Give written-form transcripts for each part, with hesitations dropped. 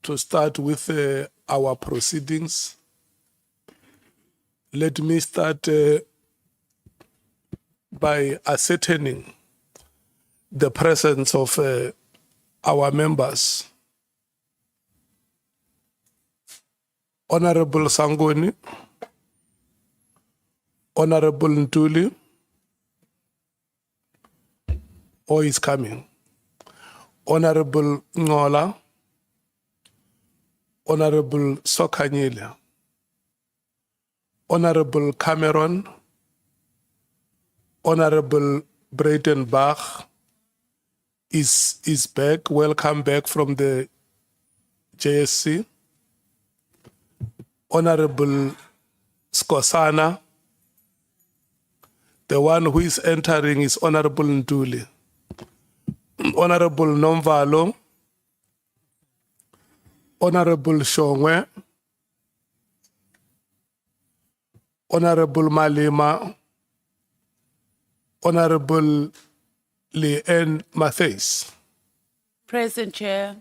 to start with our proceedings. Let me start by ascertaining the presence of our members. Honorable Sangoni, Honorable Ntuli, or is coming. Honorable Ngola, Honorable Sokanyile, Honorable Cameron, Honorable Breitenbach is back. Welcome back from the JSC. Honorable Skosana. The one who is entering is Honorable Ntuli. Honorable Nomvalo. Honorable Shongwe. Honorable Malema. Honorable Leanne Matthews. Present, Chair.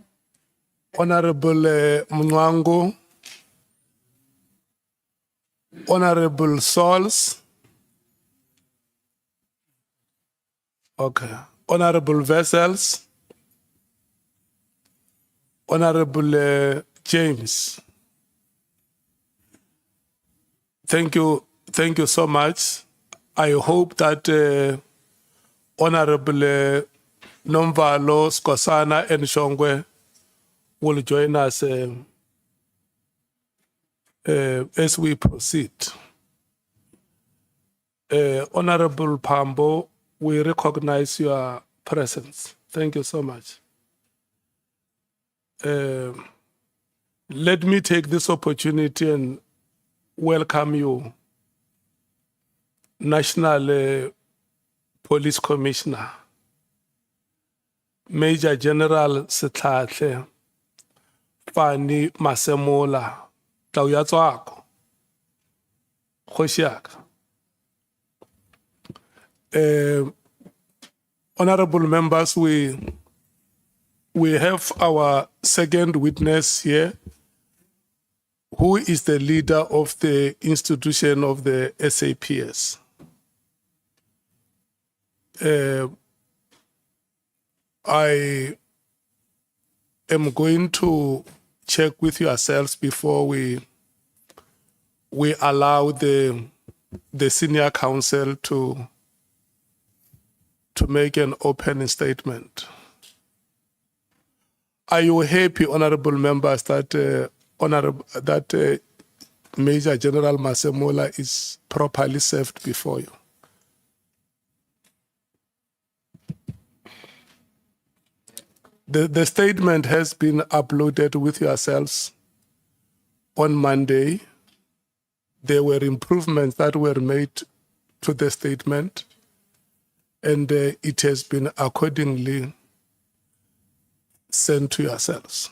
Honorable Mwango. Honorable Sauls. Okay. Honorable Vessels. Honorable James. Thank you so much. I hope that Honorable Nomvalo, Skosana, and Shongwe will join us as we proceed. Honorable Pambo, we recognize your presence. Thank you so much. Let me take this opportunity and welcome you, National Police Commissioner, Major General Setlatle, Fannie Masemola, Tauyatswako, Khoshiaka. Honorable members, we have our second witness here, who is the leader of the institution of the SAPS. I am going to check with yourselves before we allow the senior counsel to make an opening statement. Are you happy, honorable members, that Major General Masemola is properly served before you? The statement has been uploaded with yourselves on Monday. There were improvements that were made to the statement, and it has been accordingly sent to yourselves.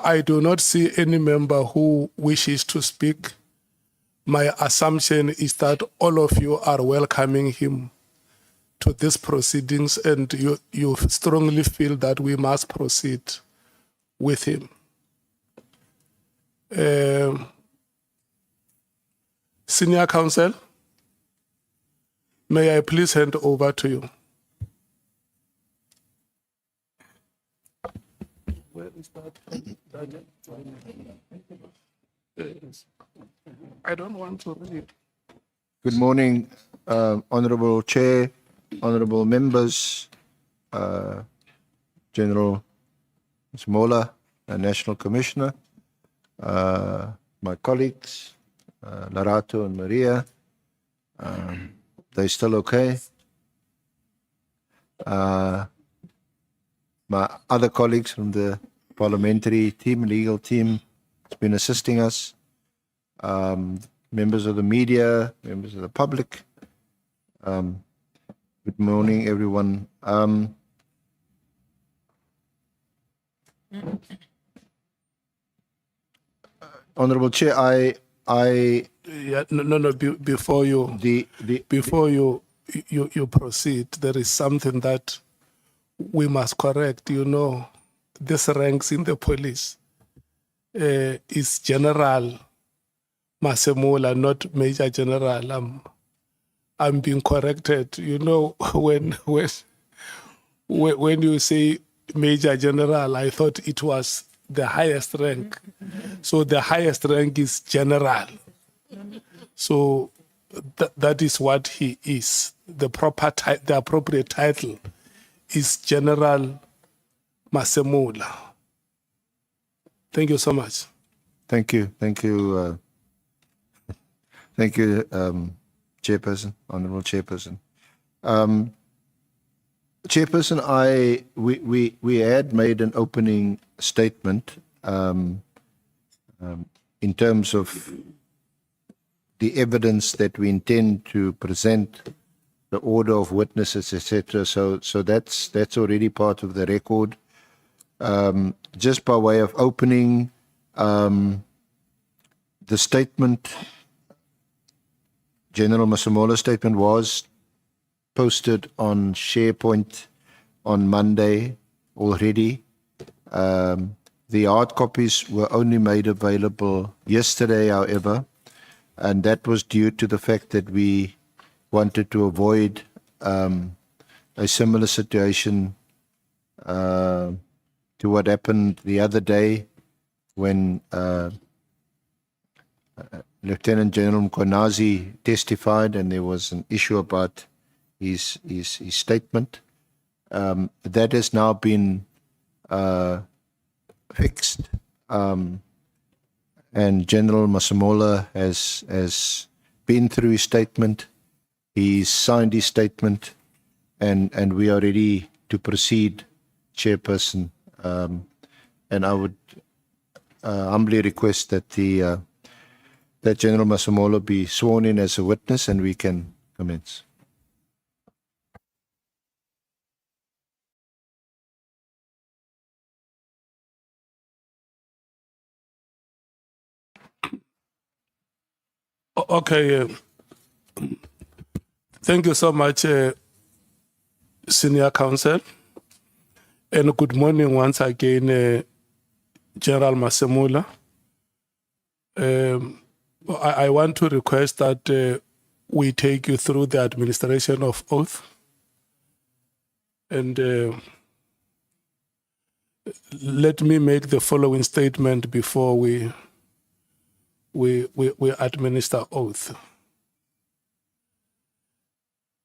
I do not see any member who wishes to speak. My assumption is that all of you are welcoming him to these proceedings, and you strongly feel that we must proceed with him. Senior counsel, may I please hand over to you. Where is that? I don't want to read. Good morning, Honorable Chair, Honorable members, General Masemola, National Commissioner, my colleagues, Larato and Maria. They're still okay. My other colleagues from the parliamentary team, legal team, has been assisting us. Members of the media, members of the public. Good morning, everyone. Honorable Chair, Before you proceed, there is something that we must correct, this ranks in the police is General Masemola, not Major General. I'm being corrected. When you say Major General, I thought it was the highest rank. So the highest rank is General. So that is what he is. The appropriate title is General Masemola. Thank you so much. Thank you. Thank you, Chairperson, Honorable Chairperson. Chairperson, we had made an opening statement in terms of the evidence that we intend to present, the order of witnesses, etc. So that's already part of the record. Just by way of opening, the statement, General Masemola's statement, was posted on SharePoint on Monday already. The hard copies were only made available yesterday, however, and that was due to the fact that we wanted to avoid a similar situation to what happened the other day when Lieutenant General Mkonazi testified and there was an issue about his statement. That has now been fixed, and General Masemola has been through his statement. He's signed his statement, and we are ready to proceed, Chairperson. And I would humbly request that that General Masemola be sworn in as a witness, and we can commence. Okay. Thank you so much, Senior Counsel. And good morning once again, General Masemola. I want to request that we take you through the administration of oath. And let me make the following statement before we administer oath.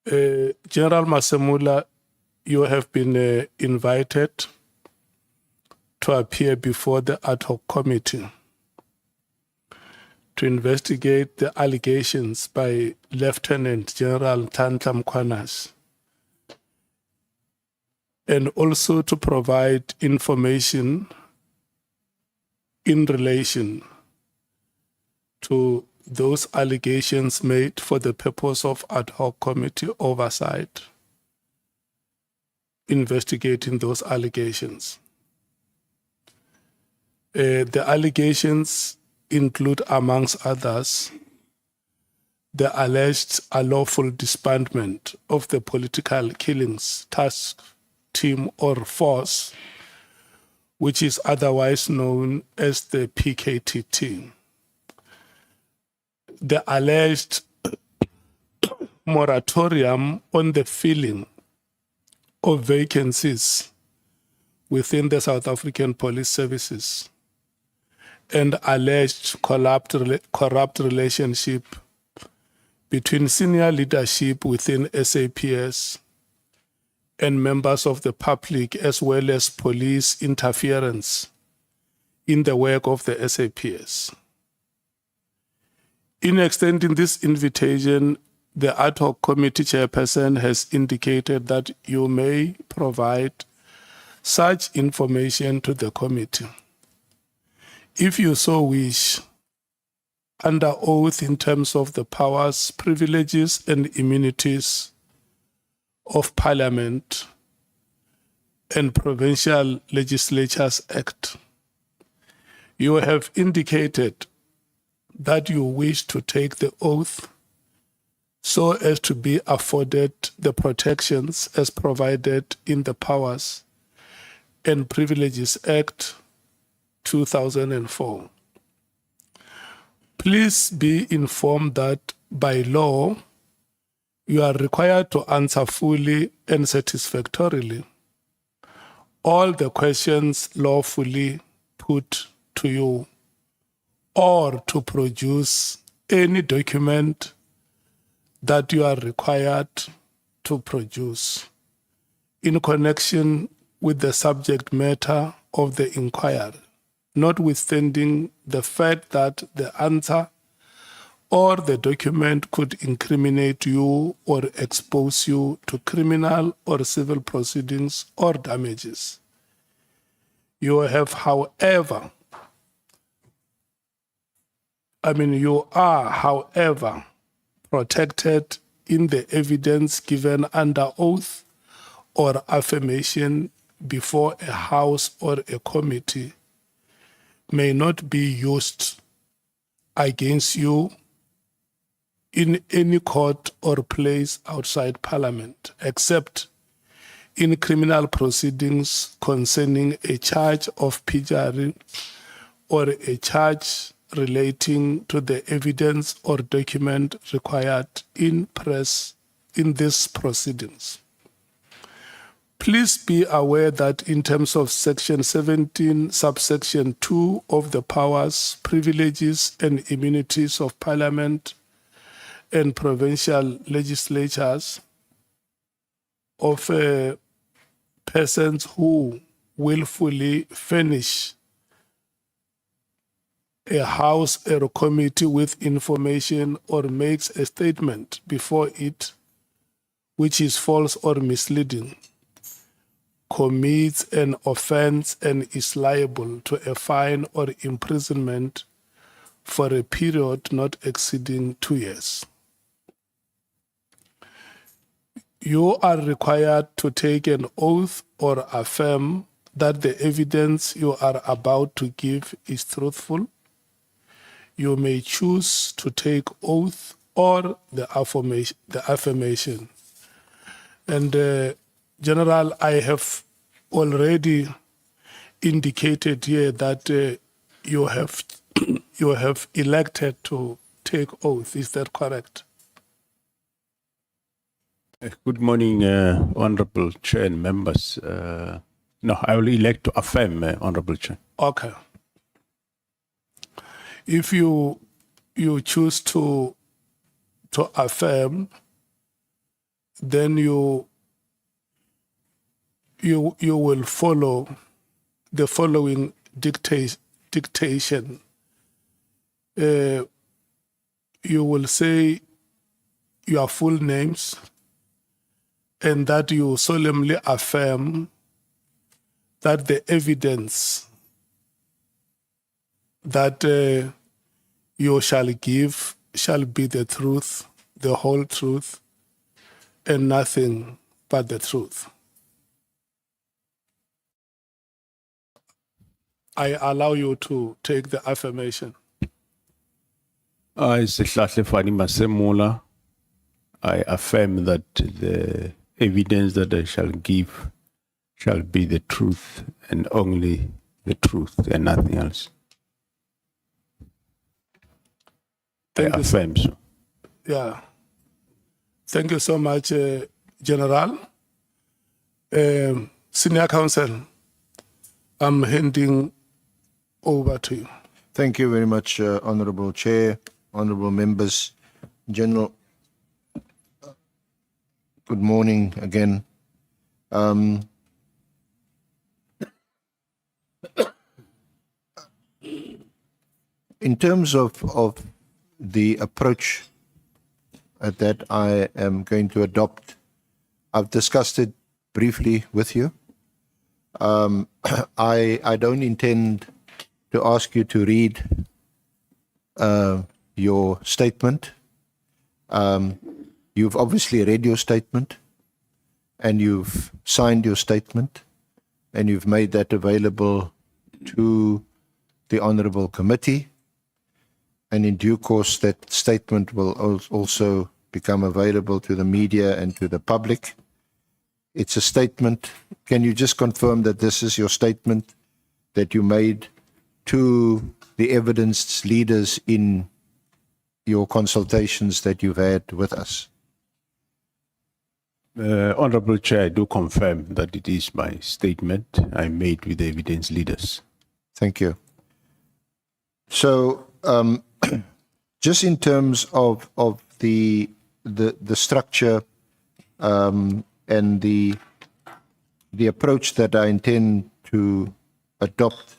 General Masemola, you have been invited to appear before the ad hoc committee to investigate the allegations by Lieutenant General Nhlanhla Mkhwanazi, and also to provide information in relation to those allegations made for the purpose of ad hoc committee oversight, investigating those allegations. The allegations include, amongst others, the alleged unlawful disbandment of the political killings task team or force, which is otherwise known as the PKTT. The alleged moratorium on the filling of vacancies within the South African Police Services, and alleged corrupt relationship between senior leadership within SAPS and members of the public, as well as police interference in the work of the SAPS. In extending this invitation, the ad hoc committee chairperson has indicated that you may provide such information to the committee, if you so wish, under oath in terms of the powers, privileges, and immunities of Parliament and Provincial Legislatures Act. You have indicated that you wish to take the oath so as to be afforded the protections as provided in the Powers and Privileges Act 2004. Please be informed that by law, you are required to answer fully and satisfactorily all the questions lawfully put to you, or to produce any document that you are required to produce in connection with the subject matter of the inquiry, notwithstanding the fact that the answer or the document could incriminate you or expose you to criminal or civil proceedings or damages. You have, however, you are, however, protected in the evidence given under oath or affirmation before a house or a committee may not be used against you in any court or place outside Parliament, except in criminal proceedings concerning a charge of perjury or a charge relating to the evidence or document required in these proceedings. Please be aware that in terms of Section 17, subsection 2 of the Powers, Privileges and Immunities of Parliament and Provincial Legislatures of persons who willfully furnish a house or a committee with information or makes a statement before it which is false or misleading, commits an offense and is liable to a fine or imprisonment for a period not exceeding 2 years. You are required to take an oath or affirm that the evidence you are about to give is truthful. You may choose to take oath or the affirmation. And General, I have already indicated here that you have elected to take oath. Is that correct? Good morning, Honorable Chair and members. No, I will elect to affirm, Honorable Chair. Okay. If you choose to affirm, then you will follow the following dictation. You will say your full names, and that you solemnly affirm that the evidence that you shall give shall be the truth, the whole truth, and nothing but the truth. I allow you to take the affirmation. I, Fannie Masemola, I affirm that the evidence that I shall give shall be the truth and only the truth and nothing else. Thank I you. affirm so. Yeah. Thank you so much, General. Senior Counsel, I'm handing over to you. Thank you very much, Honorable Chair, honorable members. General, good morning again. In terms of the approach that I am going to adopt, I've discussed it briefly with you. I don't intend to ask you to read your statement. You've obviously read your statement, and you've signed your statement, and you've made that available to the Honourable Committee. And in due course, that statement will also become available to the media and to the public. It's a statement. Can you just confirm that this is your statement that you made to the evidence leaders in your consultations that you've had with us? Honorable Chair, I do confirm that it is my statement I made with the evidence leaders. Thank you. So, just in terms of the structure and the approach that I intend to adopt,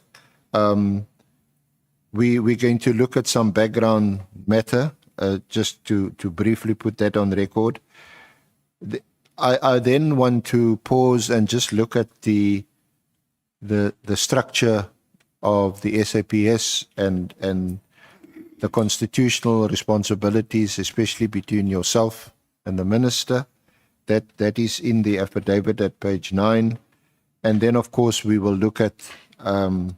we're going to look at some background matter, just to briefly put that on record. I then want to pause and just look at the structure of the SAPS and the constitutional responsibilities, especially between yourself and the minister. That is in the affidavit at page 9. And then, of course, we will look at to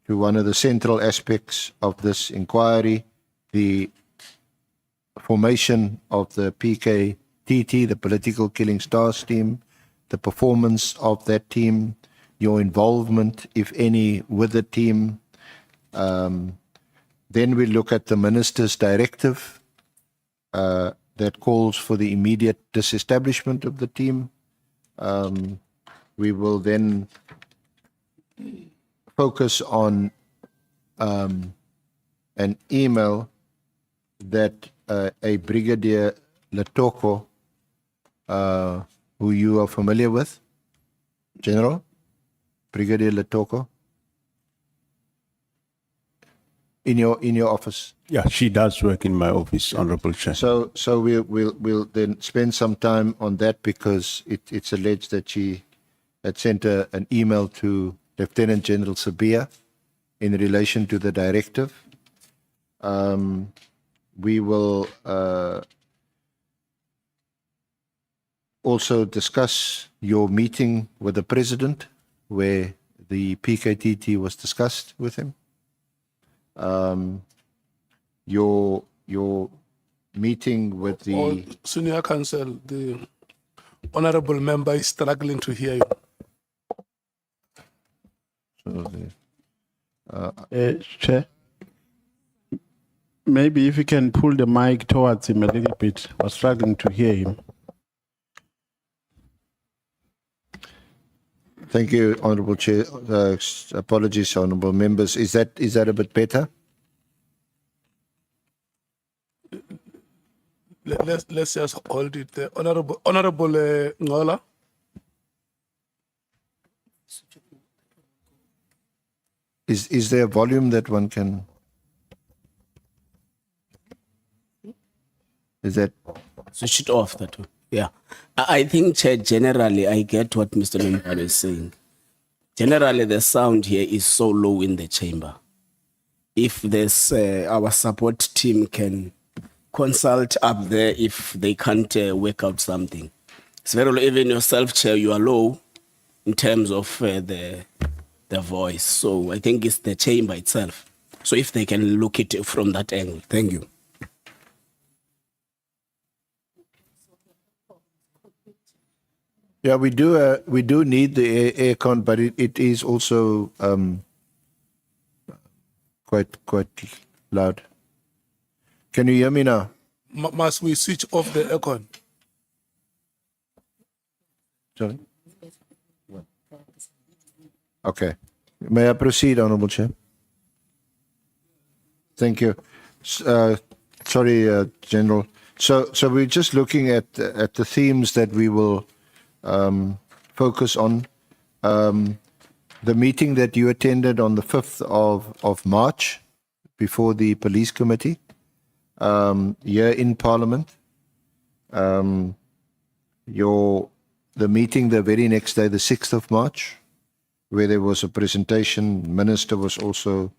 one of the central aspects of this inquiry, the formation of the PKTT, the Political Killing Stars team, the performance of that team, your involvement, if any, with the team. Then we look at the minister's directive that calls for the immediate disestablishment of the team. We will then focus on an email that a Brigadier Letoko, who you are familiar with, General Brigadier Letoko, in your office. Yeah, she does work in my office, Honorable Chair. So we'll then spend some time on that, because it's alleged that she had sent an email to Lieutenant General Sabia in relation to the directive. We will also discuss your meeting with the President, where the PKTT was discussed with him. Your meeting with the Senior Counsel, the honorable member is struggling to hear you. Chair, maybe if you can pull the mic towards him a little bit. I was struggling to hear him. Thank you, Honourable Chair. Apologies, Honourable Members. Is that a bit better? Let's just hold it there. Honorable Ngola. Is there a volume that one can? Is that? Switch it off that one. Yeah. I think, Chair, generally, I get what Mr. Nombane is saying. Generally, the sound here is so low in the chamber. If there's our support team can consult up there if they can't work out something. It's very low. Even yourself, Chair, you are low in terms of the voice. So I think it's the chamber itself. So if they can look at it from that angle. Thank you. Yeah, we do need the aircon, but it is also quite loud. Can you hear me now? Must we switch off the aircon? Sorry. Okay. May I proceed, Honourable Chair? Thank you. Sorry, General. So we're just looking at the themes that we will focus on. The meeting that you attended on the 5th of March before the Police Committee here in Parliament. The meeting the very next day, the 6th of March, where there was a presentation. Minister was also,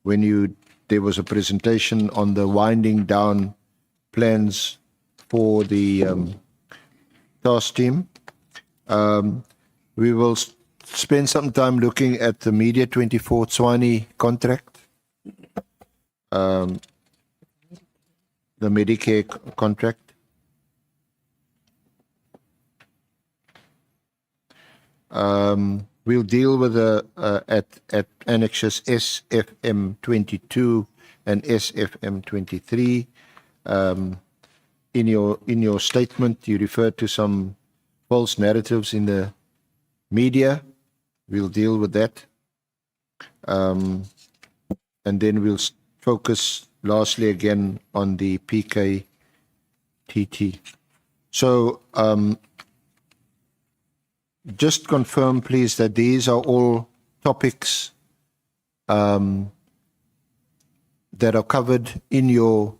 there was a presentation on the winding down plans for the task team. We will spend some time looking at the Media 24 Tswani contract. the Medicare contract. We'll deal with at annexes SFM 22 and SFM 23. In your statement, you refer to some false narratives in the media. We'll deal with that. And then we'll focus lastly again on the PKTT. So just confirm, please, that these are all topics that are covered in your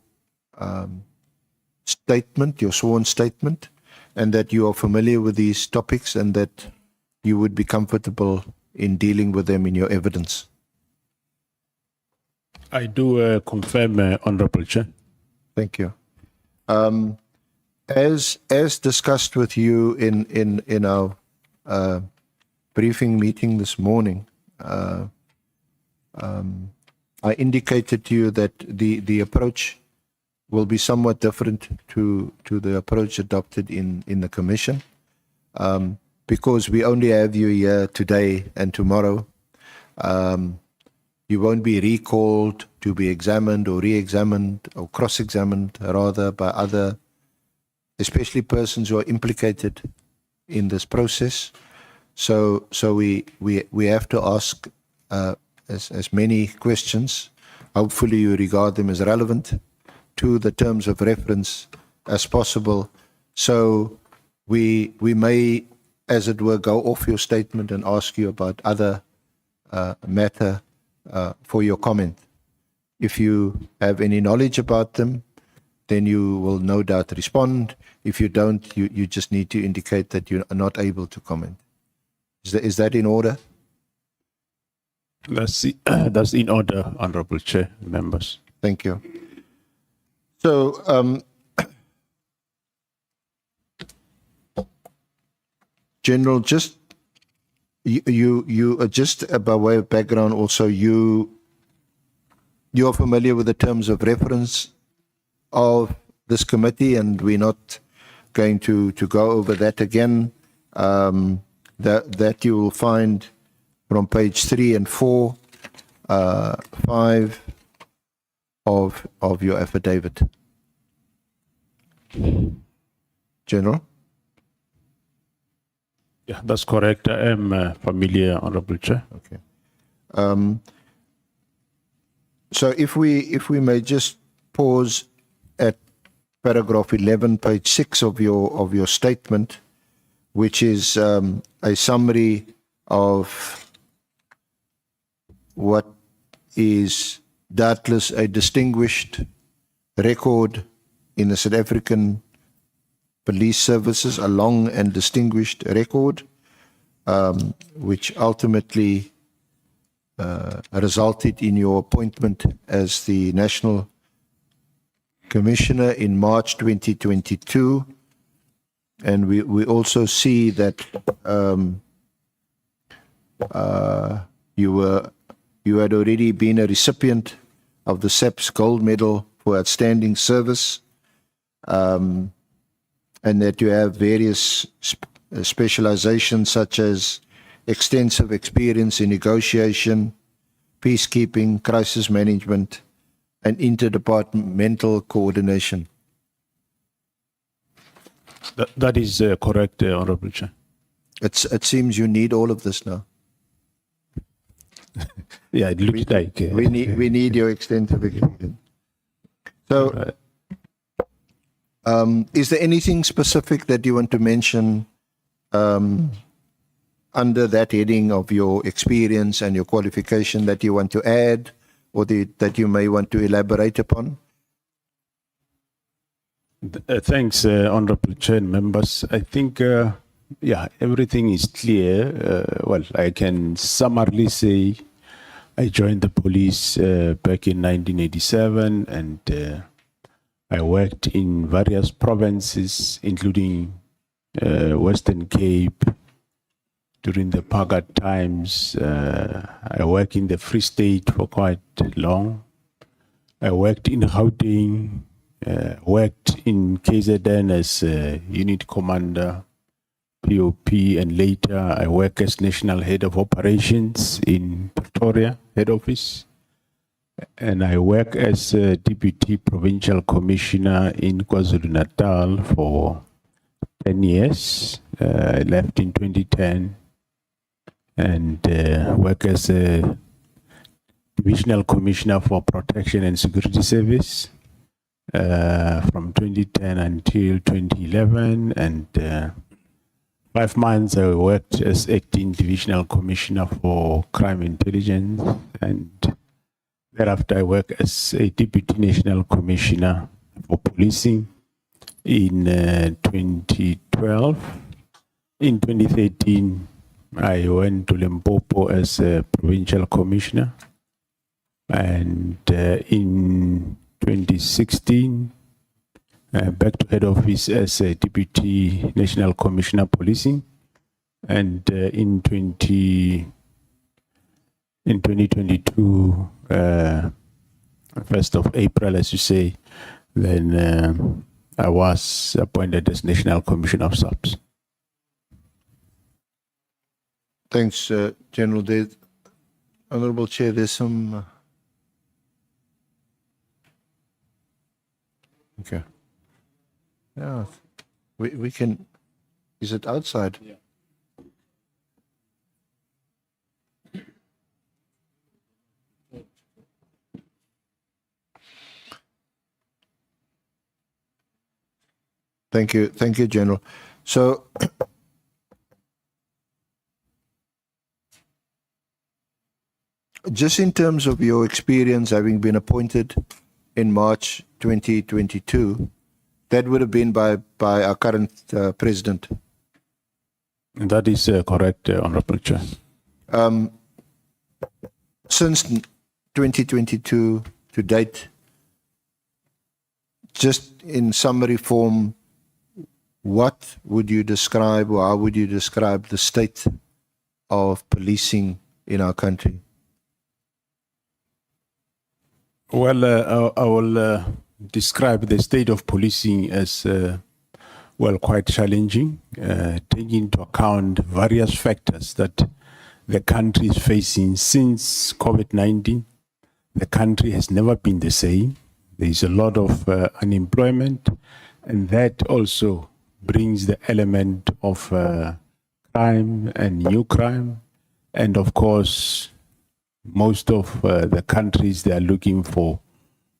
statement, your sworn statement, and that you are familiar with these topics and that you would be comfortable in dealing with them in your evidence. I do confirm, Honorable Chair. Thank you. As discussed with you in our briefing meeting this morning, I indicated to you that the approach will be somewhat different to the approach adopted in the Commission, because we only have you here today and tomorrow. You won't be recalled to be examined or re-examined or cross-examined, rather, by other, especially persons who are implicated in this process. So we have to ask as many questions. Hopefully you regard them as relevant to the terms of reference as possible. So we may, as it were, go off your statement and ask you about other matter for your comment. If you have any knowledge about them, then you will no doubt respond. If you don't, you just need to indicate that you are not able to comment. Is that in order? That's in order, Honorable Chair, members. Thank you. So, General, just you just by way of background, also you are familiar with the terms of reference of this committee, and we're not going to go over that again. That you will find from page 3 and 4, 5 of your affidavit. General? Yeah, that's correct. I am familiar, Honorable Chair. Okay. So if we may just pause at paragraph 11, page 6 of your statement, which is a summary of what is doubtless a distinguished record in the South African police services, a long and distinguished record, which ultimately resulted in your appointment as the National Commissioner in March 2022. And we also see that you had already been a recipient of the SAPS Gold Medal for Outstanding Service, and that you have various specializations such as extensive experience in negotiation, peacekeeping, crisis management, and interdepartmental coordination. That is correct, Honorable Chair. It seems you need all of this now. Yeah, it looks like. We need your extensive experience. So, is there anything specific that you want to mention under that heading of your experience and your qualification that you want to add, or that you may want to elaborate upon? Thanks, Honorable Chair and members. I think, everything is clear. Well, I can summarily say I joined the police back in 1987, and I worked in various provinces, including Western Cape during the Pagat times. I worked in the Free State for quite long. I worked in Gauteng worked in KZN as unit commander, POP, and later I work as national head of operations in Pretoria, head office. And I work as a deputy provincial commissioner in KwaZulu-Natal for 10 years. I left in 2010 and work as a divisional commissioner for protection and security service from 2010 until 2011. And 5 months I worked as acting divisional commissioner for crime intelligence, and thereafter I worked as a deputy national commissioner for policing in 2012. In 2013, I went to Limpopo as a provincial commissioner, and in 2016, back to head office as a deputy national commissioner policing, and in 2022, 1st of April, as you say, then I was appointed as national commissioner of subs. Thanks, General. Honorable Chair, there's some. Okay. Yeah, we can. Is it outside? Yeah. Thank you, General. So, just in terms of your experience having been appointed in March 2022, that would have been by our current president. That is correct, Honorable Chair. Since 2022 to date, just in summary form, what would you describe, or how would you describe the state of policing in our country? Well, I will describe the state of policing as, quite challenging, taking into account various factors that the country is facing since COVID-19. The country has never been the same. There is a lot of unemployment, and that also brings the element of crime and new crime. And of course, most of the countries, they are looking for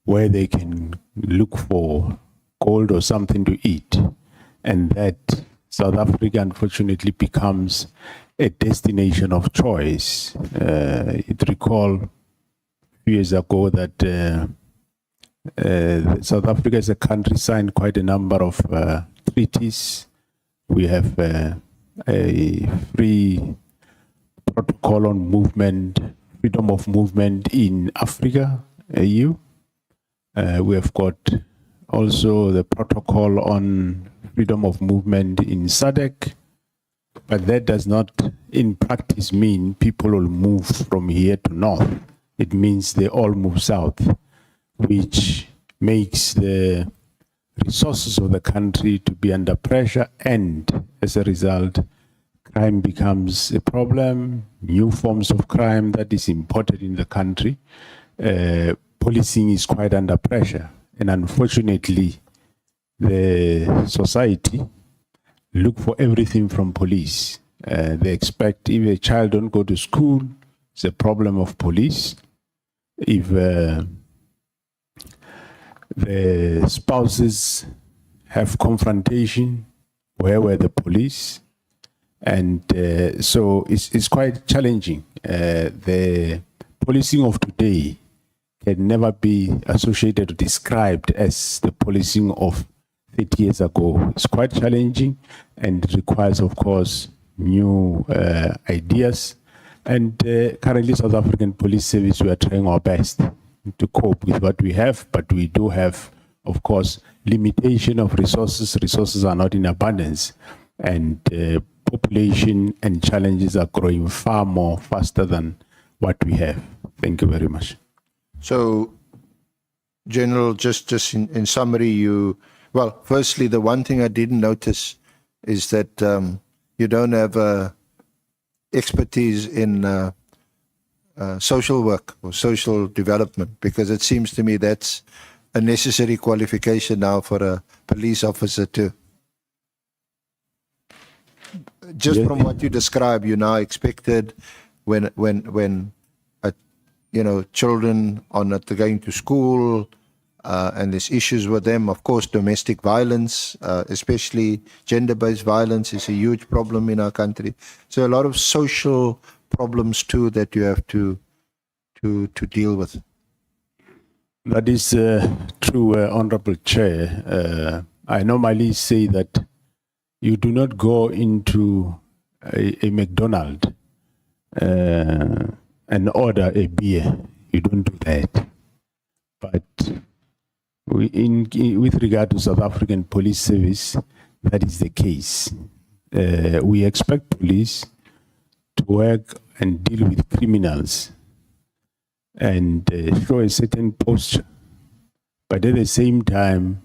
where they can look for gold or something to eat. And that South Africa, unfortunately, becomes a destination of choice. It recall a few years ago that South Africa as a country signed quite a number of treaties. We have a free protocol on movement, freedom of movement in Africa, AU. We have got also the protocol on freedom of movement in SADC, but that does not in practice mean people will move from here to north. It means they all move south, which makes the resources of the country to be under pressure, and as a result, crime becomes a problem, new forms of crime that is imported in the country. Policing is quite under pressure, and unfortunately, the society look for everything from police. They expect if a child don't go to school, it's a problem of police. If the spouses have confrontation, where were the police? And so it's quite challenging. The policing of today can never be associated or described as the policing of 30 years ago. It's quite challenging, and it requires, of course, new ideas. And currently, South African Police Service, we are trying our best to cope with what we have, but we do have, of course, limitation of resources. Resources are not in abundance, and population and challenges are growing far more faster than what we have. Thank you very much. So, General, just in summary, well, firstly, the one thing I didn't notice is that you don't have expertise in social work or social development, because it seems to me that's a necessary qualification now for a police officer too. Just Yeah. from what you describe, you now expected when children are not going to school and there's issues with them. Of course, domestic violence, especially gender-based violence, is a huge problem in our country. So a lot of social problems too that you have to deal with. That is true, Honorable Chair. I normally say that you do not go into a McDonald's and order a beer. You don't do that. But with regard to South African Police Service, that is the case. We expect police to work and deal with criminals and show a certain posture. But at the same time,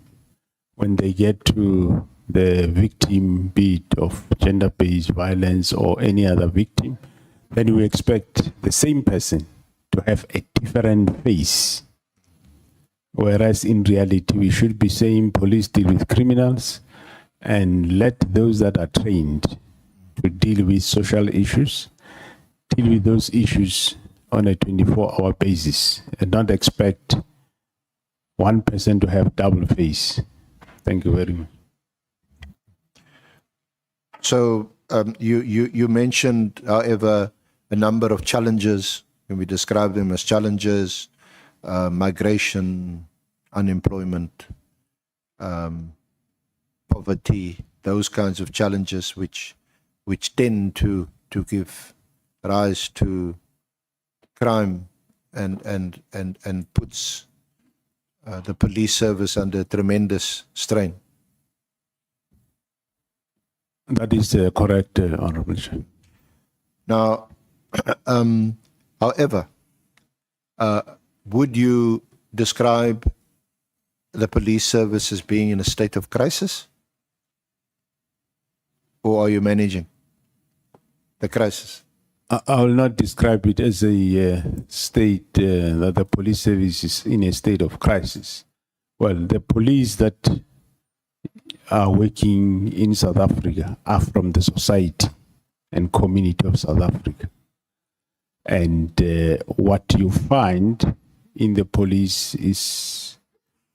when they get to the victim, be it of gender-based violence or any other victim, then we expect the same person to have a different face. Whereas in reality, we should be saying police deal with criminals and let those that are trained to deal with social issues, deal with those issues on a 24-hour basis and not expect one person to have double face. Thank you very much. So you mentioned, however, a number of challenges, and we describe them as challenges: migration, unemployment, poverty, those kinds of challenges which tend to give rise to crime and puts the police service under tremendous strain. That is correct, Honorable Chair. Now, however, would you describe the police service as being in a state of crisis? Or are you managing the crisis? I will not describe it as a state that the police service is in a state of crisis. Well, the police that are working in South Africa are from the society and community of South Africa. And what you find in the police is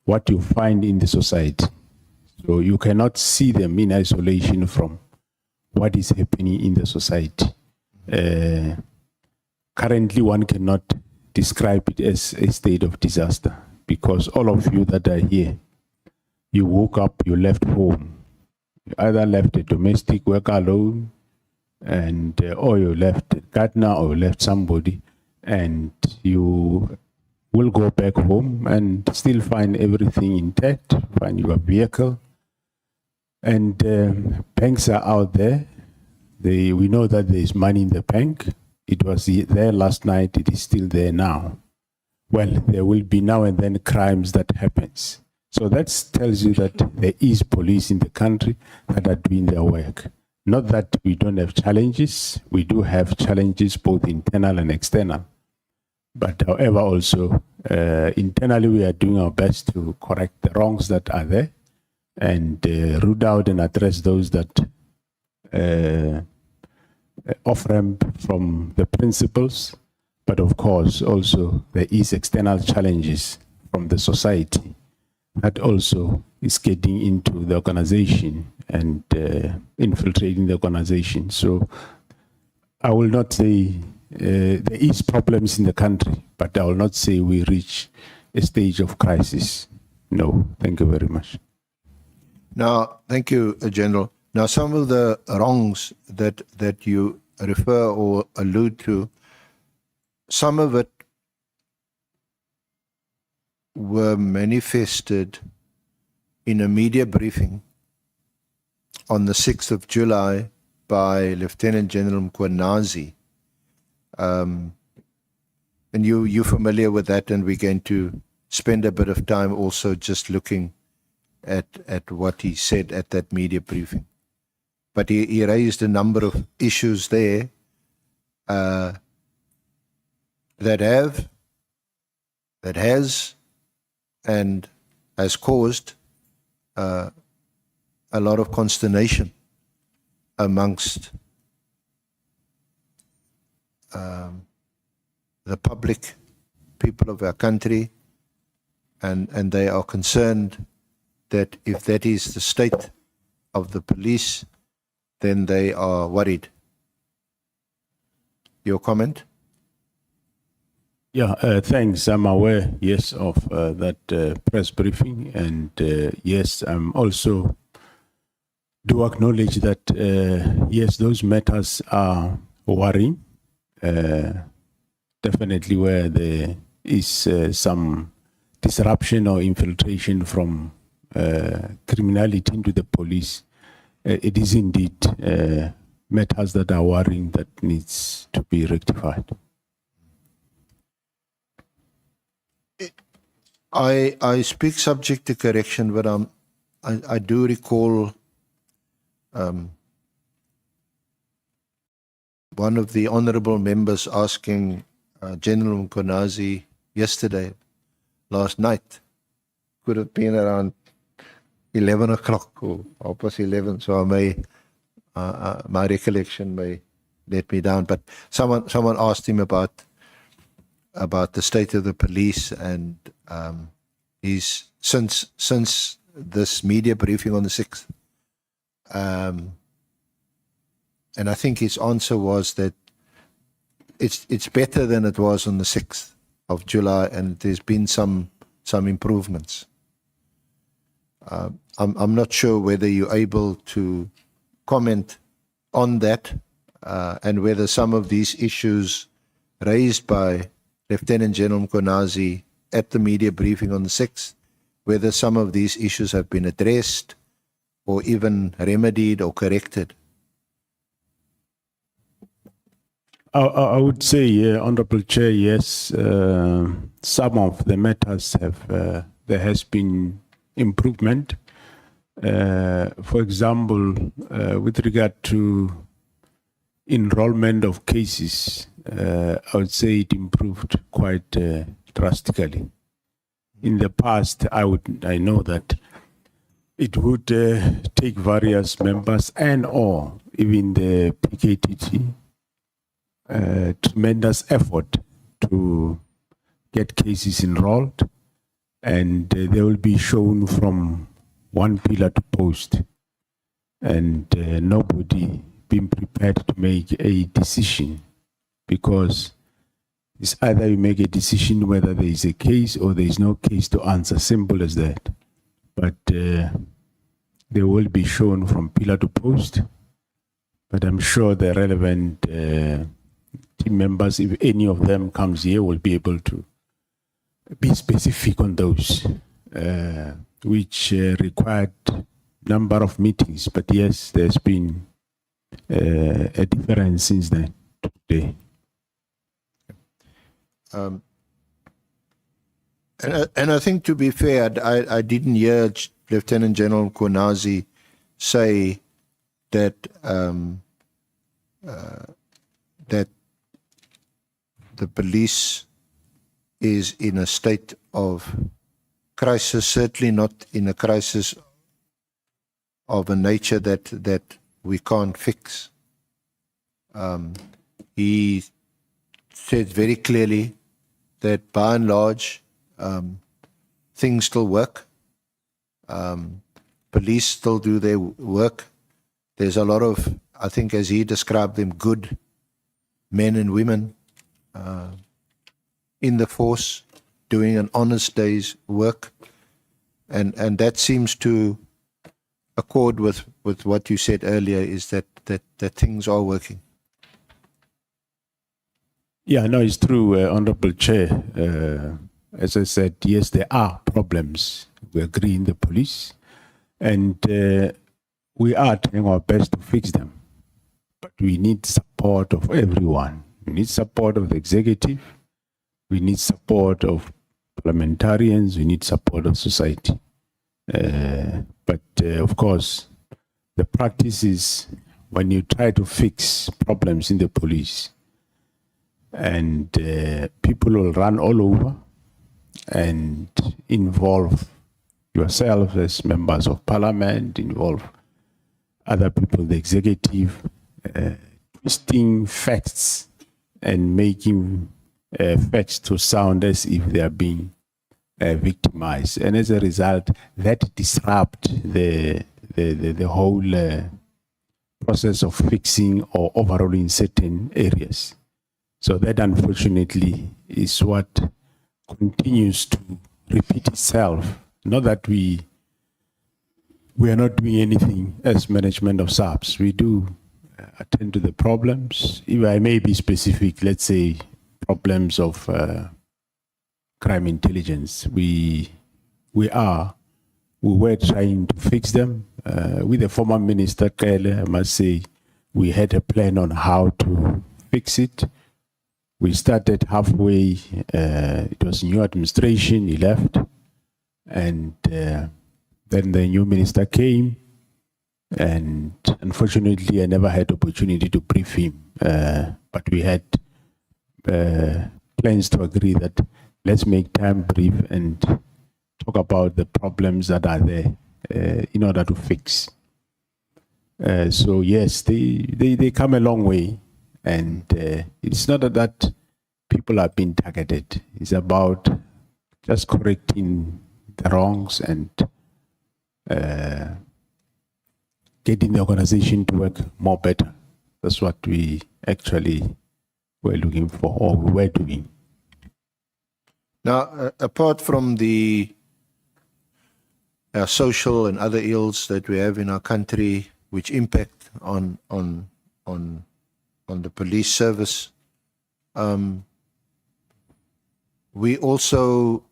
what you find in the society. So you cannot see them in isolation from what is happening in the society. Currently, one cannot describe it as a state of disaster, because all of you that are here, you woke up, you left home. You either left a domestic worker alone, and or you left a gardener, or you left somebody, and you will go back home and still find everything intact, find your vehicle. And banks are out there. We know that there is money in the bank. It was there last night. It is still there now. Well, there will be now and then crimes that happens. So that tells you that there is police in the country that are doing their work. Not that we don't have challenges. We do have challenges, both internal and external. But however, also internally, we are doing our best to correct the wrongs that are there and root out and address those that off-ramp from the principles. But of course, also there is external challenges from the society that also is getting into the organization and infiltrating the organization. So I will not say there is problems in the country, but I will not say we reach a stage of crisis. No, thank you very much. Now, thank you, General. Now, some of the wrongs that you refer or allude to, some of it were manifested in a media briefing on the 6th of July by Lieutenant General Mkwanazi. And you're familiar with that, and we're going to spend a bit of time also just looking at what he said at that media briefing. But he raised a number of issues there that has and has caused a lot of consternation amongst the public, people of our country, and they are concerned that if that is the state of the police, then they are worried. Your comment? Yeah, thanks. I'm aware, yes, of that press briefing. And yes, I'm also do acknowledge that, yes, those matters are worrying. Definitely where there is some disruption or infiltration from criminality into the police. It is indeed matters that are worrying that needs to be rectified. I speak subject to correction, but I do recall one of the honourable members asking General Mkonazi yesterday, last night, could have been around 11 o'clock or past 11, so I may, my recollection may let me down, but someone asked him about the state of the police, and he's since this media briefing on the 6th, and I think his answer was that it's better than it was on the 6th of July, and there's been some improvements. I'm not sure whether you're able to comment on that, and whether some of these issues raised by Lieutenant General Mkonazi at the media briefing on the 6th, whether some of these issues have been addressed or even remedied or corrected. I would say, Honorable Chair, yes, some of the matters have, there has been improvement. For example, with regard to enrollment of cases, I would say it improved quite drastically. In the past, I know that it would take various members and or even the PKTT tremendous effort to get cases enrolled, and they will be shown from one pillar to post, and nobody being prepared to make a decision, because it's either you make a decision whether there is a case or there is no case to answer, simple as that. But they will be shown from pillar to post, but I'm sure the relevant team members, if any of them comes here, will be able to be specific on those, which required number of meetings. But yes, there's been a difference since then to today. And I think, to be fair, I didn't hear Lieutenant General Mkonazi say that that the police is in a state of crisis, certainly not in a crisis of a nature that we can't fix. He said very clearly that by and large, things still work. Police still do their work. There's a lot of, I think, as he described them, good men and women in the force doing an honest day's work. And that seems to accord with what you said earlier, is that things are working. Yeah, no, it's true, Honorable Chair. As I said, yes, there are problems. We agree in the police, and we are trying our best to fix them. But we need support of everyone. We need support of the executive. We need support of parliamentarians, we need support of society. But of course, the practice is when you try to fix problems in the police, and people will run all over and involve yourself as members of parliament, involve other people, the executive, twisting facts and making facts to sound as if they are being victimized. And as a result, that disrupt the whole process of fixing or overhauling certain areas. So that, unfortunately, is what continues to repeat itself. Not that we are not doing anything as management of SAPS. We do attend to the problems. If I may be specific, let's say problems of crime intelligence. We were trying to fix them. With the former minister, Kele, I must say, we had a plan on how to fix it. We started halfway, it was new administration, he left, and then the new minister came, and unfortunately I never had opportunity to brief him, but we had plans to agree that let's make time brief and talk about the problems that are there in order to fix. So yes, they come a long way. And it's not that people are being targeted. It's about just correcting the wrongs and getting the organization to work more better. That's what we actually were looking for, or we were doing. Now, apart from the social and other ills that we have in our country, which impact on the police service, we also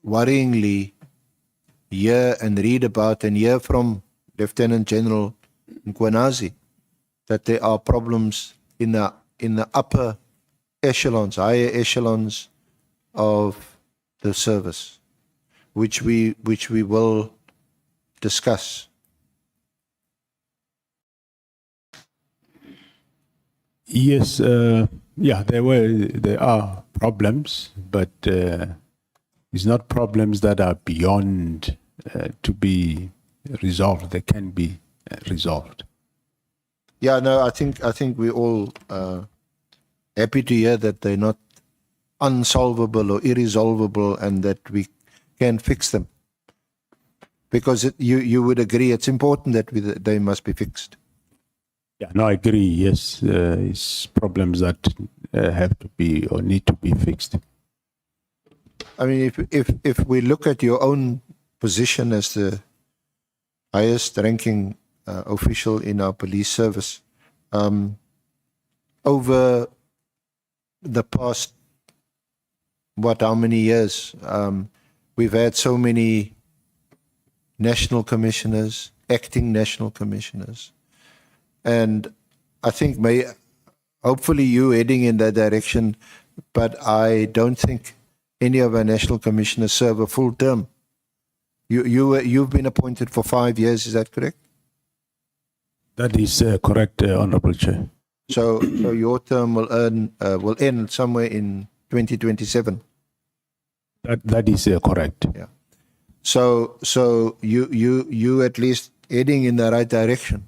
worryingly hear and read about and hear from Lieutenant General Nkwenazi that there are problems in the upper echelons, higher echelons of the service, which we will discuss. Yes, yeah, there are problems, but it's not problems that are beyond to be resolved. They can be resolved. Yeah, no, I think we're all happy to hear that they're not unsolvable or irresolvable, and that we can fix them. Because you would agree, it's important that they must be fixed. Yeah, no, I agree. Yes, it's problems that have to be or need to be fixed. I mean, if we look at your own position as the highest ranking official in our police service, over the past, how many years, we've had so many national commissioners, acting national commissioners. And I think hopefully you heading in that direction, but I don't think any of our national commissioners serve a full term. You've been appointed for 5 years, is that correct? That is correct, Honorable Chair. So your term will end somewhere in 2027. That is correct. Yeah. So you at least heading in the right direction.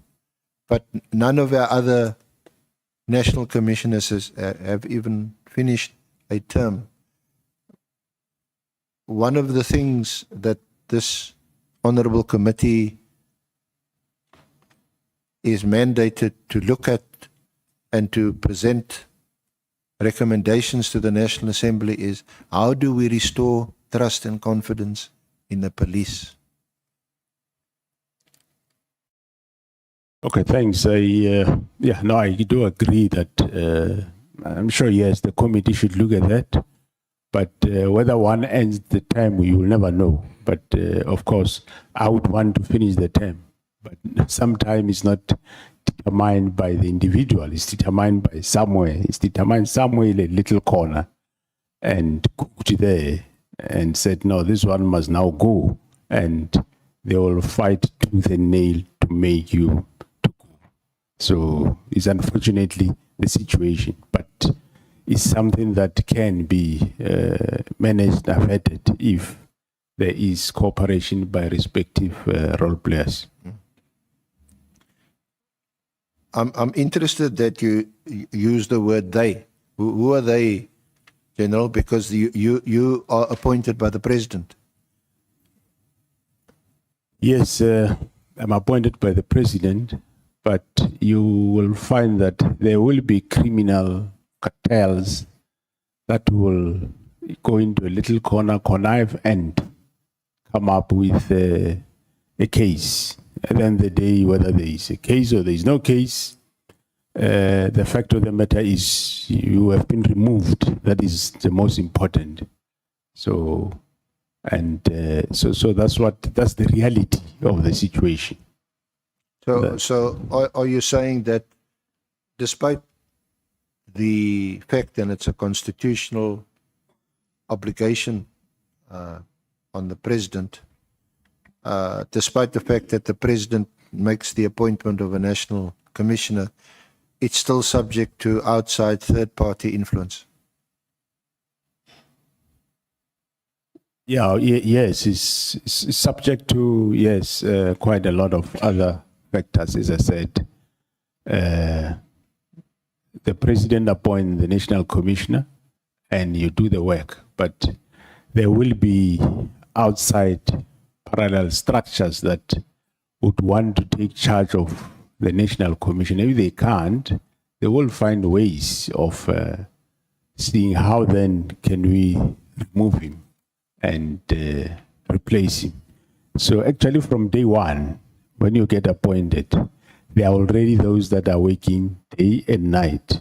But none of our other national commissioners have even finished a term. One of the things that this honorable committee is mandated to look at and to present recommendations to the National Assembly is, how do we restore trust and confidence in the police? Okay, thanks. I do agree that I'm sure, yes, the committee should look at that. But whether one ends the term, we will never know. But of course, I would want to finish the term. But sometimes it's not determined by the individual. It's determined by somewhere. It's determined somewhere in a little corner and cooked there. and said, no, this one must now go. And they will fight tooth and nail to make you to go. So it's unfortunately the situation, but it's something that can be managed, averted, if there is cooperation by respective role players. I'm interested that you use the word they. Who are they, General? Because you are appointed by the President. Yes, I'm appointed by the President, but you will find that there will be criminal cartels that will go into a little corner, connive, and come up with a case. At the end of the day, whether there is a case or there is no case, the fact of the matter is you have been removed. That is the most important. So, so that's the reality of the situation. So are you saying that despite the fact, and it's a constitutional obligation on the President, despite the fact that the President makes the appointment of a national commissioner, it's still subject to outside third-party influence? Yes, it's subject to, yes, quite a lot of other factors, as I said. The President appoints the national commissioner and you do the work, but there will be outside parallel structures that would want to take charge of the national commission. If they can't, they will find ways of seeing how then can we remove him and replace him. So actually from day one, when you get appointed, there are already those that are working day and night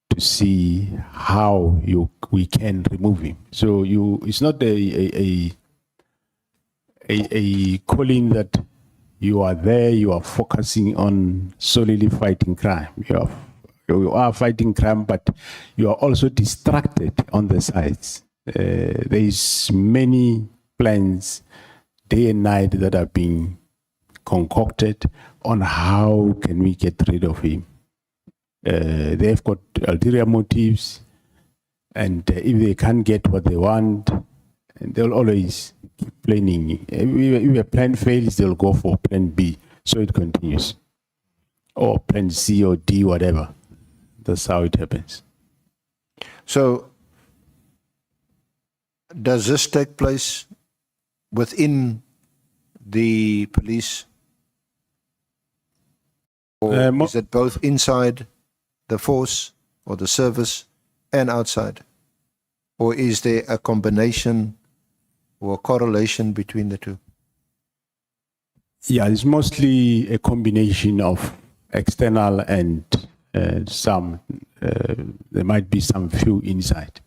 to see how we can remove him. So it's not a calling that you are there, you are focusing on solely fighting crime. You are fighting crime, but you are also distracted on the sides. There is many plans day and night that are being concocted on how can we get rid of him. They've got ulterior motives, and if they can't get what they want, they'll always keep planning. If a plan fails, they'll go for plan B. So it continues. Or plan C or D, whatever. That's how it happens. So does this take place within the police? Or is it both inside the force or the service and outside? Or is there a combination or a correlation between the two? Yeah, it's mostly a combination of external and some, there might be some few inside.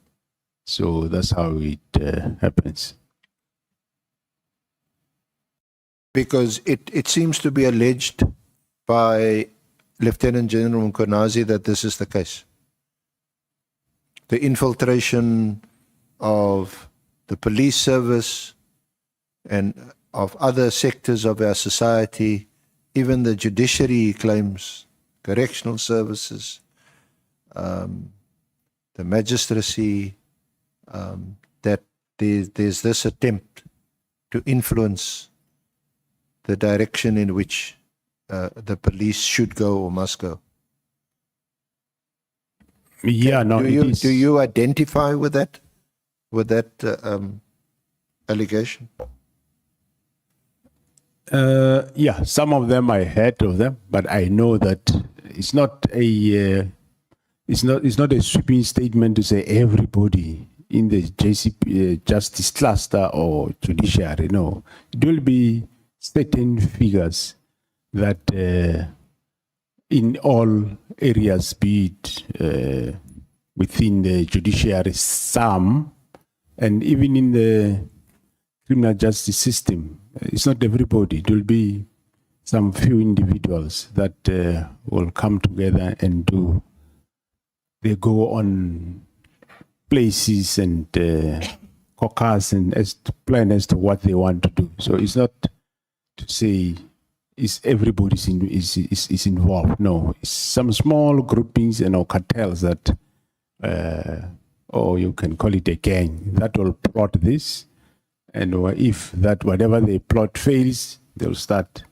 So that's how it happens. Because it seems to be alleged by Lieutenant General Mkonazi that this is the case. The infiltration of the police service and of other sectors of our society, even the judiciary claims, correctional services, the magistracy, that there's this attempt to influence the direction in which the police should go or must go. Yeah, no, Do you identify with that allegation? Yeah, some of them I heard of them, but I know that it's not a sweeping statement to say everybody in the JCP justice cluster or judiciary. No, it will be certain figures that in all areas, be it within the judiciary, some, and even in the criminal justice system, it's not everybody. It will be some few individuals that will come together and they go on places and caucus and as to plan as to what they want to do. So it's not to say is everybody is involved. No, it's some small groupings and or cartels that, or you can call it a gang, that will plot this. And if that whatever they plot fails, they'll start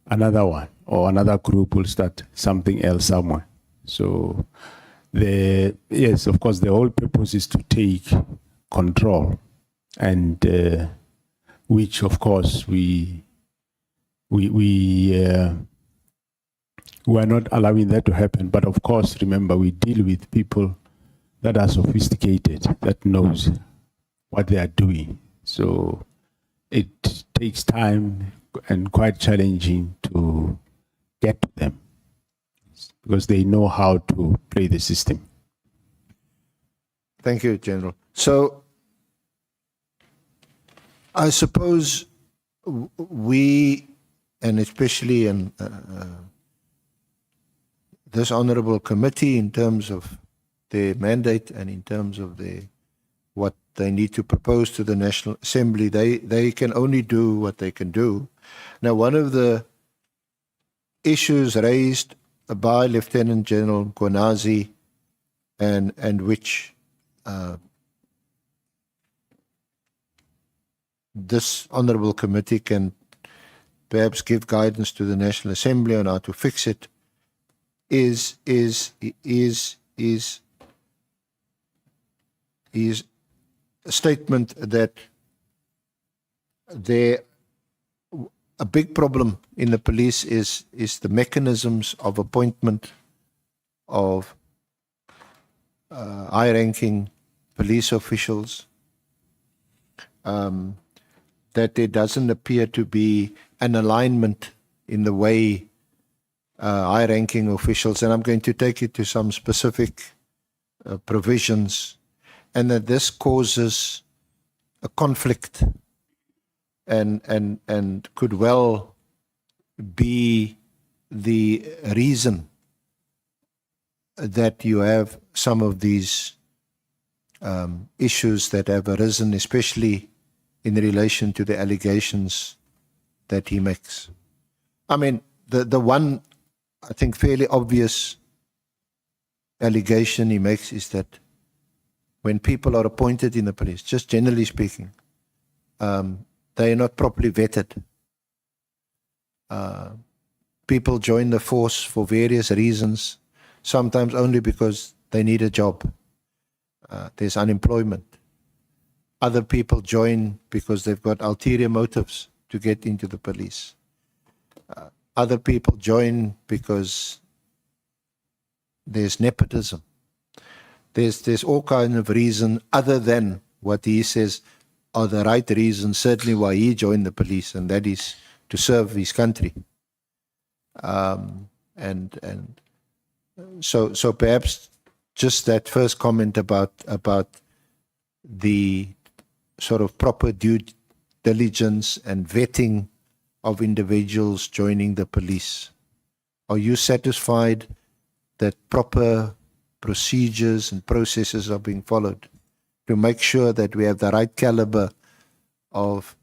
another one, or another group will start something else somewhere. So yes, of course, the whole purpose is to take control, and which of course we are not allowing that to happen. But of course, remember, we deal with people that are sophisticated, that knows what they are doing. So it takes time and quite challenging to get to them because they know how to play the system. Thank you, General. So I suppose we, and especially in this honorable committee, in terms of their mandate and in terms of what they need to propose to the National Assembly, they can only do what they can do. Now, one of the issues raised by Lieutenant General Gwenazi, and which this honorable committee can perhaps give guidance to the National Assembly on how to fix it, is a statement that a big problem in the police is the mechanisms of appointment of high-ranking police officials, that there doesn't appear to be an alignment in the way high-ranking officials, and I'm going to take it to some specific provisions, and that this causes a conflict and could well be the reason that you have some of these issues that have arisen, especially in relation to the allegations that he makes. I mean, the one, I think, fairly obvious allegation he makes is that when people are appointed in the police, just generally speaking, they are not properly vetted. People join the force for various reasons, sometimes only because they need a job. There's unemployment. Other people join because they've got ulterior motives to get into the police. Other people join because there's nepotism. There's all kinds of reasons other than what he says are the right reasons, certainly why he joined the police, and that is to serve his country. So perhaps just that first comment about the sort of proper due diligence and vetting of individuals joining the police. Are you satisfied that proper procedures and processes are being followed to make sure that we have the right caliber of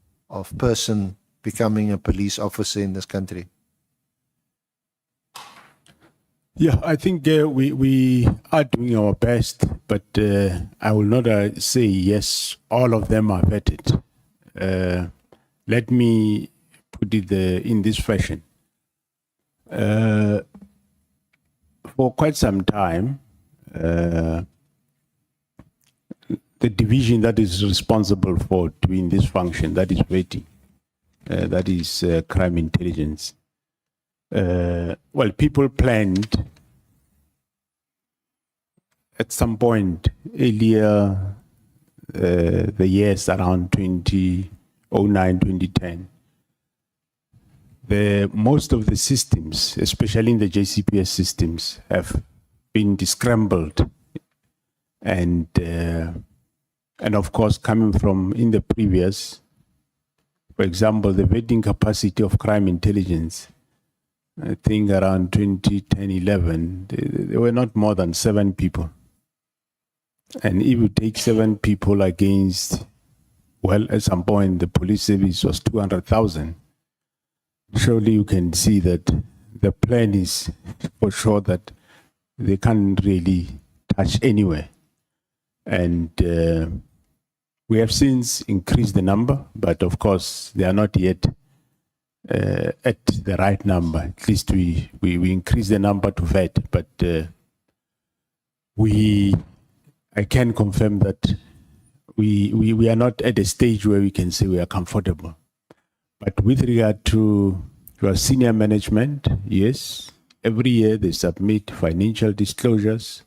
person becoming a police officer in this country? Yeah, I think we are doing our best, but I will not say yes, all of them are vetted. Let me put it in this fashion. For quite some time, the division that is responsible for doing this function, that is vetting, that is crime intelligence. Well, people planned at some point earlier, the years around 2009, 2010, most of the systems, especially in the JCPS systems, have been scrambled, and of course, coming from in the previous, for example, the vetting capacity of crime intelligence, I think around 2010, 11, there were not more than 7 people. And if you take 7 people against well, at some point, the police service was 200,000. Surely you can see that the plan is for sure that they can't really touch anywhere. And we have since increased the number, but of course, they are not yet at the right number. At least we increased the number to vet, but I can confirm that we are not at a stage where we can say we are comfortable. But with regard to our senior management, yes, every year they submit financial disclosures.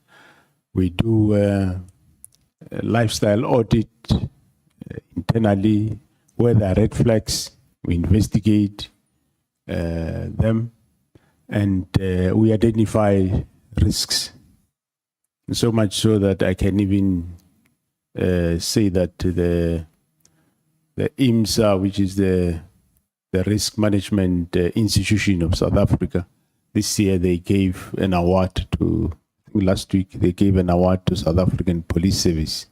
We do a lifestyle audit internally. Where there are red flags, we investigate them, and we identify risks. So much so that I can even say that the IMSA, which is the risk management institution of South Africa, this year they gave an award to, last week they gave an award to South African Police Service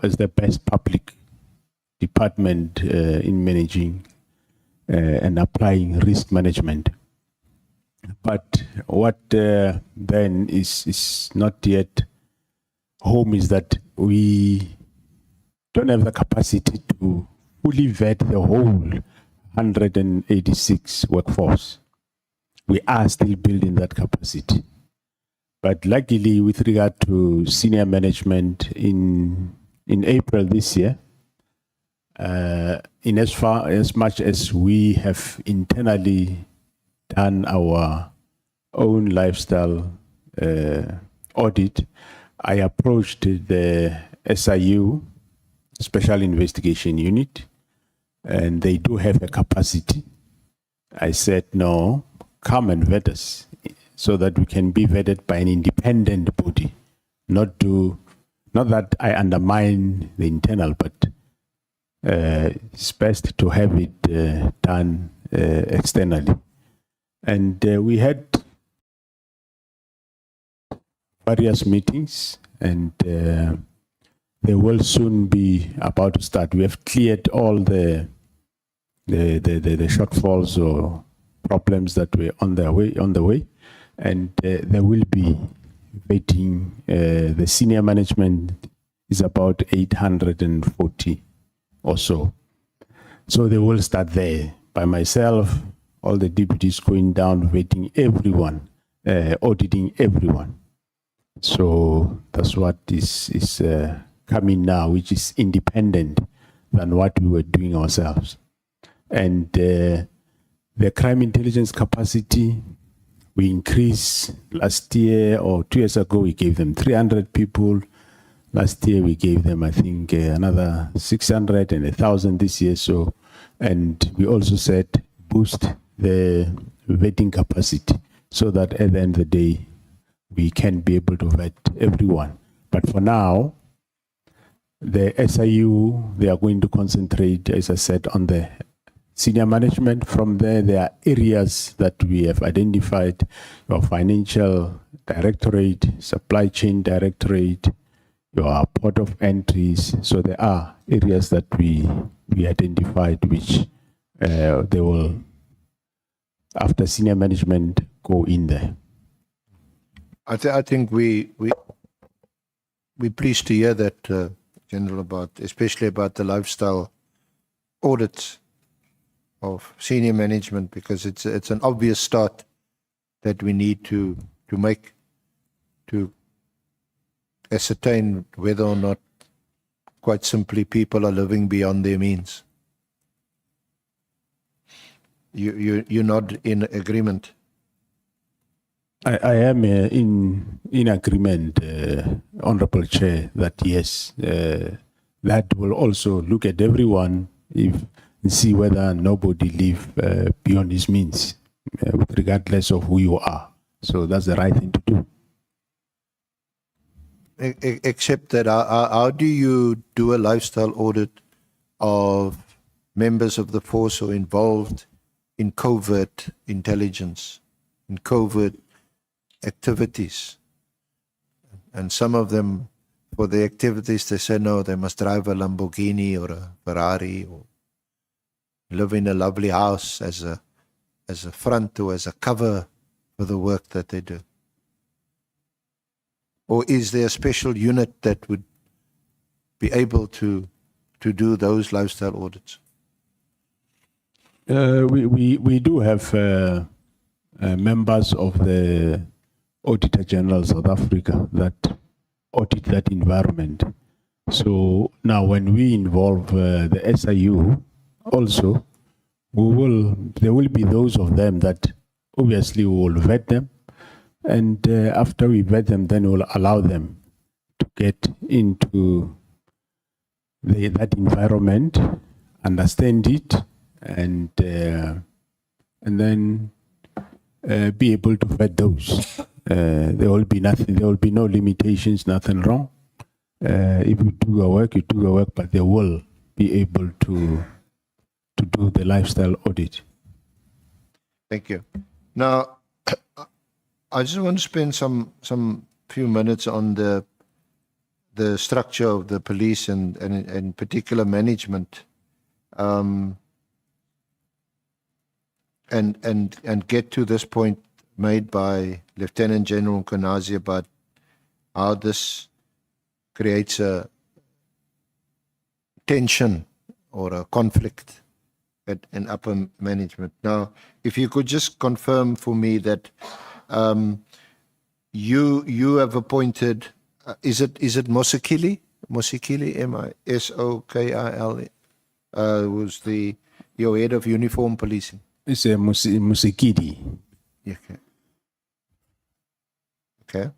as the best public department in managing and applying risk management. But what then is not yet home is that we don't have the capacity to fully vet the whole 186 workforce. We are still building that capacity. But luckily, with regard to senior management in April this year, in as much as we have internally done our own lifestyle audit, I approached the SIU, Special Investigation Unit, and they do have a capacity. I said, no, come and vet us so that we can be vetted by an independent body, not that I undermine the internal, but it's best to have it done externally. And we had various meetings, and they will soon be about to start. We have cleared all the shortfalls or problems that were on the way, and there will be vetting. The senior management is about 840 or so. So they will start there. By myself, all the deputies going down, vetting everyone, auditing everyone. So that's what is coming now, which is independent than what we were doing ourselves. And the crime intelligence capacity, we increased last year or 2 years ago, we gave them 300 people. Last year, we gave them, I think, another 600 and 1,000 this year. So, and we also said boost the vetting capacity so that at the end of the day, we can be able to vet everyone. But for now, the SIU, they are going to concentrate, as I said, on the senior management. From there, there are areas that we have identified: your financial directorate, supply chain directorate, your port of entries. So there are areas that we identified which they will, after senior management, go in there. I think we're pleased to hear that, General, especially about the lifestyle audits of senior management, because it's an obvious start that we need to make to ascertain whether or not, quite simply, people are living beyond their means. You're not in agreement? I am in agreement, Honorable Chair, that yes, that will also look at everyone and see whether nobody live beyond his means, regardless of who you are. So that's the right thing to do. Except that, how do you do a lifestyle audit of members of the force who are involved in covert intelligence, in covert activities, and some of them for the activities, they say no, they must drive a Lamborghini or a Ferrari or live in a lovely house as a front or as a cover for the work that they do? Or is there a special unit that would be able to do those lifestyle audits? We do have members of the Auditor General South Africa that audit that environment. So now when we involve the SIU also, there will be those of them that obviously we will vet them, and after we vet them, then we'll allow them to get into that environment, understand it, and then be able to vet those. There will be nothing. There will be no limitations. Nothing wrong. If you do your work, you do your work, but they will be able to do the lifestyle audit. Thank you. Now, I just want to spend some few minutes on the structure of the police and in particular management, and get to this point made by Lieutenant General Konazi about how this creates a tension or a conflict in upper management. Now, if you could just confirm for me that you have appointed, is it Mosekile? Mosekile, Mosokile, was your head of uniform policing? It's a Musikidi. Okay.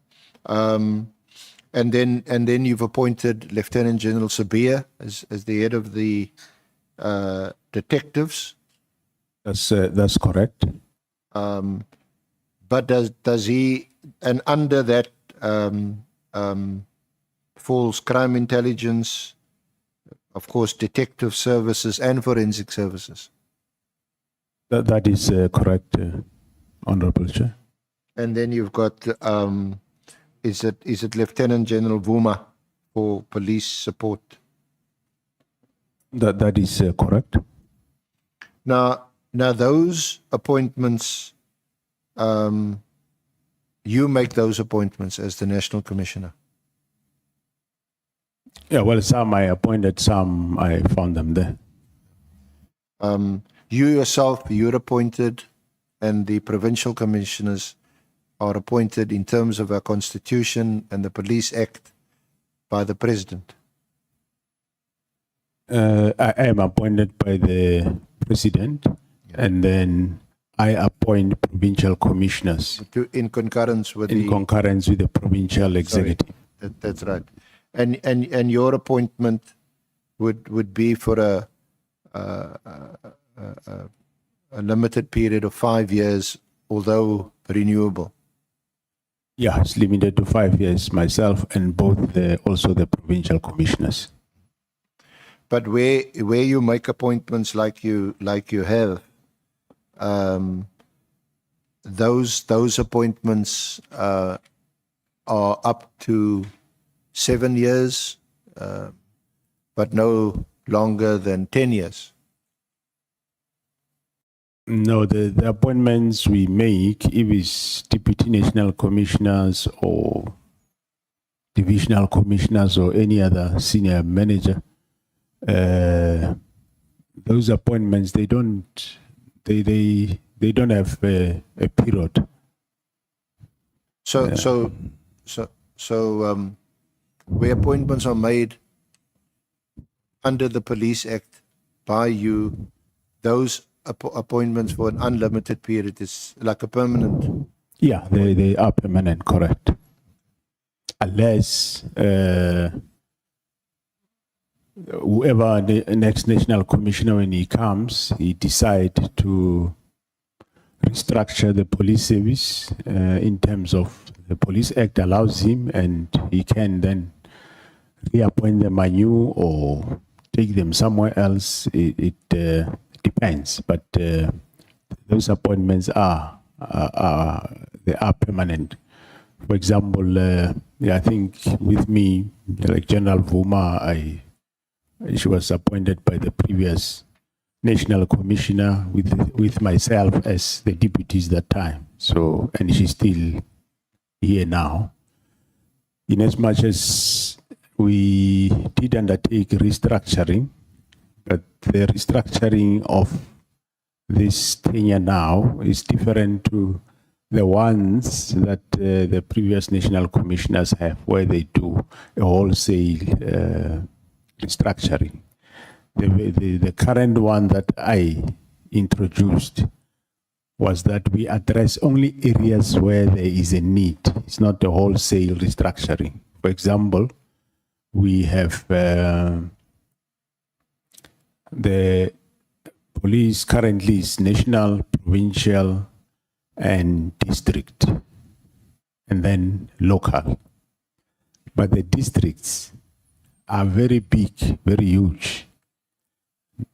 And then you've appointed Lieutenant General Sabia as the head of the detectives. That's correct. But does he, and under that falls crime intelligence, of course, detective services and forensic services? That is correct, Honorable Chair. And then you've got, is it Lieutenant General Vuma for police support? That is correct. Now those appointments, you make those appointments as the National Commissioner. Yeah, well, some I appointed, some I found them there. You yourself, you're appointed, and the provincial commissioners are appointed in terms of our Constitution and the Police Act by the President. I am appointed by the President, and then I appoint provincial commissioners In concurrence with concurrence with the provincial executive. That's right. And your appointment would be for a limited period of 5 years, although renewable. Yeah, it's limited to 5 years, myself and also the provincial commissioners. But where you make appointments like you have, those appointments are up to 7 years, but no longer than 10 years. No, the appointments we make, if it's deputy national commissioners or divisional commissioners or any other senior manager, those appointments they don't have a period. So where appointments are made under the Police Act by you, those appointments for an unlimited period is like a permanent. Yeah, they are permanent, correct. Unless whoever the next national commissioner, when he comes, he decide to restructure the police service in terms of the Police Act allows him, and he can then reappoint them anew or take them somewhere else. It depends, but those appointments are permanent. For example, I think with me, like General Vuma, she was appointed by the previous national commissioner with myself as the deputies that time. So, and she's still here now. In as much as we did undertake restructuring, but the restructuring of this tenure now is different to the ones that the previous national commissioners have, where they do a wholesale restructuring. The current one that I introduced was that we address only areas where there is a need. It's not a wholesale restructuring. For example, we have the police currently is national, provincial, and district, and then local. But the districts are very big, very huge,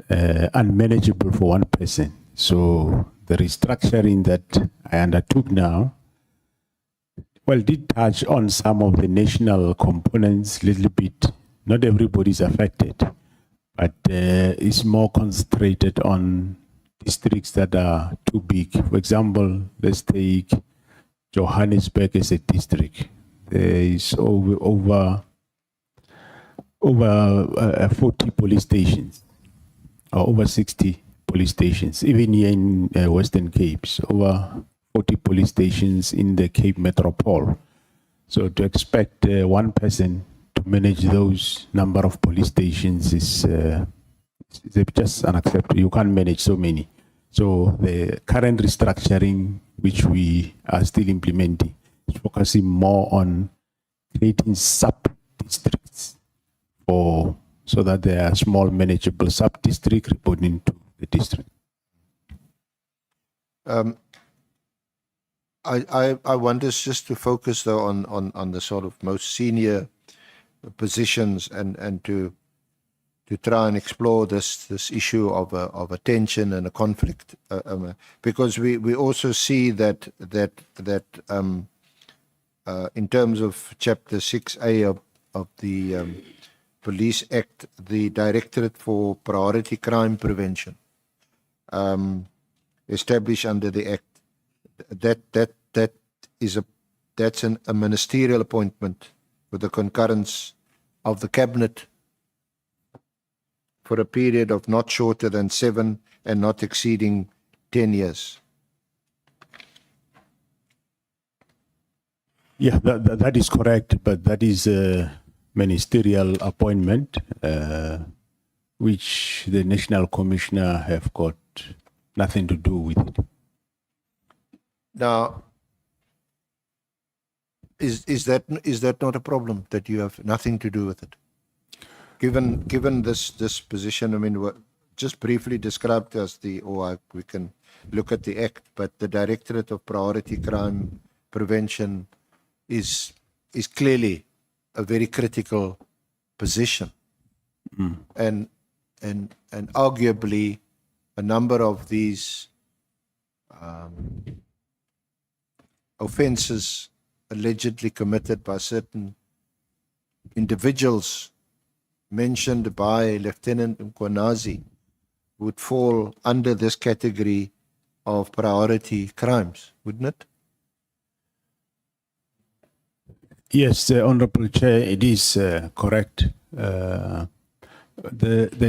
unmanageable for one person. So the restructuring that I undertook now, well, did touch on some of the national components a little bit. Not everybody is affected, but it's more concentrated on districts that are too big. For example, let's take Johannesburg as a district. There is over 40 police stations, or over 60 police stations. Even here in Western Cape, over 40 police stations in the Cape Metropole. So to expect one person to manage those number of police stations is just unacceptable. You can't manage so many. So the current restructuring, which we are still implementing, is focusing more on creating sub-districts so that there are small manageable sub-district reporting to the district. I want us just to focus though on the sort of most senior positions and to try and explore this issue of a tension and a conflict, because we also see that in terms of Chapter 6A of the Police Act, the Directorate for Priority Crime Prevention, established under the Act, that's a ministerial appointment with the concurrence of the Cabinet for a period of not shorter than 7 and not exceeding 10 years. Yeah, that is correct, but that is a ministerial appointment, which the National Commissioner have got nothing to do with it. Now, is that not a problem, that you have nothing to do with it? Given this position, I mean, just briefly described as we can look at the Act, but the Directorate of Priority Crime Prevention is clearly a very critical position, and arguably a number of these offences allegedly committed by certain individuals mentioned by Lieutenant Mkwanazi would fall under this category of priority crimes, wouldn't it? Yes, Honorable Chair, it is correct. The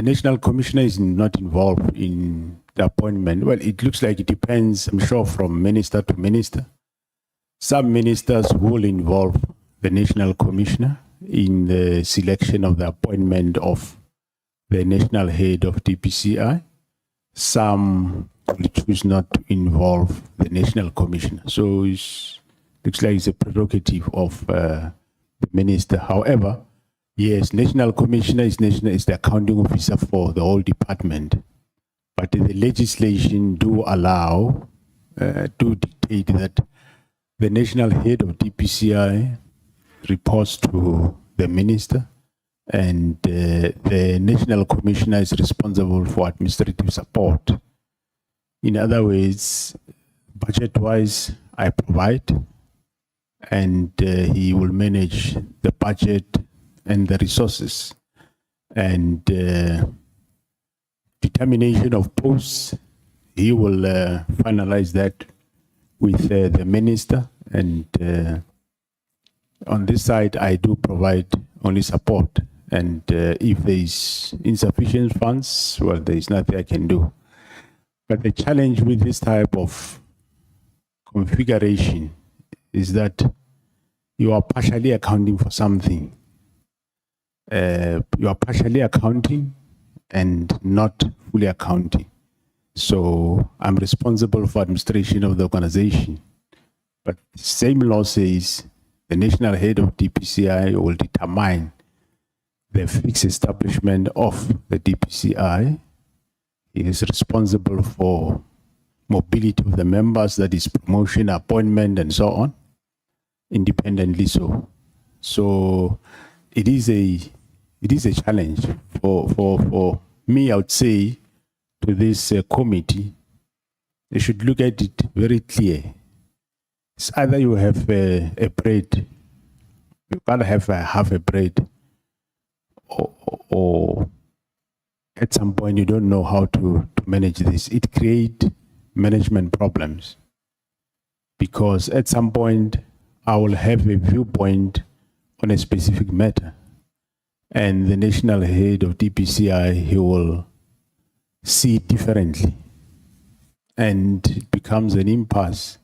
National Commissioner is not involved in the appointment. Well, it looks like it depends, I'm sure, from minister to minister. Some ministers will involve the National Commissioner in the selection of the appointment of the national head of DPCI. Some will choose not to involve the National Commissioner. So it looks like it's a prerogative of the minister. However, yes, National Commissioner is the accounting officer for the whole department. But the legislation do allow, to dictate that the national head of DPCI reports to the minister, and the National Commissioner is responsible for administrative support. In other words, budget-wise, I provide, and he will manage the budget and the resources and determination of posts. He will finalize that with the minister, and on this side I do provide only support, and if there is insufficient funds, well, there is nothing I can do. But the challenge with this type of configuration is that you are partially accounting for something. You are partially accounting and not fully accounting. So I'm responsible for administration of the organization. But the same law says the national head of DPCI will determine the fixed establishment of the DPCI. He is responsible for mobility of the members, that is promotion, appointment, and so on, independently so. So it is a challenge for me, I would say, to this committee. They should look at it very clear. It's either you have a bread, you can't have half a bread, or at some point you don't know how to manage this. It creates management problems, because at some point I will have a viewpoint on a specific matter, and the national head of DPCI, he will see it differently, and it becomes an impasse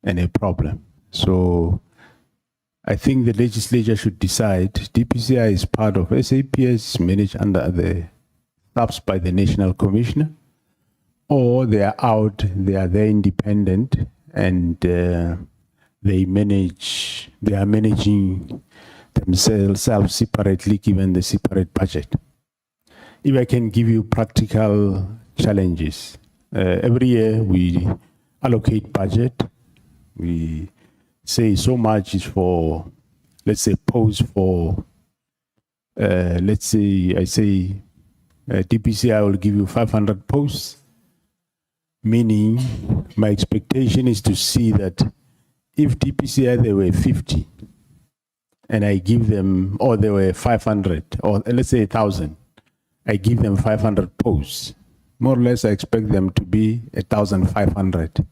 and a problem. So I think the legislature should decide DPCI is part of SAPS, managed under the SAPS by the National Commissioner, or they are out, they are there independent, and they are managing themselves separately given the separate budget. If I can give you practical challenges, every year we allocate budget. We say so much is for, let's say, posts for, let's say, I say, DPCI will give you 500 posts, meaning my expectation is to see that if DPCI there were 50, and I give them, or there were 500, or let's say 1,000, I give them 500 posts. More or less, I expect them to be 1,500.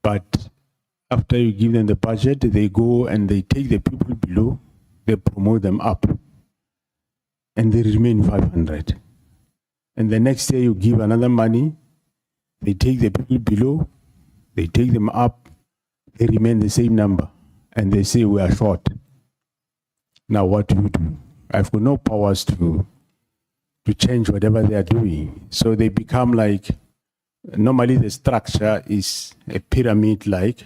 But after you give them the budget, they go and they take the people below, they promote them up, and they remain 500. And the next year you give another money, they take the people below, they take them up, they remain the same number, and they say we are short. Now what do you do? I've got no powers to change whatever they are doing. So they become like, normally the structure is a pyramid, like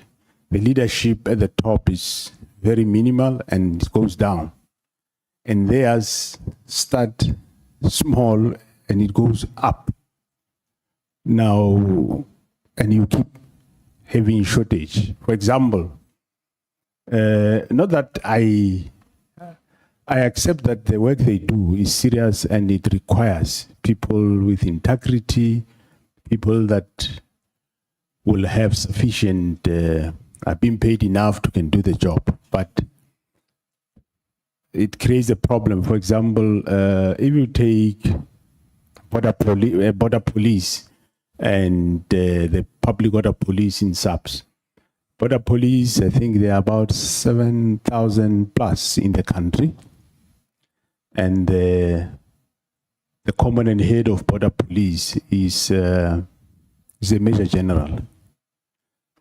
the leadership at the top is very minimal and it goes down. And theirs start small and it goes up. Now, and you keep having shortage. For example, not that I accept that the work they do is serious and it requires people with integrity, people that will have sufficient, are being paid enough to can do the job. But it creates a problem. For example, if you take border police and the public order police in SAPS, border police, I think there are about 7,000 plus in the country. And the commandant head of border police is a major general.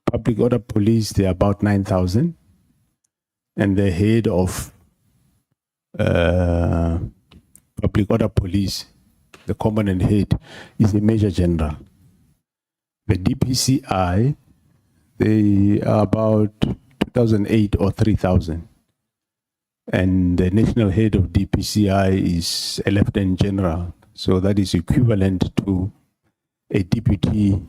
Public order police, there are about 9,000. And the head of public order police, the commandant head, is a major general. The DPCI, they are about 2,008 or 3,000. And the national head of DPCI is a lieutenant general. So that is equivalent to a deputy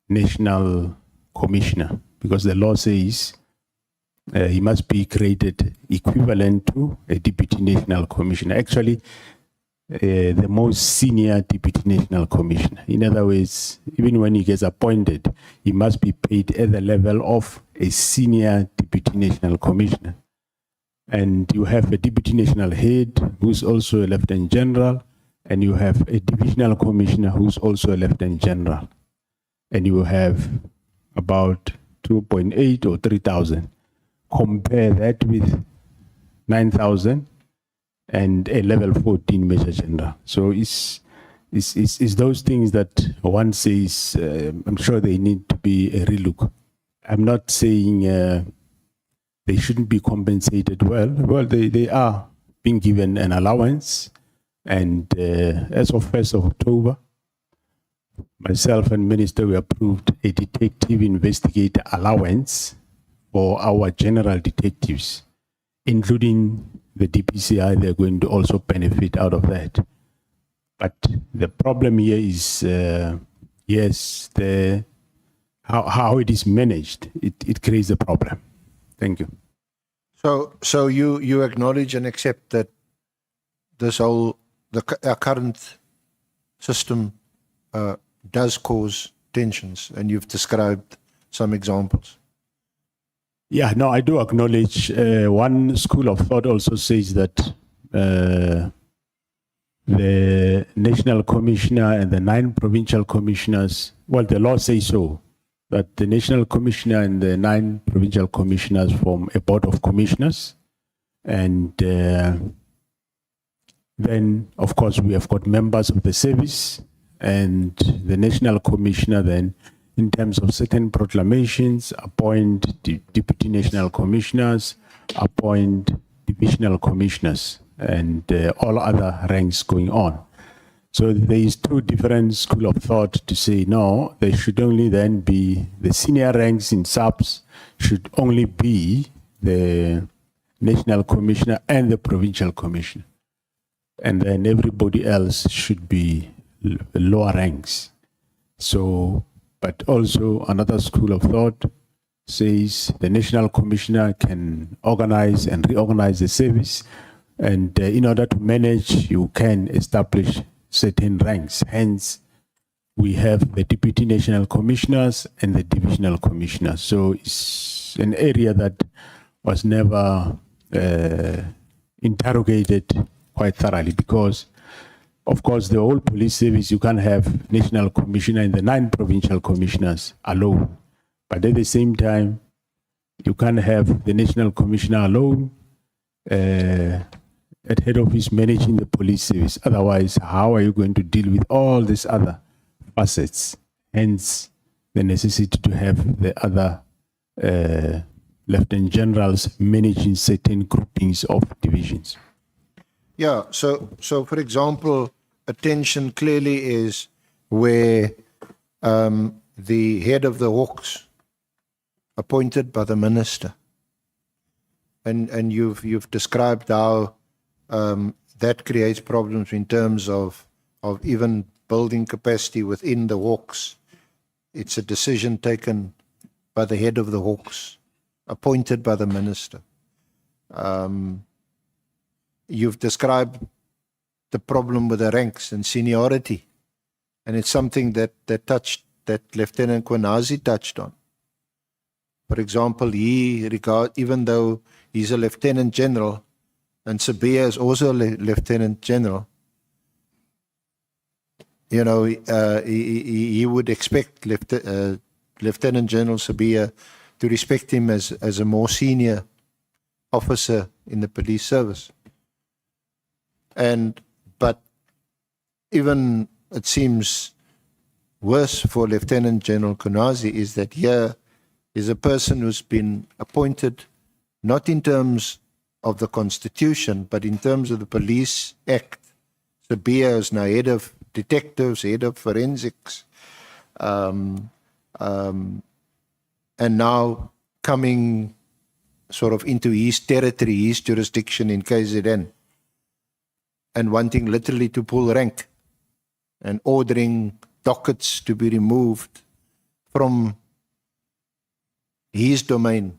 national commissioner, because the law says he must be created equivalent to a deputy national commissioner. Actually, the most senior deputy national commissioner. In other words, even when he gets appointed, he must be paid at the level of a senior deputy national commissioner. And you have a deputy national head who's also a lieutenant general, and you have a divisional commissioner who's also a lieutenant general. And you have about 2.8 or 3,000. Compare that with 9,000 and a level 14 major general. So it's those things that one says, I'm sure they need to be a relook. I'm not saying they shouldn't be compensated well. Well, they are being given an allowance. And as of 1st of October, myself and Minister, we approved a detective investigator allowance for our general detectives, including the DPCI. They're going to also benefit out of that. But the problem here is, yes, how it is managed, it creates a problem. Thank you. So you acknowledge and accept that this whole our current system does cause tensions, and you've described some examples. Yeah, no, I do acknowledge. One school of thought also says that the national commissioner and the 9 provincial commissioners, well, the law says so, that the national commissioner and the 9 provincial commissioners form a board of commissioners. And then, of course, we have got members of the service, and the national commissioner then, in terms of certain proclamations, appoint deputy national commissioners, appoint divisional commissioners, and all other ranks going on. So there is 2 different school of thought to say, no, there should only then be the senior ranks in subs should only be the national commissioner and the provincial commissioner. And then everybody else should be lower ranks. So, but also another school of thought says the national commissioner can organize and reorganize the service, and in order to manage, you can establish certain ranks. Hence, we have the deputy national commissioners and the divisional commissioners. So it's an area that was never interrogated quite thoroughly, because of course the whole police service, you can't have national commissioner and the 9 provincial commissioners alone, but at the same time you can't have the national commissioner alone at head office managing the police service. Otherwise, how are you going to deal with all these other facets? Hence the necessity to have the other lieutenant generals managing certain groupings of divisions. Yeah, so for example, attention clearly is where the head of the HOCs appointed by the minister, and you've described how that creates problems in terms of even building capacity within the HOCs. It's a decision taken by the head of the HOCs, appointed by the minister. You've described the problem with the ranks and seniority, and it's something that Lieutenant Kwanazi touched on. For example, even though he's a lieutenant general, and Sabia is also a lieutenant general, you know, he would expect Lieutenant General Sabia to respect him as a more senior officer in the police service. But even it seems worse for Lieutenant General Kunazi is that here is a person who's been appointed not in terms of the Constitution, but in terms of the Police Act. Sabia is now head of detectives, head of forensics, and now coming sort of into his territory, his jurisdiction in KZN, and wanting literally to pull rank and ordering dockets to be removed from his domain,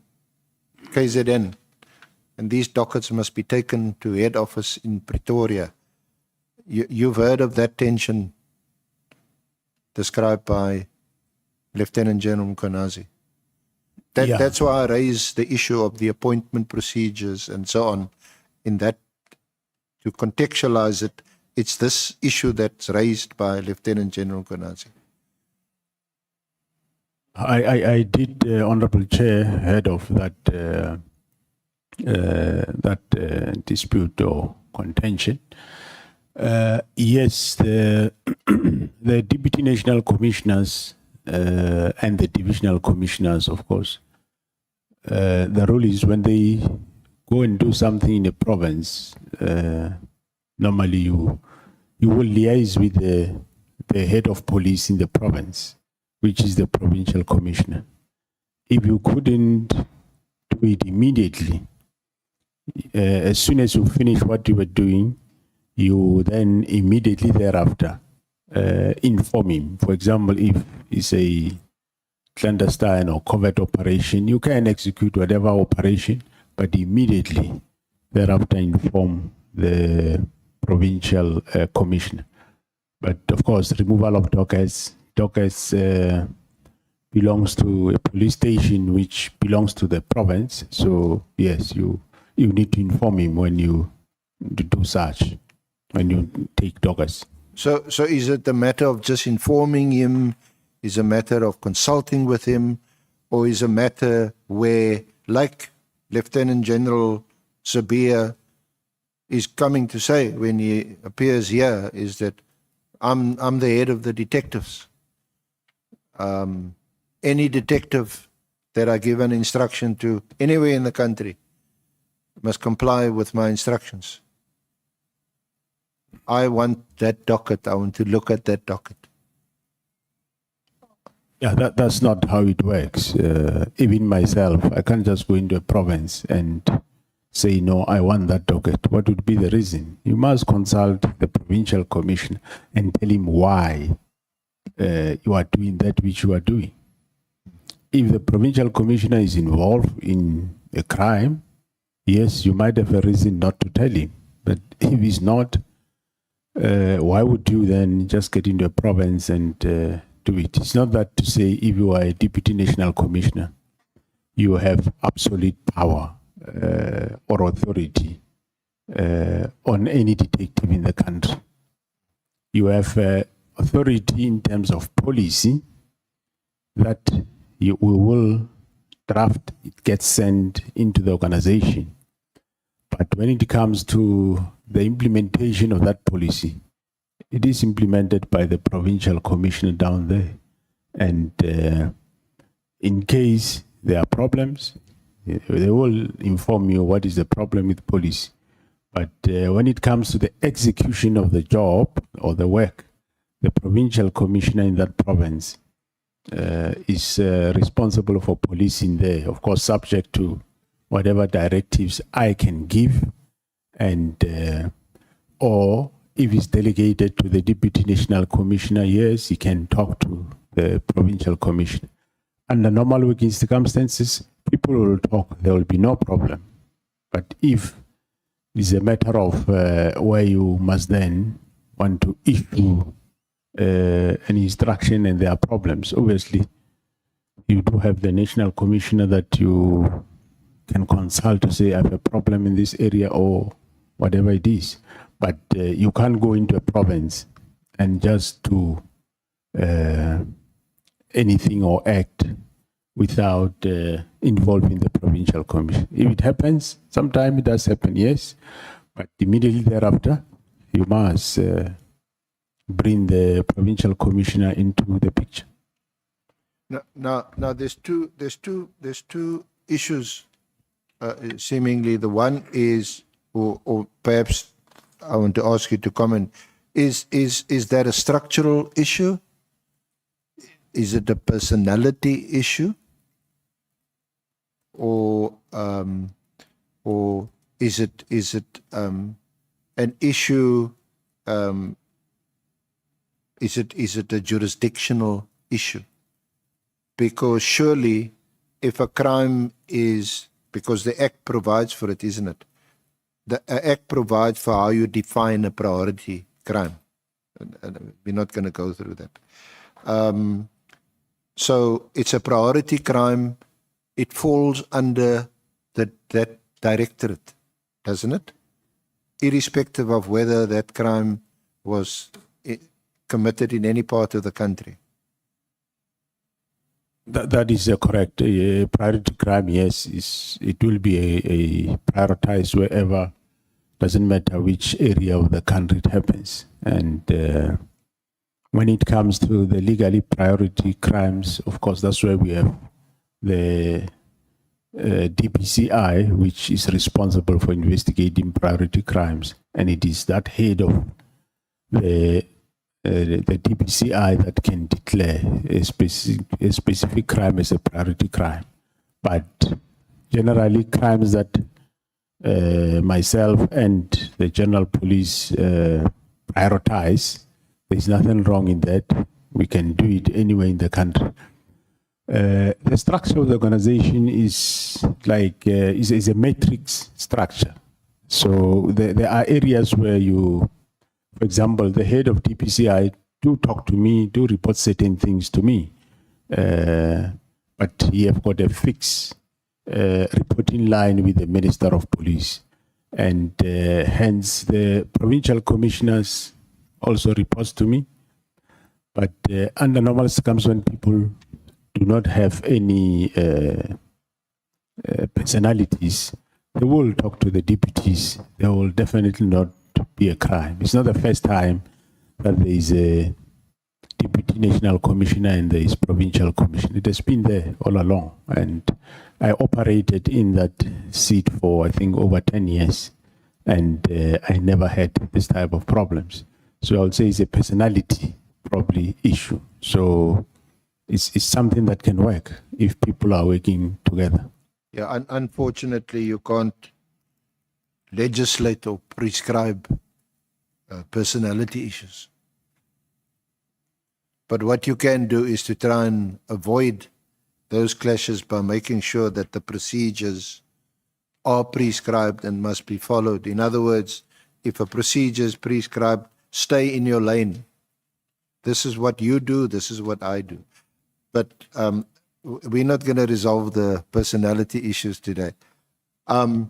KZN, and these dockets must be taken to head office in Pretoria. You've heard of that tension described by Lieutenant General Mkonazi. Yeah. That's why I raised the issue of the appointment procedures and so on. In that, to contextualize it, it's this issue that's raised by Lieutenant General Konazi. I did, Honorable Chair, heard of that dispute or contention. Yes, the the deputy national commissioners and the divisional commissioners, of course, the rule is when they go and do something in a province, normally you will liaise with the head of police in the province, which is the provincial commissioner. If you couldn't do it immediately, as soon as you finish what you were doing, you then immediately thereafter inform him. For example, if it's a clandestine or covert operation, you can execute whatever operation, but immediately thereafter inform the provincial commissioner. But of course, removal of dockets belongs to a police station which belongs to the province. So yes, you need to inform him when you do such, when you take dockets. So is it a matter of just informing him? Is a matter of consulting with him? Or is a matter where, like Lieutenant General Sabia is coming to say when he appears here, is that I'm the head of the detectives. Any detective that I give an instruction to anywhere in the country must comply with my instructions. I want that docket. I want to look at that docket. Yeah, that's not how it works. Even myself, I can't just go into a province and say, no, I want that docket. What would be the reason? You must consult the provincial commissioner and tell him why you are doing that which you are doing. If the provincial commissioner is involved in a crime, yes, you might have a reason not to tell him. But if he's not, why would you then just get into a province and do it? It's not that to say if you are a deputy national commissioner, you have absolute power or authority on any detective in the country. You have authority in terms of policy that we will draft, it gets sent into the organization. But when it comes to the implementation of that policy, it is implemented by the provincial commissioner down there. And in case there are problems, they will inform you what is the problem with policy. But when it comes to the execution of the job or the work, the provincial commissioner in that province is responsible for policing there, of course, subject to whatever directives I can give, and or if it's delegated to the deputy national commissioner, yes, he can talk to the provincial commissioner. Under normal working circumstances, people will talk, there will be no problem. But if it's a matter of where you must then want to issue an instruction and there are problems, obviously, you do have the national commissioner that you can consult to say, I have a problem in this area or whatever it is. But you can't go into a province and just do anything or act without involving the provincial commission. If it happens, sometimes it does happen, yes, but immediately thereafter, you must bring the provincial commissioner into the picture. Now, there's two issues. Seemingly, the one is, or perhaps I want to ask you to comment. Is that a structural issue? Is it a personality issue? Or is it an issue? Is it a jurisdictional issue? Because surely, if a crime is, because the Act provides for it, isn't it? The Act provides for how you define a priority crime. We're not going to go through that. So it's a priority crime. it falls under that directorate, doesn't it? Irrespective of whether that crime was committed in any part of the country. That is correct. Priority crime, yes, it will be a prioritized wherever, doesn't matter which area of the country it happens. And when it comes to the legally priority crimes, of course, that's where we have the DPCI, which is responsible for investigating priority crimes. And it is that head of the DPCI that can declare a specific crime as a priority crime. But generally, crimes that myself and the general police prioritize, there's nothing wrong in that. We can do it anywhere in the country. The structure of the organization is like is a matrix structure. So there are areas where you, for example, the head of DPCI do talk to me, do report certain things to me, but he have got a fixed reporting line with the Minister of Police, and hence the provincial commissioners also reports to me. But under normal circumstances, when people do not have any personalities, they will talk to the deputies. There will definitely not be a crime. It's not the first time that there is a deputy national commissioner and there is provincial commissioner. It has been there all along. And I operated in that seat for, I think, over 10 years. And I never had this type of problems. So I would say it's a personality probably issue. So it's something that can work if people are working together. Yeah, unfortunately, you can't legislate or prescribe personality issues. But what you can do is to try and avoid those clashes by making sure that the procedures are prescribed and must be followed. In other words, if a procedure is prescribed, stay in your lane. This is what you do, this is what I do. But we're not going to resolve the personality issues today. The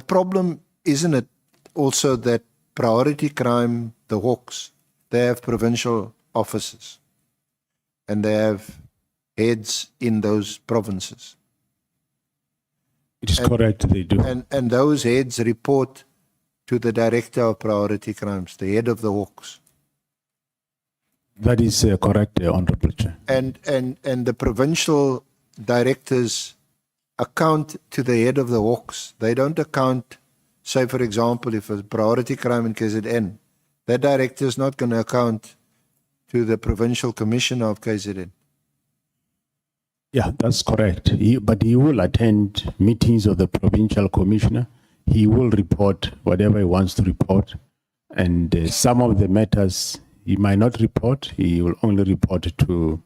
problem, isn't it, also that priority crime, the HOCs, they have provincial offices and they have heads in those provinces. It is correct, they do. And those heads report to the director of priority crimes, the head of the HOCs. That is correct, Honorable Chair. And the provincial directors account to the head of the HOCs. They don't account, say, for example, if a priority crime in KZN, that director is not going to account to the provincial commissioner of KZN. Yeah, that's correct. But he will attend meetings of the provincial commissioner. He will report whatever he wants to report. And some of the matters he might not report. He will only report to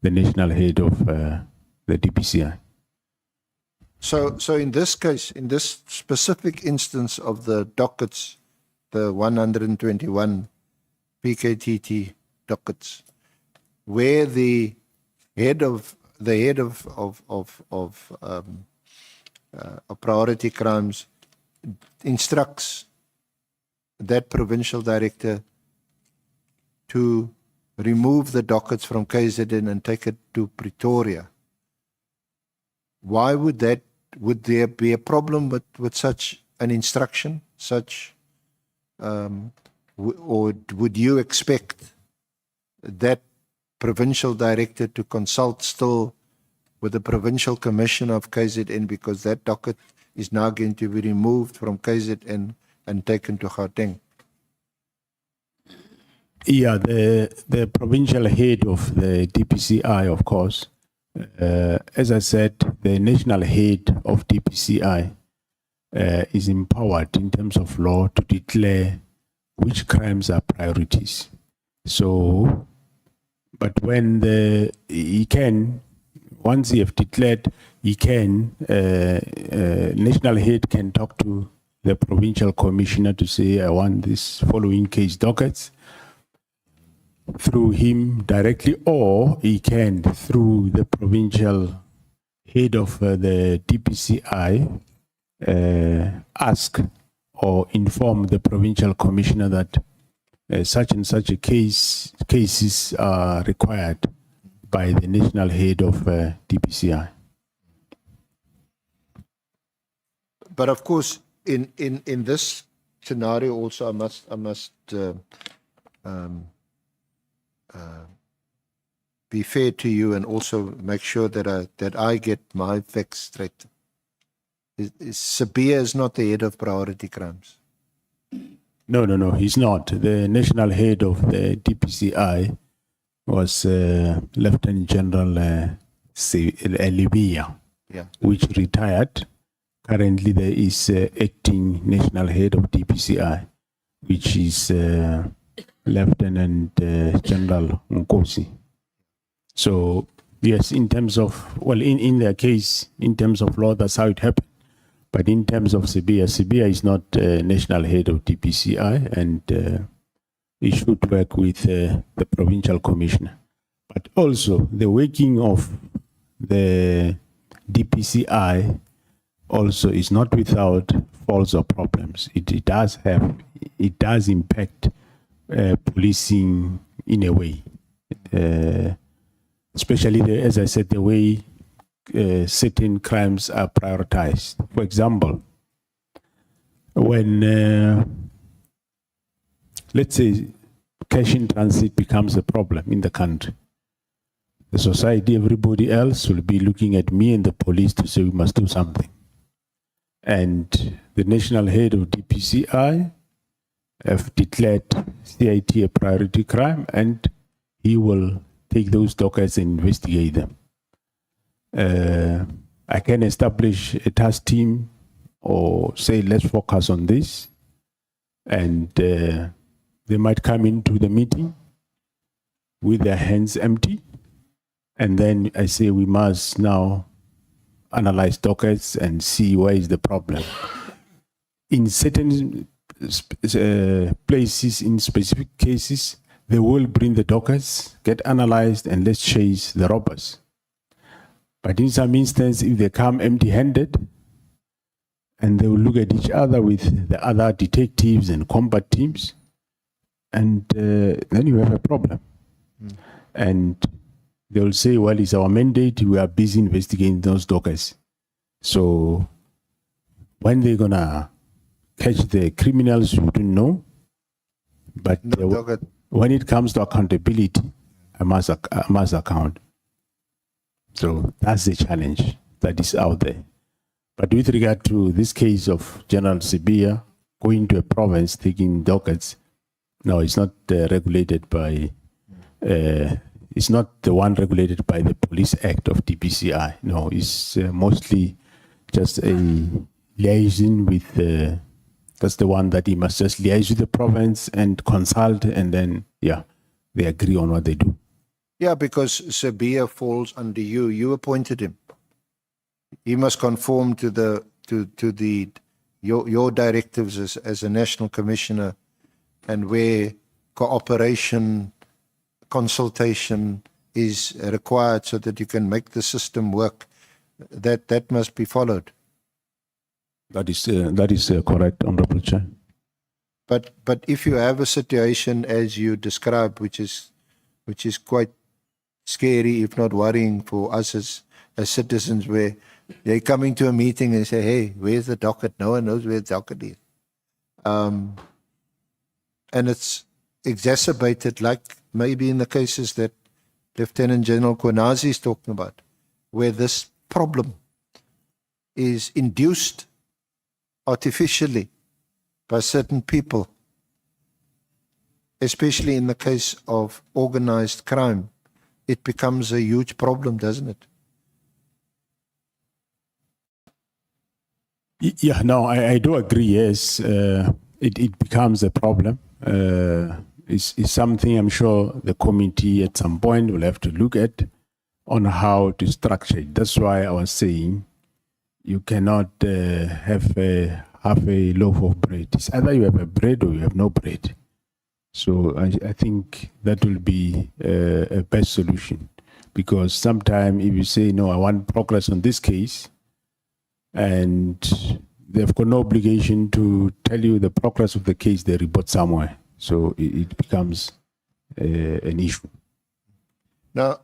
the national head of the DPCI. So in this case, in this specific instance of the dockets, the 121 PKTT dockets, where the head of priority crimes instructs that provincial director to remove the dockets from KZN and take it to Pretoria. Why would there be a problem with such an instruction, or would you expect that provincial director to consult still with the provincial commissioner of KZN, because that docket is now going to be removed from KZN and taken to Gauteng? Yeah, the provincial head of the DPCI, of course, as I said, the national head of DPCI is empowered in terms of law to declare which crimes are priorities. So, but when he can, once he have declared, he can, national head can talk to the provincial commissioner to say, I want this following case dockets, through him directly, or he can through the provincial head of the DPCI ask or inform the provincial commissioner that such and such a cases are required by the national head of DPCI. But of course, in this scenario also, I must be fair to you and also make sure that I get my facts straight. Sabia is not the head of priority crimes. No, he's not. The national head of the DPCI was Lieutenant General Libya, Yeah. which retired. Currently, there is acting national head of DPCI, which is Lieutenant General Nkosi. So, yes, in terms of, well, in their case, in terms of law, that's how it happened. But in terms of Sabia is not national head of DPCI, and he should work with the provincial commissioner. But also, the working of the DPCI also is not without faults or problems. It does impact policing in a way, especially as I said, the way certain crimes are prioritized. For example, when let's say cash in transit becomes a problem in the country, the society, everybody else will be looking at me and the police to say we must do something. And the national head of DPCI have declared CIT a priority crime, and he will take those dockets and investigate them. I can establish a task team or say, let's focus on this. And they might come into the meeting with their hands empty. And then I say, we must now analyze dockets and see where is the problem. In certain places, in specific cases, they will bring the dockets, get analyzed, and let's chase the robbers. But in some instances, if they come empty-handed, and they will look at each other with the other detectives and combat teams, and then you have a problem. And they will say, well, it's our mandate, we are busy investigating those dockets. So when they're going to catch the criminals, you don't know. But when it comes to accountability, I must account. So that's the challenge that is out there. But with regard to this case of General Sabia going to a province taking dockets, no, it's not regulated by, it's not the one regulated by the Police Act of DPCI. No, it's mostly just a liaison with, that's the one that he must just liaise with the province and consult, and then, yeah, they agree on what they do. Yeah, because Sabia falls under you. You appointed him. He must conform to your directives as a national commissioner, and where cooperation, consultation is required so that you can make the system work, that must be followed. That is correct, Honorable Chair. But if you have a situation as you described, which is quite scary, if not worrying for us as citizens, where they're coming to a meeting and say, hey, where's the docket? No one knows where the docket is. And it's exacerbated, like maybe in the cases that Lieutenant General Kwanazi is talking about, where this problem is induced artificially by certain people, especially in the case of organized crime. It becomes a huge problem, doesn't it? Yeah, no, I do agree, yes. It becomes a problem. It's something I'm sure the committee at some point will have to look at on how to structure it. That's why I was saying you cannot have half a loaf of bread. It's either you have a bread or you have no bread. So I think that will be a best solution. because sometimes if you say, no, I want progress on this case, and they've got no obligation to tell you the progress of the case, they report somewhere. So it becomes an issue. Now,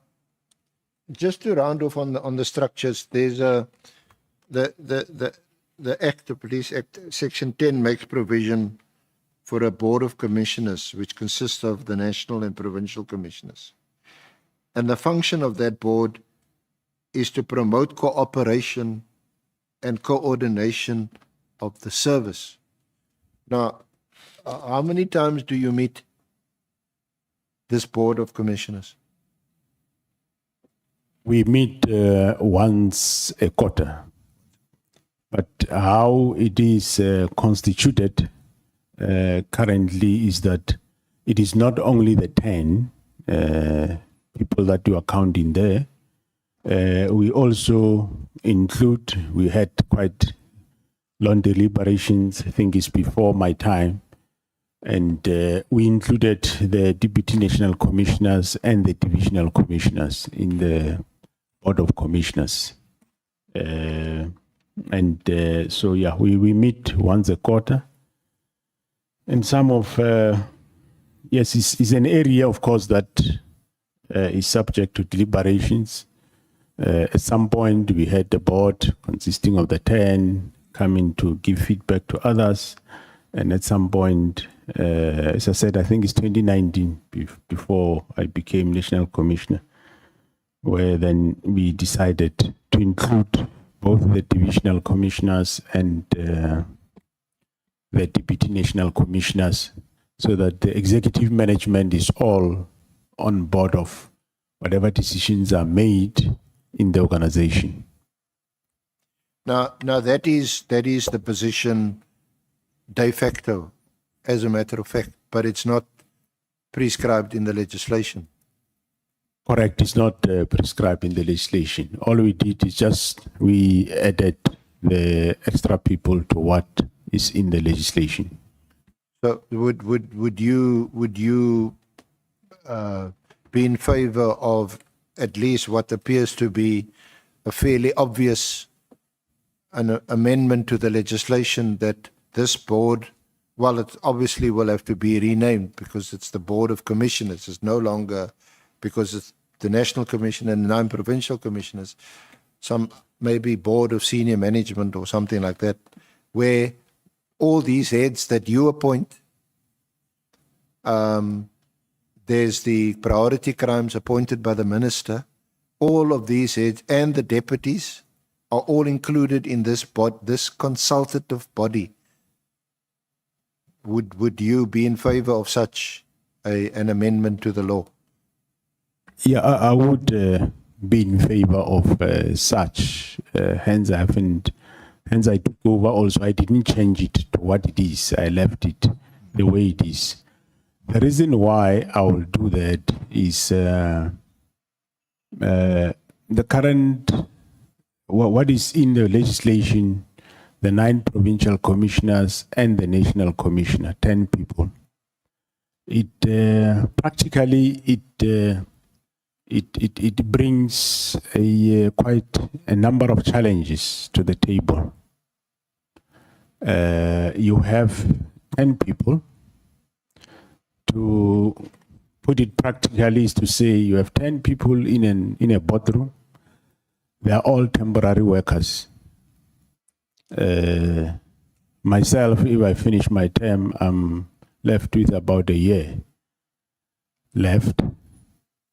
just to round off on the structures, there's the Act, the Police Act, Section 10 makes provision for a board of commissioners, which consists of the national and provincial commissioners. And the function of that board is to promote cooperation and coordination of the service. Now, how many times do you meet this board of commissioners? We meet once a quarter, but how it is constituted currently is that it is not only the 10 people that you are counting there. We also include, we had quite long deliberations, I think it's before my time, and we included the Deputy National Commissioners and the Divisional Commissioners in the Board of Commissioners. So yeah, we meet once a quarter. And some of, yes, it's an area, of course, that is subject to deliberations. At some point, we had the board consisting of the 10 coming to give feedback to others. And at some point, as I said, I think it's 2019, before I became National Commissioner, where then we decided to include both the Divisional Commissioners and the Deputy National Commissioners, so that the executive management is all on board of whatever decisions are made in the organization. Now that is the position de facto, as a matter of fact, but it's not prescribed in the legislation. Correct, it's not prescribed in the legislation. All we did is just we added the extra people to what is in the legislation. So would you be in favor of at least what appears to be a fairly obvious an amendment to the legislation, that this board, well, it obviously will have to be renamed because it's the Board of Commissioners. It's no longer, because it's the National Commission and the 9 provincial commissioners, some maybe Board of Senior Management or something like that, where all these heads that you appoint, there's the priority crimes appointed by the minister, all of these heads and the deputies are all included in this consultative body. Would you be in favor of such an amendment to the law? Yeah, I would be in favor of such. Hence I took over also. I didn't change it to what it is. I left it the way it is. The reason why I will do that is the current, what is in the legislation, the 9 provincial commissioners and the national commissioner, 10 people. It practically it brings quite a number of challenges to the table. You have 10 people. To put it practically is to say you have 10 people in a boardroom. They are all temporary workers. Myself, if I finish my term, I'm left with about a year left.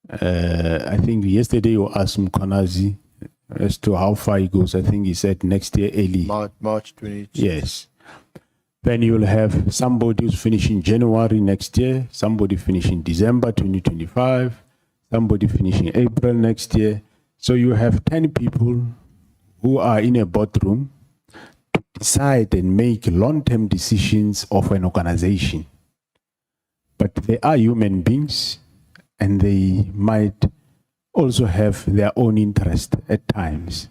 I think yesterday you asked Mkonazi as to how far he goes. I think he said next year early. March 20. Yes. Then you will have somebody who's finishing January next year, somebody finishing December 2025, somebody finishing April next year. So you have 10 people who are in a boardroom to decide and make long-term decisions of an organization. But they are human beings, and they might also have their own interest at times.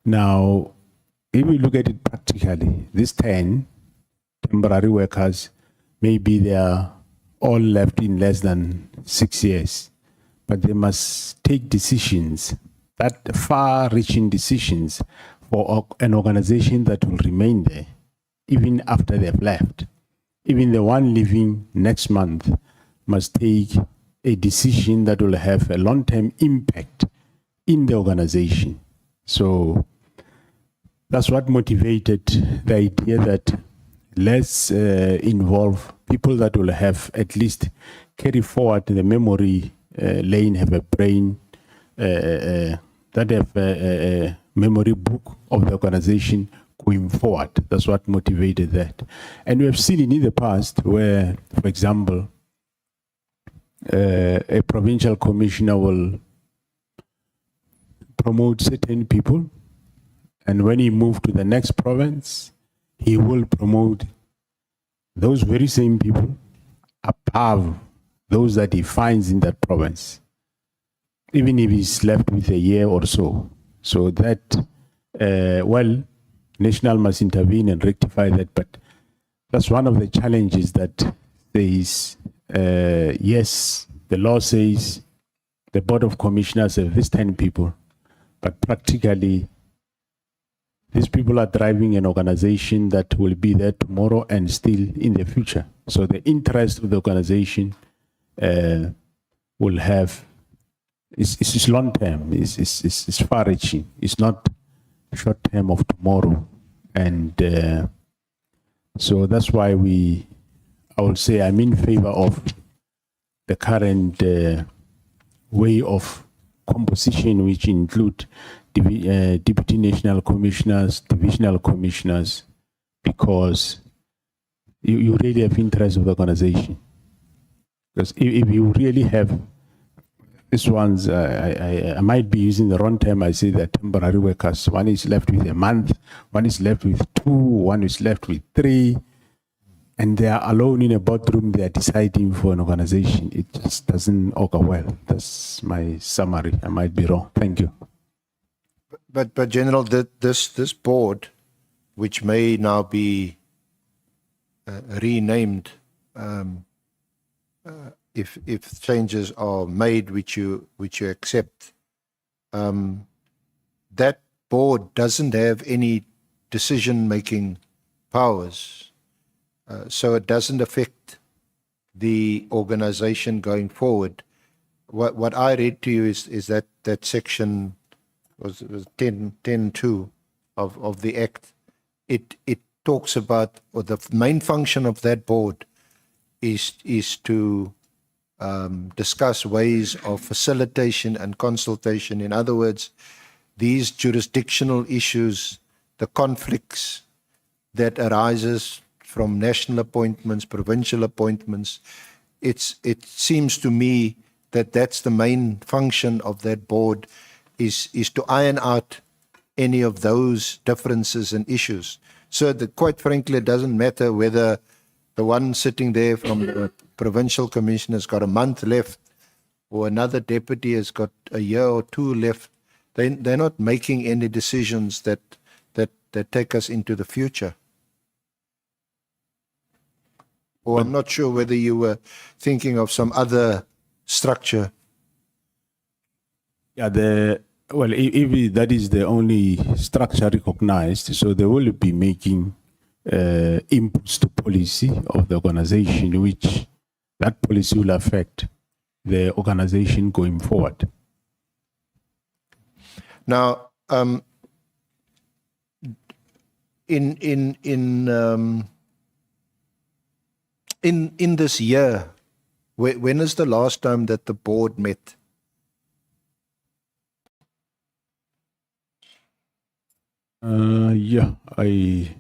Now, if we look at it practically, these 10 temporary workers, maybe they are all left in less than 6 years. but they must take decisions, that far-reaching decisions for an organization that will remain there even after they've left. Even the one leaving next month must take a decision that will have a long-term impact in the organization. So that's what motivated the idea that let's involve people that will have at least carry forward the memory lane, have a brain, that have a memory book of the organization going forward. That's what motivated that. And we have seen it in the past where, for example, a provincial commissioner will promote certain people, and when he moves to the next province, he will promote those very same people above those that he finds in that province, even if he's left with a year or so. So that, National must intervene and rectify that, but that's one of the challenges that there is. Yes, the law says the Board of Commissioners have these 10 people, but practically these people are driving an organization that will be there tomorrow and still in the future. So the interest of the organization will have, it's long term, it's far reaching, it's not short term of tomorrow. And so that's why I would say I'm in favor of the current way of composition, which include deputy national commissioners, divisional commissioners, because you really have interest of the organization. Because if you really have these ones, I might be using the wrong term. I say they're temporary workers. One is left with a month, one is left with 2, one is left with 3, and they are alone in a boardroom. They are deciding for an organization. It just doesn't augur well. That's my summary. I might be wrong. Thank you. But General, this board, which may now be renamed, if changes are made which you accept, that board doesn't have any decision-making powers, so it doesn't affect the organization going forward. What I read to you is that section was 10.2 of the Act. It talks about, or the main function of that board is to discuss ways of facilitation and consultation. In other words, these jurisdictional issues, the conflicts that arises from national appointments, provincial appointments, it seems to me that that's the main function of that board, is to iron out any of those differences and issues. So that, quite frankly, it doesn't matter whether the one sitting there from the provincial commission has got a month left, or another deputy has got a year or 2 left. They're not making any decisions that take us into the future. Or I'm not sure whether you were thinking of some other structure. Yeah, if that is the only structure recognized, so they will be making inputs to policy of the organization, which that policy will affect the organization going forward. Now, in this year, when is the last time that the board met? Yeah, I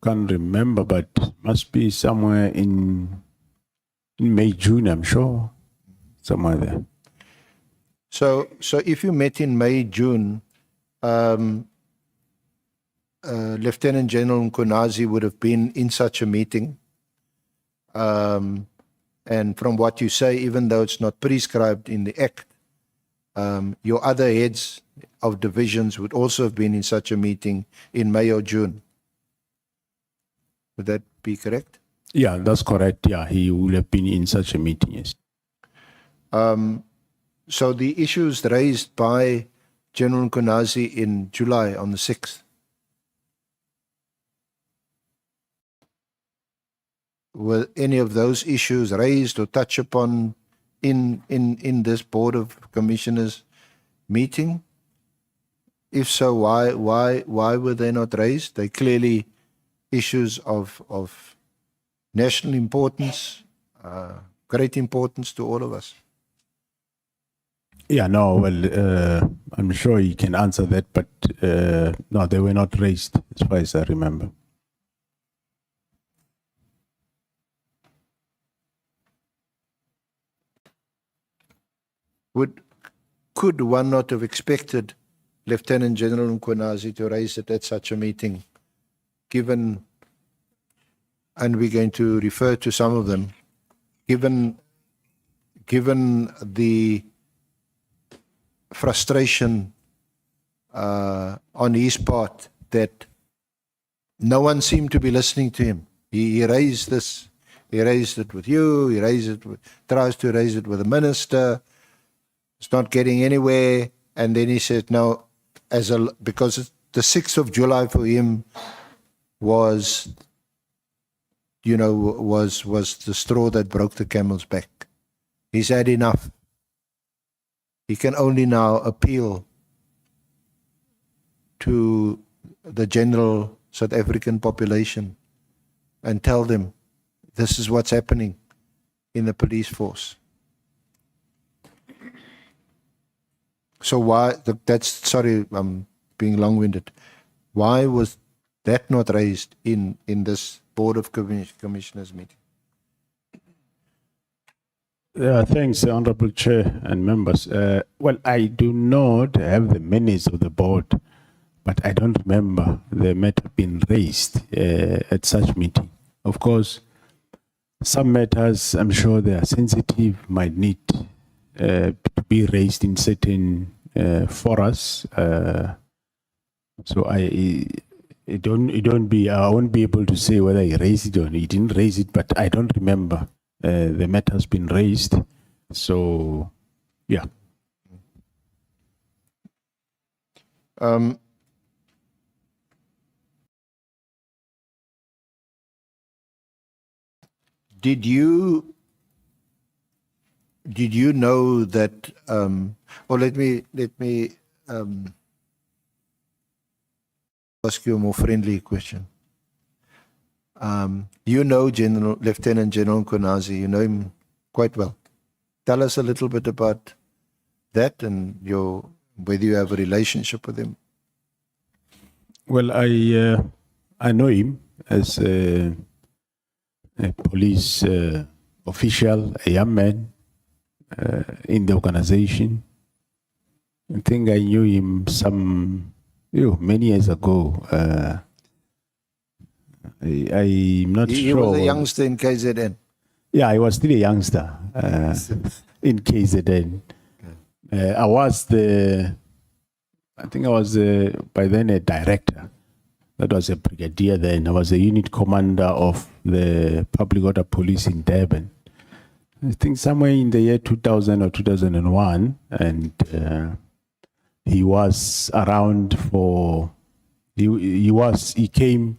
can't remember, but must be somewhere in May, June, I'm sure, somewhere there. So if you met in May, June, Lieutenant General Nkonazi would have been in such a meeting. And from what you say, even though it's not prescribed in the Act, your other heads of divisions would also have been in such a meeting in May or June. Would that be correct? Yeah, that's correct. Yeah, he would have been in such a meeting, yes. So the issues raised by General Nkonazi in July on the 6th, were any of those issues raised or touched upon in this Board of Commissioners meeting? If so, why were they not raised? They clearly issues of national importance, great importance to all of us. Yeah, no, well, I'm sure you can answer that, but no, they were not raised as far as I remember. Could one not have expected Lieutenant General Nkonazi to raise it at such a meeting, given, and we're going to refer to some of them, given the frustration on his part that no one seemed to be listening to him. He raised this, he raised it with you, he raised it with, tries to raise it with the minister. It's not getting anywhere, and then he said, "No, because the 6th of July for him was, was the straw that broke the camel's back. He's had enough. He can only now appeal to the general South African population and tell them this is what's happening in the police force." So why, sorry, I'm being long-winded. Why was that not raised in this Board of Commissioners meeting? Thanks, Honorable Chair and members. Well, I do not have the minutes of the board, but I don't remember the matter being raised at such meeting. Of course, some matters, I'm sure they are sensitive, might need to be raised in certain forums. So I won't be able to say whether he raised it or he didn't raise it, but I don't remember the matter has been raised. So, yeah. Did you know that? Or let me ask you a more friendly question. You know Lieutenant General Nkonazi. You know him quite well. Tell us a little bit about that and whether you have a relationship with him. Well, I know him as a police official, a young man in the organization. I think I knew him many years ago. I'm not sure. He was a youngster in KZN. Yeah, I was still a youngster in KZN. I was by then a director. That was a brigadier then. I was a unit commander of the public order police in Durban. I think somewhere in the year 2000 or 2001, and he was around for. He came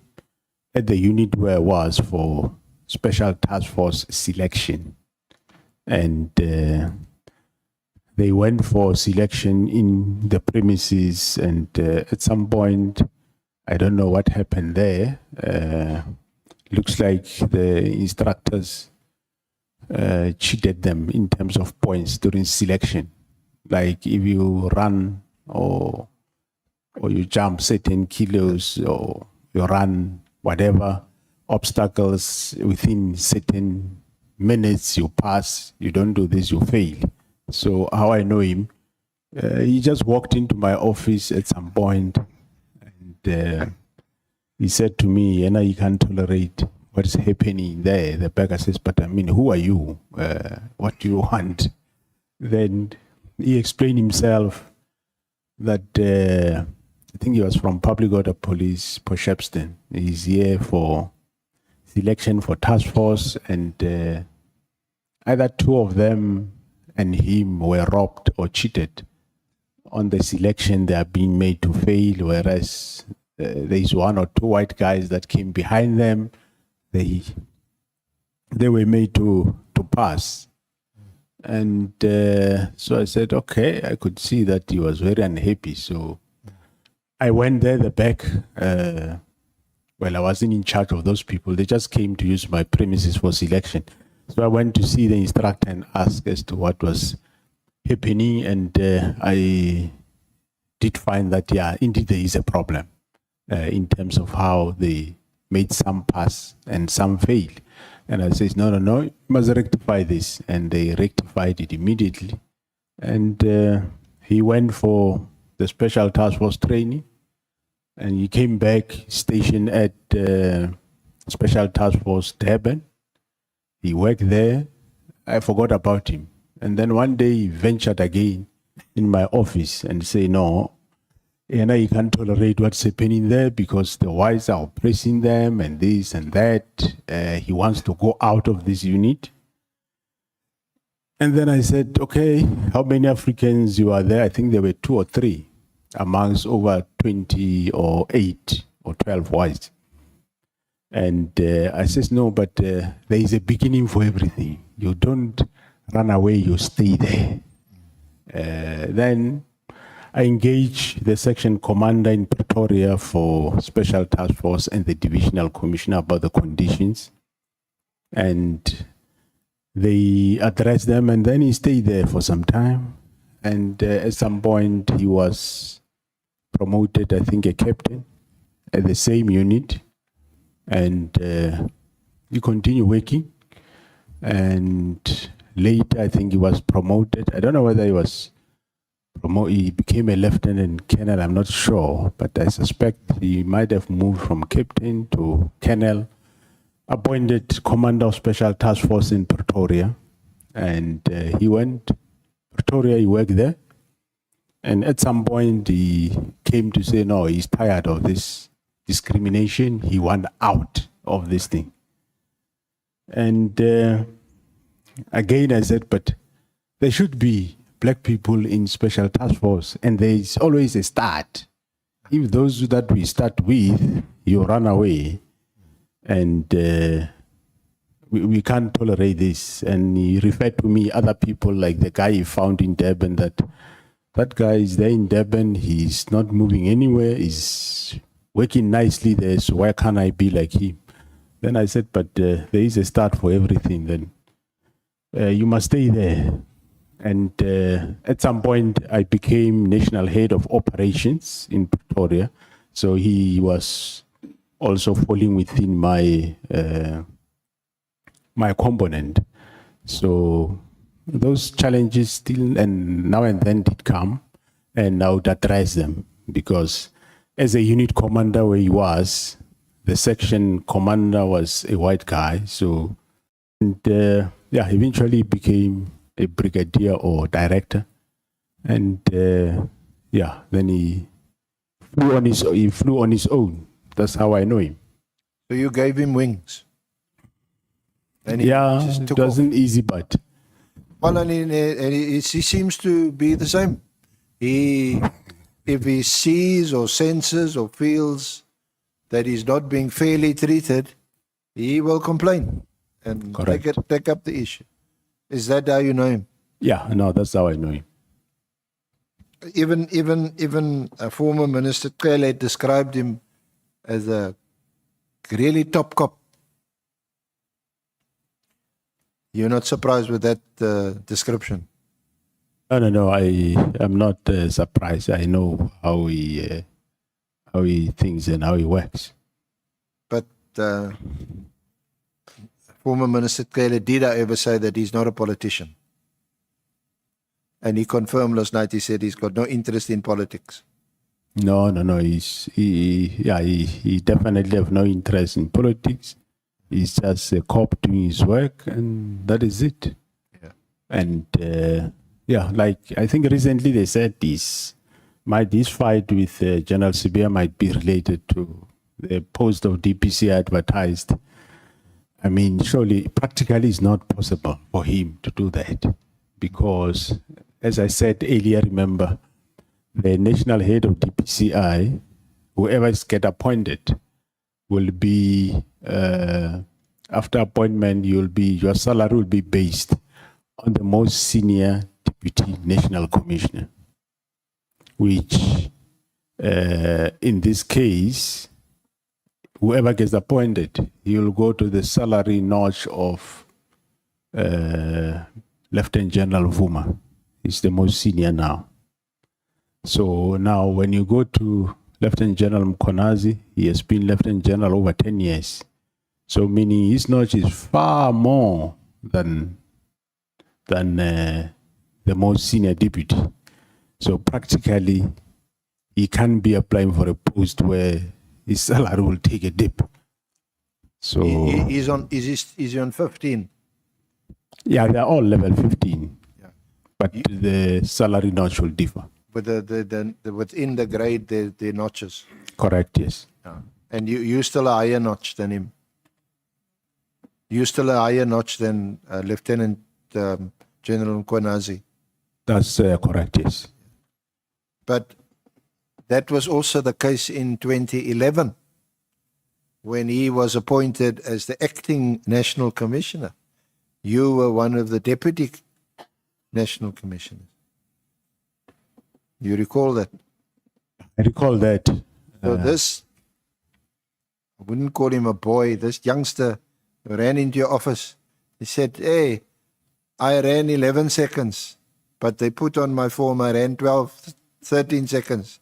at the unit where I was for special task force selection, and they went for selection in the premises, and at some point, I don't know what happened there. Looks like the instructors cheated them in terms of points during selection. Like if you run or you jump certain kilos or you run whatever obstacles within certain minutes, you pass. You don't do this, you fail. So how I know him, he just walked into my office at some point, and he said to me, "Yena, you can't tolerate what's happening there." The beggar says, "But I mean, who are you? What do you want?" Then he explained himself that I think he was from Public Order Police, Shepston. He's here for selection for task force, and either two of them and him were robbed or cheated on the selection. They are being made to fail, whereas there's one or two white guys that came behind them. They were made to pass. And so I said, okay, I could see that he was very unhappy. So I went there, the back. Well, I wasn't in charge of those people. They just came to use my premises for selection. So I went to see the instructor and ask as to what was happening. And I did find that, yeah, indeed there is a problem in terms of how they made some pass and some failed. And I said, no, you must rectify this. And they rectified it immediately. And he went for the special task force training. And he came back stationed at Special Task Force Durban. He worked there. I forgot about him. And then one day he ventured again in my office and said, no, and I can't tolerate what's happening there because the whites are oppressing them and this and that. He wants to go out of this unit. And then I said, okay, how many Africans you are there? I think there were 2 or 3 amongst over 20 or 8 or 12 whites. And I says, no, but there is a beginning for everything. You don't run away, you stay there. Then I engaged the section commander in Pretoria for Special Task Force and the divisional commissioner about the conditions. And they addressed them, and then he stayed there for some time. And at some point, he was promoted, I think, a captain at the same unit. And he continued working. And later, I think he was promoted. I don't know whether he was promoted. He became a lieutenant colonel, I'm not sure. But I suspect he might have moved from captain to colonel. Appointed commander of Special Task Force in Pretoria. And he went Pretoria, he worked there. And at some point, he came to say, no, he's tired of this discrimination. He wants out of this thing. And again, I said, but there should be black people in Special Task Force, and there is always a start. If those that we start with, you run away, and we can't tolerate this. And he referred to me, other people, like the guy he found in Durban, that guy is there in Durban, he's not moving anywhere, he's working nicely there, so why can't I be like him? Then I said, but there is a start for everything, then you must stay there. And at some point, I became national head of operations in Pretoria, so he was also falling within my my component. So those challenges still and now and then did come, and I would address them, because as a unit commander where he was, the section commander was a white guy. So, and yeah, eventually became a brigadier or director. And yeah, then he flew on his own. That's how I know him. So you gave him wings. And he Yeah, just it took wasn't easy, but Well, and he seems to be the same. If he sees or senses or feels that he's not being fairly treated, he will complain and take up the issue. Is that how you know him? yeah, no, that's how I know him. Even former Minister Cele described him as a really top cop. You're not surprised with that description? No, I am not surprised. I know how he thinks and how he works. But former Minister Cele did ever say that he's not a politician? And he confirmed last night, he said he's got no interest in politics. No. He definitely have no interest in politics. He's just a cop doing his work, and that is it. Yeah. And yeah, like I think recently they said this fight with General Sibia might be related to the post of DPC advertised. I mean, surely practically it's not possible for him to do that. because, as I said earlier, remember, the national head of DPCI, whoever is get appointed, will be after appointment. Your salary will be based on the most senior deputy national commissioner, which in this case, whoever gets appointed, he will go to the salary notch of Lieutenant General Vuma. He's the most senior now. So now when you go to Lieutenant General Mkonazi, he has been Lieutenant General over 10 years. So meaning his notch is far more than the most senior deputy. So practically, he can't be applying for a post where his salary will take a dip. So He's on, is he on 15? yeah, they're all level 15, Yeah. but the salary notch will differ. But the within the grade, the notches. Correct, yes. Yeah. And you still a higher notch than him. You still a higher notch than Lieutenant General Nkwaнаzi. That's correct, yes. But that was also the case in 2011 when he was appointed as the acting national commissioner. You were one of the deputy national commissioners. You recall that? I recall that. So this, I wouldn't call him a boy, this youngster ran into your office. He said, hey, I ran 11 seconds, but they put on my form I ran 12, 13 seconds.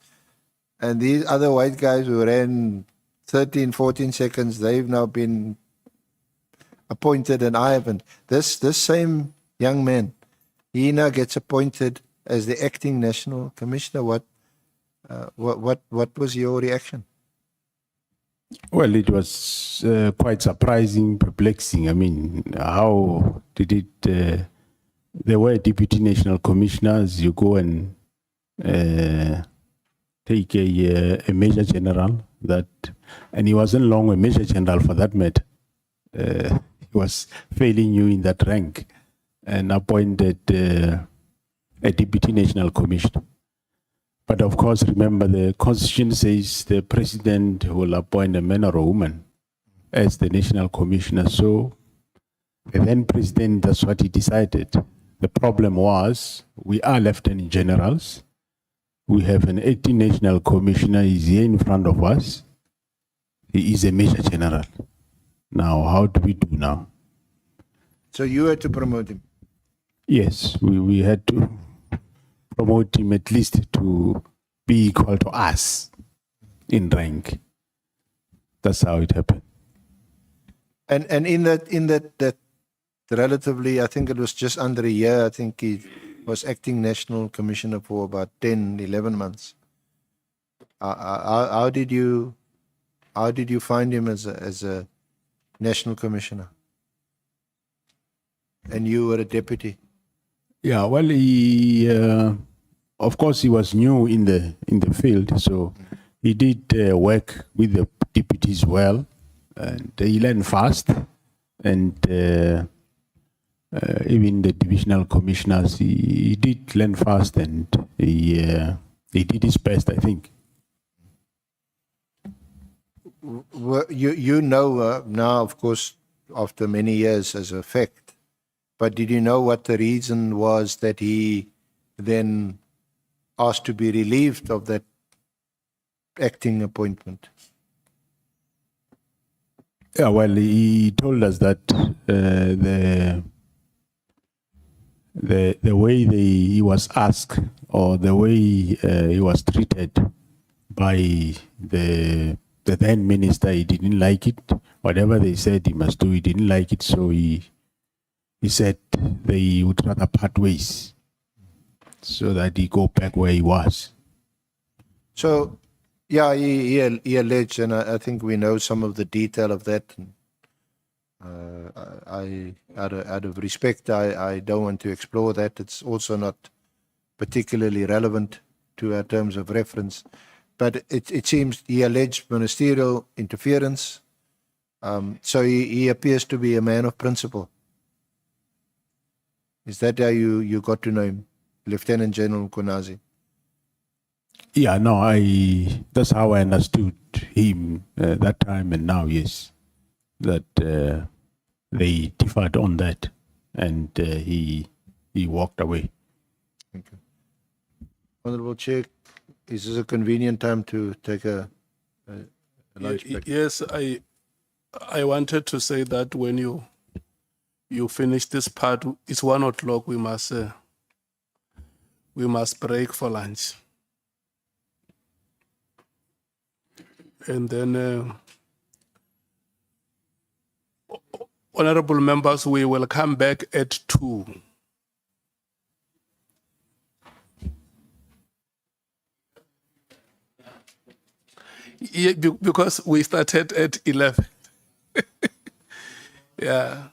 And these other white guys who ran 13, 14 seconds, they've now been appointed and I haven't. This same young man, he now gets appointed as the acting national commissioner. What was your reaction? Well, it was quite surprising, perplexing. I mean, how did it? There were deputy national commissioners. You go and take a major general that, and he wasn't long a major general for that matter. He was failing you in that rank, and appointed a deputy national commissioner. But of course, remember the constitution says the president will appoint a man or a woman as the national commissioner. So the then president, that's what he decided. The problem was we are lieutenant generals. We have an acting national commissioner. He's here in front of us. He is a major general. Now, how do we do now? So you had to promote him. Yes, we had to promote him at least to be equal to us in rank. That's how it happened. And in that relatively, I think it was just under a year, I think he was acting national commissioner for about 10, 11 months. How did you find him as a national commissioner? And you were a deputy. Yeah, well, he, of course, he was new in the field, so he did work with the deputies well, and he learned fast, and even the divisional commissioners, he did learn fast, and he did his best, I think. You know now, of course, after many years as a fact, but did you know what the reason was that he then asked to be relieved of that acting appointment? Yeah, well, he told us that the way he was asked, or the way he was treated by the then minister, he didn't like it. Whatever they said he must do, he didn't like it. So he said they would rather part ways so that he go back where he was. So, yeah, he alleged, and I think we know some of the detail of that. Out of respect, I don't want to explore that. It's also not particularly relevant to our terms of reference. But it seems he alleged ministerial interference. So he appears to be a man of principle. Is that how you got to know him? Lieutenant General Konazi. Yeah, no, that's how I understood him that time and now, yes, that they differed on that, and he walked away. Thank you. Honorable Chair, is this a convenient time to take a lunch break? Yes, I wanted to say that when you finish this part, it's 1 o'clock. We must break for lunch, and then honorable members, we will come back at 2. Yeah, because we started at 11. Yeah.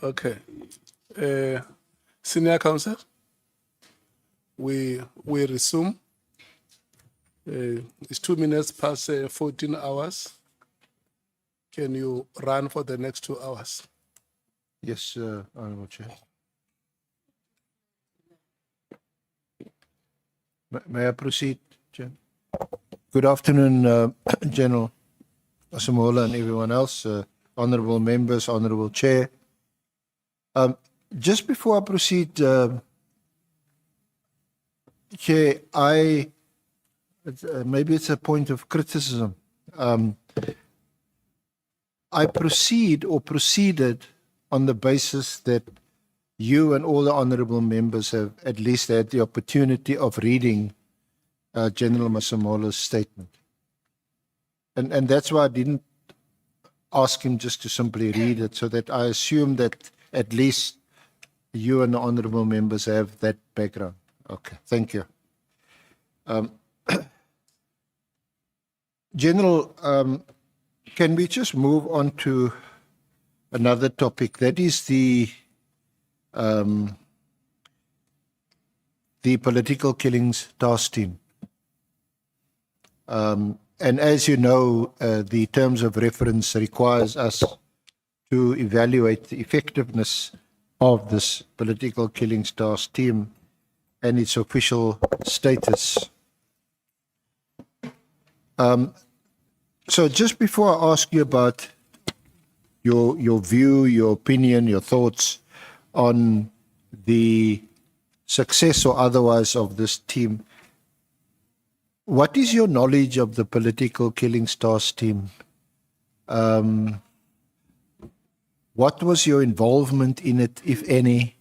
Okay. Senior counsel, we resume. It's 2 minutes past 14 hours. Can you run for the next 2 hours? Yes, Honorable Chair. May I proceed, Chair? Good afternoon, General Masemola and everyone else, honorable members, honorable Chair. Just before I proceed, Chair, maybe it's a point of criticism. I proceeded on the basis that you and all the honorable members have at least had the opportunity of reading General Masemola's statement. And that's why I didn't ask him just to simply read it, so that I assume that at least you and the honorable members have that background. Okay, thank you. General, can we just move on to another topic? That is the political killings task team. And as you know, the terms of reference requires us to evaluate the effectiveness of this political killings task team and its official status. So just before I ask you about your view, your opinion, your thoughts on the success or otherwise of this team, what is your knowledge of the political killings task team? What was your involvement in it, if any?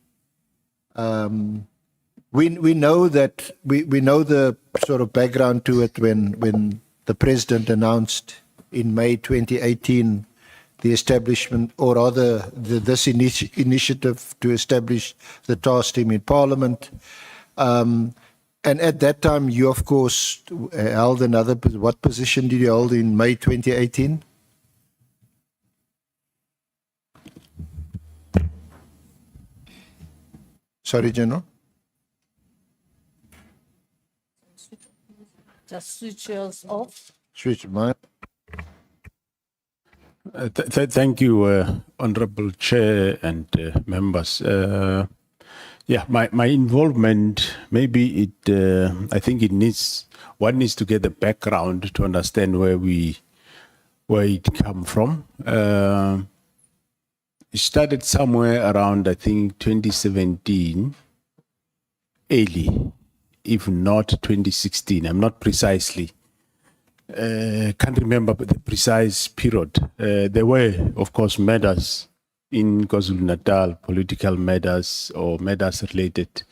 We know that we know the sort of background to it when the president announced in May 2018 the establishment, or rather this initiative to establish the task team in Parliament. And at that time, you of course held another. What position did you hold in May 2018? Sorry, General. Just switch yours off. Switch mine. Thank you, Honorable Chair and members. Yeah, my involvement, maybe it, I think one needs to get the background to understand where it come from. It started somewhere around, I think, 2017, early, if not 2016. I'm not precisely. Can't remember the precise period. There were, of course, matters in KwaZulu-Natal, political matters or matters that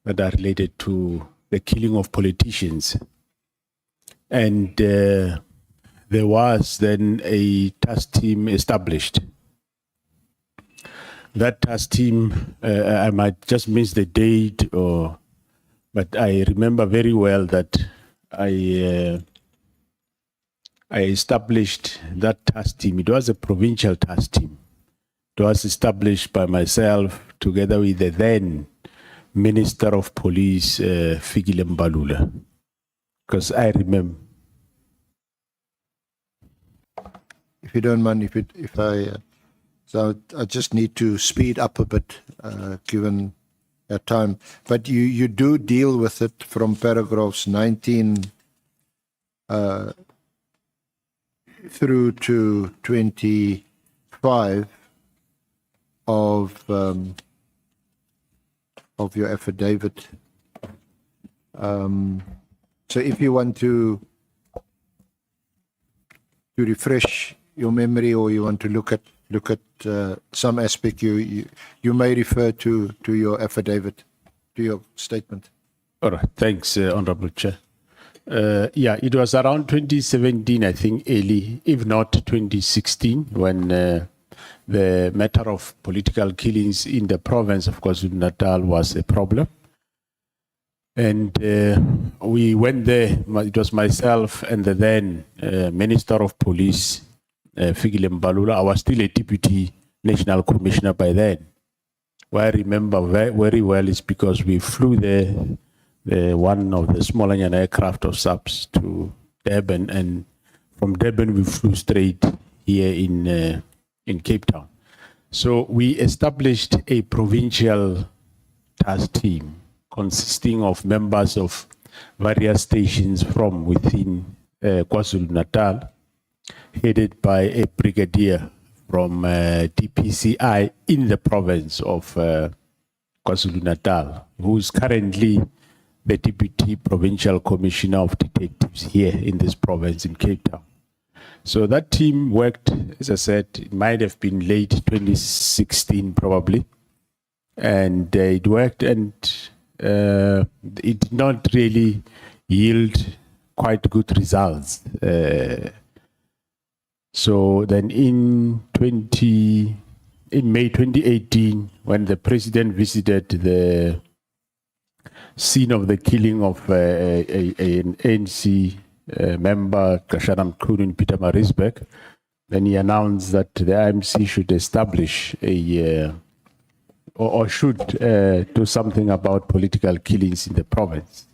are related to the killing of politicians. And there was then a task team established. That task team, I might just miss the date, but I remember very well that I established that task team. It was a provincial task team. It was established by myself together with the then Minister of Police, Fikile Mbalula. Because I remember. If you don't mind, so I just need to speed up a bit, given our time. But you do deal with it from paragraphs 19 through to 25 of your affidavit. So if you want to refresh your memory, or you want to look at some aspect, you may refer to your affidavit, to your statement. All right, thanks, Honorable Chair. Yeah, it was around 2017, I think, early, if not 2016, when the matter of political killings in the province of KwaZulu-Natal was a problem. And we went there. It was myself and the then Minister of Police, Fikile Mbalula. I was still a deputy national commissioner by then. What I remember very well is because we flew there, one of the smaller aircraft of subs to Durban, and from Durban we flew straight here in Cape Town. So we established a provincial task team consisting of members of various stations from within KwaZulu-Natal, headed by a brigadier from DPCI in the province of KwaZulu-Natal, who is currently the Deputy Provincial Commissioner of Detectives here in this province in Cape Town. So that team worked, as I said, it might have been late 2016 probably, and it worked, and it did not really yield quite good results. So then in May 2018, when the president visited the scene of the killing of an ANC member, Kashanam Khunu in Pietermaritzburg, then he announced that the IMC should establish or should do something about political killings in the province.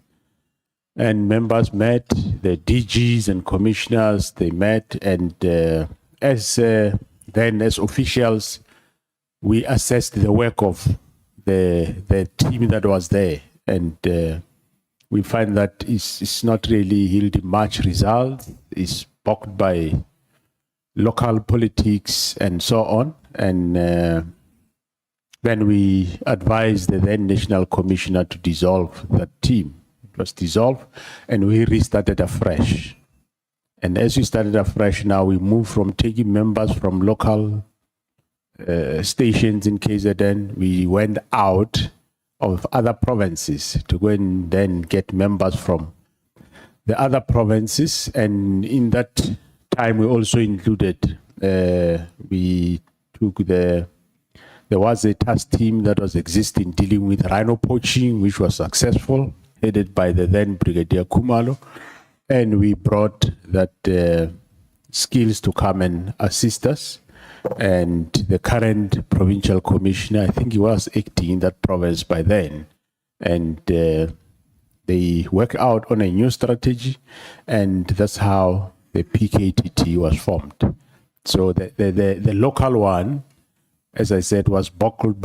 And members met, the DGs and commissioners, they met, and as officials, we assessed the work of the team that was there, and we find that it's not really yielding much result. It's blocked by local politics and so on. And then we advised the then National Commissioner to dissolve that team. It was dissolved, and we restarted afresh. And as we started afresh, now we move from taking members from local stations in KZN. We went out of other provinces to go and then get members from the other provinces. And in that time, we also included, we took there was a task team that was existing dealing with rhino poaching, which was successful, headed by the then Brigadier Khumalo. And we brought that skills to come and assist us. And the current provincial commissioner, I think he was acting in that province by then. And they work out on a new strategy, and that's how the PKTT was formed. So the local one, as I said, was bogged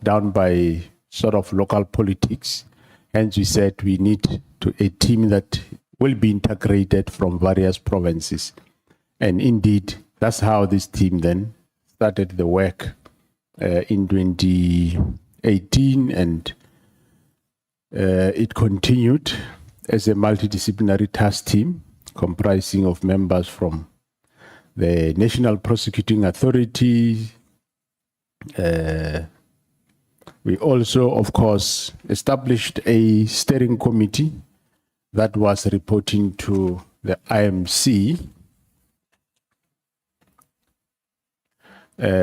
down by sort of local politics. Hence we said we need a team that will be integrated from various provinces. And indeed, that's how this team then started the work in 2018, and it continued as a multidisciplinary task team comprising of members from the National Prosecuting Authority. We also, of course, established a steering committee that was reporting to the IMC,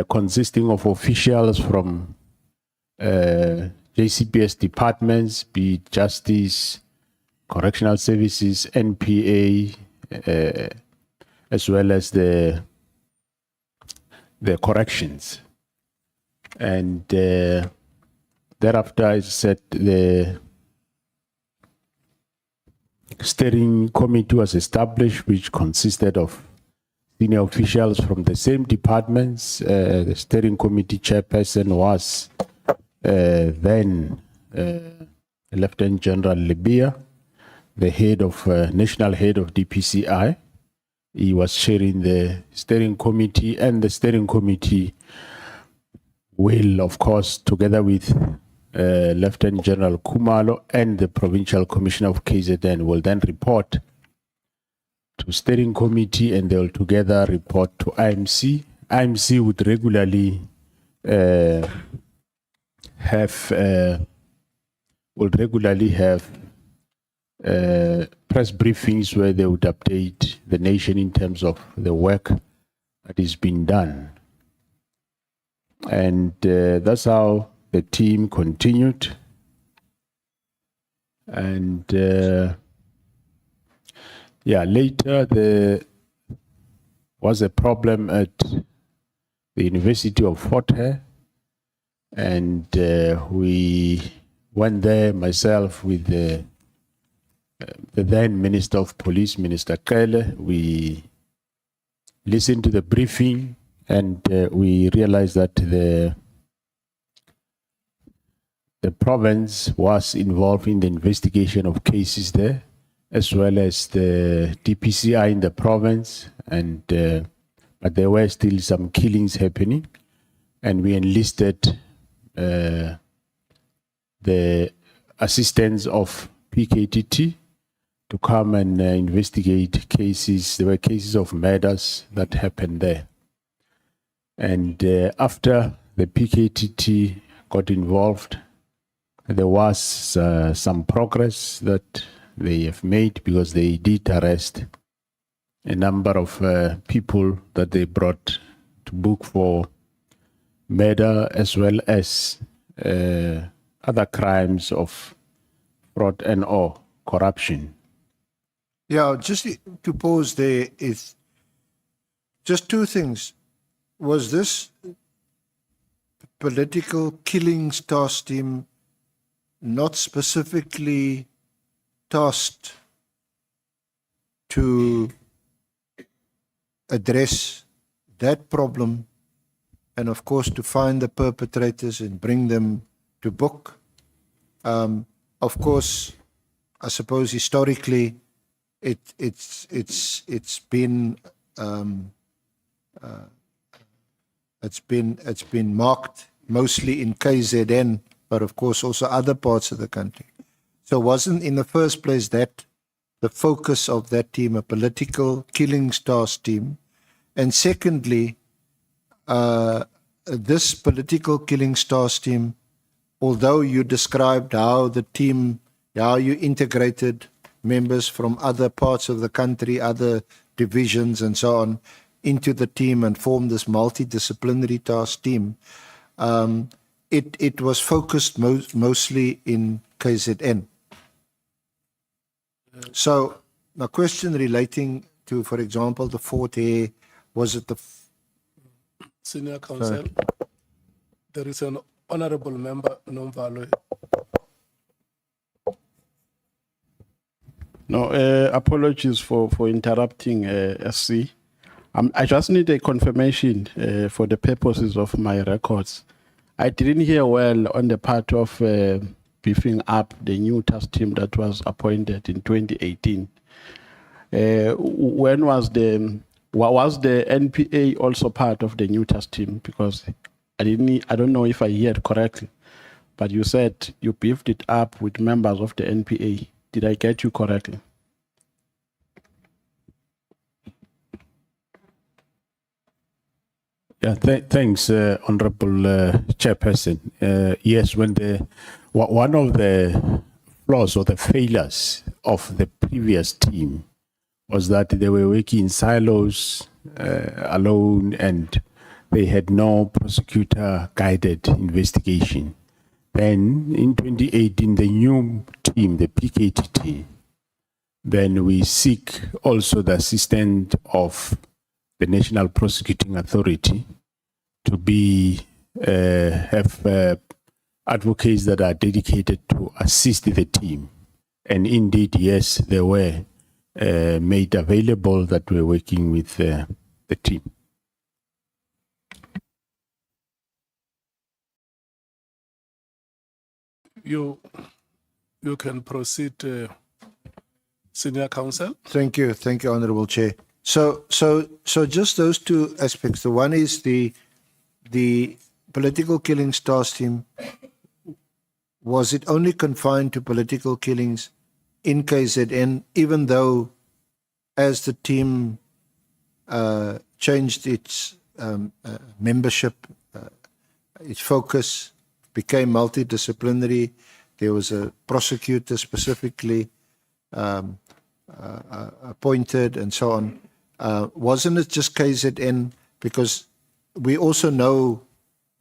consisting of officials from JCPS departments, be it Justice, Correctional Services, NPA, as well as the corrections. And thereafter, as I said, the steering committee was established, which consisted of senior officials from the same departments. The steering committee chairperson was then Lieutenant General Libya, the head of national head of DPCI. He was chairing the steering committee, and the steering committee will, of course, together with Lieutenant General Khumalo and the Provincial Commissioner of KZN, will then report to steering committee, and they will together report to IMC. IMC would regularly have press briefings where they would update the nation in terms of the work that is being done. And that's how the team continued. And later there was a problem at the University of Fort Hare, and we went there, myself with the then Minister of Police, Minister Kele. We listened to the briefing, and we realized that the province was involved in the investigation of cases there, as well as the DPCI in the province, and but there were still some killings happening, and we enlisted the assistance of PKTT to come and investigate cases. There were cases of murders that happened there. And after the PKTT got involved, there was some progress that they have made, because they did arrest a number of people that they brought to book for murder, as well as other crimes of fraud and or corruption. Yeah, just to pause there is just two things. Was this political killings task team not specifically tasked to address that problem, and of course to find the perpetrators and bring them to book? Of course, I suppose historically it's been marked mostly in KZN, but of course also other parts of the country. So wasn't in the first place that the focus of that team, a political killings task team? And secondly, this political killings task team, although you described how you integrated members from other parts of the country, other divisions and so on, into the team and formed this multidisciplinary task team, it was focused mostly in KZN. So my question relating to, for example, the Fort Hare, was it the... Senior Counsel, there is an honorable member, Nomvalo. No, apologies for interrupting, SC. I just need a confirmation for the purposes of my records. I didn't hear well on the part of beefing up the new task team that was appointed in 2018. When was the NPA also part of the new task team? Because I don't know if I heard correctly, but you said you beefed it up with members of the NPA. Did I get you correctly? Yeah, thanks, Honorable Chairperson. Yes, when one of the flaws or the failures of the previous team was that they were working in silos, alone, and they had no prosecutor-guided investigation. Then in 2018, the new team, the PKTT, then we seek also the assistance of the National Prosecuting Authority to have advocates that are dedicated to assist the team. And indeed, yes, they were made available that we're working with the team. You can proceed, Senior Counsel. Thank you, Honorable Chair. So just those two aspects. The one is the political killings task team. Was it only confined to political killings in KZN, even though as the team changed its membership, its focus became multidisciplinary? There was a prosecutor specifically appointed and so on. Wasn't it just KZN? Because we also know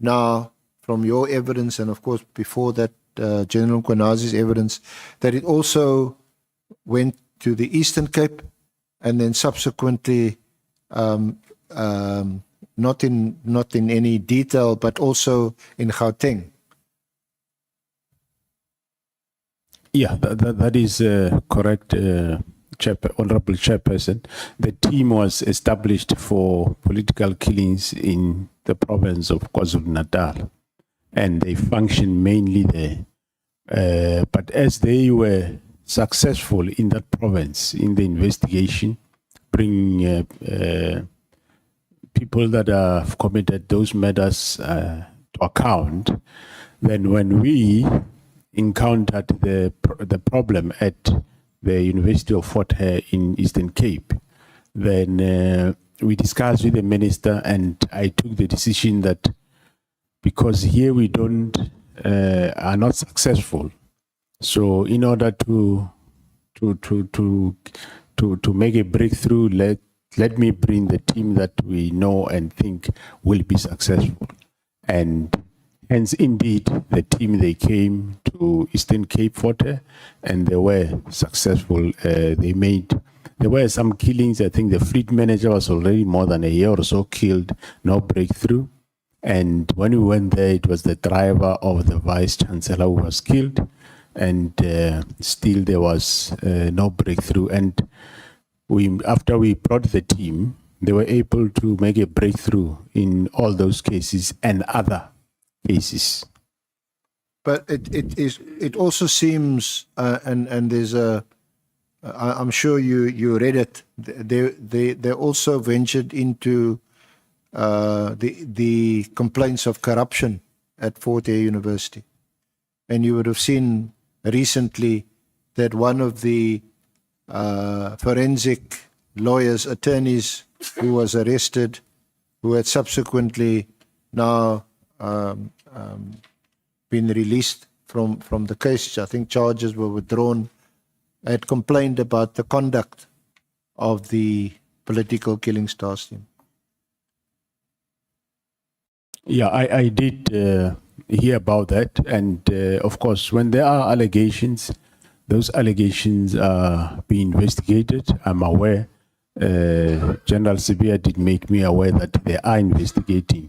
now from your evidence, and of course before that General Kwanazi's evidence, that it also went to the Eastern Cape and then subsequently not in any detail, but also in Gauteng. Yeah, that is correct, Honorable Chairperson. The team was established for political killings in the province of KwaZulu-Natal, and they function mainly there. But as they were successful in that province in the investigation, bringing people that have committed those murders to account, then when we encountered the problem at the University of Fort Hare in Eastern Cape, then we discussed with the minister, and I took the decision that because here we are not successful, so in order to make a breakthrough, let me bring the team that we know and think will be successful. And hence, indeed, the team, they came to Eastern Cape Fort Hare, and they were successful. There were some killings. I think the fleet manager was already more than a year or so killed, no breakthrough. And when we went there, it was the driver of the vice chancellor who was killed, and still there was no breakthrough. And after we brought the team, they were able to make a breakthrough in all those cases and other cases. But it also seems, and there's I'm sure you read it. They also ventured into the complaints of corruption at Fort Hare University, and you would have seen recently that one of the forensic lawyers, attorneys who was arrested, who had subsequently now been released from the case. I think charges were withdrawn, had complained about the conduct of the political killing stars team. Yeah, I did hear about that. And of course, when there are allegations, those allegations are being investigated. I'm aware. General Sibia did make me aware that they are investigating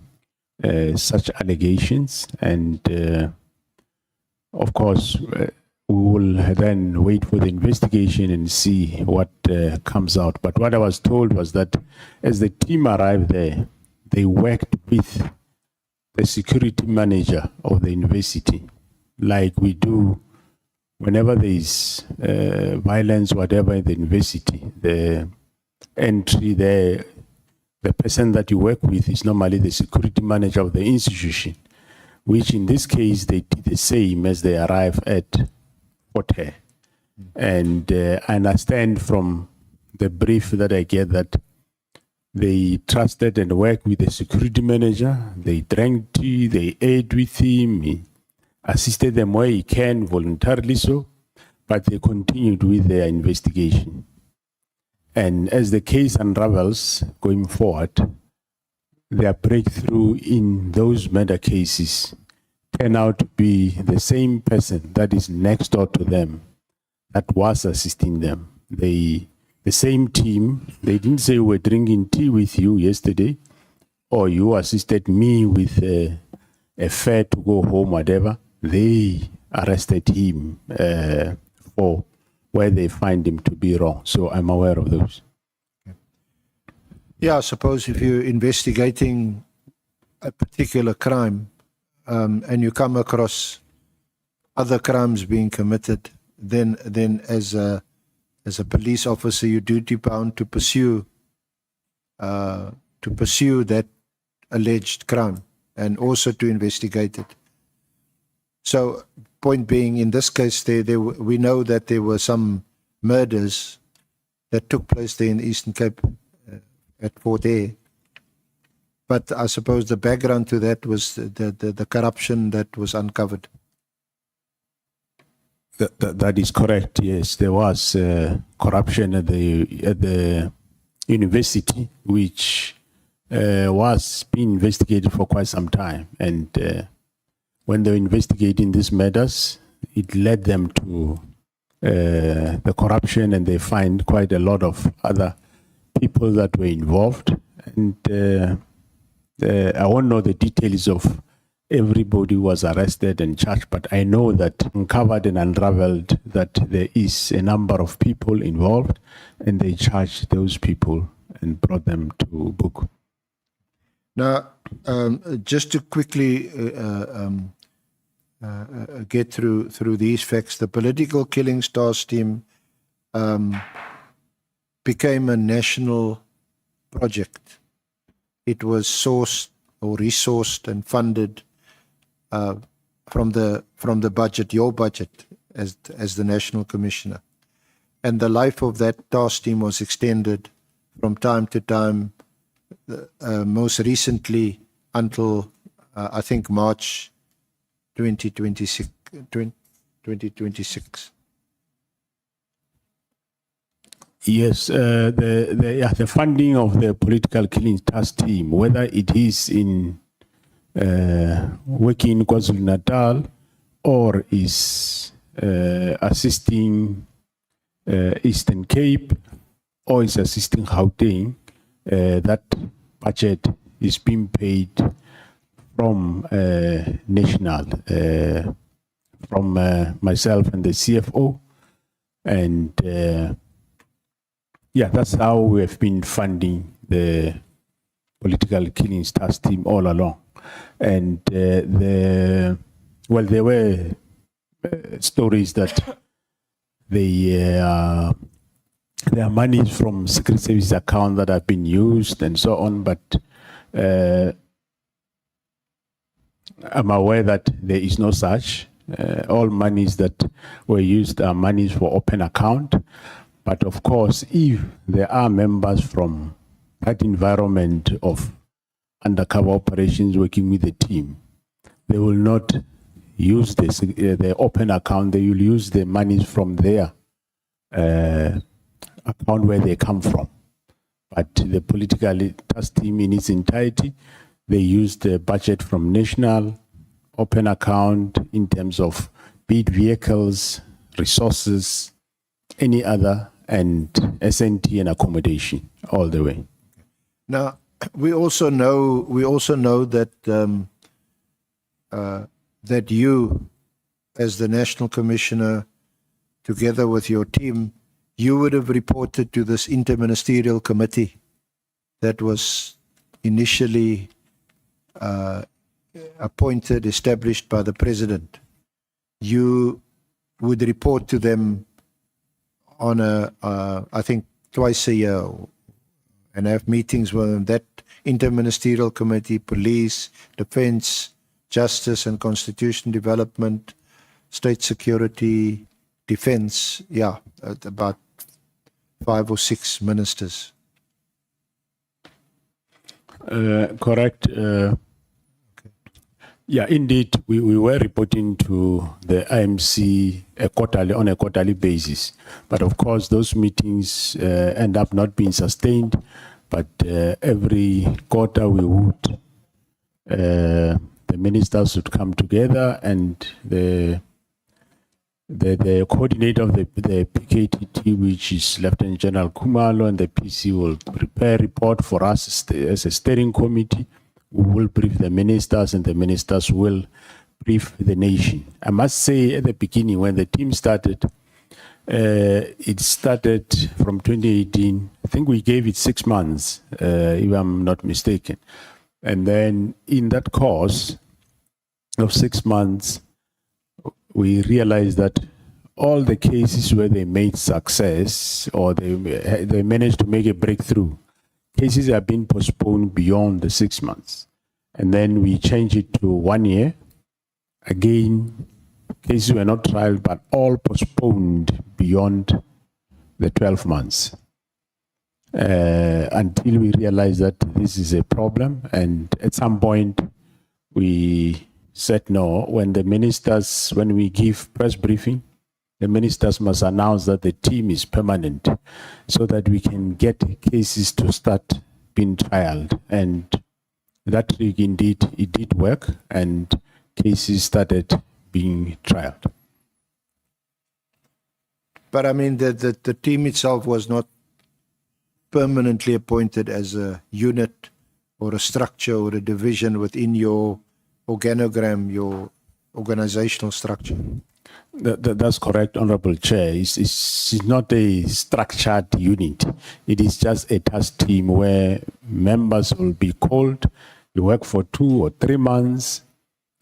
such allegations. And of course, we will then wait for the investigation and see what comes out. But what I was told was that as the team arrived there, they worked with the security manager of the university, like we do whenever there is violence, whatever, in the university. The entry there, the person that you work with is normally the security manager of the institution, which in this case, they did the same as they arrived at Fort Hare. And I understand from the brief that I get that they trusted and worked with the security manager. They drank tea, they ate with him, he assisted them where he can, voluntarily so, but they continued with their investigation. And as the case unravels going forward, their breakthrough in those murder cases turn out to be the same person that is next door to them that was assisting them. The same team, they didn't say we're drinking tea with you yesterday, or you assisted me with a fare to go home, whatever. They arrested him for where they find him to be wrong. So I'm aware of those. Yeah, I suppose if you're investigating a particular crime and you come across other crimes being committed, then as a police officer, you're duty bound to pursue that alleged crime and also to investigate it. So, point being, in this case, we know that there were some murders that took place there in the Eastern Cape at Fort Hare. But I suppose the background to that was the corruption that was uncovered. That is correct. Yes, there was corruption at the university, which was being investigated for quite some time. And when they were investigating these matters, it led them to the corruption, and they find quite a lot of other people that were involved. And I won't know the details of everybody who was arrested and charged, but I know that uncovered and unraveled that there is a number of people involved, and they charged those people and brought them to book. Now, just to quickly get through these facts, the political killings task team became a national project. It was sourced or resourced and funded from the budget, your budget, as the national commissioner, and the life of that task team was extended from time to time. Most recently until I think March 2026. 2026. Yes, the funding of the political killing task team, whether it is in working in KwaZulu-Natal or is assisting Eastern Cape or is assisting Gauteng, that budget is being paid from national, from myself and the CFO, and yeah, that's how we have been funding the political killings task team all along. And there were stories that there are monies from Secret Service account that have been used and so on, but I'm aware that there is no such. All monies that were used are monies for open account. But of course, if there are members from that environment of undercover operations working with the team, they will not use the open account. They will use the monies from their account where they come from. But the political task team in its entirety, they use the budget from national open account in terms of be it vehicles, resources, any other, and SNT and accommodation all the way. Now, we also know that that you, as the National Commissioner, together with your team, you would have reported to this interministerial committee that was initially appointed, established by the President. You would report to them on I think twice a year, and have meetings with that interministerial committee, police, defense, justice and constitution development, state security, defense, about 5 or 6 ministers. Correct. Yeah, indeed, we were reporting to the IMC on a quarterly basis. But of course, those meetings end up not being sustained. But every quarter we would, the ministers would come together, and the coordinator of the PKTT, which is Lieutenant General Kumalo, and the PC will prepare a report for us as a steering committee. We will brief the ministers, and the ministers will brief the nation. I must say, at the beginning, when the team started, it started from 2018. I think we gave it 6 months, if I'm not mistaken. And then in that course of 6 months, we realized that all the cases where they made success or they managed to make a breakthrough, cases have been postponed beyond the 6 months. And then we changed it to 1 year. Again, cases were not tried, but all postponed beyond the 12 months. Until we realized that this is a problem. And at some point, we said no. When we give press briefing, the ministers must announce that the team is permanent so that we can get cases to start being trialed. And that trick, indeed, it did work, and cases started being trialed. But I mean, the team itself was not permanently appointed as a unit or a structure or a division within your organogram, your organizational structure. That's correct, Honorable Chair. It's not a structured unit. It is just a task team where members will be called. You work for 2 or 3 months,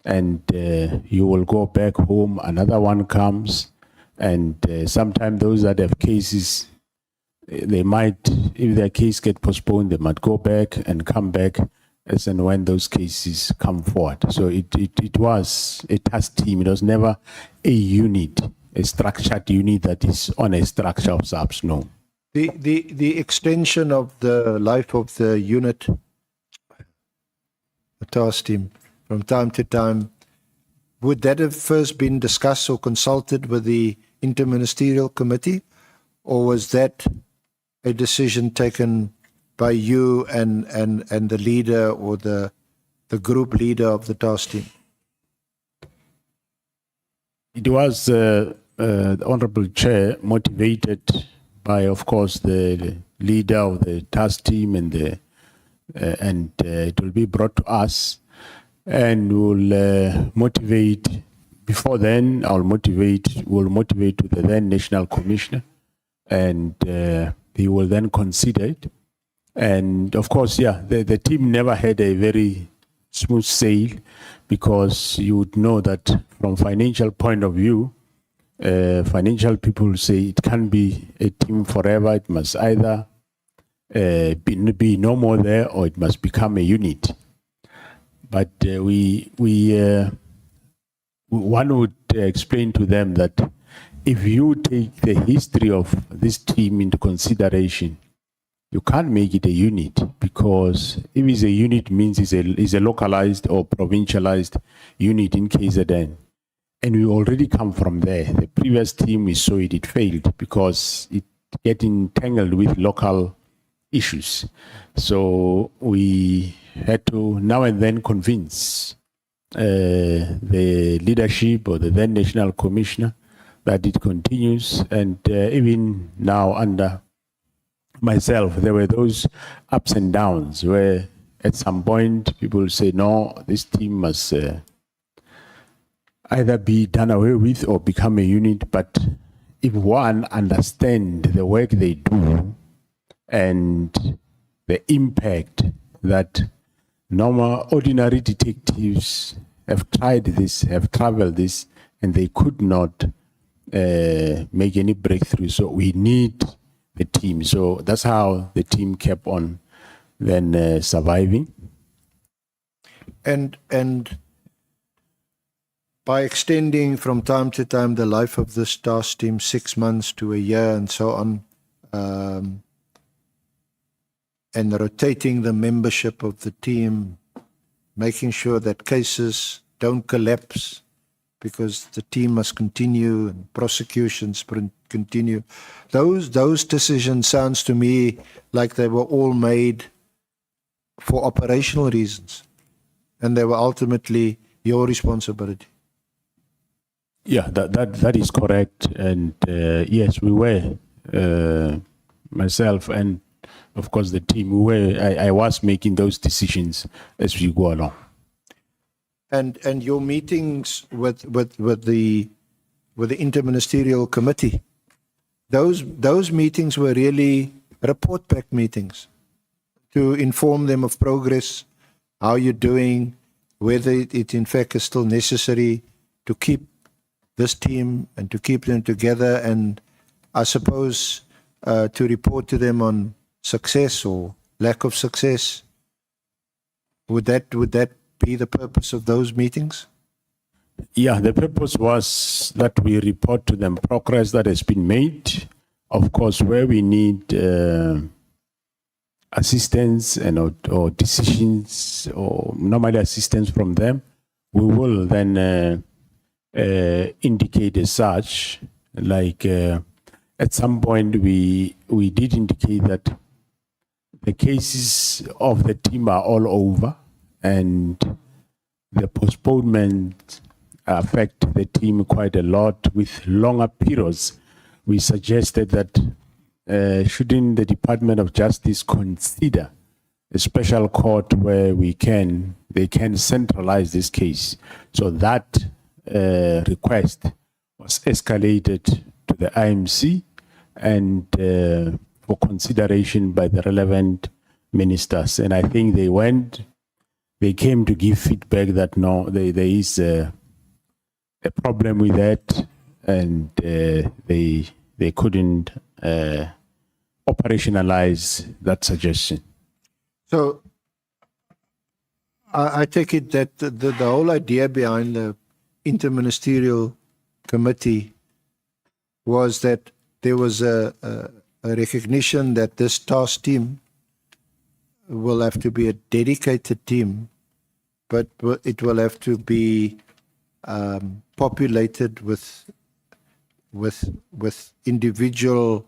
and you will go back home. Another one comes, and sometimes those that have cases, they might, if their case get postponed, they might go back and come back as and when those cases come forward. So it was a task team. It was never a unit, a structured unit that is on a structure of subs. No. The extension of the life of the unit, the task team, from time to time, would that have first been discussed or consulted with the interministerial committee, or was that a decision taken by you and the leader or the group leader of the task team? It was the Honorable Chair motivated by, of course, the leader of the task team, and it will be brought to us, and will motivate. Before then, we'll motivate to the then National Commissioner, and he will then consider it. And of course, the team never had a very smooth sail, because you would know that from financial point of view, financial people say it can't be a team forever. It must either be no more there, or it must become a unit. But one would explain to them that if you take the history of this team into consideration, you can't make it a unit, because if it's a unit, means it's a localized or provincialized unit in KZN. And we already come from there. The previous team, we saw it failed because it get entangled with local issues. So we had to now and then convince the leadership or the then National Commissioner that it continues. And even now under myself, there were those ups and downs where at some point people say, no, this team must either be done away with or become a unit. But if one understands the work they do and the impact that normal, ordinary detectives have tried this, have traveled this, and they could not make any breakthrough. So we need the team. So that's how the team kept on then surviving. And by extending from time to time the life of this task team, 6 months to a year and so on, and rotating the membership of the team, making sure that cases don't collapse because the team must continue and prosecutions continue. Those decisions sounds to me like they were all made for operational reasons, and they were ultimately your responsibility. Yeah, that is correct. And yes, we were, myself and of course the team, I was making those decisions as we go along. And your meetings with the interministerial committee, those meetings were really report back meetings to inform them of progress, how you're doing, whether it in fact is still necessary to keep this team and to keep them together, and I suppose to report to them on success or lack of success. Would that be the purpose of those meetings? Yeah, the purpose was that we report to them progress that has been made. Of course, where we need assistance and or decisions or normally assistance from them, we will then indicate as such. Like at some point, we did indicate that the cases of the team are all over, and the postponement affect the team quite a lot with longer periods. We suggested that shouldn't the Department of Justice consider a special court where they can centralize this case. So that request was escalated to the IMC and for consideration by the relevant ministers. And I think they came to give feedback that no, there is a problem with that, and they couldn't operationalize that suggestion. So I take it that the whole idea behind the interministerial committee was that there was a recognition that this task team will have to be a dedicated team, but it will have to be populated with individual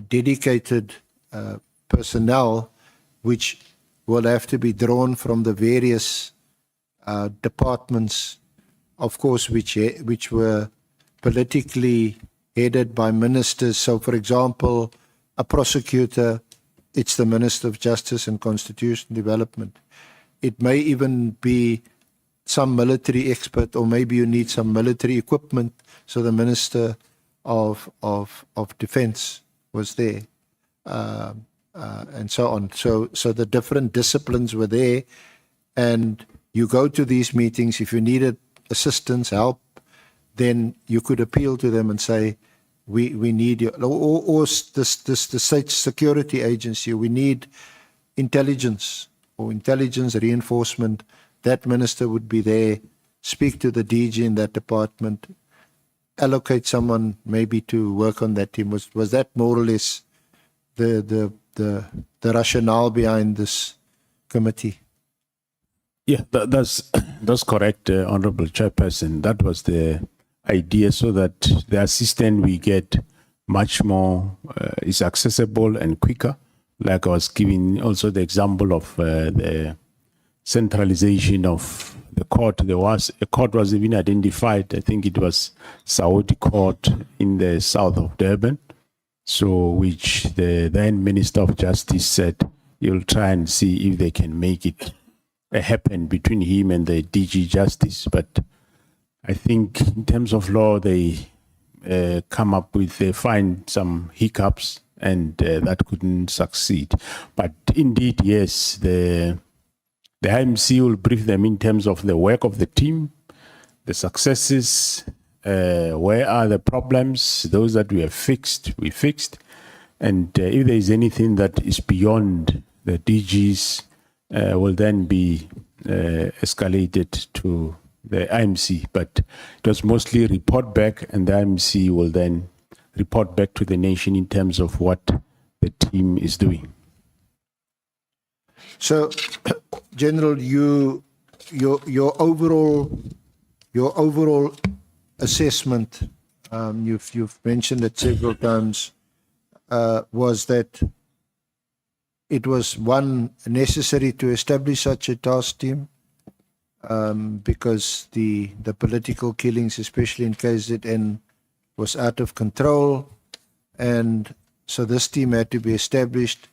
dedicated personnel, which will have to be drawn from the various departments, of course, which were politically headed by ministers. So, for example, a prosecutor, it's the Minister of Justice and Constitution Development. It may even be some military expert, or maybe you need some military equipment. So the Minister of Defense was there, and so on. So the different disciplines were there, and you go to these meetings. If you needed assistance, help, then you could appeal to them and say, we need you, or the state security agency, we need intelligence or intelligence reinforcement. That minister would be there, speak to the DG in that department, allocate someone maybe to work on that team. Was that more or less the rationale behind this committee? Yeah, that's correct, Honorable Chairperson. That was the idea, so that the assistance we get much more is accessible and quicker. Like I was giving also the example of the centralization of the court. A court was even identified. I think it was Saudi Court in the south of Durban. So, which the then Minister of Justice said he'll try and see if they can make it happen between him and the DG Justice. But I think in terms of law, they they find some hiccups, and that couldn't succeed. But indeed, yes, the IMC will brief them in terms of the work of the team, the successes, where are the problems, those that we have fixed, we fixed. And if there is anything that is beyond the DGs, will then be escalated to the IMC. But it was mostly report back, and the IMC will then report back to the nation in terms of what the team is doing. So, General, your overall assessment, you've mentioned it several times, was that it was necessary to establish such a task team, because the political killings, especially in KZN, was out of control, and so this team had to be established.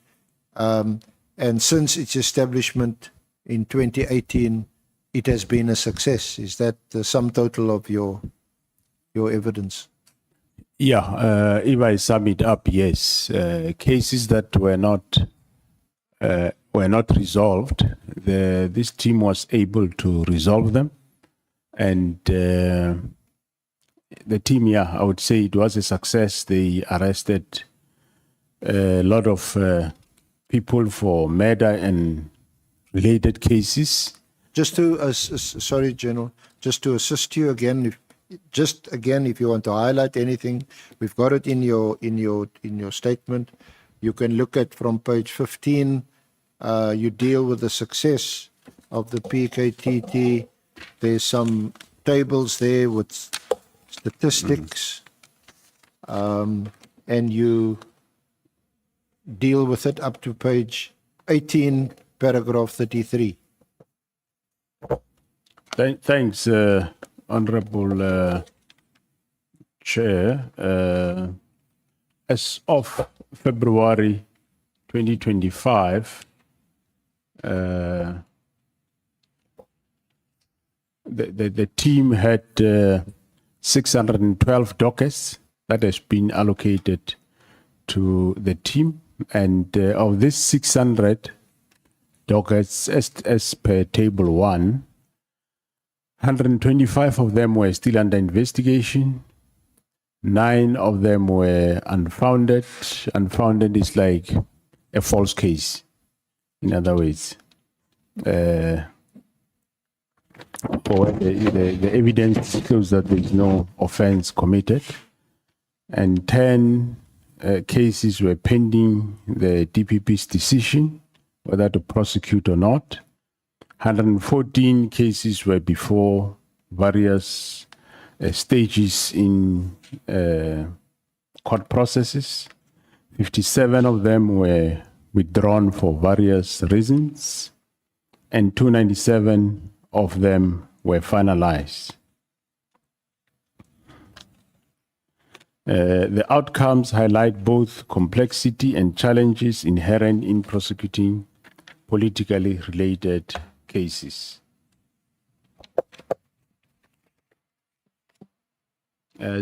And since its establishment in 2018, it has been a success. Is that the sum total of your evidence? Yeah, if I sum it up, yes. Cases that were not resolved, this team was able to resolve them. And the team, I would say it was a success. They arrested a lot of people for murder and related cases. Just to, sorry, General, just to assist you again, if you want to highlight anything, we've got it in your statement. You can look at from page 15. You deal with the success of the PKTT. There's some tables there with statistics, and you deal with it up to page 18, paragraph 33. Thanks, Honorable Chair. As of February 2025, the team had 612 dockets that has been allocated to the team, and of these 600 dockets, as per table 1, 125 of them were still under investigation. 9 of them were unfounded. Unfounded is like a false case, in other words. For the evidence shows that there is no offense committed. And 10 cases were pending the DPP's decision whether to prosecute or not. 114 cases were before various stages in court processes. 57 of them were withdrawn for various reasons, and 297 of them were finalized. The outcomes highlight both complexity and challenges inherent in prosecuting politically related cases.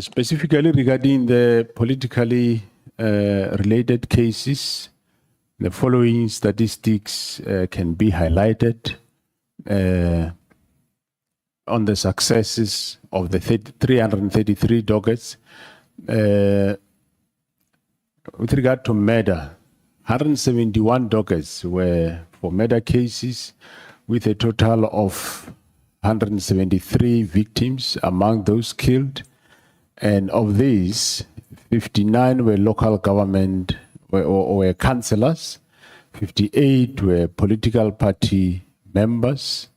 Specifically regarding the politically related cases, the following statistics can be highlighted on the successes of the 333 dockets. With regard to murder, 171 dockets were for murder cases, with a total of 173 victims among those killed. And of these, 59 were local government or were councillors, 58 were political party members,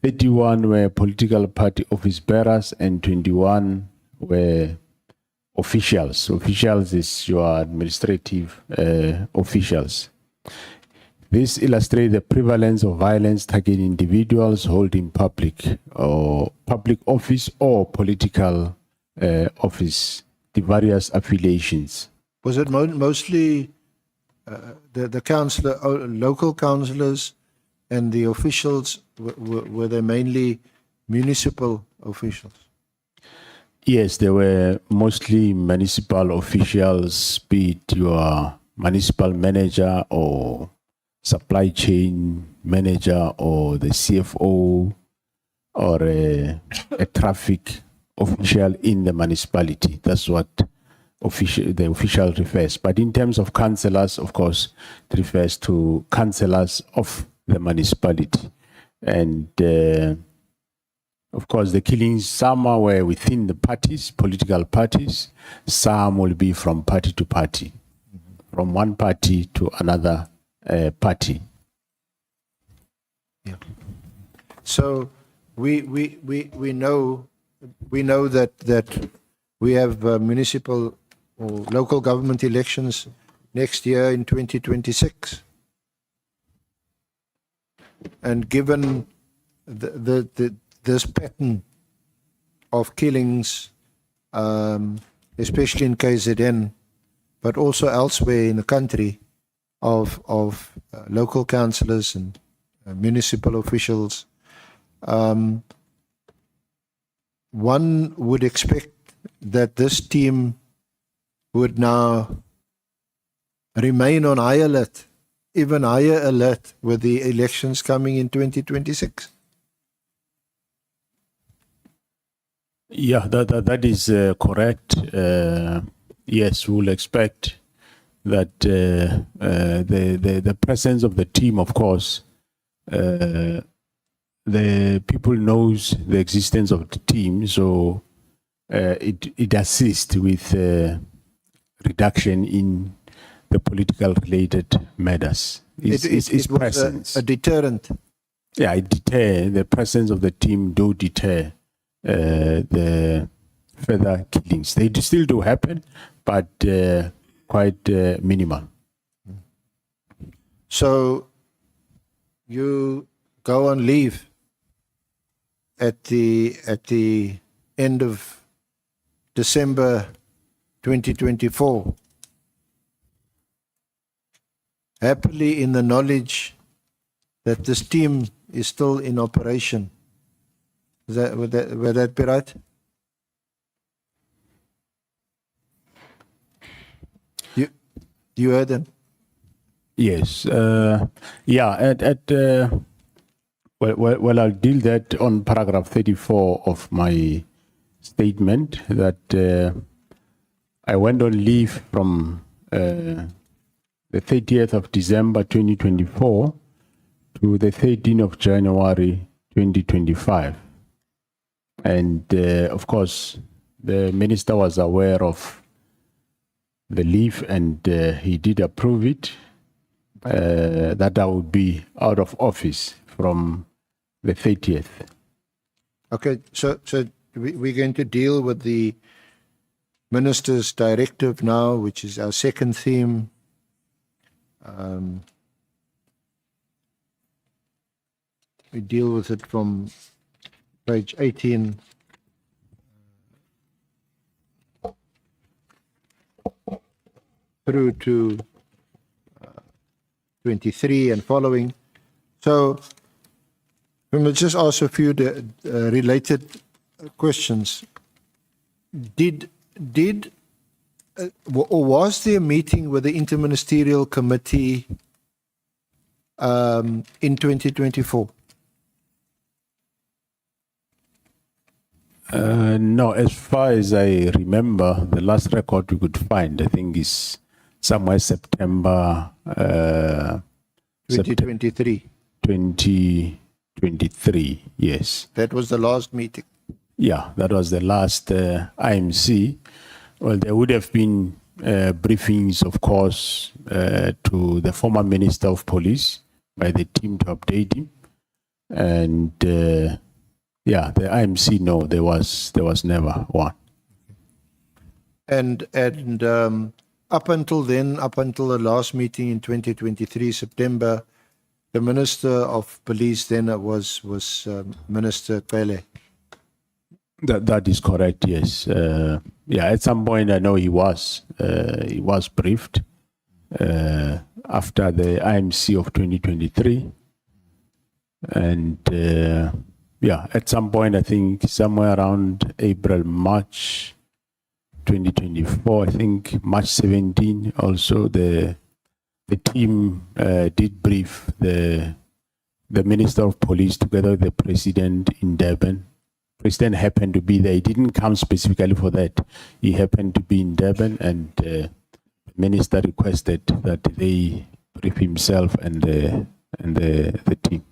31 were political party office bearers, and 21 were officials. Officials is your administrative officials. This illustrates the prevalence of violence targeting individuals holding public office or political office, the various affiliations. Was it mostly the councillor, local councillors, and the officials? Were they mainly municipal officials? Yes, there were mostly municipal officials, be it your municipal manager or supply chain manager or the CFO or a traffic official in the municipality. That's what the official refers. But in terms of councillors, of course, it refers to councillors of the municipality. And of course, the killings, some were within the parties, political parties. Some will be from party to party, from one party to another party. Yeah. So we know that we have municipal or local government elections next year in 2026, and given this pattern of killings, especially in KZN, but also elsewhere in the country, of local councillors and municipal officials, one would expect that this team would now remain on high alert, even higher alert, with the elections coming in 2026. Yeah, that is correct. Yes, we'll expect that the presence of the team, of course, the people knows the existence of the team, so it assists with reduction in the political related matters. Its presence. A deterrent. Yeah, it deter. The presence of the team do deter the further killings. They still do happen, but quite minimal. So you go on leave at the end of December 2024. happily in the knowledge that this team is still in operation. Would that be right? You heard them? Yes. Yeah. Well, I'll deal that on paragraph 34 of my statement that I went on leave from the 30th of December 2024 to the 13th of January 2025. And of course, the minister was aware of the leave and he did approve it, that I would be out of office from the 30th. Okay, so we're going to deal with the minister's directive now, which is our second theme. We deal with it from page 18 through to 23 and following. So we will just ask a few related questions. Or was there a meeting with the Interministerial Committee in 2024? No, as far as I remember, the last record we could find, I think, is somewhere September 2023. 2023, yes. That was the last meeting. Yeah, that was the last IMC. Well, there would have been briefings, of course, to the former Minister of Police by the team to update him. And yeah, the IMC, no, there was never one. And up until then, up until the last meeting in 2023, September, the Minister of Police then was Minister Pele. That is correct, yes. Yeah, at some point I know he was briefed after the IMC of 2023. And yeah, at some point, I think somewhere around April, March 2024, I think March 17 also, the team did brief the Minister of Police together with the President in Durban. President happened to be there. He didn't come specifically for that. He happened to be in Durban, and the Minister requested that they brief himself and the team.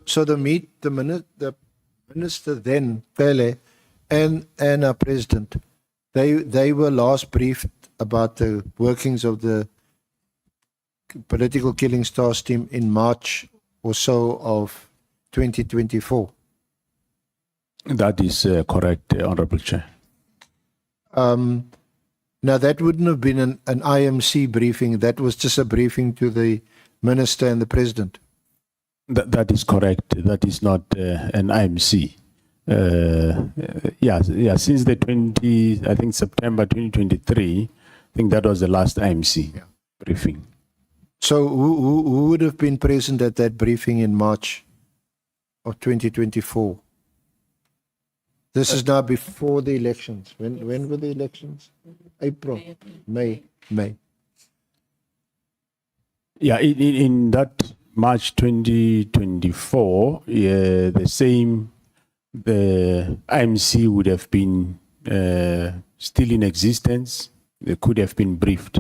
So the minister then, Pele, and our president, they were last briefed about the workings of the political killing stars team in March or so of 2024. That is correct, Honorable Chair. Now, that wouldn't have been an IMC briefing. That was just a briefing to the minister and the president. That is correct. That is not an IMC. Yeah. Since the September 2023, I think that was the last IMC briefing. So who would have been present at that briefing in March of 2024? This is now before the elections. When were the elections? April, May. Yeah, in that March 2024, the IMC would have been still in existence. They could have been briefed.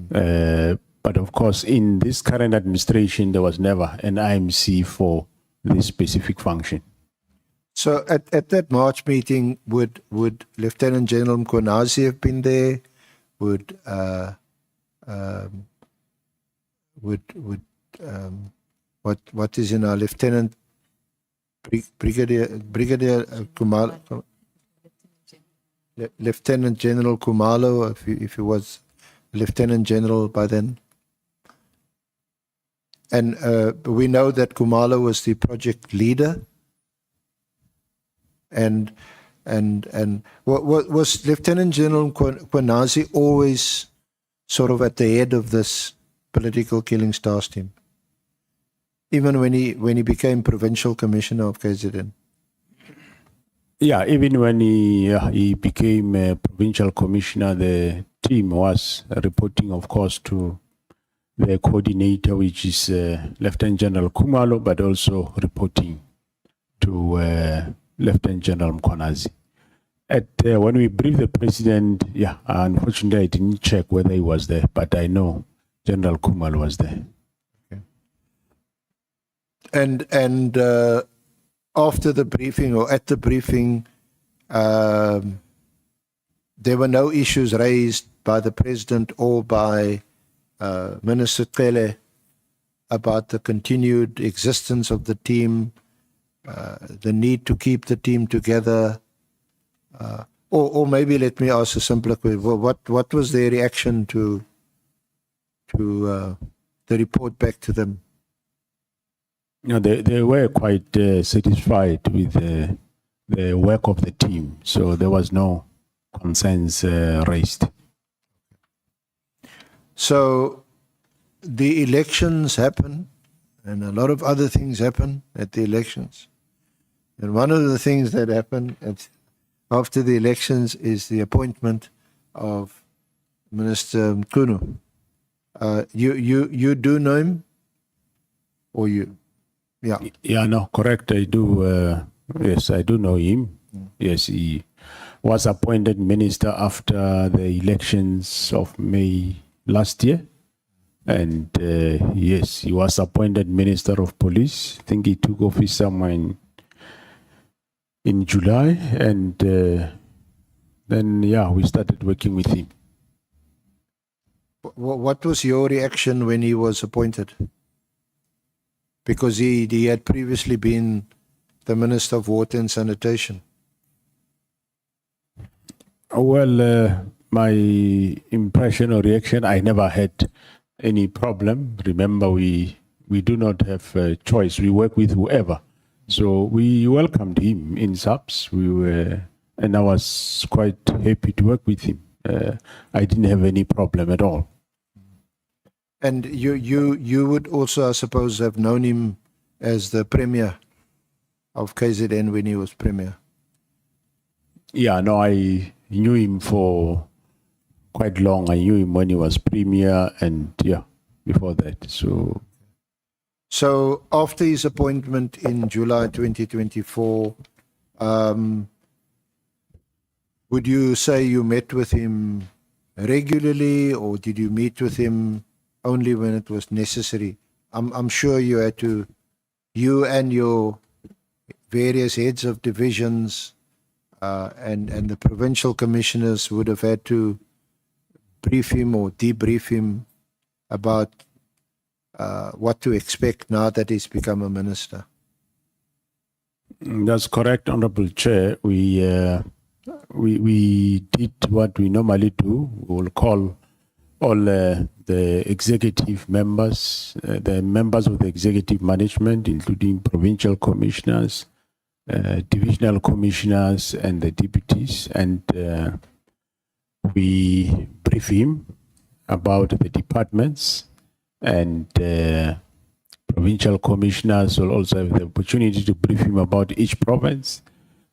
But of course, in this current administration, there was never an IMC for this specific function. So at that March meeting, would Lieutenant General Mkonazi have been there? Would what is in our Lieutenant Brigadier Kumalo, Lieutenant General Kumalo, if he was Lieutenant General by then? And we know that Kumalo was the project leader. And was Lieutenant General Kwanazi always sort of at the head of this Political Killings Task Team? Even when he became Provincial Commissioner of KZN? Yeah, even when he became a provincial commissioner, the team was reporting, of course, to the coordinator, which is Lieutenant General Kumalo, but also reporting to Lieutenant General Mkwanazi. When we briefed the president, unfortunately, I didn't check whether he was there, but I know General Kumalo was there. And after the briefing or at the briefing, there were no issues raised by the president or by Minister Cele about the continued existence of the team, the need to keep the team together. Or maybe let me ask a simpler question. What was their reaction to the report back to them? They were quite satisfied with the work of the team, so there was no concerns raised. So the elections happen, and a lot of other things happen at the elections. And one of the things that happened after the elections is the appointment of Minister Mkunu. You do know him, or you? Yeah. Yeah, no, correct. I do. Yes, I do know him. Yes, he was appointed minister after the elections of May last year. And yes, he was appointed Minister of Police. I think he took office somewhere in July. And then, we started working with him. What was your reaction when he was appointed? Because he had previously been the Minister of Water and Sanitation. Well, my impression or reaction, I never had any problem. Remember, we do not have a choice. We work with whoever. So we welcomed him in SAPS. And I was quite happy to work with him. I didn't have any problem at all. And you would also, I suppose, have known him as the Premier of KZN when he was Premier. Yeah, no, I knew him for quite long. I knew him when he was Premier and before that. So after his appointment in July 2024, would you say you met with him regularly, or did you meet with him only when it was necessary? I'm sure you had to, you and your various heads of divisions and the provincial commissioners would have had to brief him or debrief him about what to expect now that he's become a minister. That's correct, Honorable Chair. We did what we normally do. We will call all the executive members, the members of the executive management, including provincial commissioners, divisional commissioners, and the deputies, and we brief him about the departments, and provincial commissioners will also have the opportunity to brief him about each province,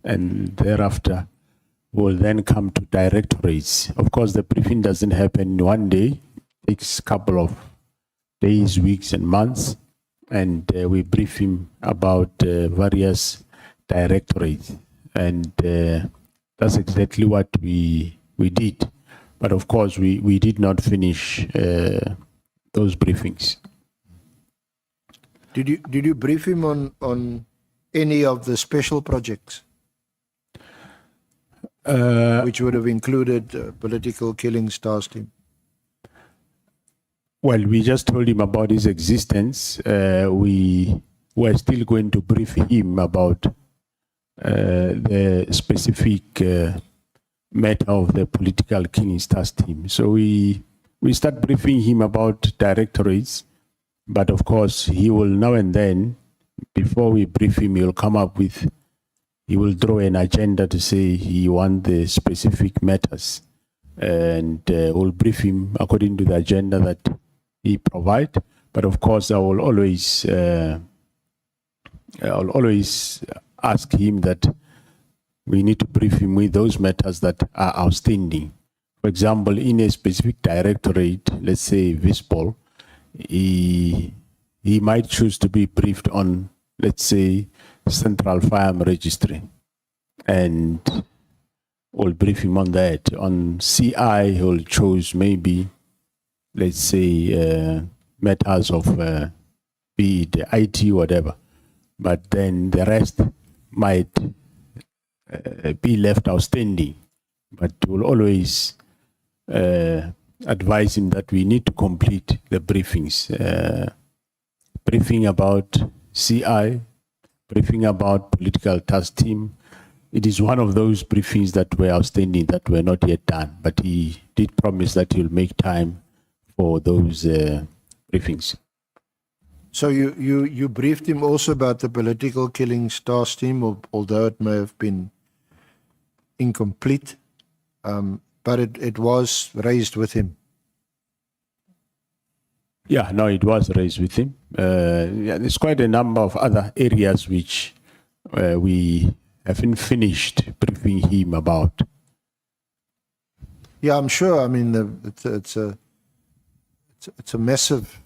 and thereafter will then come to directorates. Of course, the briefing doesn't happen one day. It takes a couple of days, weeks, and months, and we brief him about various directorates, and that's exactly what we did. But of course, we did not finish those briefings. Did you brief him on any of the special projects? Which would have included political killings task team? Well, we just told him about his existence. We were still going to brief him about the specific matter of the political killings task team. So we start briefing him about directorates, but of course he will now and then, before we brief him, he will draw an agenda to say he wants the specific matters, and we'll brief him according to the agenda that he provide. But of course, I'll always ask him that we need to brief him with those matters that are outstanding. For example, in a specific directorate, let's say Vispol, he might choose to be briefed on, let's say, Central Firearm Registry, and we'll brief him on that. On CI, he'll choose maybe, let's say, matters of be it IT, whatever. But then the rest might be left outstanding. But we'll always advise him that we need to complete the briefings. Briefing about CI, briefing about political task team. It is one of those briefings that were outstanding that were not yet done, but he did promise that he'll make time for those briefings. So you briefed him also about the political killings task team, although it may have been incomplete, but it was raised with him. Yeah, no, it was raised with him. Yeah, there's quite a number of other areas which we haven't finished briefing him about. Yeah, I'm sure. I mean, it's a massive.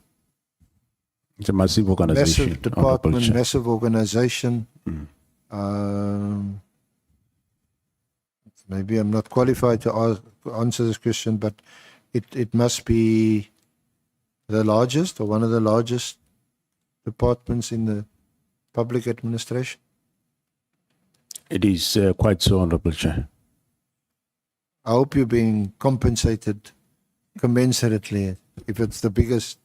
It's a massive organization. Massive department, massive organization. Maybe I'm not qualified to answer this question, but it must be the largest or one of the largest departments in the public administration. It is quite so, Honorable Chair. I hope you're being compensated commensurately if it's the biggest.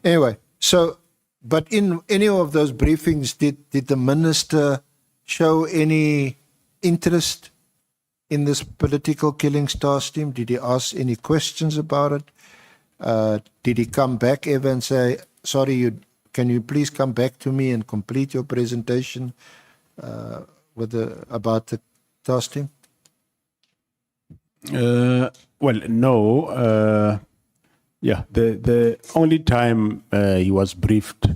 Anyway, so, but in any of those briefings, did the minister show any interest in this political killings task team? Did he ask any questions about it? Did he come back ever and say, sorry, can you please come back to me and complete your presentation about the task team? Well, no. Yeah, the only time he was briefed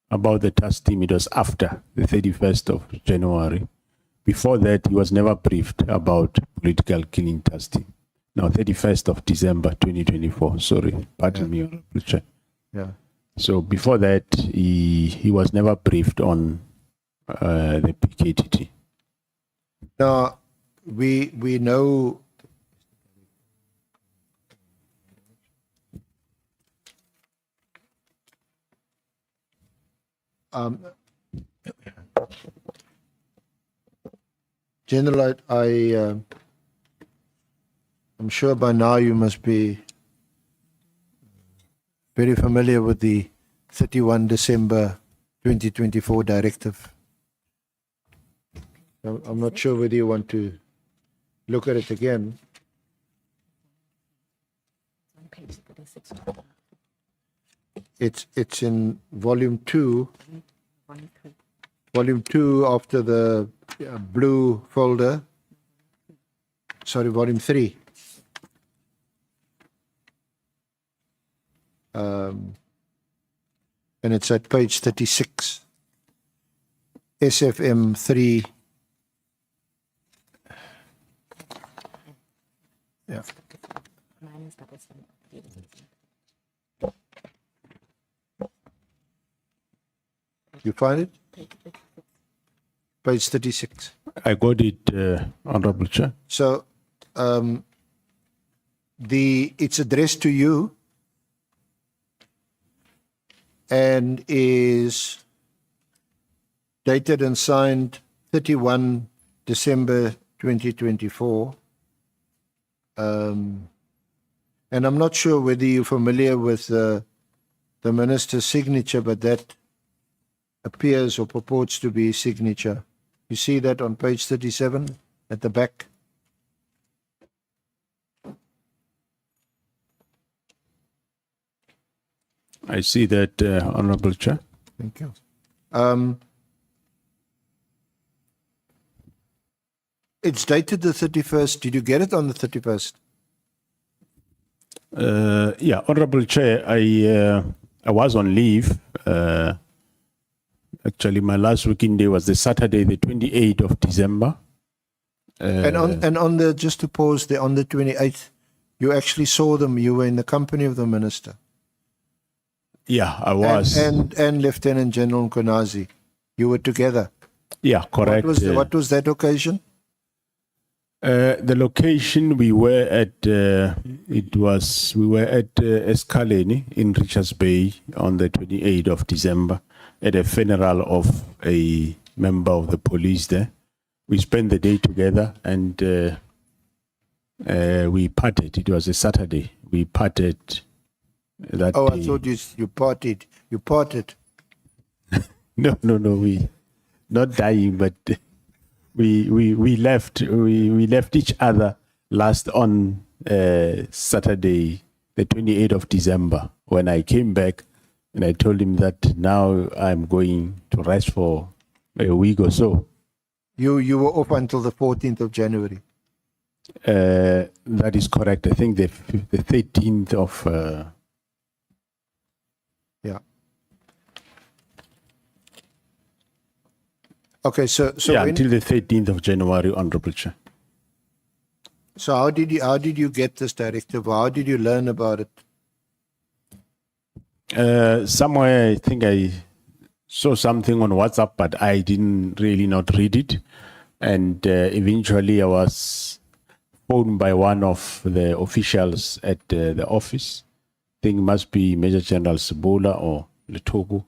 about the task team, it was after the 31st of January. Before that, he was never briefed about political killing task team. No, 31st of December 2024. Sorry, pardon me, Honorable Chair. Yeah. So before that, he was never briefed on the PKTT. Now, we know General, I'm sure by now you must be very familiar with the 31 December 2024 directive. I'm not sure whether you want to look at it again. On page 36. It's in volume 2. Volume 3. Volume 2 after the blue folder. Sorry, volume 3. And it's at page 36. SFM 3. Yeah. Mine is double seven. You find it? Page 36. I got it, Honorable Chair. So it's addressed to you and is dated and signed 31 December 2024. And I'm not sure whether you're familiar with the minister's signature, but that appears or purports to be signature. You see that on page 37 at the back? I see that, Honorable Chair. Thank you. It's dated the 31st. Did you get it on the 31st? Yeah, Honorable Chair, I was on leave. Actually, my last working day was the Saturday, the 28th of December. And on the, just to pause there, on the 28th, you actually saw them. You were in the company of the minister. Yeah, I was. And Lieutenant General Nkonazi. You were together. Yeah, correct. What was that occasion? The location we were at, we were at Escaleni in Richards Bay on the 28th of December at a funeral of a member of the police there. We spent the day together and we parted. It was a Saturday. We parted that Oh, day. I thought you parted. You parted. No, we not dying, but we left. We left each other last on Saturday, the 28th of December. When I came back, and I told him that now I'm going to rest for a week or so. You were off until the 14th of January. That is correct. I think the 13th of. Yeah. Okay, so Yeah, when- until the 13th of January, Honorable Chair. so how did you get this directive? How did you learn about it? Somewhere I think I saw something on WhatsApp, but I didn't really not read it. And eventually I was phoned by one of the officials at the office. I think it must be Major General Sebola or Letoko,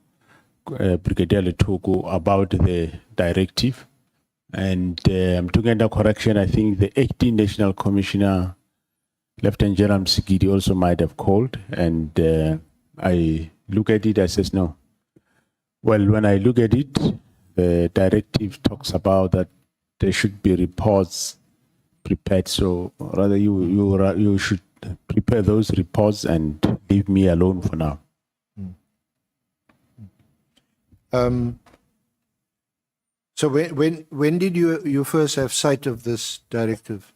Brigadier Letoko, about the directive. And I'm talking under correction, I think the acting National Commissioner, Lieutenant General Msikidi, also might have called. And I look at it, I says, no. Well, when I look at it, the directive talks about that there should be reports prepared. So rather you should prepare those reports and leave me alone for now. So when did you first have sight of this directive?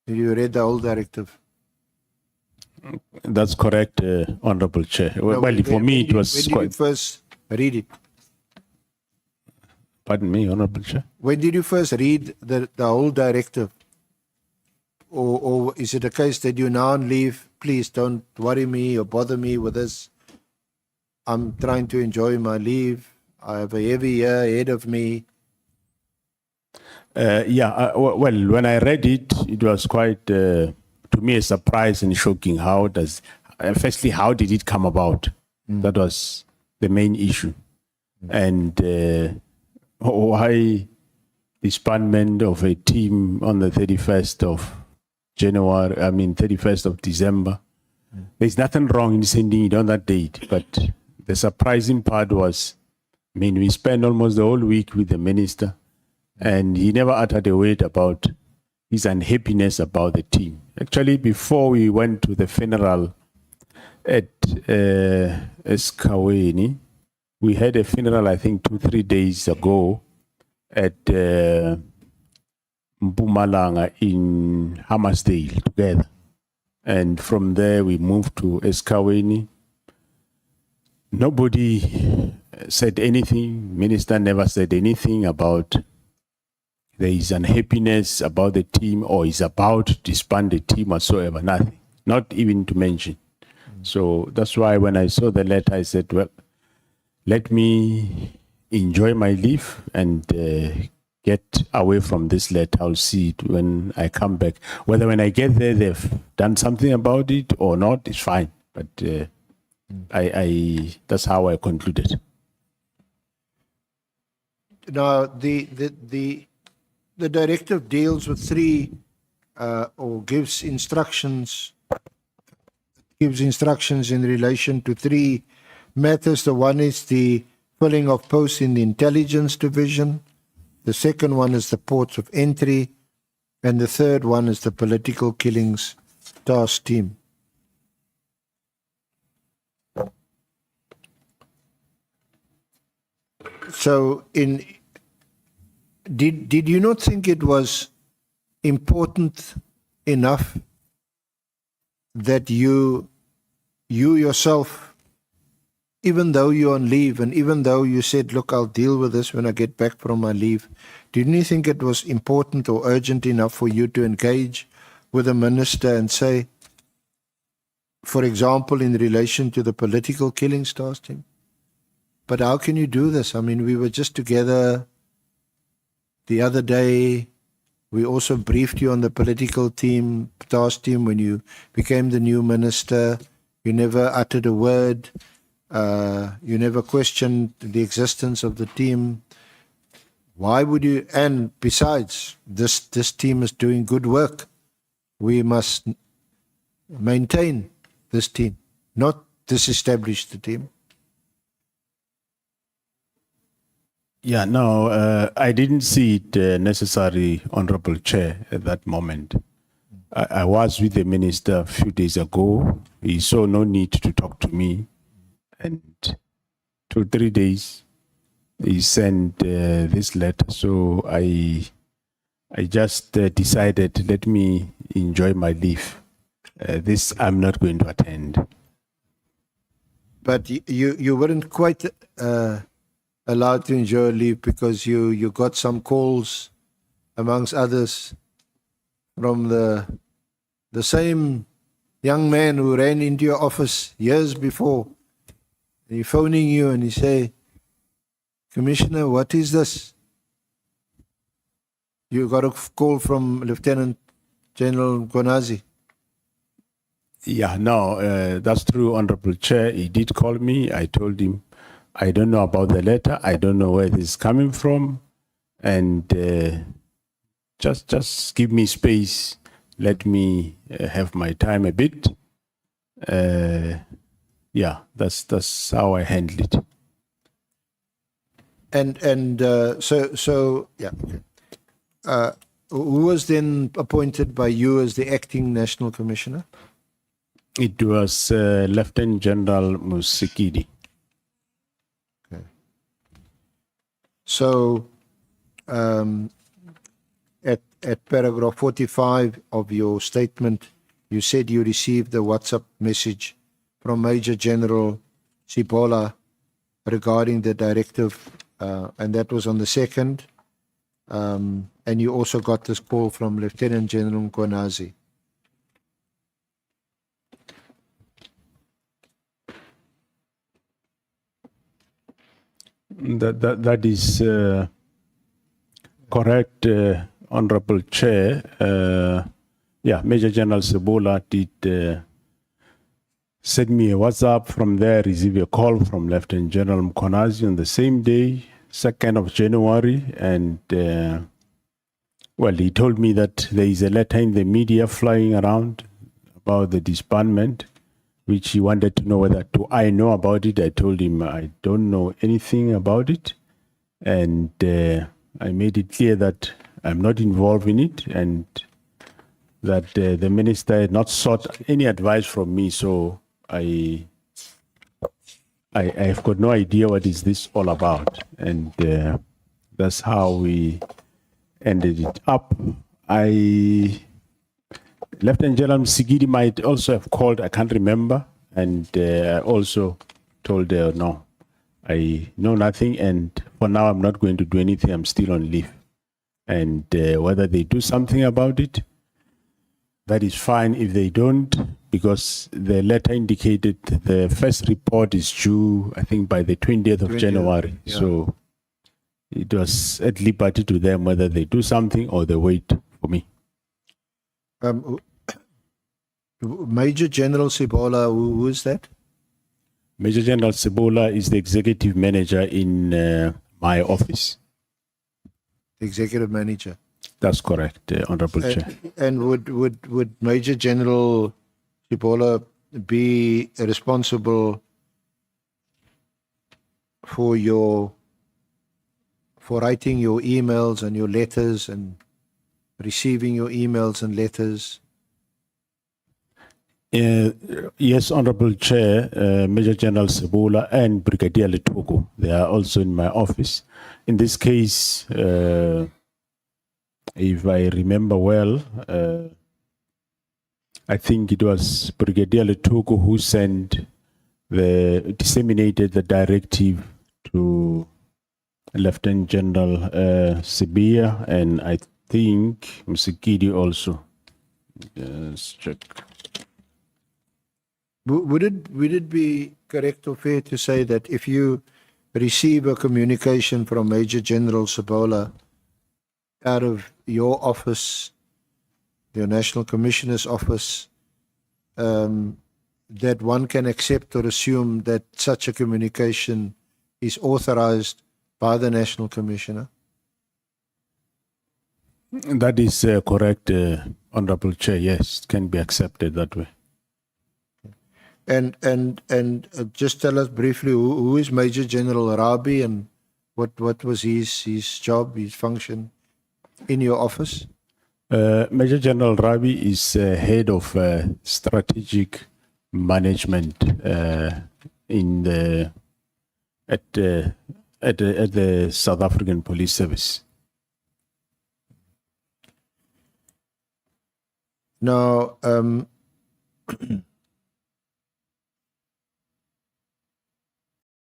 Did you read the whole directive? That's correct, Honorable Chair. No, Well, for me, it was when did quite. you first read it? Pardon me, Honorable Chair. When did you first read the whole directive? Or is it a case that you now leave? Please don't worry me or bother me with this. I'm trying to enjoy my leave. I have a heavy year ahead of me. Well, when I read it, it was quite, to me, a surprise and shocking. Firstly, how did it come about? That was the main issue. And why disbandment of a team on the 31st of January, 31st of December. There's nothing wrong in sending it on that date, but the surprising part was, we spent almost the whole week with the minister, and he never uttered a word about his unhappiness about the team. Actually, before we went to the funeral at Escaleni, we had a funeral, I think, 2-3 days ago at Mpumalanga in Hammersdale together. And from there, we moved to Escaleni. Nobody said anything. Minister never said anything about there is unhappiness about the team or is about to disband the team whatsoever. Nothing. Not even to mention. So that's why when I saw the letter, I said, well, let me enjoy my leave and get away from this letter. I'll see it when I come back. Whether when I get there, they've done something about it or not, it's fine. But that's how I concluded. Now, the directive deals with three, or gives instructions in relation to three matters. The one is the filling of posts in the intelligence division. The second one is the ports of entry. And the third one is the political killings task team. So did you not think it was important enough that you yourself, even though you're on leave and even though you said, look, I'll deal with this when I get back from my leave, didn't you think it was important or urgent enough for you to engage with the minister and say, for example, in relation to the political killings task team? But how can you do this? I mean, we were just together the other day. We also briefed you on the political task team when you became the new minister. You never uttered a word. You never questioned the existence of the team. Why would you? And besides, this team is doing good work. We must maintain this team, not disestablish the team. Yeah, no, I didn't see it necessary, Honorable Chair, at that moment. I was with the minister a few days ago. He saw no need to talk to me. And 2 or 3 days, he sent this letter. So I just decided, let me enjoy my leave. This I'm not going to attend. But you weren't quite allowed to enjoy leave because you got some calls, amongst others, from the same young man who ran into your office years before. And he phoning you and he say, Commissioner, what is this? You got a call from Lieutenant General Mkonazi. Yeah, no, that's true, Honorable Chair. He did call me. I told him, I don't know about the letter. I don't know where this is coming from. And just give me space. Let me have my time a bit. Yeah, that's how I handle it. And so yeah. Okay. Who was then appointed by you as the acting national commissioner? It was Lieutenant General Musikidi. Okay. So at paragraph 45 of your statement, you said you received a WhatsApp message from Major General Sibola regarding the directive, and that was on the 2nd. And you also got this call from Lieutenant General Mkonazi. That is correct, Honorable Chair. Yeah, Major General Sibola did send me a WhatsApp. From there, received a call from Lieutenant General Mkonazi on the same day, 2nd of January, and well, he told me that there is a letter in the media flying around about the disbandment, which he wanted to know whether I know about it. I told him I don't know anything about it, and I made it clear that I'm not involved in it, and that the minister had not sought any advice from me. So I have got no idea what is this all about, and that's how we ended it up. Lieutenant General Sigidi might also have called, I can't remember, and I also told her, no, I know nothing, and for now I'm not going to do anything, I'm still on leave. And whether they do something about it, that is fine. If they don't, because the letter indicated the first report is due, I think, by the 20th of January. Yeah. So it was at liberty to them whether they do something or they wait for me. Major General Sibola, who is that? Major General Sibola is the executive manager in my office. Executive manager. That's correct, Honorable Chair. And would Major General Sibola be responsible for writing your emails and your letters and receiving your emails and letters? Yes, Honorable Chair, Major General Sibola and Brigadier Letogo, they are also in my office. In this case, if I remember well, I think it was Brigadier Letuko who disseminated the directive to Lieutenant General Sibia, and I think Msikidi also. Just check. Would it be correct or fair to say that if you receive a communication from Major General Sabola out of your office, your National Commissioner's office, that one can accept or assume that such a communication is authorized by the National Commissioner? That is correct, Honorable Chair. Yes, it can be accepted that way. And just tell us briefly who is Major General Rabi and what was his job, his function in your office? Major General Rabi is head of strategic management at the South African Police Service. Now,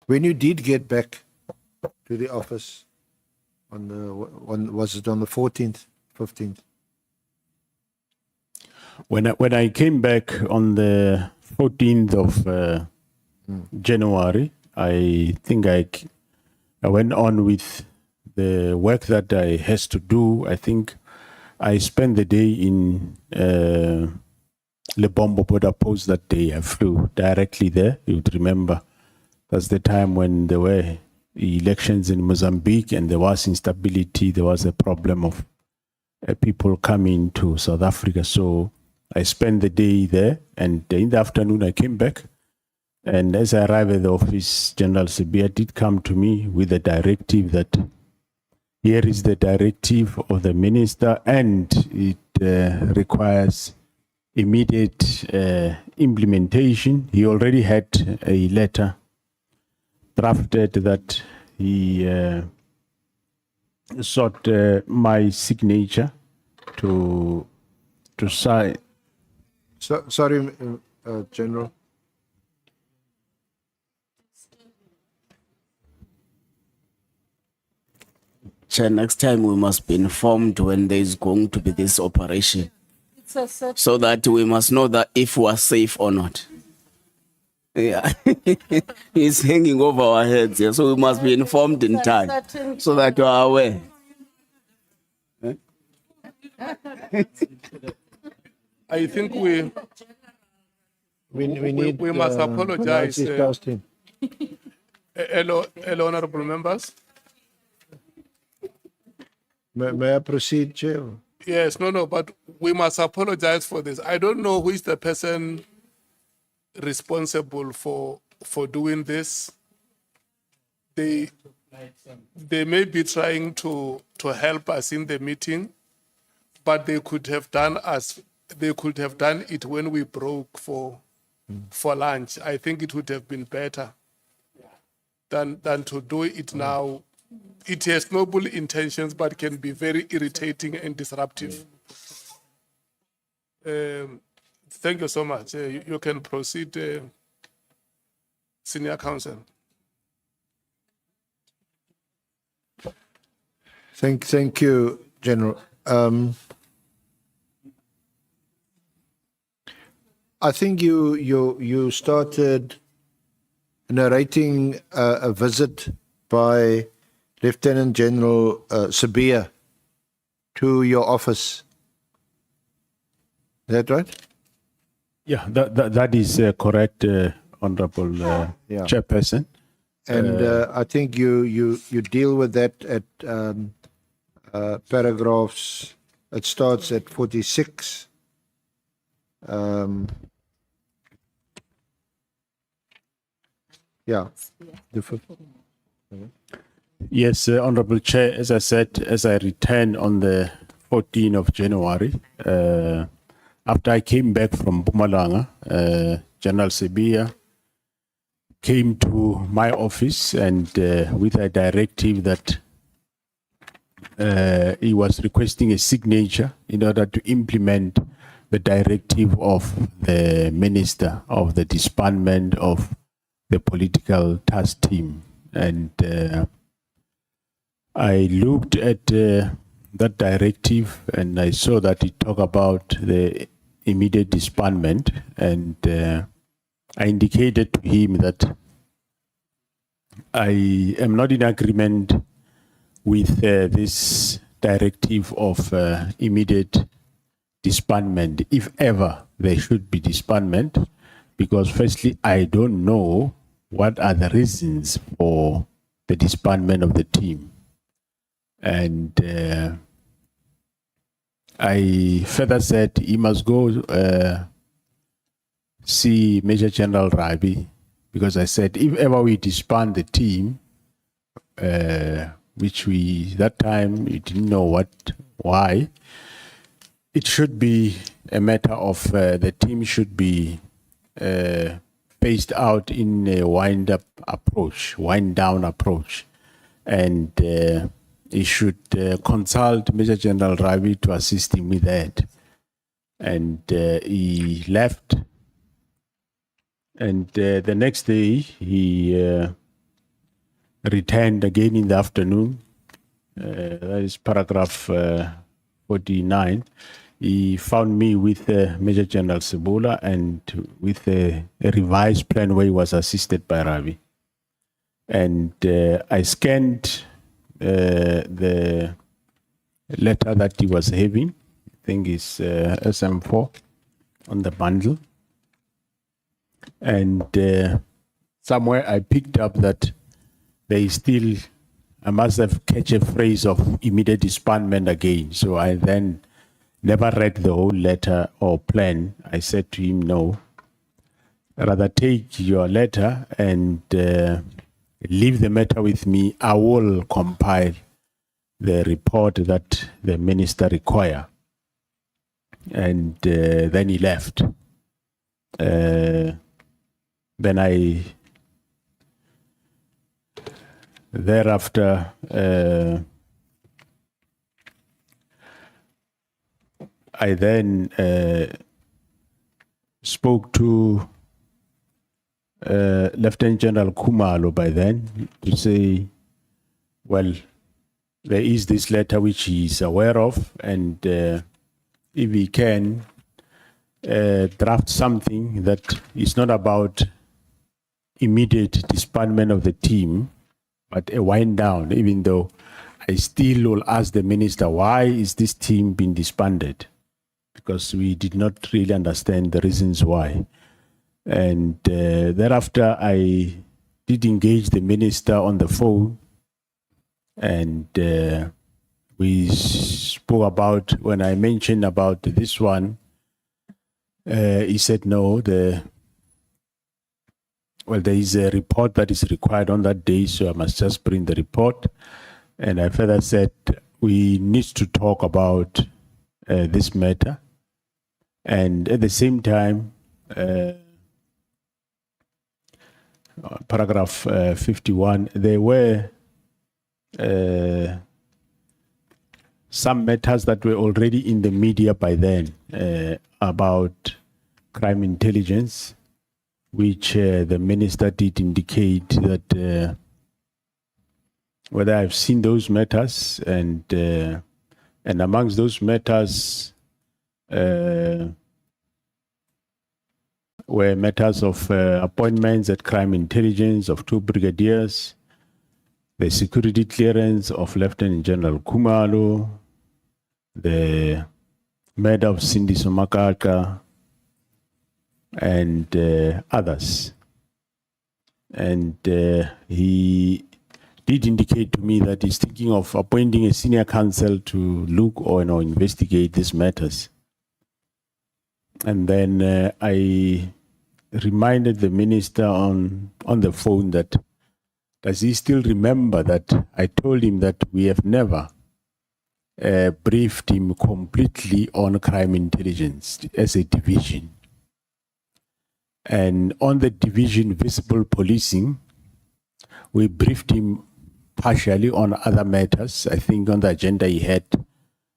when you did get back to the office was it on the 14th, 15th? When I came back on the 14th of January, I think I went on with the work that I has to do. I think I spent the day in Lebombo border post that day. I flew directly there. You would remember that's the time when there were elections in Mozambique and there was instability. There was a problem of people coming to South Africa. So I spent the day there, and in the afternoon I came back. And as I arrived at the office, General Sibia did come to me with a directive that here is the directive of the minister, and it requires immediate implementation. He already had a letter drafted that he sought my signature to sign. Sorry, General. Chair, next time we must be informed when there is going to be this operation, so that we must know that if we are safe or not. Yeah, it's hanging over our heads here, so we must be informed in time, so that we are aware. I think we must apologize. Hello, honorable members. May I proceed, Chair? Yes, no, but we must apologize for this. I don't know who is the person responsible for doing this. They may be trying to help us in the meeting, but they could have done it when we broke for lunch. I think it would have been better than to do it now. It has noble intentions, but can be very irritating and disruptive. Thank you so much. You can proceed, Senior Counsel. Thank you, General. I think you started narrating a visit by Lieutenant General Sibia to your office. Is that right? Yeah, that is correct, Honorable Chairperson. And I think you deal with that at paragraphs. It starts at 46. Yeah. Yes, Honorable Chair, as I said, as I returned on the 14th of January, after I came back from Mpumalanga, General Sibia came to my office and with a directive that he was requesting a signature in order to implement the directive of the minister of the disbandment of the political task team. And I looked at that directive and I saw that it talked about the immediate disbandment, and I indicated to him that I am not in agreement with this directive of immediate disbandment, if ever there should be disbandment, because firstly, I don't know what are the reasons for the disbandment of the team. And I further said he must go see Major General Rabi, because I said if ever we disband the team, which we, that time, we didn't know why, it should be a matter of the team should be phased out in a wind down approach. And he should consult Major General Rabi to assist him with that. And he left. And the next day, he returned again in the afternoon. That is paragraph 49. He found me with Major General Masemola and with a revised plan where he was assisted by Rabi. And I scanned the letter that he was having. I think it's SM4 on the bundle. And somewhere I picked up that there is still, I must have catch a phrase of immediate disbandment again. So I then never read the whole letter or plan. I said to him, no, rather take your letter and leave the matter with me. I will compile the report that the minister require. And then he left. Then I, thereafter, I then spoke to Lieutenant General Khumalo by then to say, well, there is this letter which he is aware of, and if he can draft something that is not about immediate disbandment of the team, but a wind down, even though I still will ask the minister, why is this team being disbanded? Because we did not really understand the reasons why. And thereafter, I did engage the minister on the phone, and we spoke about, when I mentioned about this one, he said, no, there is a report that is required on that day, so I must just bring the report. And I further said, we need to talk about this matter. And at the same time, paragraph 51, there were some matters that were already in the media by then about crime intelligence, which the minister did indicate that whether I've seen those matters, and amongst those matters were matters of appointments at crime intelligence of 2 brigadiers, the security clearance of Lieutenant General Khumalo, the murder of Cindy Somakaka, and others. And he did indicate to me that he's thinking of appointing a senior counsel to look or investigate these matters. And then I reminded the minister on the phone that, does he still remember that I told him that we have never briefed him completely on crime intelligence as a division. And on the division visible policing, we briefed him partially on other matters. I think on the agenda he had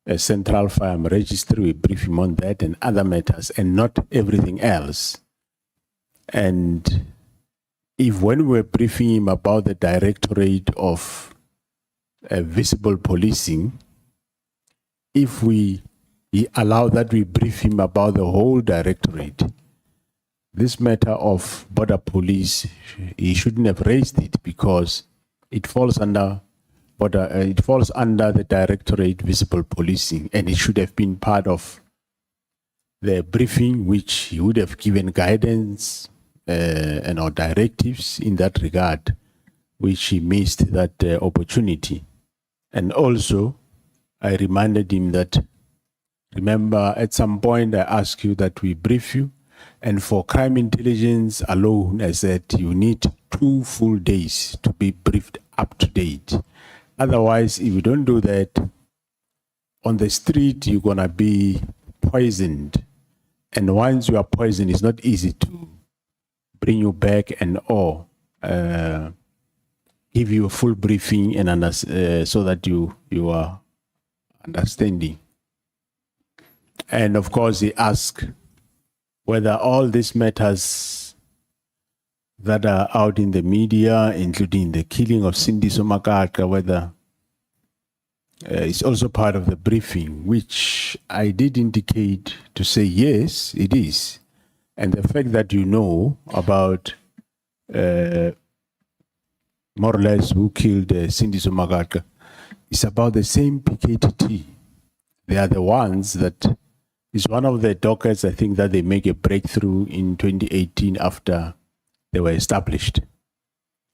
a central firearm registry. We brief him on that and other matters, and not everything else. And if when we're briefing him about the Directorate of Visible Policing, if we allow that we brief him about the whole directorate, this matter of border police, he shouldn't have raised it because it falls under the Directorate Visible Policing, and it should have been part of the briefing, which he would have given guidance and or directives in that regard, which he missed that opportunity. And also, I reminded him that, remember, at some point I asked you that we brief you, and for crime intelligence alone, I said you need 2 full days to be briefed up to date. Otherwise, if you don't do that, on the street, you're going to be poisoned. And once you are poisoned, it's not easy to bring you back and give you a full briefing and so that you are understanding. And of course, he asked whether all these matters that are out in the media, including the killing of Cindy Somakaka, whether it's also part of the briefing, which I did indicate to say, yes, it is. And the fact that you know about more or less who killed Cindy Somakaka is about the same PKTT. They are the ones that is one of the dockets, I think, that they make a breakthrough in 2018 after they were established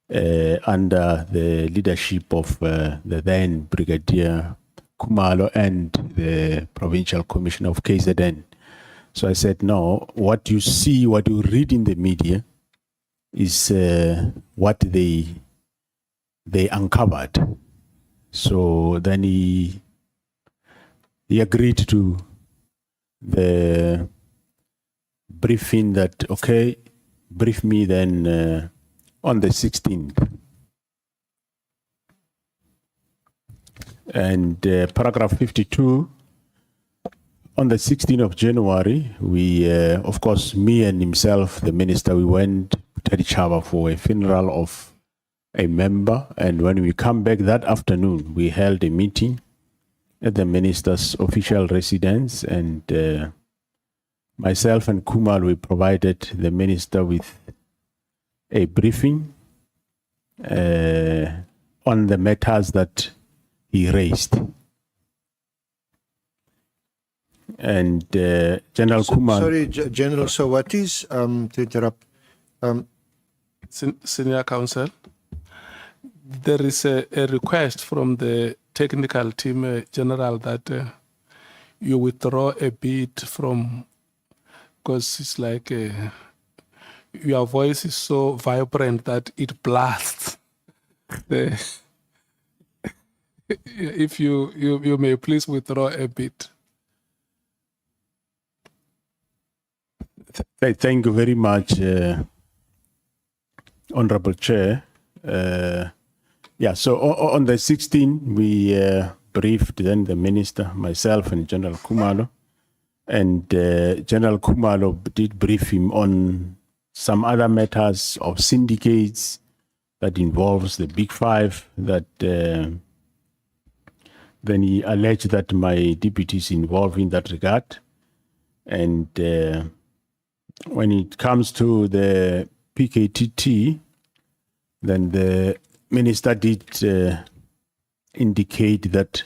under the leadership of the then Brigadier Kumalo and the Provincial Commissioner of KZN. So I said, no, what you see, what you read in the media is what they uncovered. So then he agreed to the briefing that, okay, brief me then on the 16th. And paragraph 52, on the 16th of January, we, of course, me and himself, the minister, we went to Chava for a funeral of a member. And when we come back that afternoon, we held a meeting at the minister's official residence, and myself and Kumar, we provided the minister with a briefing on the matters that he raised. And General Kumar... Sorry, General, so what is, to interrupt, Senior Counsel, there is a request from the technical team, General, that you withdraw a bit from, because it's like your voice is so vibrant that it blasts. If you may please withdraw a bit. Thank you very much, Honorable Chair. Yeah, so on the 16th, we briefed then the minister, myself, and General Kumalo. And General Kumalo did brief him on some other matters of syndicates that involves the Big Five, that then he alleged that my deputy is involved in that regard. And when it comes to the PKTT, then the minister did indicate that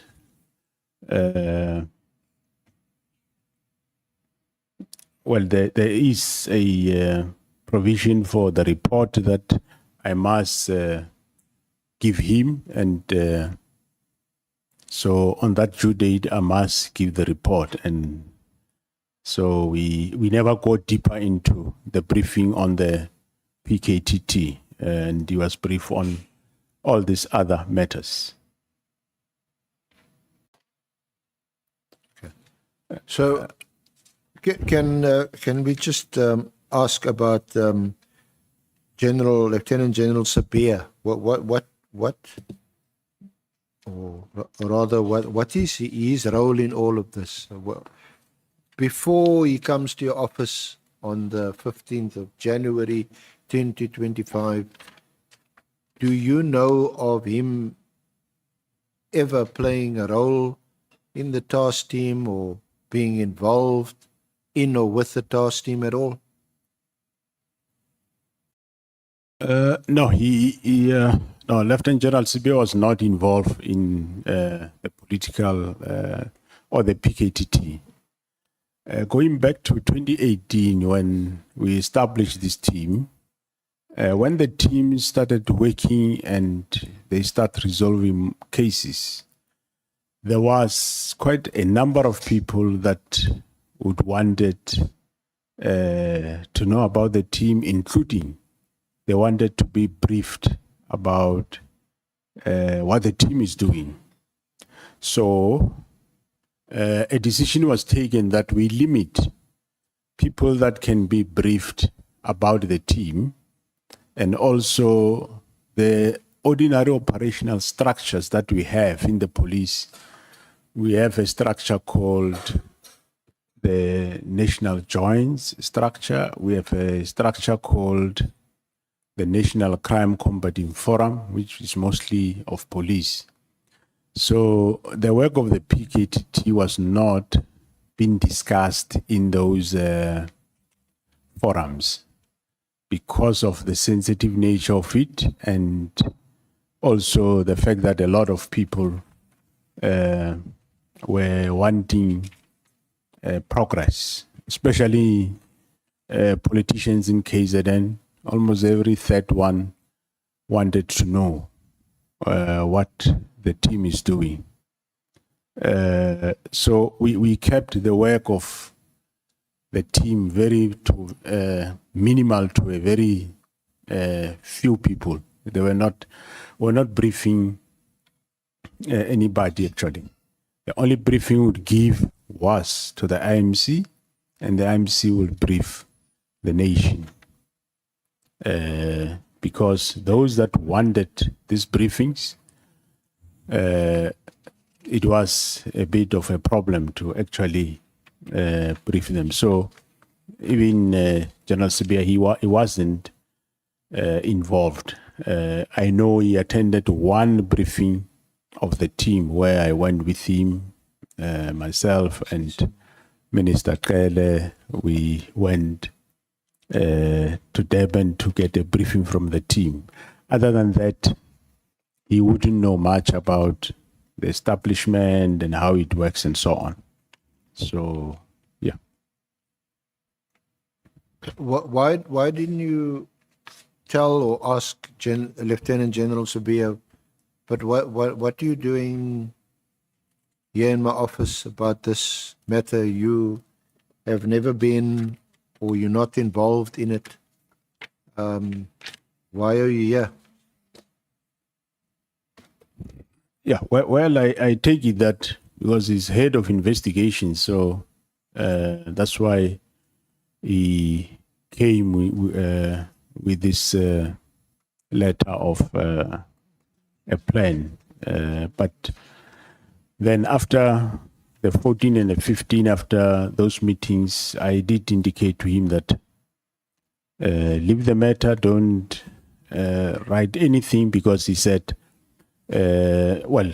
well, there is a provision for the report that I must give him, and so on that due date, I must give the report. And so we never go deeper into the briefing on the PKTT, and he was briefed on all these other matters. so can we just ask about Lieutenant General Sabia? What or rather, what is his role in all of this? Well, before he comes to your office on the 15th of January 2025, do you know of him ever playing a role in the task team or being involved in or with the task team at all? No, no, Lieutenant General Sibe was not involved in the political or the PKTT. Going back to 2018, when we established this team, when the team started working and they start resolving cases, there was quite a number of people that would wanted to know about the team, including they wanted to be briefed about what the team is doing. So a decision was taken that we limit people that can be briefed about the team, and also the ordinary operational structures that we have in the police. We have a structure called the National Joints structure. We have a structure called the National Crime Combating Forum, which is mostly of police. So the work of the PKTT was not being discussed in those forums because of the sensitive nature of it, and also the fact that a lot of people were wanting progress, especially politicians in KZN. Almost every third one wanted to know what the team is doing. So we kept the work of the team very minimal to a very few people. They were not briefing anybody actually. The only briefing we would give was to the IMC, and the IMC will brief the nation. Because those that wanted these briefings, it was a bit of a problem to actually brief them. So even General Sibia, he wasn't involved. I know he attended one briefing of the team where I went with him, myself and Minister Kele. We went to Durban to get a briefing from the team. Other than that, he wouldn't know much about the establishment and how it works and so on. So, yeah. Why didn't you tell or ask Lieutenant General Sabia, but what are you doing here in my office about this matter? You have never been, or you're not involved in it. Why are you here? Yeah, well, I take it that because he's head of investigation, so that's why he came with this letter of a plan. But then after the 14 and the 15, after those meetings, I did indicate to him that leave the matter, don't write anything, because he said, well,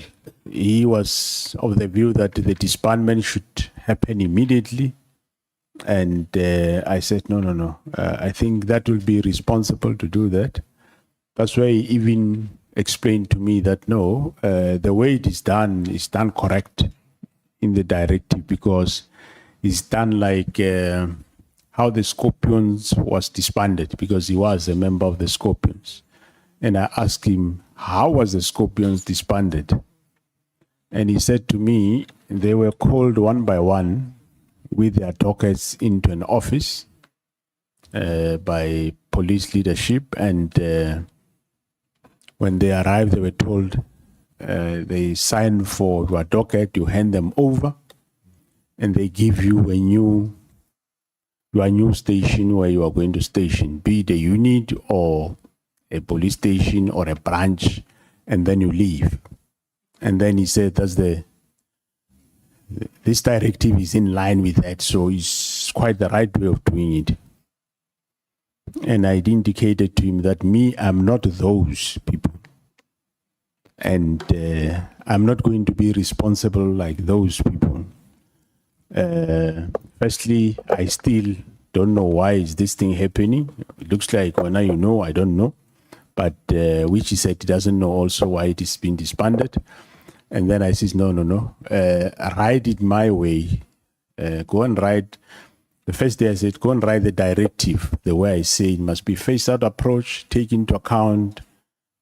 he was of the view that the disbandment should happen immediately. And I said, no. I think that will be responsible to do that. That's why he even explained to me that no, the way it is done correct in the directive, because it's done like how the Scorpions was disbanded, because he was a member of the Scorpions. And I asked him, how was the Scorpions disbanded? And he said to me, they were called one by one with their dockets into an office by police leadership. And when they arrived, they were told, they sign for your docket, you hand them over, and they give you your new station where you are going to station, be it a unit or a police station or a branch, and then you leave. And then he said this directive is in line with that, so it's quite the right way of doing it. And I indicated to him that I'm not those people. And I'm not going to be responsible like those people. Firstly, I still don't know why is this thing happening. It looks like when I don't know. But which he said he doesn't know also why it is being disbanded. And then I said, no. Write it my way. Go and write. The first day I said, go and write the directive. The way I say it must be phased-out approach, take into account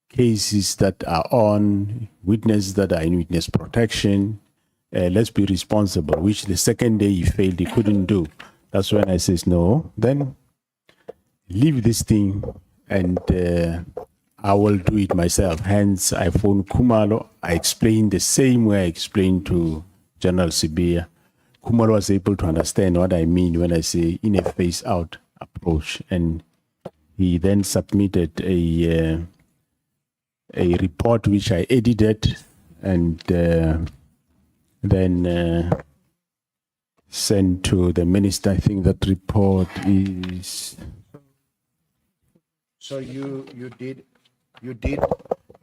cases that are on, witnesses that are in witness protection. Let's be responsible, which the second day he failed, he couldn't do. That's when I says, no, then leave this thing and I will do it myself. Hence, I phoned Kumalo. I explained the same way I explained to General Sibia. Kumalo was able to understand what I mean when I say in a phase-out approach. And he then submitted a report which I edited and then sent to the minister. I think that report is. So you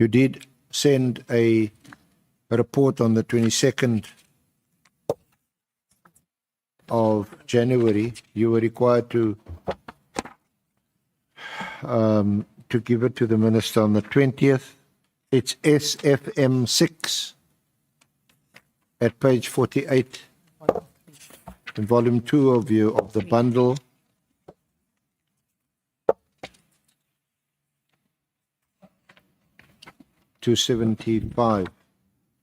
did send a report on the 22nd of January. You were required to give it to the minister on the 20th. It's SFM 6 at page 48 in volume 2 of the bundle. $275.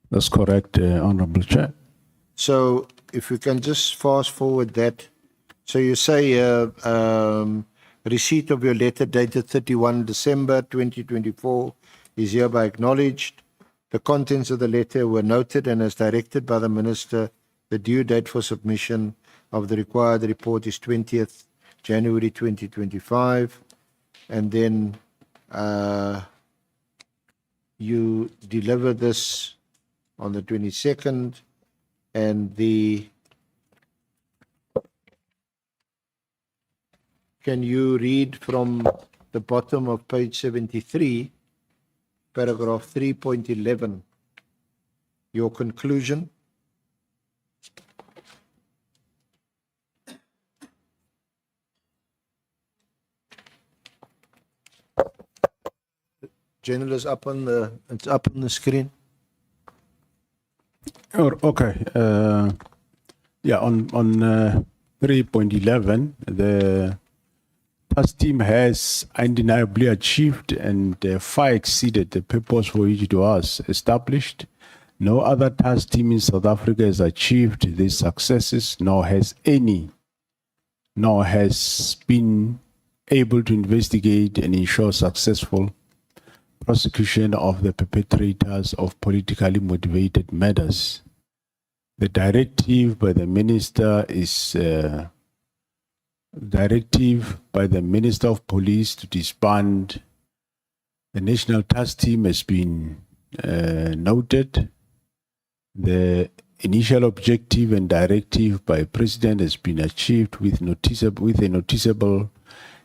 That's correct, Honorable Chair. So if we can just fast forward that. So you say receipt of your letter dated 31 December 2024 is hereby acknowledged. The contents of the letter were noted, and as directed by the Minister, the due date for submission of the required report is 20th January 2025. And then you deliver this on the 22nd, and can you read from the bottom of page 73, paragraph 3.11, your conclusion? General, is up on the screen. Okay. Yeah, on 3.11, the task team has undeniably achieved and far exceeded the purpose for which it was established. No other task team in South Africa has achieved these successes, nor has been able to investigate and ensure successful prosecution of the perpetrators of politically motivated murders. The directive by the minister is directive by the Minister of Police to disband the National Task Team has been noted. The initial objective and directive by President has been achieved with a noticeable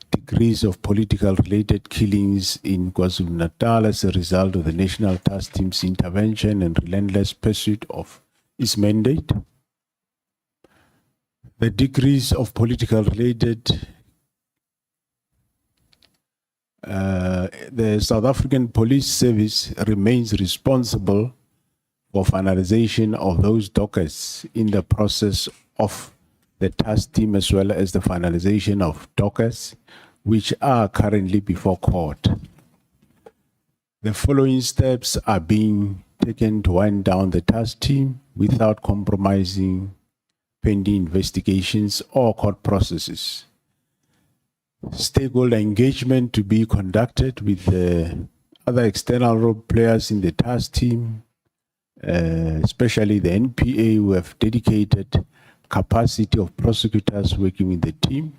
decrease of political related killings in KwaZulu-Natal as a result of the National Task Team's intervention and relentless pursuit of its mandate. The decrease of political related the South African Police Service remains responsible for finalization of those dockets in the process of the task team, as well as the finalization of dockets which are currently before court. The following steps are being taken to wind down the task team without compromising pending investigations or court processes. Stakeholder engagement to be conducted with the other external role players in the task team, especially the NPA, who have dedicated capacity of prosecutors working with the team.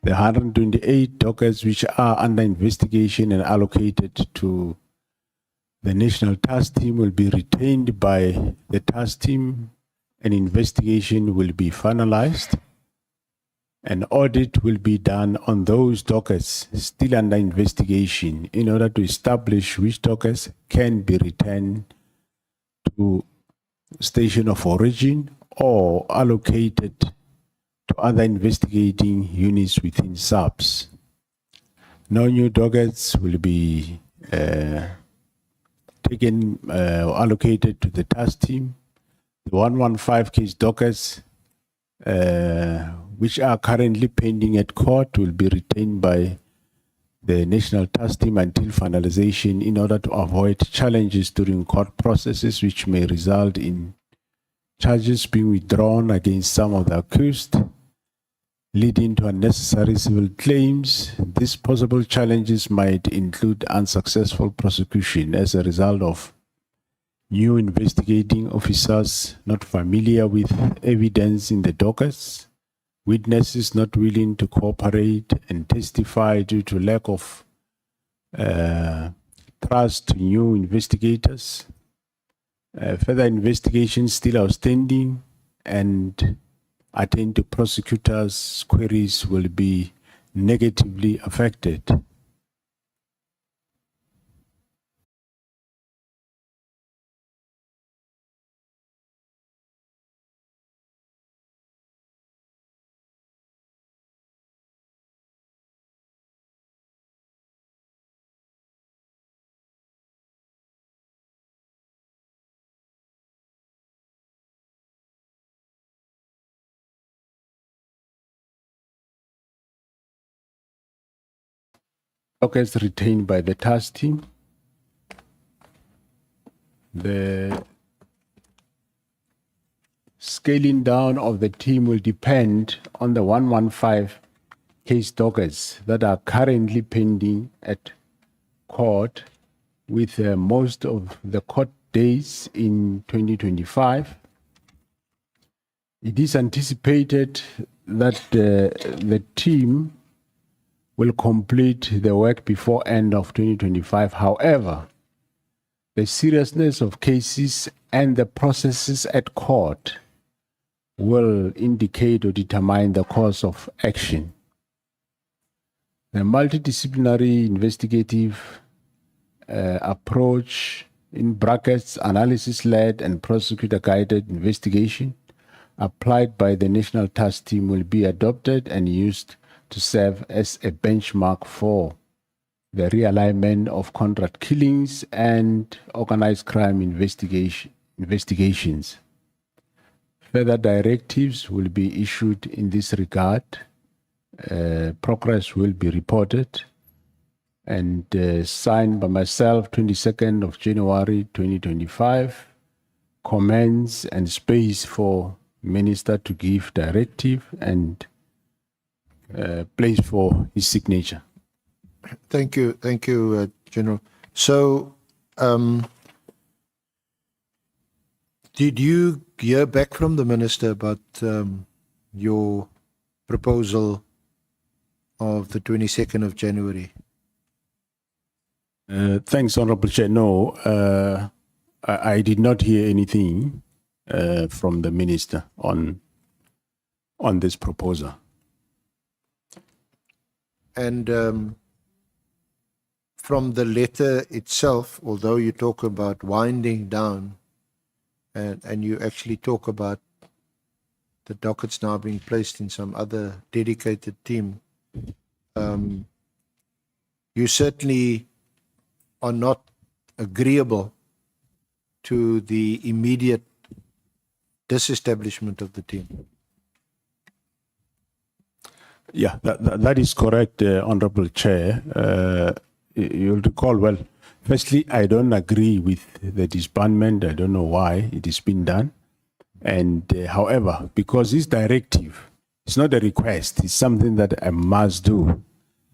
The 128 dockets which are under investigation and allocated to The National Task Team will be retained by the task team. An investigation will be finalized. An audit will be done on those dockets still under investigation in order to establish which dockets can be returned to station of origin or allocated to other investigating units within SAPS. No new dockets will be taken or allocated to the task team. The 115 case dockets which are currently pending at court will be retained by the National Task Team until finalization in order to avoid challenges during court processes which may result in charges being withdrawn against some of the accused, leading to unnecessary civil claims. These possible challenges might include unsuccessful prosecution as a result of new investigating officers not familiar with evidence in the dockets, witnesses not willing to cooperate and testify due to lack of trust to new investigators, further investigations still outstanding, and attend to prosecutors' queries will be negatively affected. Dockets retained by the task team. The scaling down of the team will depend on the 115 case dockets that are currently pending at court, with most of the court days in 2025. It is anticipated that the team will complete the work before end of 2025. However, the seriousness of cases and the processes at court will indicate or determine the course of action. The multidisciplinary investigative approach, in brackets, analysis-led and prosecutor-guided investigation applied by the National Task Team will be adopted and used to serve as a benchmark for the realignment of contract killings and organized crime investigations. Further directives will be issued in this regard. Progress will be reported and signed by myself 22nd of January 2025. Comments and space for Minister to give directive and place for his signature. Thank you, General. So, did you hear back from the Minister about your proposal of the 22nd of January? Thanks, Honorable Chair. No, I did not hear anything from the Minister on this proposal. And from the letter itself, although you talk about winding down, and you actually talk about the dockets now being placed in some other dedicated team, you certainly are not agreeable to the immediate disestablishment of the team. Yeah, that is correct, Honorable Chair. You'll recall, well, firstly, I don't agree with the disbandment. I don't know why it is being done. And however, because this directive, it's not a request, it's something that I must do.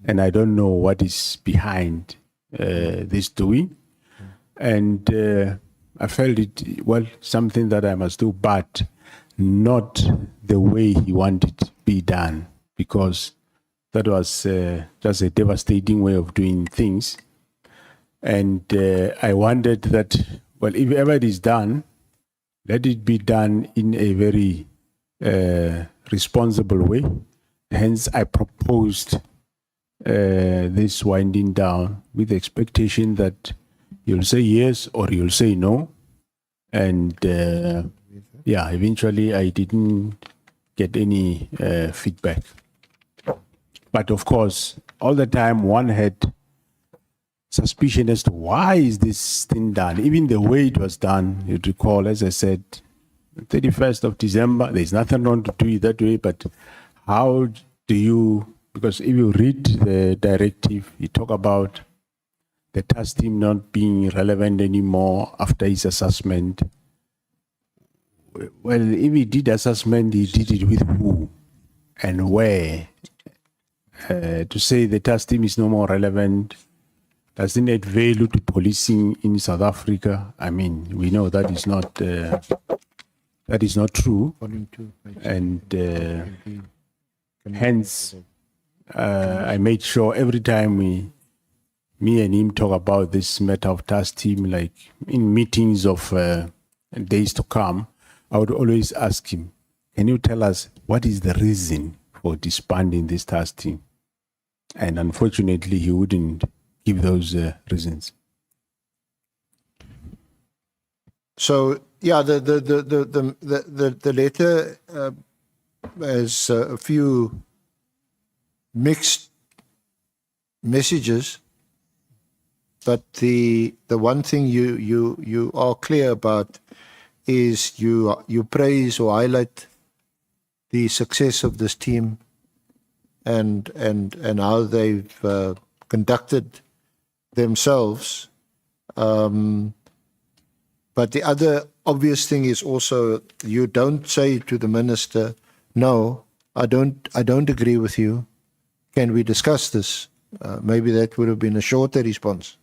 And I don't know what is behind this doing. And I felt it, well, something that I must do, but not the way he wanted it to be done, because that was just a devastating way of doing things. And I wondered that, well, if ever it is done, let it be done in a very responsible way. Hence, I proposed this winding down with the expectation that you'll say yes or you'll say no. And yeah, eventually I didn't get any feedback. But of course, all the time one had suspicion as to why is this thing done. Even the way it was done, you'd recall, as I said, 31st of December, there's nothing wrong to do it that way, but how do you, because if you read the directive, you talk about the task team not being relevant anymore after his assessment. Well, if he did assessment, he did it with who and where? To say the task team is no more relevant doesn't add value to policing in South Africa. I mean, we know that is not true, and hence I made sure every time me and him talk about this matter of task team, like in meetings of days to come, I would always ask him, "Can you tell us what is the reason for disbanding this task team?" And unfortunately, he wouldn't give those reasons. So yeah, the letter has a few mixed messages, but the one thing you are clear about is you praise or highlight the success of this team and how they've conducted themselves. But the other obvious thing is also you don't say to the minister, "No, I don't agree with you. Can we discuss this?" Maybe that would have been a shorter response.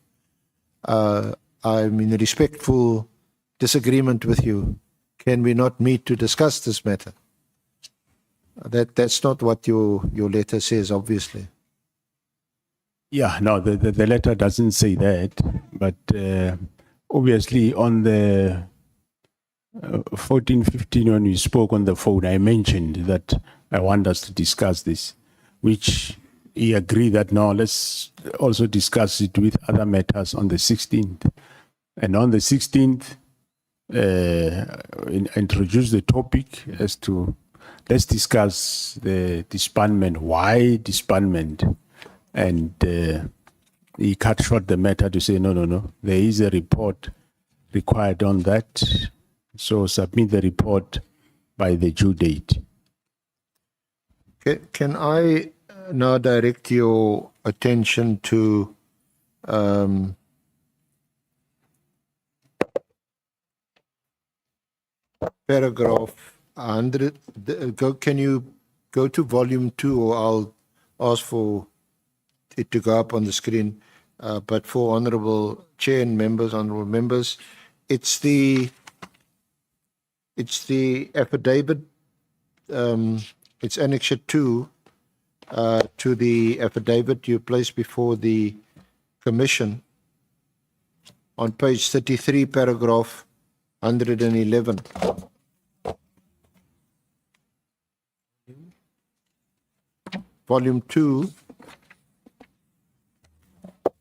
I'm in a respectful disagreement with you. Can we not meet to discuss this matter? That's not what your letter says, obviously. Yeah, no, the letter doesn't say that, but obviously on the 14, 15, when we spoke on the phone, I mentioned that I want us to discuss this, which he agreed that no, let's also discuss it with other matters on the 16th. And on the 16th, introduce the topic as to, let's discuss the disbandment, why disbandment? And he cut short the matter to say, no, there is a report required on that. So submit the report by the due date. Can I now direct your attention to paragraph 100? Can you go to volume 2, or I'll ask for it to go up on the screen. But for honourable chair and members, honourable members, it's the affidavit. It's annexure 2 to the affidavit you placed before the commission on page 33, paragraph 111. Volume 2,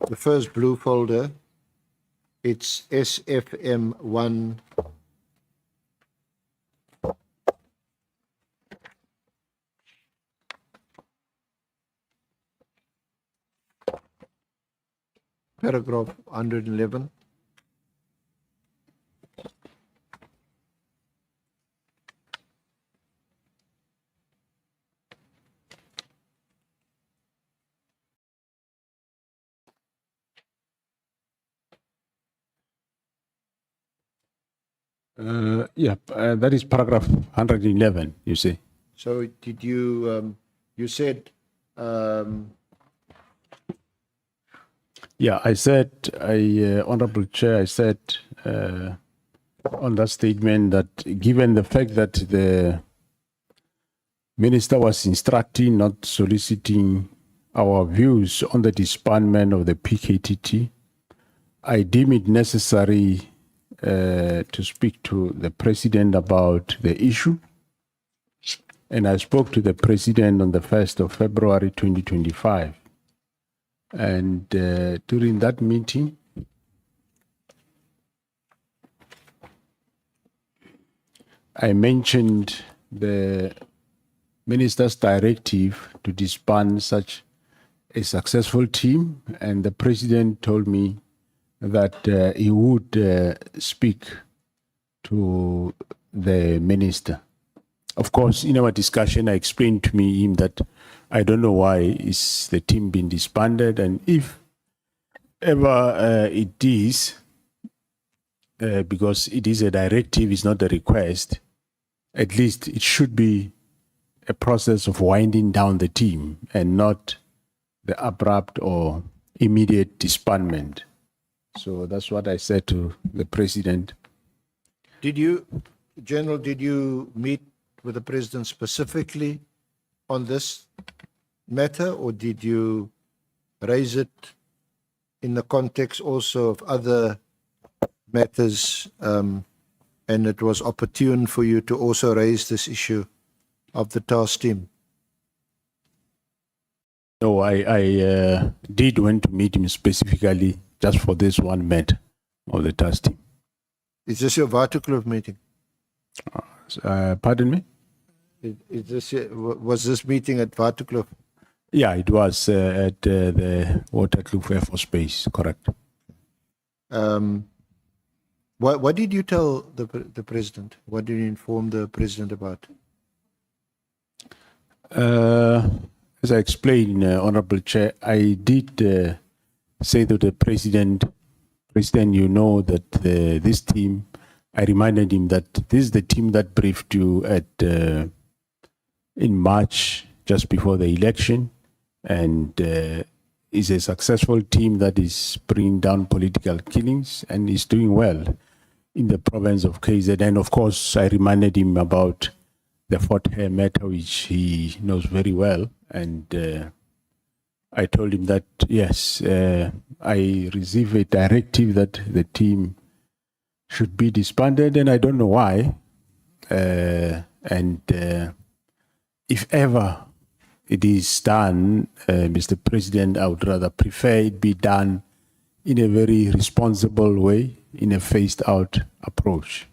the first blue folder, it's SFM1. Paragraph 111. That is paragraph 111, you see. So did you, you said, Yeah, I said, Honorable Chair, I said on that statement that given the fact that the Minister was instructing, not soliciting our views on the disbandment of the PKTT, I deem it necessary to speak to the president about the issue. And I spoke to the president on the 1st of February 2025. And during that meeting, I mentioned the minister's directive to disband such a successful team, and the president told me that he would speak to the minister. Of course, in our discussion, I explained to him that I don't know why is the team being disbanded, and if ever it is, because it is a directive, it's not a request, at least it should be a process of winding down the team and not the abrupt or immediate disbandment. So that's what I said to the president. Did you meet with the president specifically on this matter, or did you raise it in the context also of other matters, and it was opportune for you to also raise this issue of the task team? No, I did want to meet him specifically just for this one matter of the task team. Is this your Waterkloof meeting? Pardon me? Was this meeting at Waterkloof? Yeah, it was at the Waterkloof Air Force Base, correct. What did you tell the president? What did you inform the president about? As I explained, Honorable Chair, I did say to the President, you know that this team, I reminded him that this is the team that briefed you at in March, just before the election, and is a successful team that is bringing down political killings and is doing well in the province of KZN. And of course, I reminded him about the Fort Hare matter, which he knows very well. And I told him that, yes, I received a directive that the team should be disbanded, and I don't know why. If ever it is done, Mr. President, I would rather prefer it be done in a very responsible way, in a phased-out approach,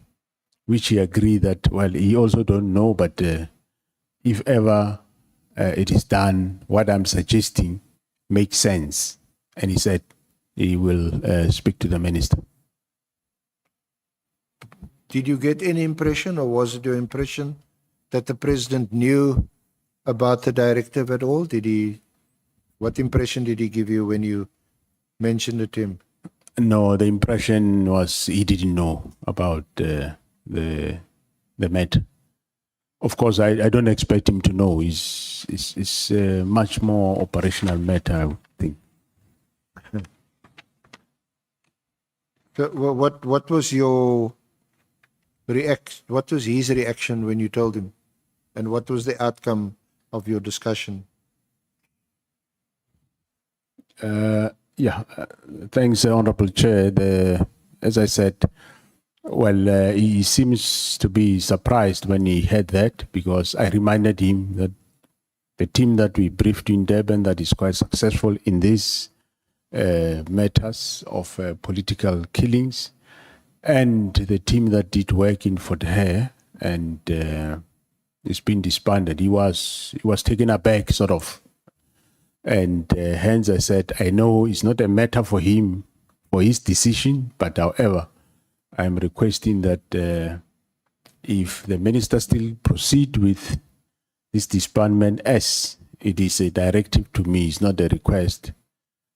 which he agreed that, well, he also don't know, but if ever it is done, what I'm suggesting makes sense. And he said he will speak to the minister. Did you get any impression, or was it your impression that the president knew about the directive at all? What impression did he give you when you mentioned it to him? No, the impression was he didn't know about the matter. Of course, I don't expect him to know. It's a much more operational matter, I would think. So what was your what was his reaction when you told him, and what was the outcome of your discussion? Thanks, Honorable Chair. As I said, well, he seems to be surprised when he heard that, because I reminded him that the team that we briefed in Durban that is quite successful in these matters of political killings, and the team that did work in Fort Hare, and it's been disbanded. He was taken aback, sort of. And hence I said, I know it's not a matter for him, for his decision, but however, I'm requesting that if the minister still proceed with this disbandment, as it is a directive to me, it's not a request,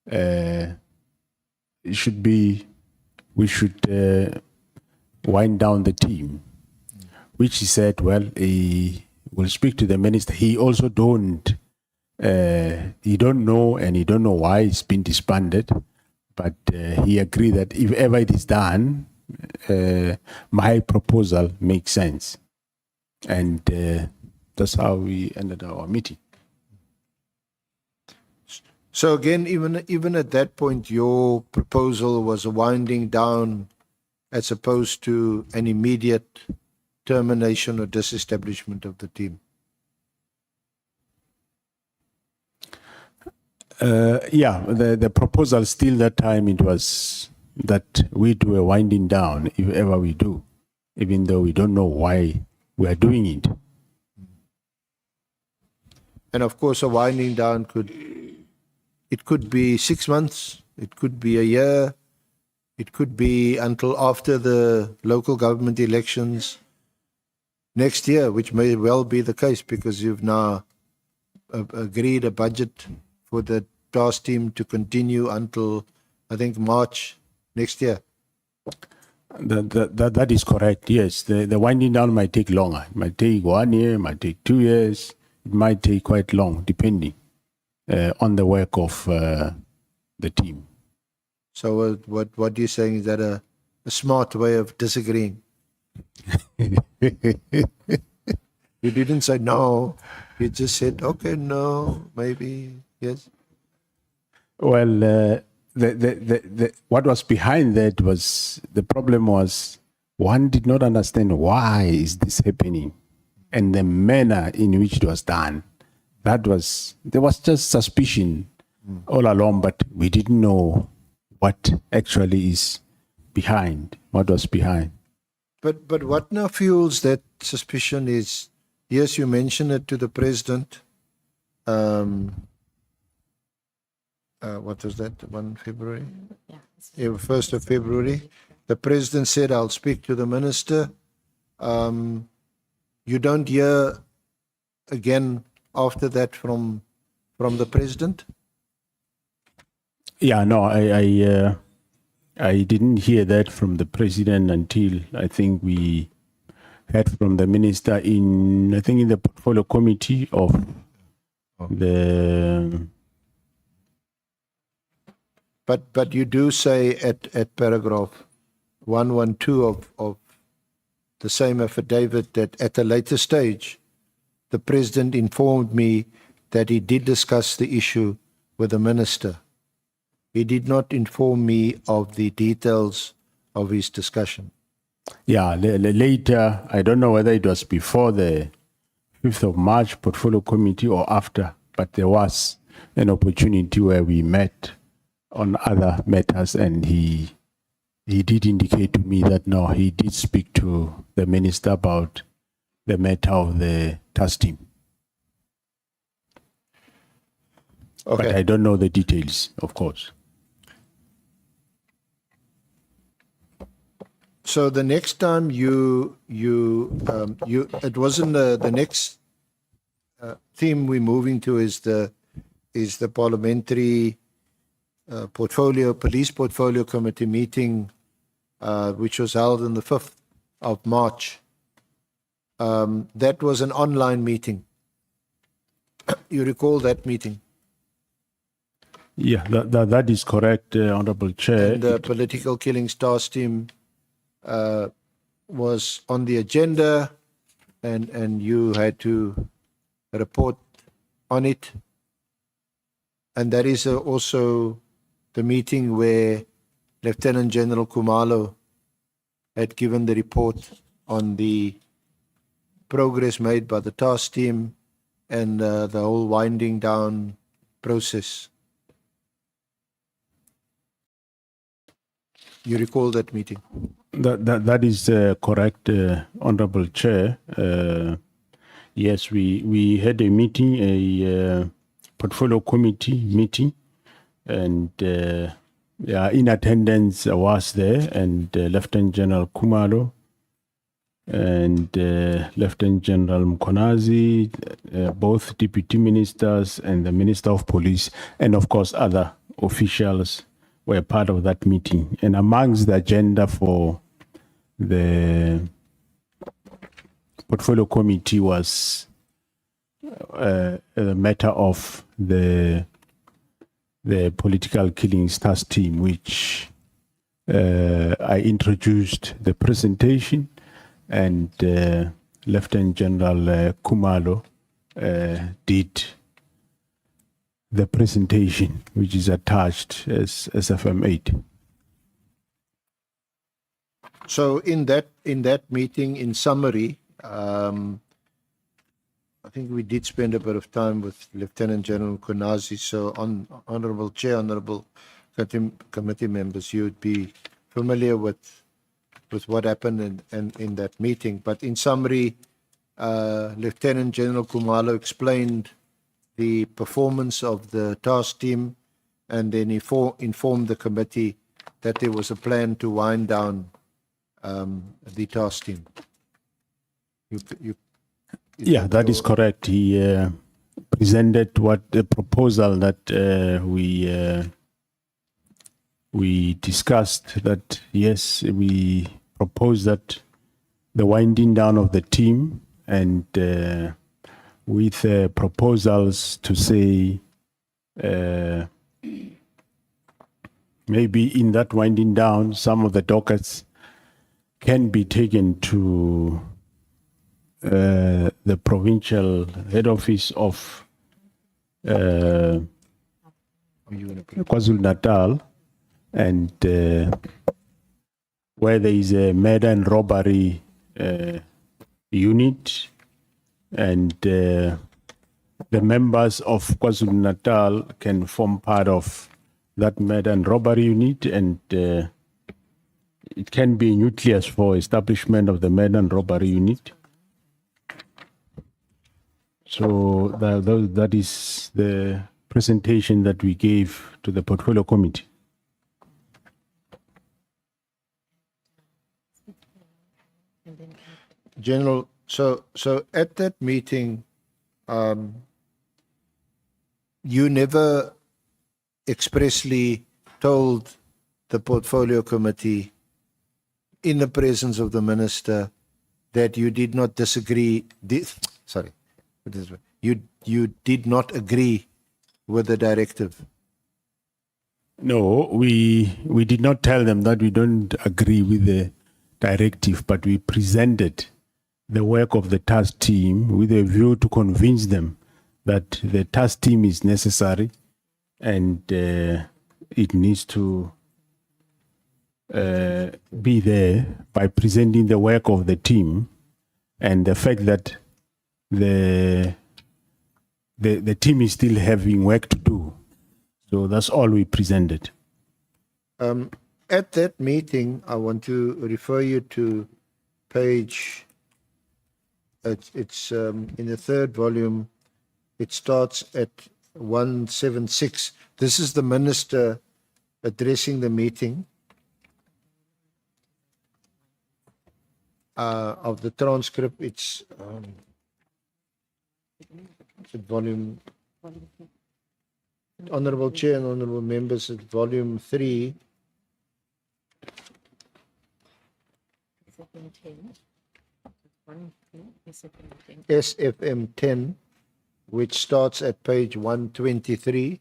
it should be, we should wind down the team, which he said, well, he will speak to the minister. He also don't know, and he don't know why it's been disbanded, but he agreed that if ever it is done, my proposal makes sense. And that's how we ended our meeting. So again, even at that point, your proposal was a winding down as opposed to an immediate termination or disestablishment of the team. Yeah, the proposal still that time it was that we do a winding down if ever we do, even though we don't know why we are doing it. And of course, a winding down could be 6 months, it could be a year, it could be until after the local government elections next year, which may well be the case because you've now agreed a budget for the task team to continue until, I think, March next year. That is correct, yes. The winding down might take longer. It might take 1 year, it might take 2 years. It might take quite long, depending on the work of the team. So what you're saying is that a smart way of disagreeing. You didn't say no. You just said, okay, no, maybe, yes. Well, what was behind that was the problem was one did not understand why is this happening and the manner in which it was done. There was just suspicion all along, but we didn't know what actually is behind, what was behind. But what now fuels that suspicion is, yes, you mentioned it to the president. What was that, 1 February? Yeah. it's- Yeah, 1st of February. The president said, I'll speak to the minister. You don't hear again after that from the president? Yeah, no, I didn't hear that from the president until I think we heard from the minister in the portfolio committee of the. But you do say at paragraph 112 of the same affidavit that at a later stage, the president informed me that he did discuss the issue with the minister. He did not inform me of the details of his discussion. Yeah, later, I don't know whether it was before the 5th of March portfolio committee or after, but there was an opportunity where we met on other matters, and he did indicate to me that no, he did speak to the minister about the matter of the task team. But Okay. I don't know the details, of course. So the next time it wasn't the next theme we're moving to is the parliamentary police portfolio committee meeting, which was held on the 5th of March. That was an online meeting. You recall that meeting? Yeah, that is correct, Honorable Chair. And the political killings task team was on the agenda, and you had to report on it. And that is also the meeting where Lieutenant General Kumalo had given the report on the progress made by the task team and the whole winding down process. You recall that meeting? That is correct, Honorable Chair. Yes, we had a meeting, a portfolio committee meeting, and in attendance was there, and Lieutenant General Kumalo and Lieutenant General Mkonazi, both deputy ministers and the Minister of Police, and of course other officials were part of that meeting. And amongst the agenda for the portfolio committee was a matter of the political killings task team, which I introduced the presentation, and Lieutenant General Kumalo did the presentation which is attached as SFM8. So in that meeting, in summary, I think we did spend a bit of time with Lieutenant General Kunazi. So, Honourable Chair, Honourable Committee members, you would be familiar with what happened in that meeting. But in summary, Lieutenant General Kumalo explained the performance of the task team, and then he informed the committee that there was a plan to wind down the task team. Yeah, that is correct. He presented what the proposal that we discussed, that yes, we propose that the winding down of the team, and with proposals to say maybe in that winding down, some of the dockets can be taken to the provincial head office of KwaZulu-Natal, and where there is a murder and robbery unit, and the members of KwaZulu-Natal can form part of that murder and robbery unit, and it can be a nucleus for establishment of the murder and robbery unit. So that is the presentation that we gave to the portfolio committee. General, so at that meeting, you never expressly told the portfolio committee in the presence of the minister that you did not disagree. You did not agree with the directive. No, we did not tell them that we don't agree with the directive, but we presented the work of the task team with a view to convince them that the task team is necessary, and it needs to be there by presenting the work of the team and the fact that the team is still having work to do. So that's all we presented. At that meeting, I want to refer you to page, it's in the third volume, it starts at 176. This is the minister addressing the meeting of the transcript. It's volume, Honourable Chair and Honourable Members, it's volume 3. SFM 10, which starts at page 123,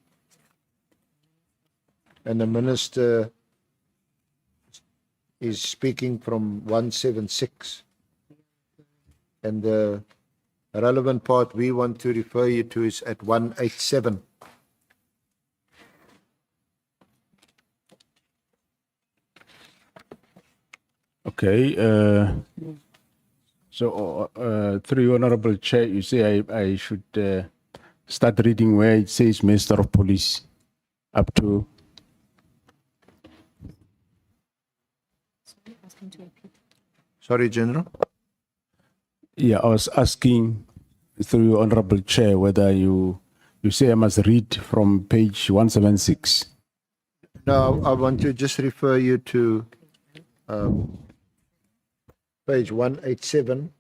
and the minister is speaking from 176, and the relevant part we want to refer you to is at 187. Okay. So, through you, Honorable Chair, you say I should start reading where it says Minister of Police up to. Sorry, General. Yeah, I was asking through your Honorable Chair whether you say I must read from page 176. No, I want to just refer you to page 187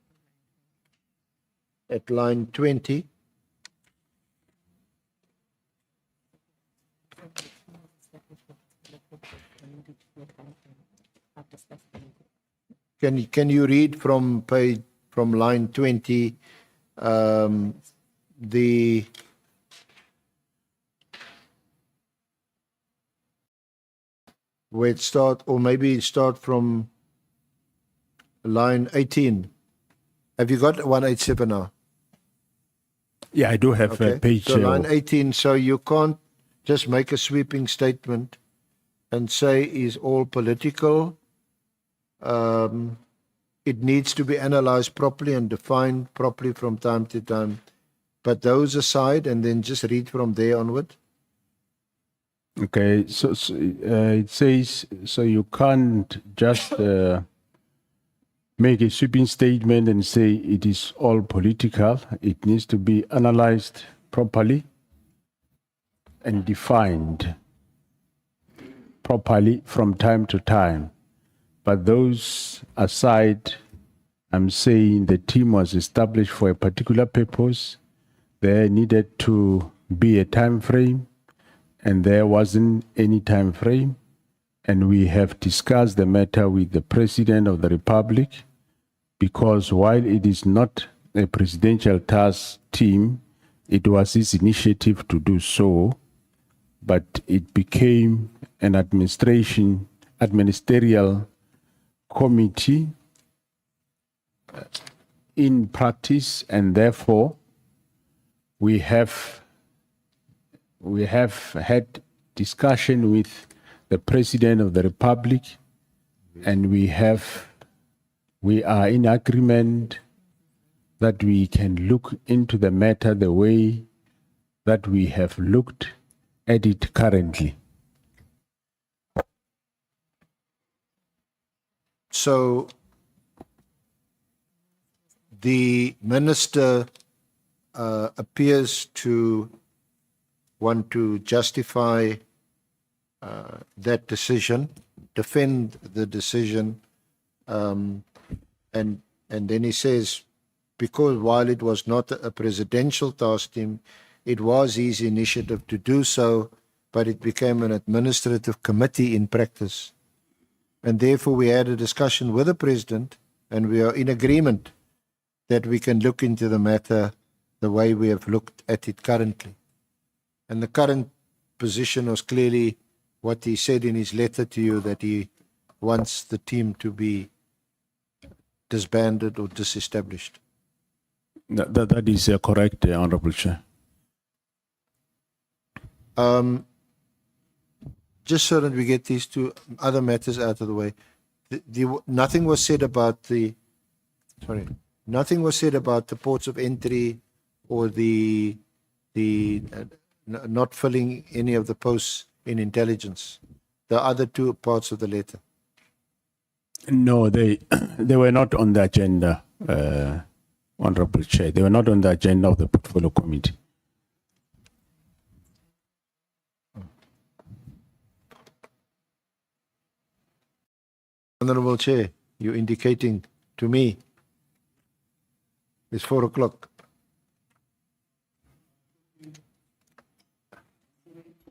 at line 20. Can you read from line 20 the where it start, or maybe start from line 18. Have you got 187 now? Yeah, I do have a Okay. page. So line 18, so you can't just make a sweeping statement and say is all political. It needs to be analyzed properly and defined properly from time to time. But those aside, and then just read from there onward. Okay, so, it says so you can't just make a sweeping statement and say it is all political. It needs to be analyzed properly and defined properly from time to time. But those aside, I'm saying the team was established for a particular purpose. There needed to be a time frame, and there wasn't any time frame. And we have discussed the matter with the President of the Republic, because while it is not a presidential task team, it was his initiative to do so, but it became an administerial committee in practice, and therefore we have had discussion with the President of the Republic, and we are in agreement that we can look into the matter the way that we have looked at it currently. So the minister appears to want to justify that decision, defend the decision, and then he says, because while it was not a presidential task team, it was his initiative to do so, but it became an administrative committee in practice. And therefore we had a discussion with the president, and we are in agreement that we can look into the matter the way we have looked at it currently. And the current position was clearly what he said in his letter to you, that he wants the team to be disbanded or disestablished. That is correct, Honorable Chair. Just so that we get these two other matters out of the way, nothing was said about the ports of entry or the not filling any of the posts in intelligence. The other two parts of the letter. No, they were not on the agenda, Honorable Chair. They were not on the agenda of the Portfolio Committee. Honorable Chair, you're indicating to me it's 4 o'clock.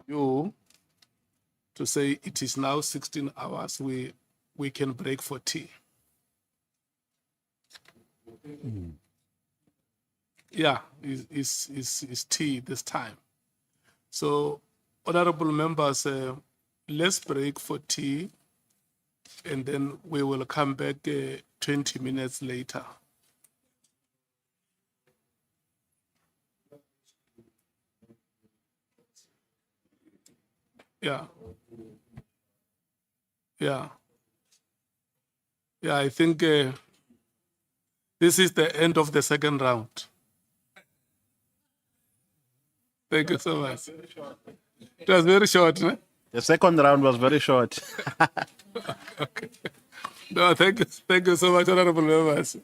You to say it is now 16 hours, we can break for tea. Yeah, it's tea this time. So, honorable members, let's break for tea, and then we will come back 20 minutes later. Yeah. Yeah. Yeah, I think this is the end of the second round. Thank you so much. It was very short, no? The second round was very short. Okay. No, thank you so much, honorable members.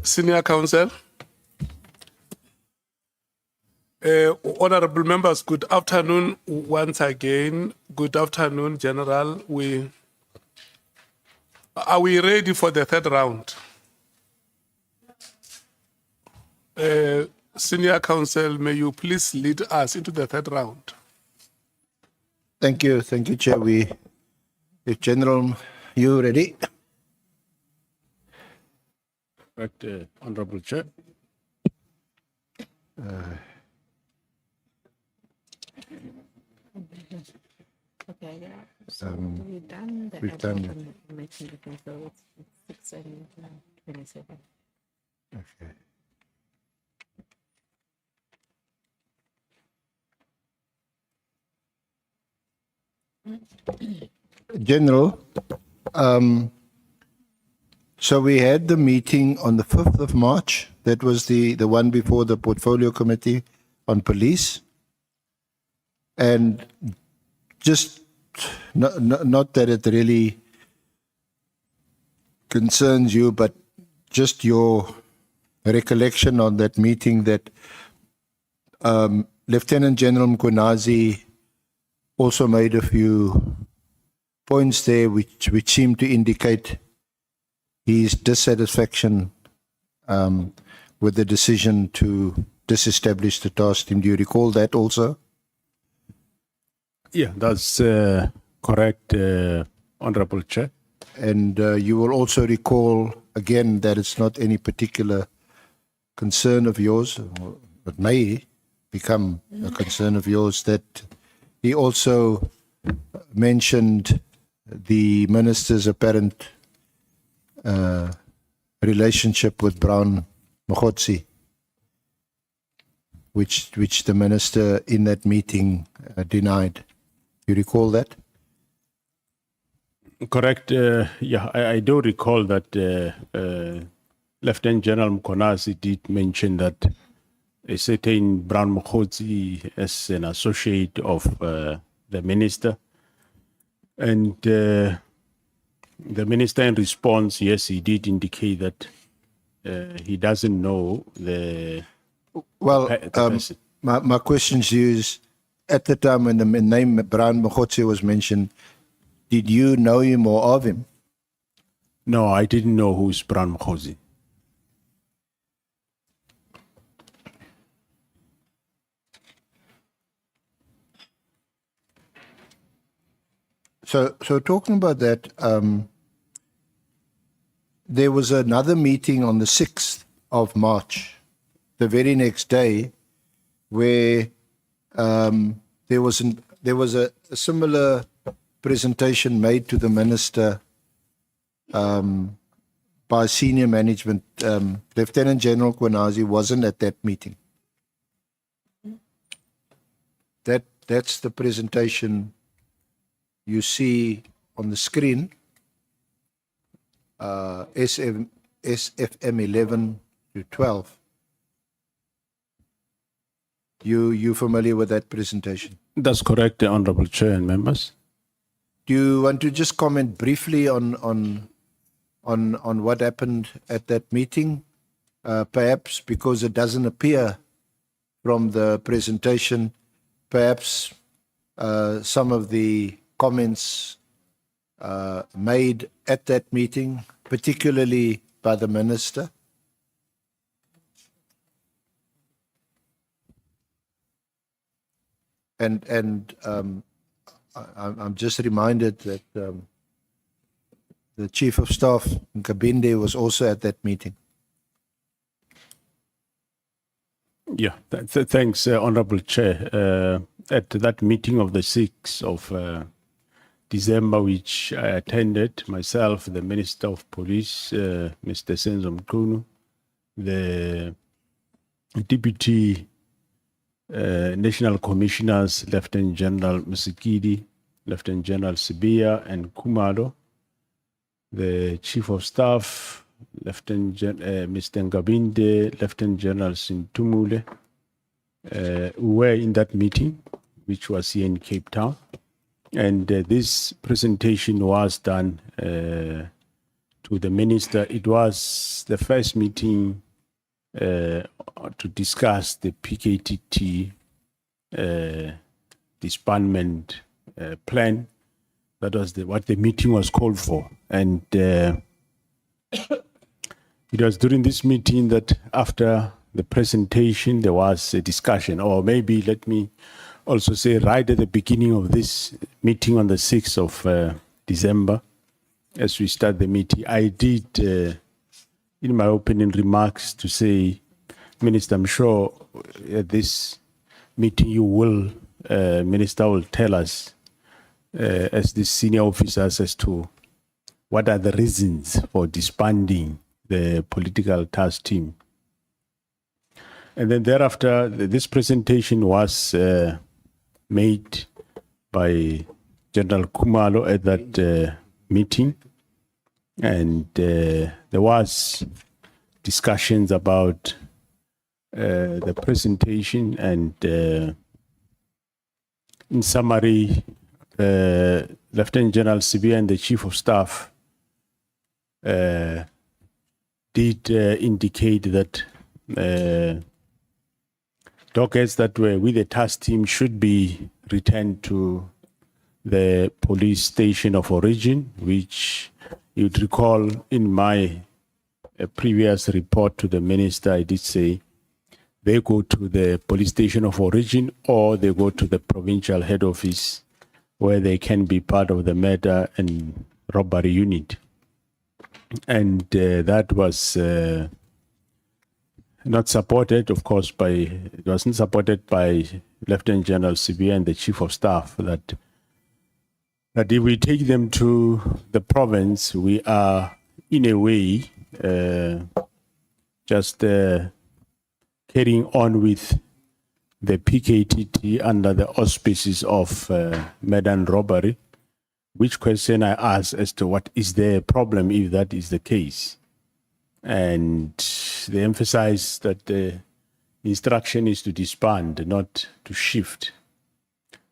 Senior Counsel. Honorable members, good afternoon once again. Good afternoon, General. Are we ready for the third round? Senior Counsel, may you please lead us into the third round? Thank you, Chair. If General, you ready? Correct, Honorable Chair. Okay, yeah. So we've done the we've done- information, so it's 6 and 27. Okay. General, so we had the meeting on the 5th of March. That was the one before the Portfolio Committee on Police. And just not that it really concerns you, but just your recollection on that meeting that Lieutenant General Mkhonazi also made a few points there which seem to indicate his dissatisfaction with the decision to disestablish the task team. Do you recall that also? Yeah, that's correct, Honorable Chair. And you will also recall, again, that it's not any particular concern of yours, or it may become a concern of yours, that he also mentioned the minister's apparent relationship with Brown Mokhotsi, which the minister in that meeting denied. You recall that? Correct. Yeah, I do recall that Lieutenant General Mkhonazi did mention that a certain Brown Mokhotsi as an associate of the minister. And the minister in response, yes, he did indicate that he doesn't know the Well, person. my question to you is, at the time when the name Brown Mokhotsi was mentioned, did you know him or of him? No, I didn't know who's Brown Mokhotsi. So talking about that, there was another meeting on the 6th of March, the very next day, where there was a similar presentation made to the minister by senior management. Lieutenant General Mkhonazi wasn't at that meeting. That's the presentation you see on the screen, SFM 11 to 12. You familiar with that presentation? That's correct, Honorable Chair and members. Do you want to just comment briefly on what happened at that meeting? Perhaps because it doesn't appear from the presentation, perhaps some of the comments made at that meeting, particularly by the minister. And I'm just reminded that the Chief of Staff, Nkabinde, was also at that meeting. Yeah, thanks, Honorable Chair. At that meeting of the 6th of December, which I attended, myself, the Minister of Police, Mr. Senzo Mqunu, the Deputy National Commissioners, Lieutenant General Musikidi, Lieutenant General Sibia and Kumalo, the Chief of Staff, Mr. Ngabinde, Lieutenant General Sintumule, were in that meeting, which was here in Cape Town. And this presentation was done to the minister. It was the first meeting to discuss the PKTT disbandment plan. That was what the meeting was called for. And it was during this meeting that after the presentation, there was a discussion, or maybe let me also say right at the beginning of this meeting on the 6th of December, as we start the meeting, I did, in my opening remarks, to say, Minister, I'm sure at this meeting you will, Minister will tell us, as the senior officers, as to what are the reasons for disbanding the political task team. And then thereafter, this presentation was made by General Kumalo at that meeting. And there was discussions about the presentation, and in summary, Lieutenant General Sibia and the Chief of Staff did indicate that dockets that were with the task team should be returned to the police station of origin, which you'd recall in my previous report to the minister, I did say they go to the police station of origin or they go to the provincial head office where they can be part of the murder and robbery unit. And that was not supported, of course, it wasn't supported by Lieutenant General Sibia and the Chief of Staff, that if we take them to the province, we are, in a way, just carrying on with the PKTT under the auspices of murder and robbery, which question I asked as to what is the problem if that is the case. And they emphasize that the instruction is to disband, not to shift,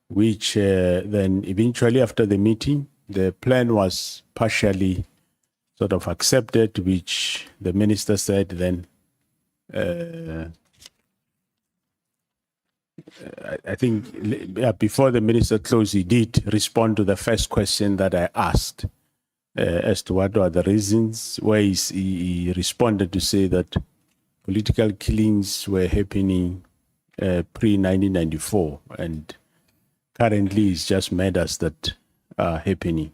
which then eventually after the meeting, the plan was partially sort of accepted, which the minister said then, I think before the minister closed, he did respond to the first question that I asked as to what are the reasons, where he responded to say that political killings were happening pre-1994, and currently it's just murders that are happening.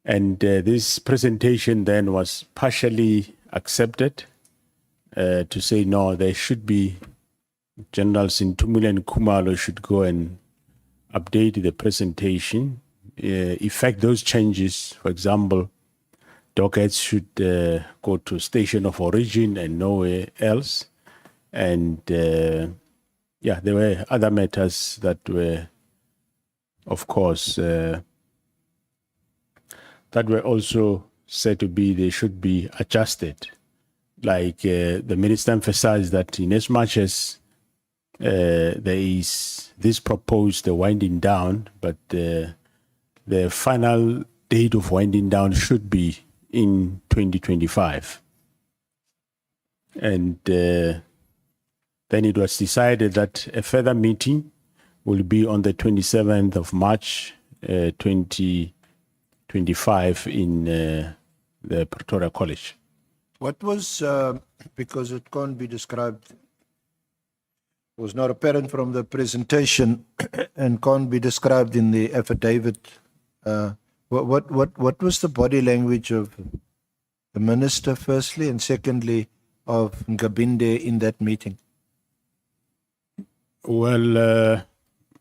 And this presentation then was partially accepted to say, no, there should be, General Sintumile and Kumalo should go and update the presentation, effect those changes. For example, dockets should go to station of origin and nowhere else. And yeah, there were other matters that were, of course, that were also said to be, they should be adjusted. Like the minister emphasized that in as much as there is this proposed winding down, but the final date of winding down should be in 2025. And then it was decided that a further meeting will be on the 27th of March 2025 in the Pretoria College. What was, because it can't be described, was not apparent from the presentation and can't be described in the affidavit, what was the body language of the minister, firstly, and secondly, of Ngabinde in that meeting? Well,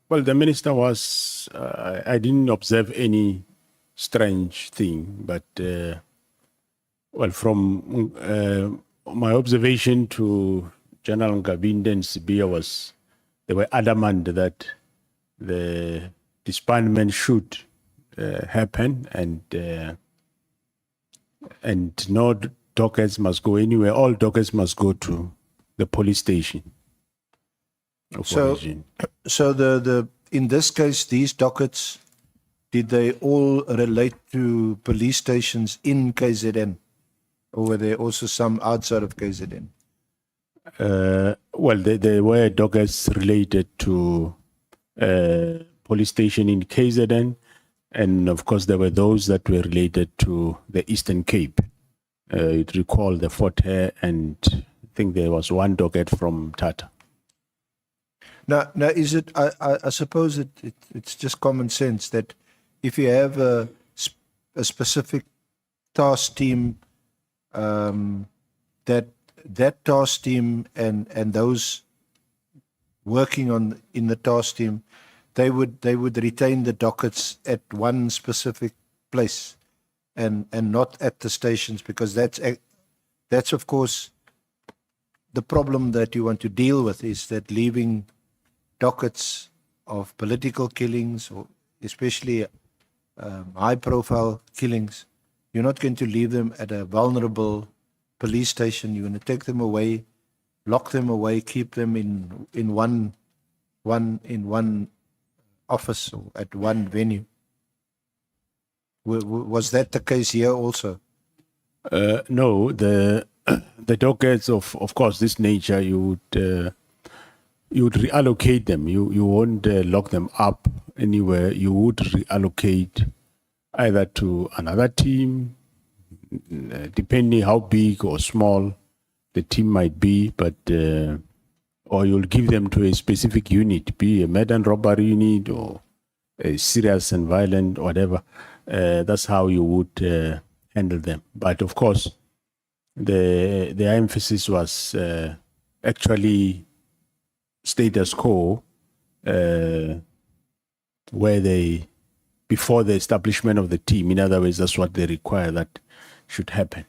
the minister was, I didn't observe any strange thing, but from my observation to General Ngabinde and Sibia was, they were adamant that the disbandment should happen, and no dockets must go anywhere. All dockets must go to the police station of origin. So the in this case, these dockets did they all relate to police stations in KZN? Or were there also some outside of KZN? Well, there were dockets related to police station in KZN, and of course there were those that were related to the Eastern Cape. You'd recall the Fort Hare, and I think there was one docket from Tata. Now is it? I suppose it's just common sense that if you have a specific task team, that task team and those working in the task team, they would retain the dockets at one specific place, and not at the stations, because that's of course the problem that you want to deal with, is that leaving dockets of political killings, or especially high-profile killings, you're not going to leave them at a vulnerable police station. You're going to take them away, lock them away, keep them in one office or at one venue. Was that the case here also? No, the dockets of course this nature, you would reallocate them. You won't lock them up anywhere. You would reallocate either to another team, depending how big or small the team might be, but or you'll give them to a specific unit, be a murder and robbery unit or a serious and violent, whatever. That's how you would handle them. But of course, the emphasis was actually status quo, where they, before the establishment of the team. In other words, that's what they require that should happen.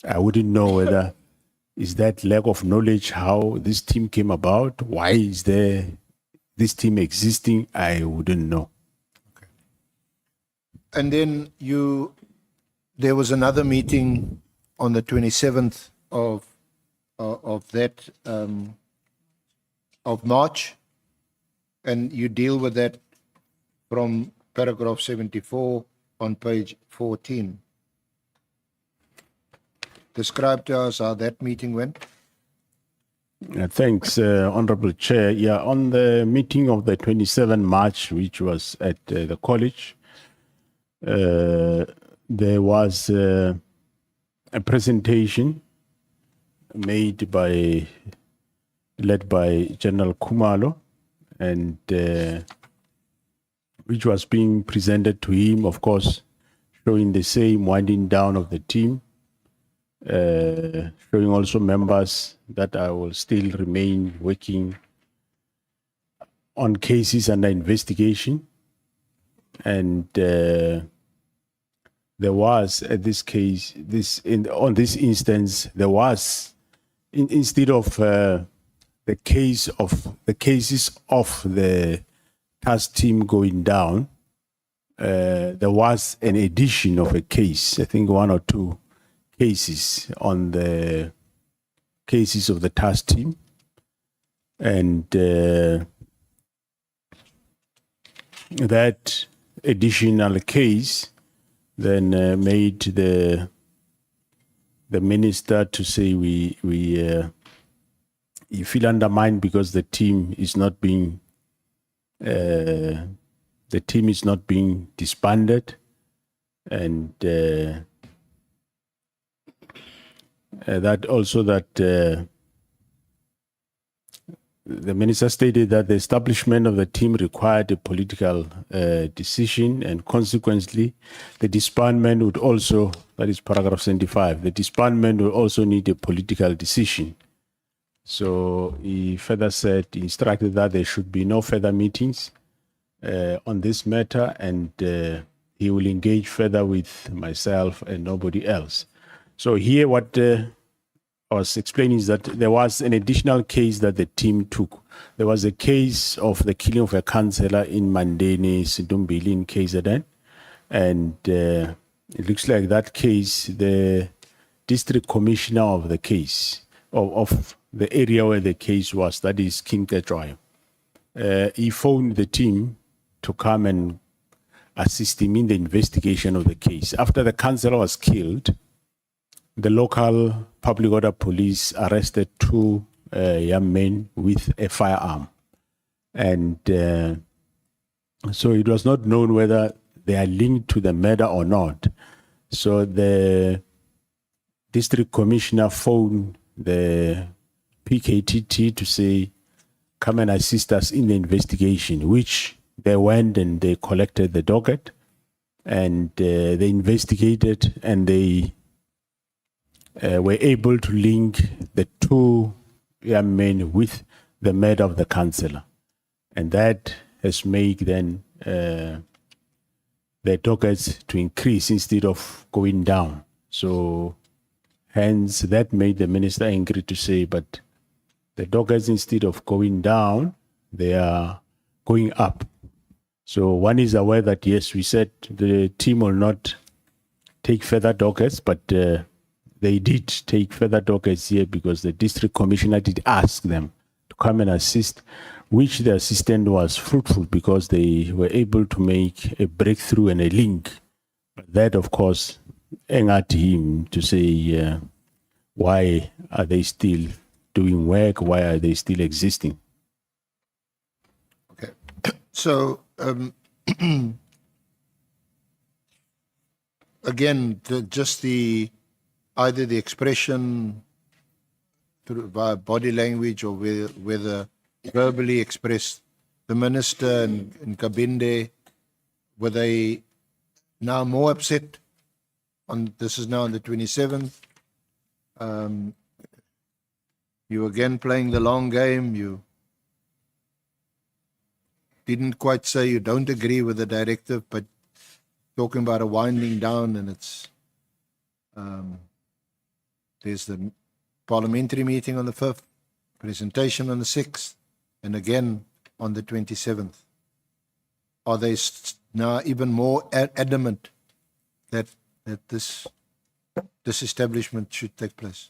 I wouldn't know whether is that lack of knowledge how this team came about. Why is there this team existing? I wouldn't know. Okay. And then there was another meeting on the 27th of March, and you deal with that from paragraph 74 on page 14. Describe to us how that meeting went. Thanks, Honorable Chair. Yeah, on the meeting of the 27th March, which was at the college, there was a presentation led by General Kumalo, and which was being presented to him, of course, showing the same winding down of the team, showing also members that I will still remain working on cases under investigation. And there was, at this case, on this instance, there was, instead of the cases of the task team going down, there was an addition of a case, I think one or two cases on the cases of the task team. And that additional case then made the minister to say you feel undermined because the team is not being disbanded, and that also that the minister stated that the establishment of the team required a political decision, and consequently the disbandment would also, that is paragraph 75, the disbandment would also need a political decision. So he further said, he instructed that there should be no further meetings on this matter, and he will engage further with myself and nobody else. So here what I was explaining is that there was an additional case that the team took. There was a case of the killing of a councillor in Mandeni, Sidumbili in KZN, and it looks like that case, the district commissioner of the case, of the area where the case was, that is King Ketroy, he phoned the team to come and assist him in the investigation of the case. After the councillor was killed, the local public order police arrested two young men with a firearm. And so it was not known whether they are linked to the murder or not. So the district commissioner phoned the PKTT to say, come and assist us in the investigation, which they went and they collected the docket and they investigated, and they were able to link the two young men with the murder of the councillor. And that has made then the dockets to increase instead of going down. So hence that made the minister angry to say, but the dockets, instead of going down, they are going up. So one is aware that, yes, we said the team will not take further dockets, but they did take further dockets here because the district commissioner did ask them to come and assist, which the assistant was fruitful because they were able to make a breakthrough and a link. But that, of course, angered him to say, why are they still doing work? Why are they still existing? Okay. So, again, either the expression via body language or whether verbally expressed, the minister and Kabinde, were they now more upset? This is now on the 27th. You again playing the long game. You didn't quite say you don't agree with the directive, but talking about a winding down, and it's there's the parliamentary meeting on the 5th, presentation on the 6th, and again on the 27th. Are they now even more adamant that this establishment should take place?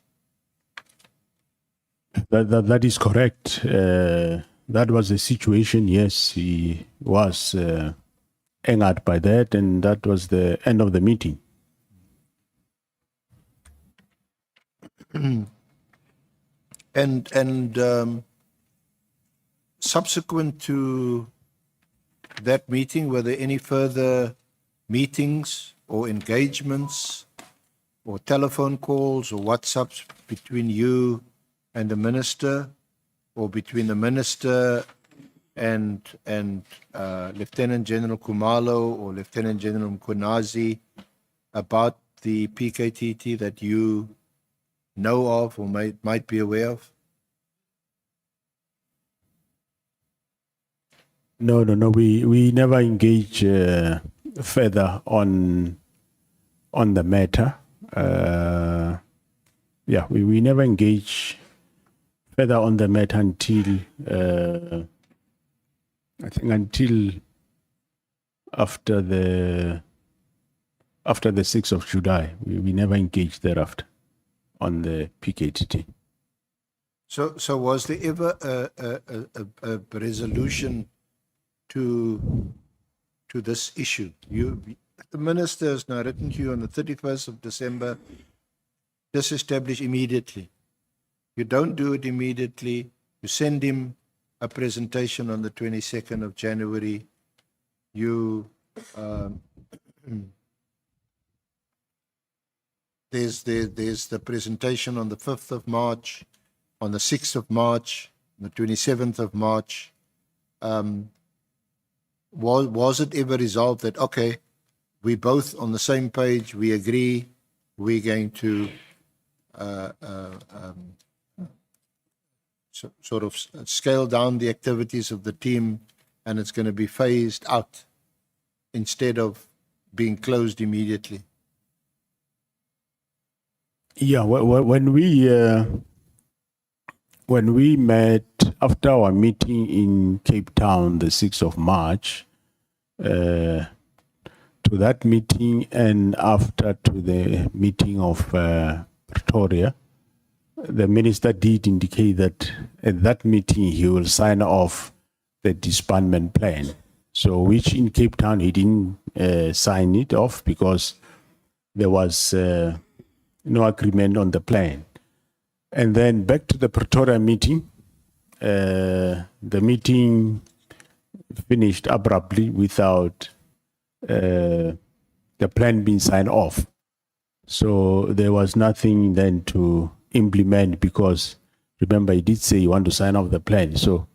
That is correct. That was the situation. Yes, he was angered by that, and that was the end of the meeting. And subsequent to that meeting, were there any further meetings or engagements or telephone calls or WhatsApps between you and the minister, or between the minister and Lieutenant General Kumalo or Lieutenant General Mkunazi about the PKTT that you know of or might be aware of? No. We never engage further on the matter. We never engage further on the matter until I think until after the 6th of July. We never engaged thereafter on the PKTT. So was there ever a resolution to this issue? The minister has now written to you on the 31st of December, disestablish immediately. You don't do it immediately. You send him a presentation on the 22nd of January. There's the presentation on the 5th of March, on the 6th of March, on the 27th of March. Was it ever resolved that, okay, we're both on the same page, we agree, we're going to sort of scale down the activities of the team, and it's going to be phased out instead of being closed immediately? Yeah, when we met after our meeting in Cape Town, the 6th of March, to that meeting and after to the meeting of Pretoria, the minister did indicate that at that meeting he will sign off the disbandment plan. So, which in Cape Town he didn't sign it off because there was no agreement on the plan. And then back to the Pretoria meeting. The meeting finished abruptly without the plan being signed off. So there was nothing then to implement because remember he did say he wanted to sign off the plan. So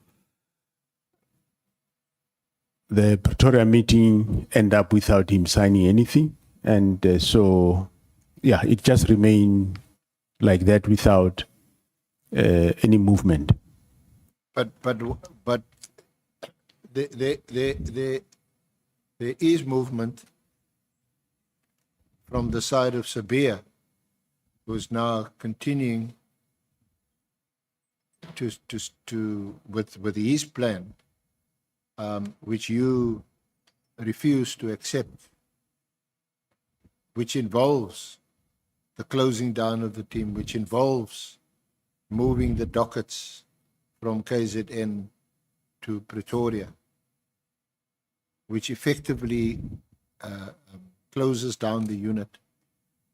the Pretoria meeting ended up without him signing anything. And so, yeah, it just remained like that without any movement. But there is movement from the side of Sabia, who's now continuing with his plan, which you refuse to accept, which involves the closing down of the team, which involves moving the dockets from KZN to Pretoria, which effectively closes down the unit,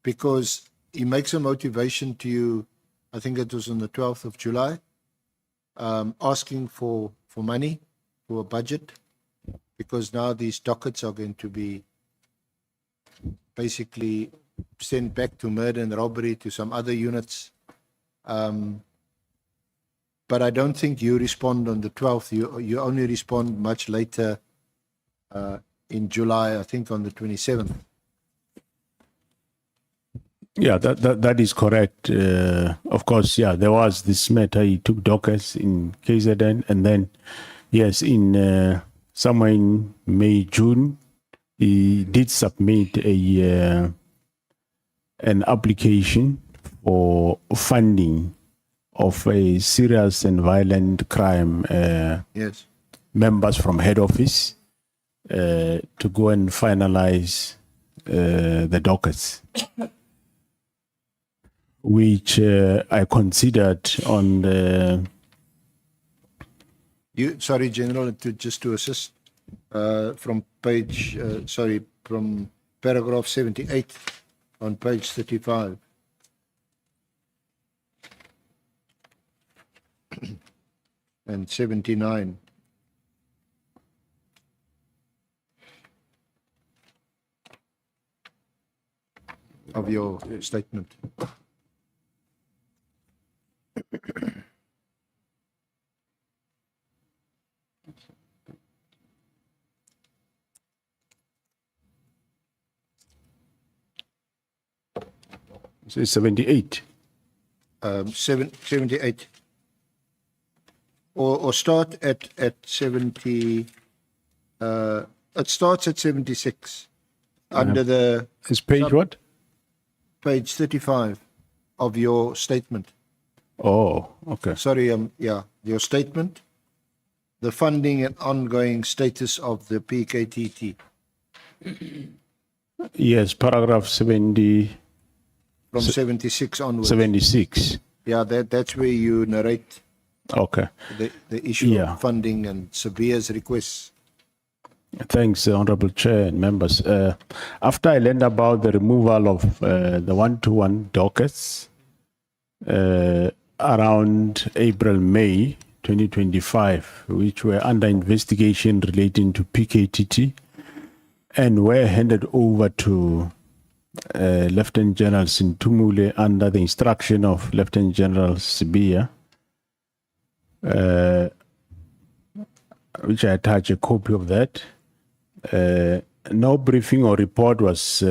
because he makes a motivation to you, I think it was on the 12th of July, asking for money, for a budget, because now these dockets are going to be basically sent back to murder and robbery to some other units. But I don't think you respond on the 12th. You only respond much later in July, I think on the 27th. Yeah, that is correct. Of course, yeah, there was this matter. He took dockets in KZN, and then, yes, in somewhere in May, June, he did submit an application for funding of a serious and violent crime Yes. members from head office to go and finalize the dockets, which I considered on the... Sorry, General, just to assist, from paragraph 78 on page 35. And 79. Of your statement. So it's 78. 78. Or start at 70. It starts at 76 under the It's page what? page 35 of your statement. Oh, okay. Sorry, your statement, the funding and ongoing status of the PKTT. Yes, paragraph 70, From 76 onwards. 76. Yeah, that's where you narrate Okay. the issue Yeah. of funding and Sabia's requests. Thanks, Honorable Chair and members. After I learned about the removal of the one-to-one dockets around April, May 2025, which were under investigation relating to PKTT and were handed over to Lieutenant General Sintumule under the instruction of Lieutenant General Sibia, which I attach a copy of that. No briefing or report was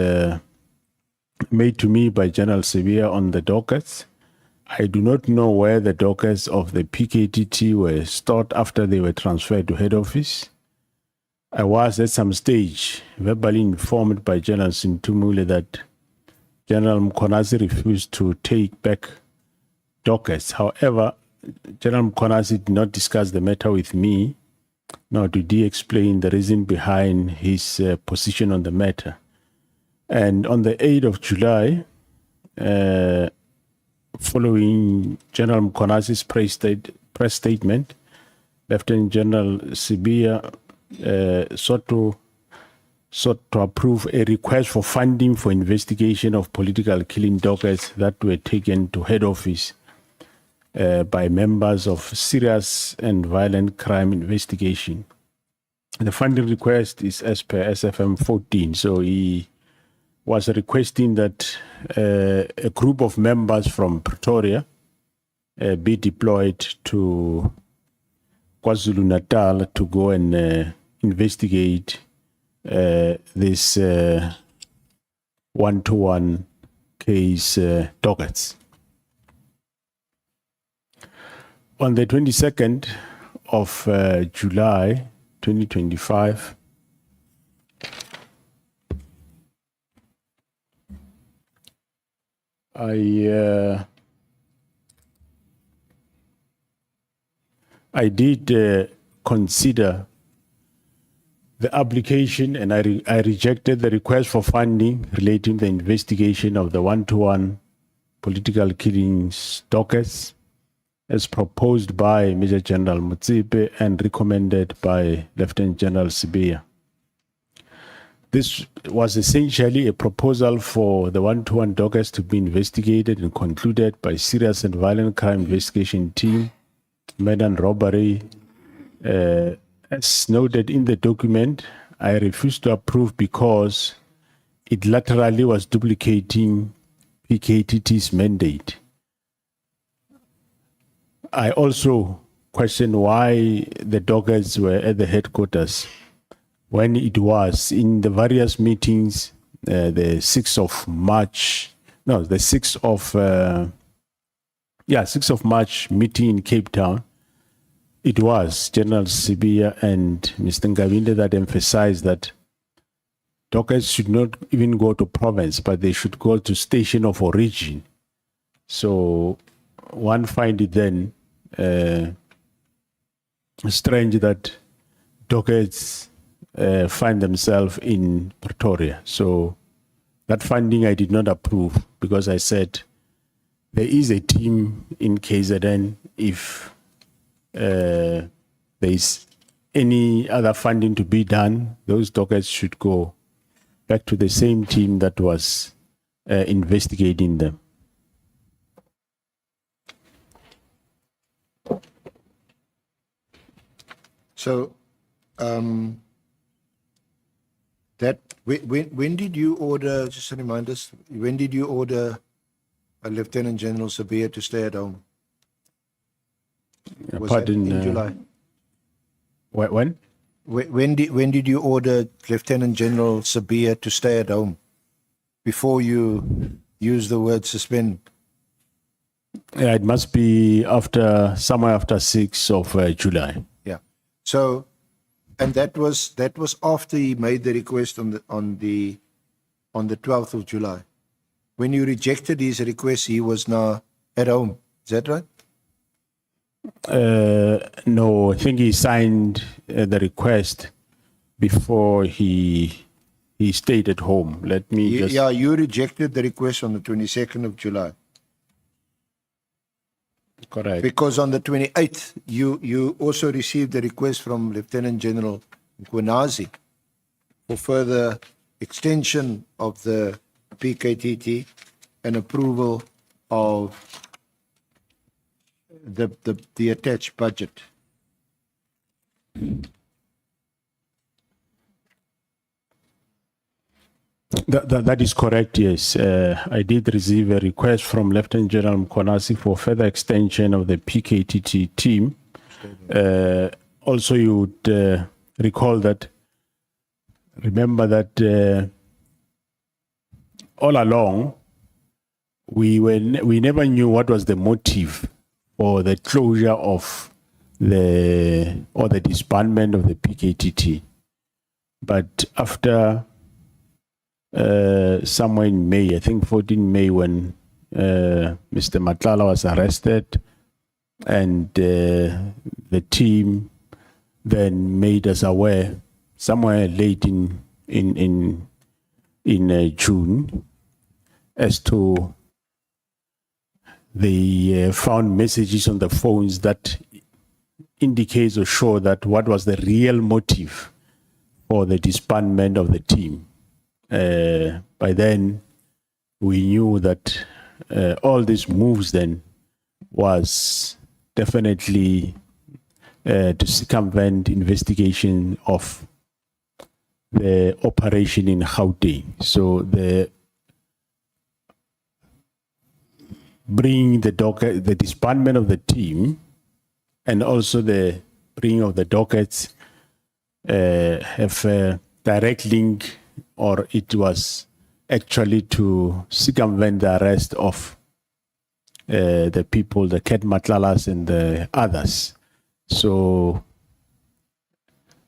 made to me by General Sibia on the dockets. I do not know where the dockets of the PKTT were stored after they were transferred to head office. I was at some stage verbally informed by General Sintumule that General Mkhwanazi refused to take back dockets. However, General Mkhwanazi did not discuss the matter with me, nor did he explain the reason behind his position on the matter. And on the 8th of July, following General Mkhwanazi's press statement, Lieutenant General Sibia sought to approve a request for funding for investigation of political killing dockets that were taken to head office by members of serious and violent crime investigation. The funding request is as per SFM 14. So he was requesting that a group of members from Pretoria be deployed to KwaZulu-Natal to go and investigate this one-to-one case dockets. On the 22nd of July 2025, I did consider the application, and I rejected the request for funding relating to the investigation of the one-to-one political killings dockets as proposed by Major General Mutsipe and recommended by Lieutenant General Sibiya. This was essentially a proposal for the one-to-one dockets to be investigated and concluded by serious and violent crime investigation team, murder and robbery. As noted in the document, I refused to approve because it laterally was duplicating PKTT's mandate. I also question why the dockets were at the headquarters when it was in the various meetings, the 6th of March meeting in Cape Town. It was General Sibiya and Mr. Ngabinde that emphasized that dockets should not even go to province, but they should go to station of origin. So one find it then strange that dockets find themselves in Pretoria. So that funding I did not approve because I said there is a team in KZN. If there is any other funding to be done, those dockets should go back to the same team that was investigating them. So, that when did you order? Just to remind us, when did you order Lieutenant General Sibiya to stay at home? Was Pardon, that in July? When? When did you order Lieutenant General Sibiya to stay at home? Before you use the word suspend. Yeah, it must be somewhere after 6th of July. Yeah. So, and that was after he made the request on the 12th of July. When you rejected his request, he was now at home. Is that right? No, I think he signed the request before he stayed at home. Let me just... Yeah, you rejected the request on the 22nd of July. Correct. Because on the 28th, you also received a request from Lieutenant General Nkwenazi for further extension of the PKTT and approval of the attached budget. That is correct, yes. I did receive a request from Lieutenant General Mkhonasi for further extension of the PKTT team. Also, you would remember that all along, we never knew what was the motive for the closure of the disbandment of the PKTT. But after somewhere in May, I think 14 May, when Mr. Matlala was arrested, and the team then made us aware somewhere late in June as to they found messages on the phones that indicates or show that what was the real motive for the disbandment of the team. By then, we knew that all these moves then was definitely to circumvent investigation of the operation in Gauteng. So the bringing the disbandment of the team and also the bringing of the dockets have a direct link, or it was actually to circumvent the arrest of the people, the Ket Matlalas and the others. So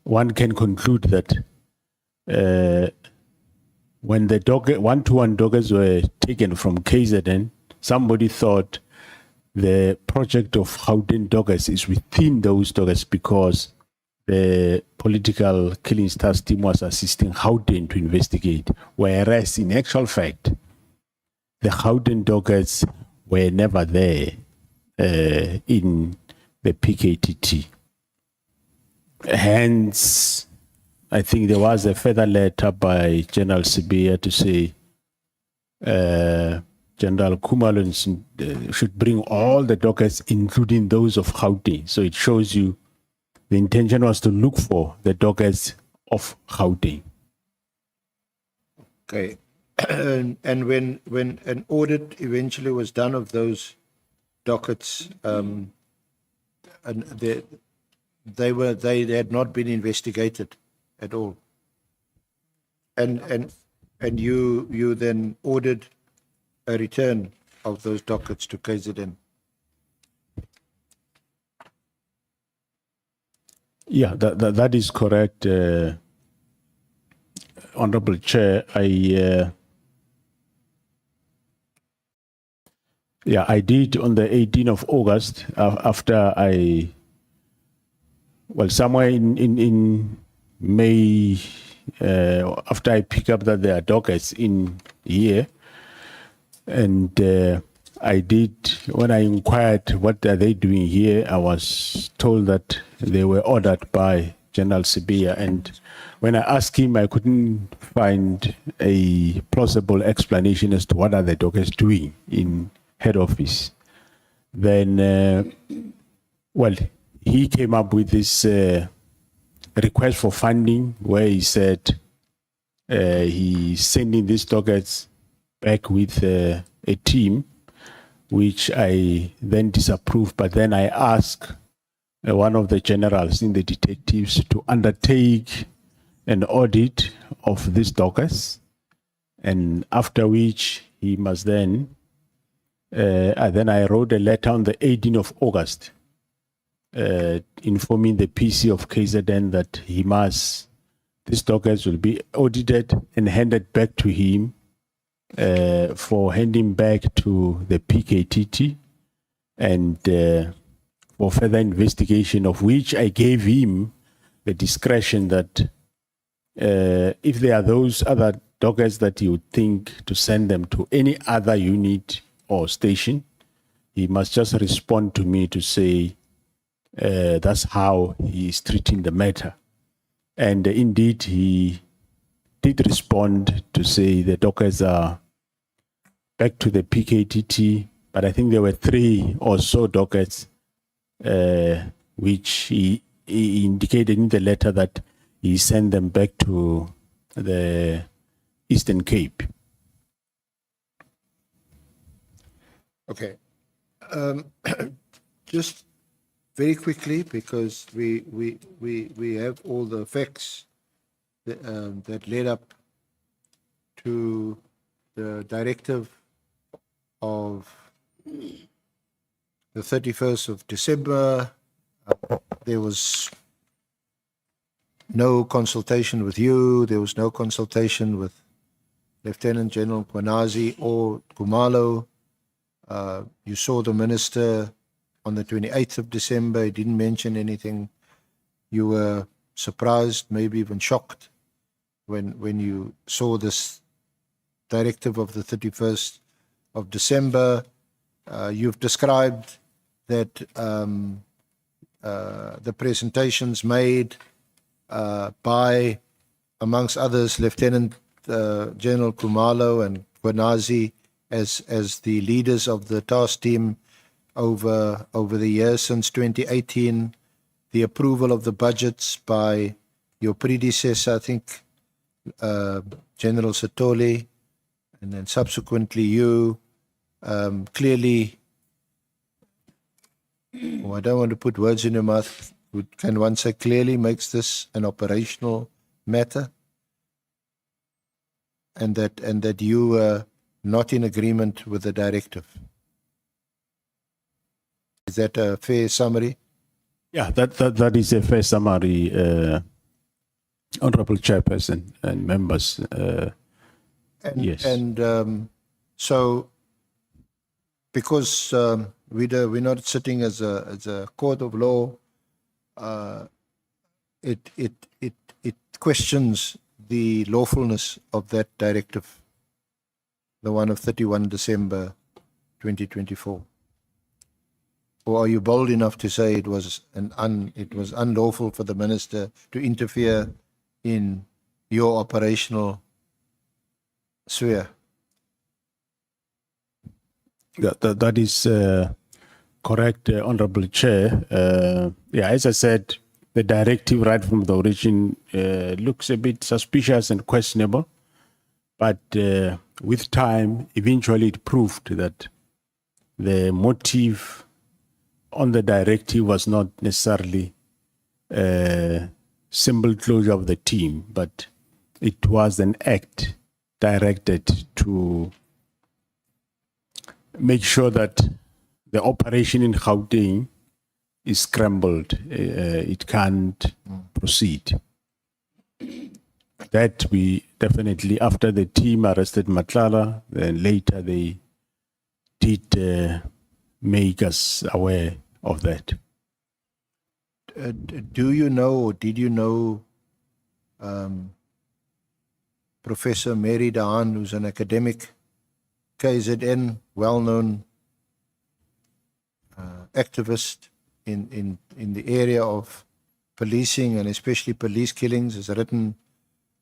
one can conclude that when the one-to-one dockets were taken from KZN, somebody thought the project of Gauteng dockets is within those dockets because the political killing stars team was assisting Gauteng to investigate, whereas in actual fact, the Gauteng dockets were never there in the PKTT. Hence, I think there was a further letter by General Sibiya to say General Khumalo should bring all the dockets, including those of Gauteng. So it shows you the intention was to look for the dockets of Gauteng. Okay. And when an audit eventually was done of those dockets, and they had not been investigated at all. And you then ordered a return of those dockets to KZN. Yeah, that is correct, Honorable Chair. I did on the 18th of August after somewhere in May, after I pick up that there are dockets in here, and I did, when I inquired what are they doing here, I was told that they were ordered by General Sibiya, and when I asked him, I couldn't find a plausible explanation as to what are the dockets doing in head office. Then, he came up with this request for funding where he said he's sending these dockets back with a team, which I then disapproved. But then I asked one of the generals in the detectives to undertake an audit of these dockets, and after which he must then, I wrote a letter on the 18th of August informing the PC of KZN that these dockets will be audited and handed back to him for handing back to the PKTT and for further investigation, of which I gave him the discretion that if there are those other dockets that he would think to send them to any other unit or station, he must just respond to me to say that's how he is treating the matter. And indeed, he did respond to say the dockets are back to the PKTT, but I think there were 3 or so dockets which he indicated in the letter that he sent them back to the Eastern Cape. Okay. Just very quickly, because we have all the facts that led up to the directive of the 31st of December. There was no consultation with you. There was no consultation with Lieutenant General Kwanazi or Khumalo. You saw the minister on the 28th of December. He didn't mention anything. You were surprised, maybe even shocked, when you saw this directive of the 31st of December. You've described that the presentations made by amongst others, Lieutenant General Kumalo and Kwanazi as the leaders of the task team over the years since 2018, the approval of the budgets by your predecessor, I think, General Satole, and then subsequently you, clearly, I don't want to put words in your mouth, can one say clearly makes this an operational matter? And that you were not in agreement with the directive. Is that a fair summary? Yeah, that is a fair summary, Honorable Chairperson and members. Yes. And so, because we're not sitting as a court of law, it questions the lawfulness of that directive, the one of 31 December 2024. Or are you bold enough to say it was unlawful for the minister to interfere in your operational sphere? That is correct, Honorable Chair. Yeah, as I said, the directive right from the origin looks a bit suspicious and questionable, but with time, eventually it proved that the motive on the directive was not necessarily simple closure of the team, but it was an act directed to make sure that the operation in Gauteng is scrambled. It can't proceed. That we definitely, after the team arrested Matlala, then later they did make us aware of that. Do you know, or did you know, Professor Mary Daan, who's an academic, KZN, well-known activist in the area of policing and especially police killings, has written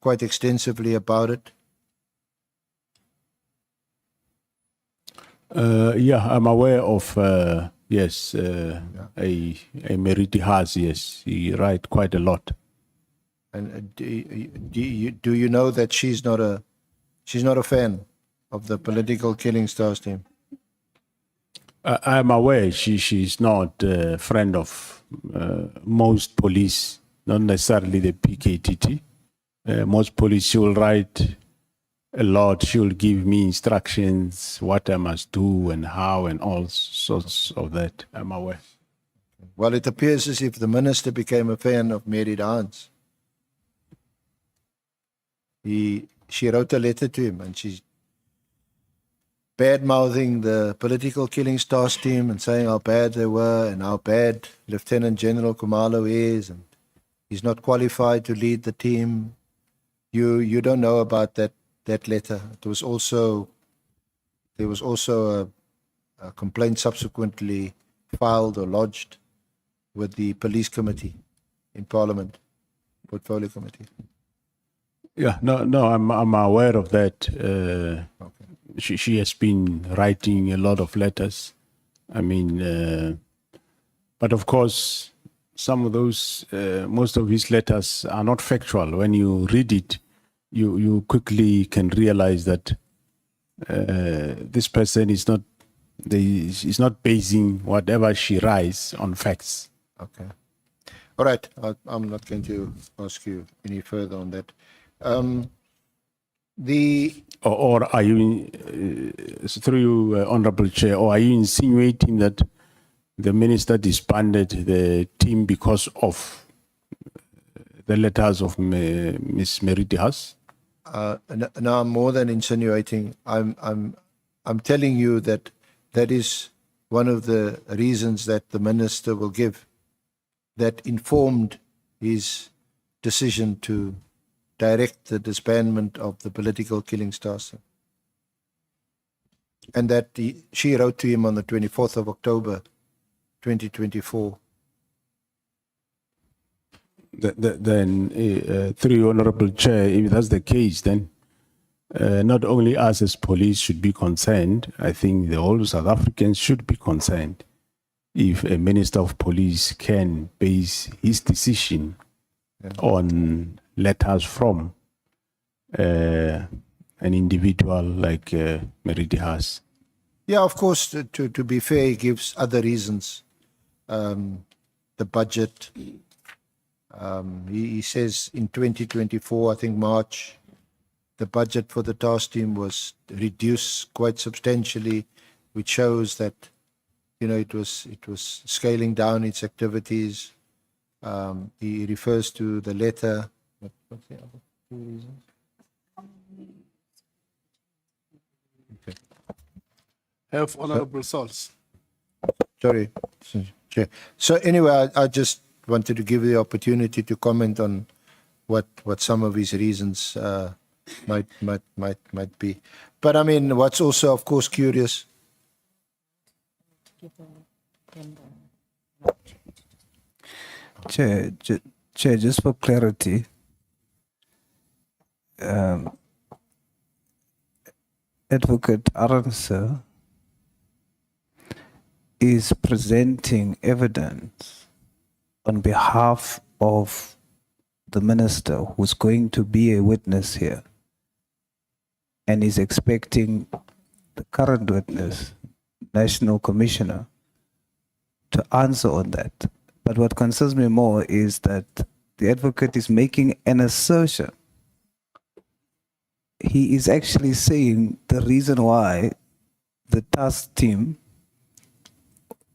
quite extensively about it? Yeah, I'm aware of, yes, a Meriti has, yes, he write quite a lot. And do you know that she's not a fan of the political killings task team? I'm aware she's not a friend of most police, not necessarily the PKTT. Most police, she will write a lot. She will give me instructions, what I must do and how and all sorts of that. I'm aware. Well, it appears as if the minister became a fan of Mary Daan's. She wrote a letter to him and she's bad-mouthing the political killings task team and saying how bad they were and how bad Lieutenant General Kumalo is and he's not qualified to lead the team. You don't know about that letter. There was also a complaint subsequently filed or lodged with the police committee in Parliament, portfolio committee. Yeah, no, I'm aware of that. Okay. She has been writing a lot of letters. I mean, but of course, some of those, most of his letters are not factual. When you read it, you quickly can realize that this person is not basing whatever she writes on facts. Okay. All right. I'm not going to ask you any further on that. Or are you, through you, Honorable Chair, or are you insinuating that the minister disbanded the team because of the letters of Ms. Meriti Haas? No, I'm more than insinuating. I'm telling you that is one of the reasons that the minister will give that informed his decision to direct the disbandment of the political killings task. And that she wrote to him on the 24th of October, 2024. Then, through Honorable Chair, if that's the case, then not only us as police should be concerned, I think the whole South Africans should be concerned if a Minister of Police can base his decision on letters from an individual like Meridi has. Yeah, of course, to be fair, he gives other reasons. The budget. He says in 2024, I think March, the budget for the task team was reduced quite substantially, which shows that, you know, it was scaling down its activities. He refers to the letter. What's the other two reasons? Okay. Have Honorable Souls. Sorry, Chair. So anyway, I just wanted to give you the opportunity to comment on what some of his reasons might be. But I mean, what's also, of course, curious. Chair, just for clarity, Advocate Armser is presenting evidence on behalf of the minister who's going to be a witness here, and is expecting the current witness, National Commissioner, to answer on that. But what concerns me more is that the advocate is making an assertion. He is actually saying the reason why the task team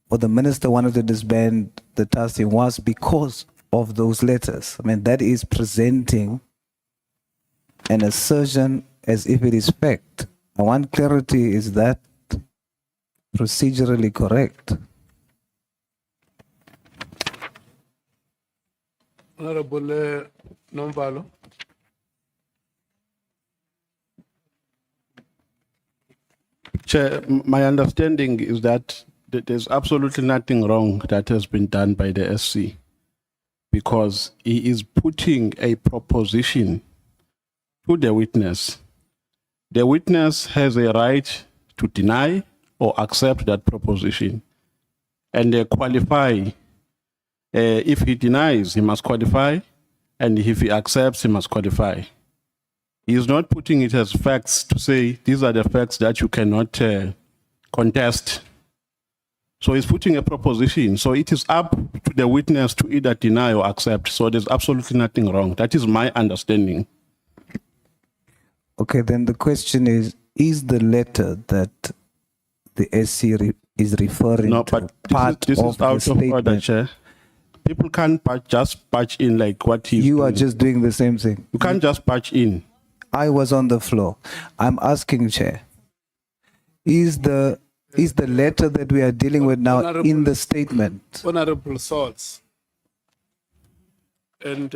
or the minister wanted to disband the task team was because of those letters. I mean, that is presenting an assertion as if it is fact. I want clarity, is that procedurally correct? Honorable Nomvalo. Chair, my understanding is that there's absolutely nothing wrong that has been done by the SC, because he is putting a proposition to the witness. The witness has a right to deny or accept that proposition, and they qualify. If he denies, he must qualify, and if he accepts, he must qualify. He is not putting it as facts to say these are the facts that you cannot contest. So he's putting a proposition. So it is up to the witness to either deny or accept. So there's absolutely nothing wrong. That is my understanding. Okay, then the question is the letter that the SC is referring No, to but part this of is the out of order, statement? Chair. People can't just patch in like what he's You are doing. just doing the same thing. You can't just patch in. I was on the floor. I'm asking, Chair, is the letter that we are dealing with now in the statement? Honorable Souls. And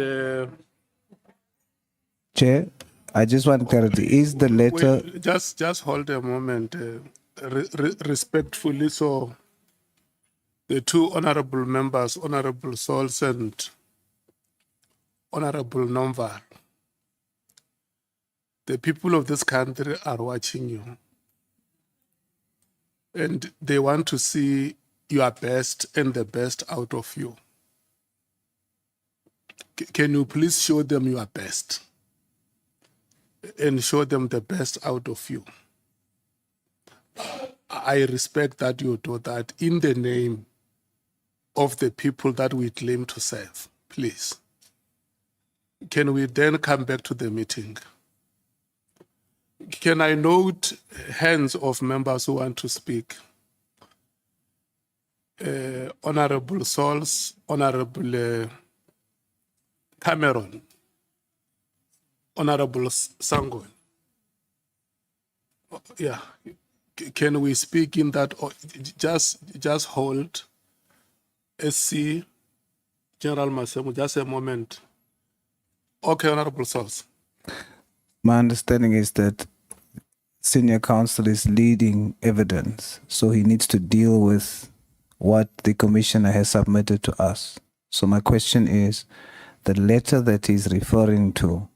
Chair, I just want clarity. Is the letter... wait, just hold a moment, respectfully. So, the two honorable members, Honorable Souls and Honorable Nomvar, the people of this country are watching you, and they want to see your best and the best out of you. Can you please show them your best and show them the best out of you? I respect that you do that in the name of the people that we claim to serve. Please. Can we then come back to the meeting? Can I note hands of members who want to speak? Honorable Souls, Honorable Cameron, Honorable Sangon. Yeah. Can we speak in that? Or just hold. SC, General Masemo, just a moment. Okay, Honorable Souls. My understanding is that senior counsel is leading evidence, so he needs to deal with what the commissioner has submitted to us. So my question is, the letter that he's referring to,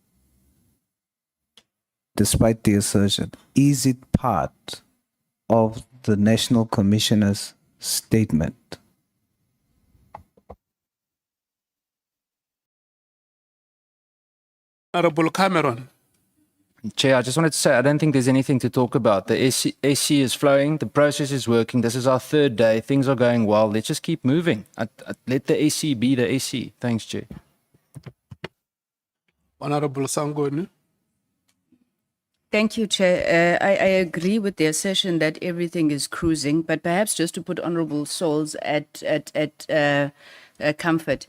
despite the assertion, is it part of the National Commissioner's statement? Honorable Cameron. Chair, I just wanted to say I don't think there's anything to talk about. The SC is flowing, the process is working. This is our third day. Things are going well. Let's just keep moving. Let the AC be the AC. Thanks, Chair. Honorable Sangoni. Thank you, Chair. I agree with the assertion that everything is cruising, but perhaps just to put Honourable Souls at comfort,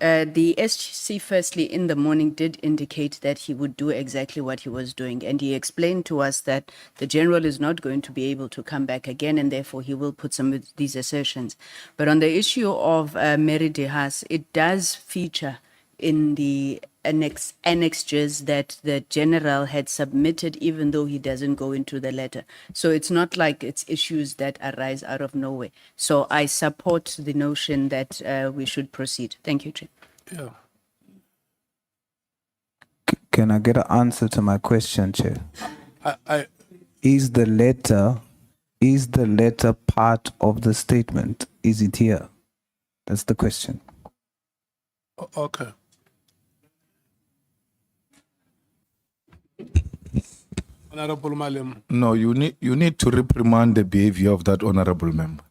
the SC firstly in the morning did indicate that he would do exactly what he was doing, and he explained to us that the General is not going to be able to come back again, and therefore he will put some of these assertions. But on the issue of Mary de Haas, it does feature in the annexures that the General had submitted, even though he doesn't go into the letter. So it's not like it's issues that arise out of nowhere. So I support the notion that we should proceed. Thank you, Chair. Yeah. Can I get an answer to my question, Chair? I Is the letter part of the statement? Is it here? That's the question. okay. Honorable Malem. No, you need to reprimand the behavior of that honorable member.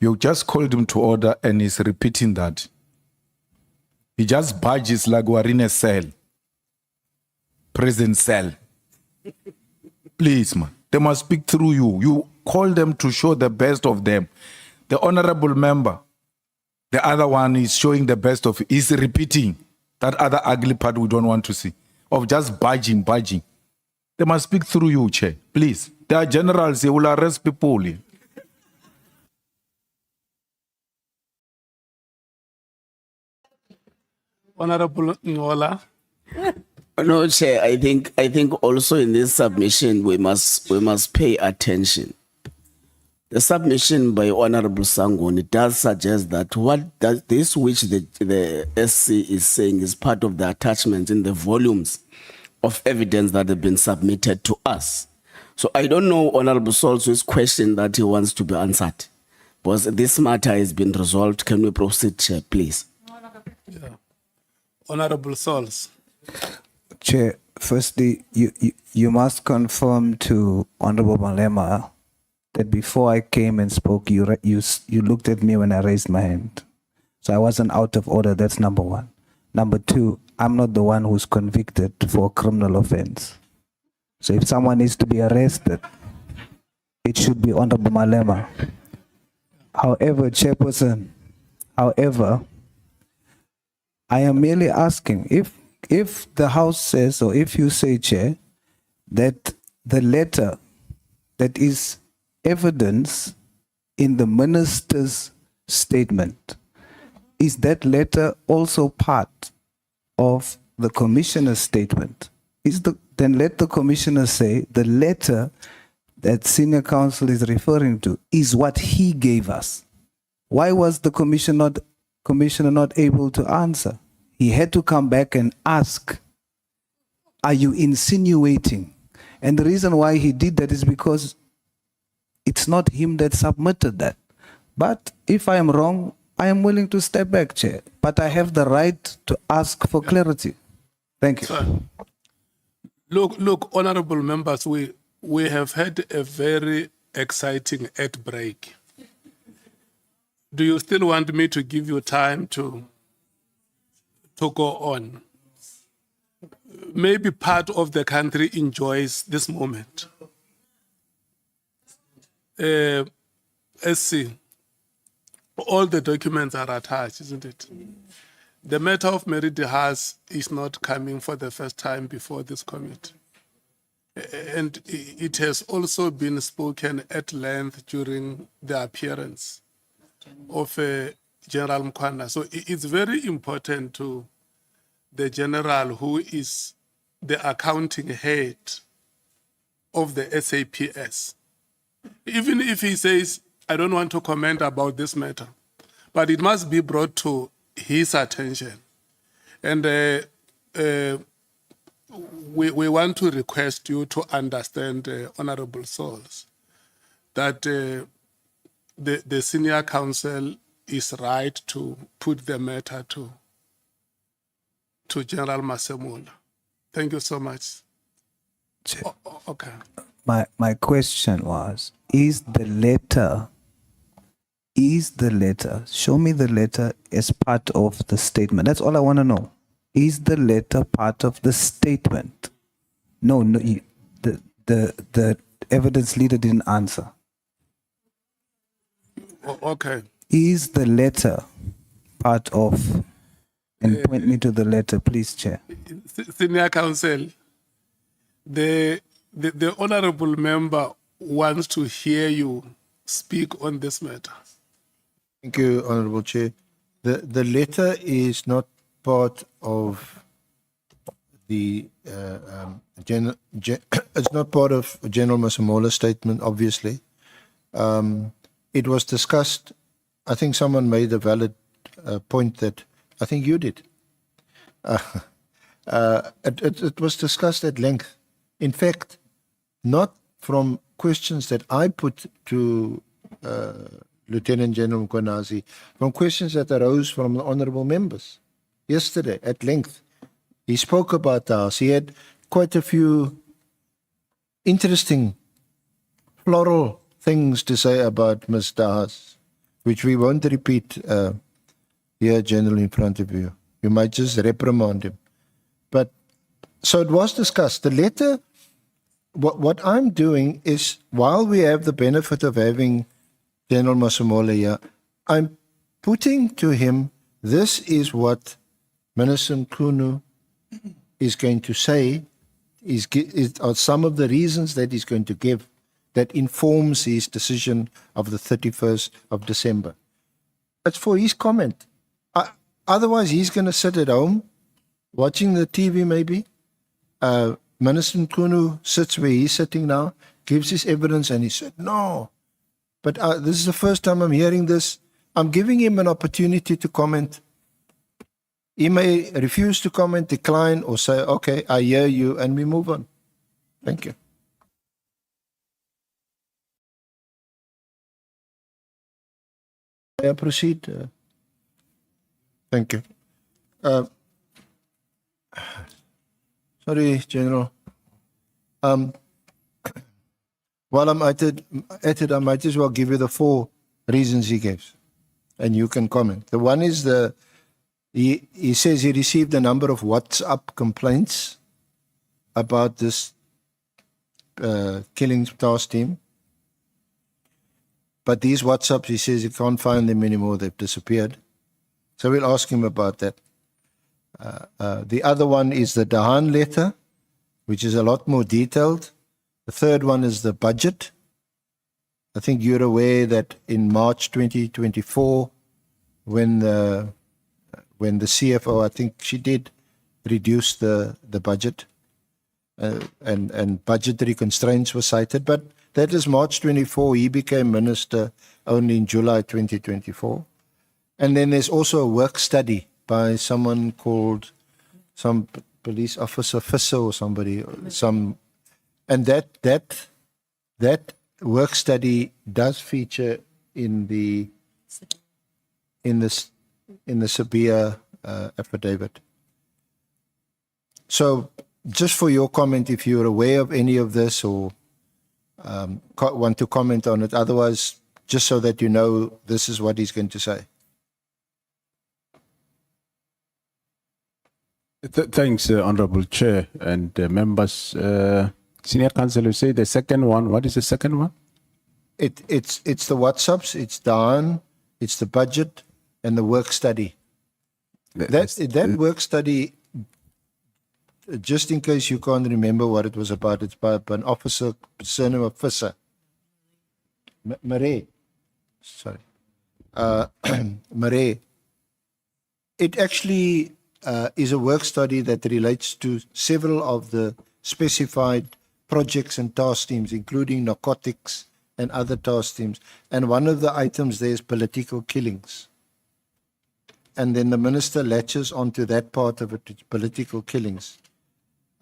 You just called him to order and he's repeating that. He just badges like we're in a cell. Prison cell. Please, man. They must speak through you. You call them to show the best of them. The honorable member, the other one is showing the best of, is repeating that other ugly part we don't want to see. Of just badging. They must speak through you, Chair. Please. There are generals, they will arrest people. Honorable Ngola. No, Chair, I think also in this submission we must pay attention. The submission by Honorable Sangoni does suggest that what does this which the SC is saying is part of the attachments in the volumes of evidence that have been submitted to us. So I don't know Honorable Sol's question that he wants to be answered. Because this matter has been resolved. Can we proceed, Chair, please? Yeah. Honorable Souls. Chair, firstly, you must confirm to Honorable Malema that before I came and spoke, you looked at me when I raised my hand. So I wasn't out of order. That's number one. Number two, I'm not the one who's convicted for a criminal offense. So if someone needs to be arrested, it should be Honorable Malema. However, Chairperson, I am merely asking if the House says, or if you say, Chair, that the letter that is evidence in the minister's statement, is that letter also part of the commissioner's statement? Then let the commissioner say the letter that senior counsel is referring to is what he gave us. Why was the commissioner not able to answer? He had to come back and ask, are you insinuating? And the reason why he did that is because it's not him that submitted that. But if I am wrong, I am willing to step back, Chair. But I have the right to ask for clarity. Thank you. Sir, look, honorable members, we have had a very exciting ad break. Do you still want me to give you time to go on? Maybe part of the country enjoys this moment. SC, all the documents are attached, isn't it? The matter of Mary de Haas is not coming for the first time before this committee. And it has also been spoken at length during the appearance of General Mkhwana. So it's very important to the general who is the accounting head of the SAPS. Even if he says, I don't want to comment about this matter, but it must be brought to his attention And we want to request you to understand, Honorable Souls, that the senior counsel is right to put the matter to General Masemola. Thank you so much. Okay. My question was, is the letter, show me the letter as part of the statement. That's all I want to know. Is the letter part of the statement? No, the evidence leader didn't answer. Okay. Is the letter part of, and point me to the letter, please, Chair. Senior counsel, the honorable member wants to hear you speak on this matter. Thank you, Honorable Chair. The letter is not part of the it's not part of General Masemola's statement, obviously. It was discussed. I think someone made a valid point that I think you did. It was discussed at length. In fact, not from questions that I put to Lieutenant General Mkwanazi, from questions that arose from the honourable members yesterday at length. He spoke about the House. He had quite a few interesting floral things to say about Mr. House, which we won't repeat here, General, in front of you. You might just reprimand him. But so it was discussed. The letter, what I'm doing is, while we have the benefit of having General Masemola here, I'm putting to him, this is what Minister Mkhunu is going to say, are some of the reasons that he's going to give that informs his decision of the 31st of December. It's for his comment. Otherwise, he's going to sit at home watching the TV maybe. Minister Mkhunu sits where he's sitting now, gives his evidence, and he said, no. But this is the first time I'm hearing this. I'm giving him an opportunity to comment. He may refuse to comment, decline, or say, okay, I hear you, and we move on. Thank you. May I proceed? Thank you. Sorry, General. While I'm at it, I might as well give you the 4 reasons he gives, and you can comment. The one is he says he received a number of WhatsApp complaints about this killing task team. But these WhatsApps, he says he can't find them anymore. They've disappeared. So we'll ask him about that. The other one is the Dahan letter, which is a lot more detailed. The third one is the budget. I think you're aware that in March 2024, when the CFO, I think she did reduce the budget, and budgetary constraints were cited. But that is March 24. He became minister only in July 2024. And then there's also a work study by someone called some police officer, Fisser or somebody, and that work study does feature in the Sabia affidavit. So just for your comment, if you're aware of any of this or want to comment on it, otherwise, just so that you know, this is what he's going to say. Thanks, Honorable Chair and members. Senior Counsel, you say the second one. What is the second one? It's the WhatsApps, it's Dahan, it's the budget, and the work study. That work study, just in case you can't remember what it was about, it's by an officer, surname of Fisser. Marais. Sorry. Marais. It actually is a work study that relates to several of the specified projects and task teams, including narcotics and other task teams. And one of the items there is political killings. and then the minister latches onto that part of it, it's political killings,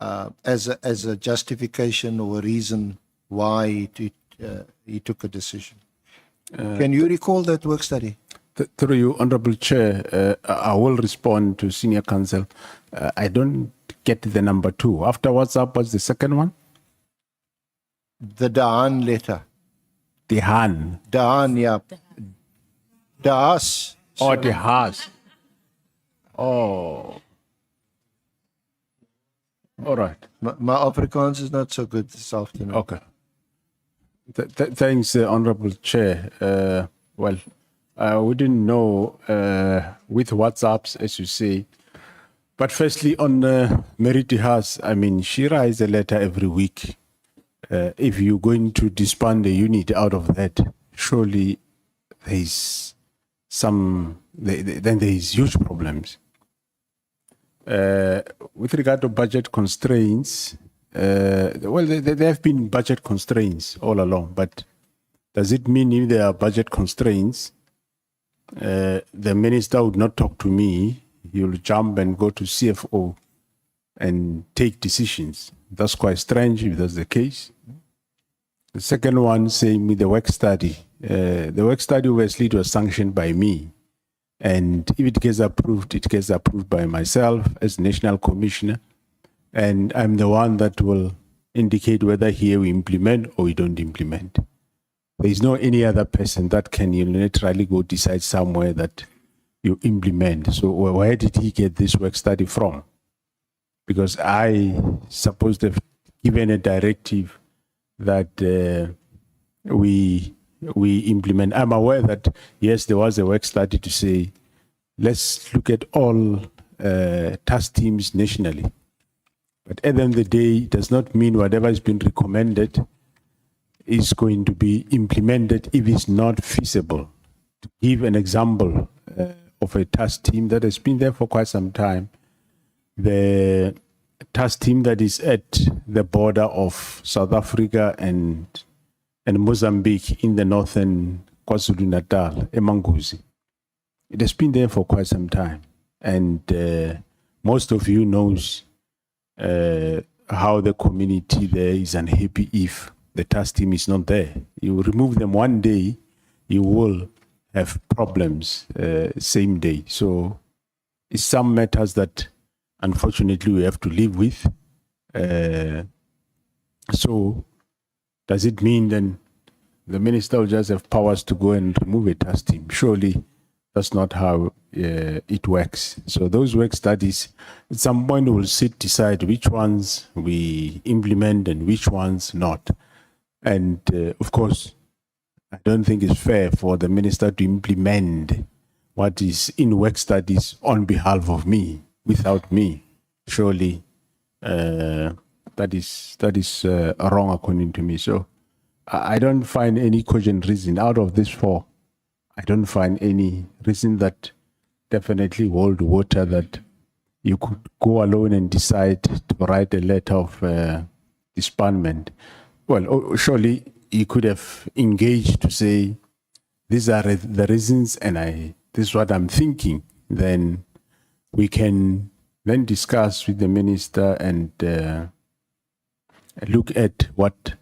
as a justification or a reason why he took a decision. Can you recall that work study? Through you, Honorable Chair, I will respond to Senior Counsel. I don't get the number 2. After WhatsApp, what's the second one? The Daan letter. The Han. Daan, yeah. Daas. Oh, the Has. Oh. All right. My Afrikaans is not so good this afternoon. Okay. Thanks, Honorable Chair. Well, we didn't know with WhatsApps, as you say. But firstly, on Meriti Haas, I mean, she writes a letter every week. If you're going to disband the unit out of that, surely there's then there's huge problems. With regard to budget constraints, well, there have been budget constraints all along, but does it mean if there are budget constraints, the minister would not talk to me, he'll jump and go to CFO and take decisions? That's quite strange if that's the case. The second one, saying me the work study. The work study obviously was sanctioned by me. And if it gets approved by myself as National Commissioner. And I'm the one that will indicate whether here we implement or we don't implement. There is no any other person that can unilaterally go decide somewhere that you implement. So where did he get this work study from? Because I supposed to have given a directive that we implement. I'm aware that, yes, there was a work study to say, let's look at all task teams nationally. But at the end of the day, it does not mean whatever has been recommended is going to be implemented if it's not feasible. To give an example of a task team that has been there for quite some time, the task team that is at the border of South Africa and Mozambique in the northern KwaZulu-Natal, Emanguzi. It has been there for quite some time. And most of you knows how the community there is unhappy if the task team is not there. You remove them one day, you will have problems same day. So it's some matters that unfortunately we have to live with. So does it mean then the minister will just have powers to go and remove a task team? Surely that's not how it works. So those work studies, at some point we'll decide which ones we implement and which ones not. And of course, I don't think it's fair for the minister to implement what is in work studies on behalf of me, without me. Surely that is wrong according to me. So I don't find any cogent reason out of this 4. I don't find any reason that definitely hold water that you could go alone and decide to write a letter of disbandment. Well, surely you could have engaged to say, these are the reasons and this is what I'm thinking. Then we can then discuss with the minister and look at what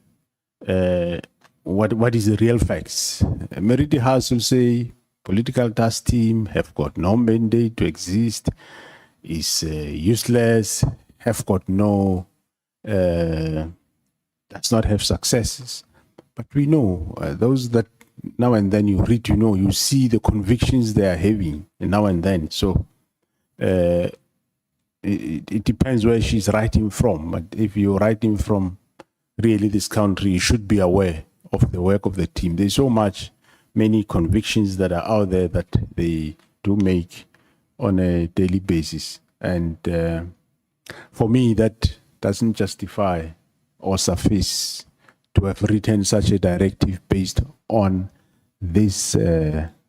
is the real facts. Meriti House will say political task team have got no mandate to exist, is useless, have got no, does not have successes. But we know those that now and then you read, you see the convictions they are having now and then. So it depends where she's writing from. But if you're writing from really this country, you should be aware of the work of the team. There's so many convictions that are out there that they do make on a daily basis. And for me, that doesn't justify or suffice to have written such a directive based on these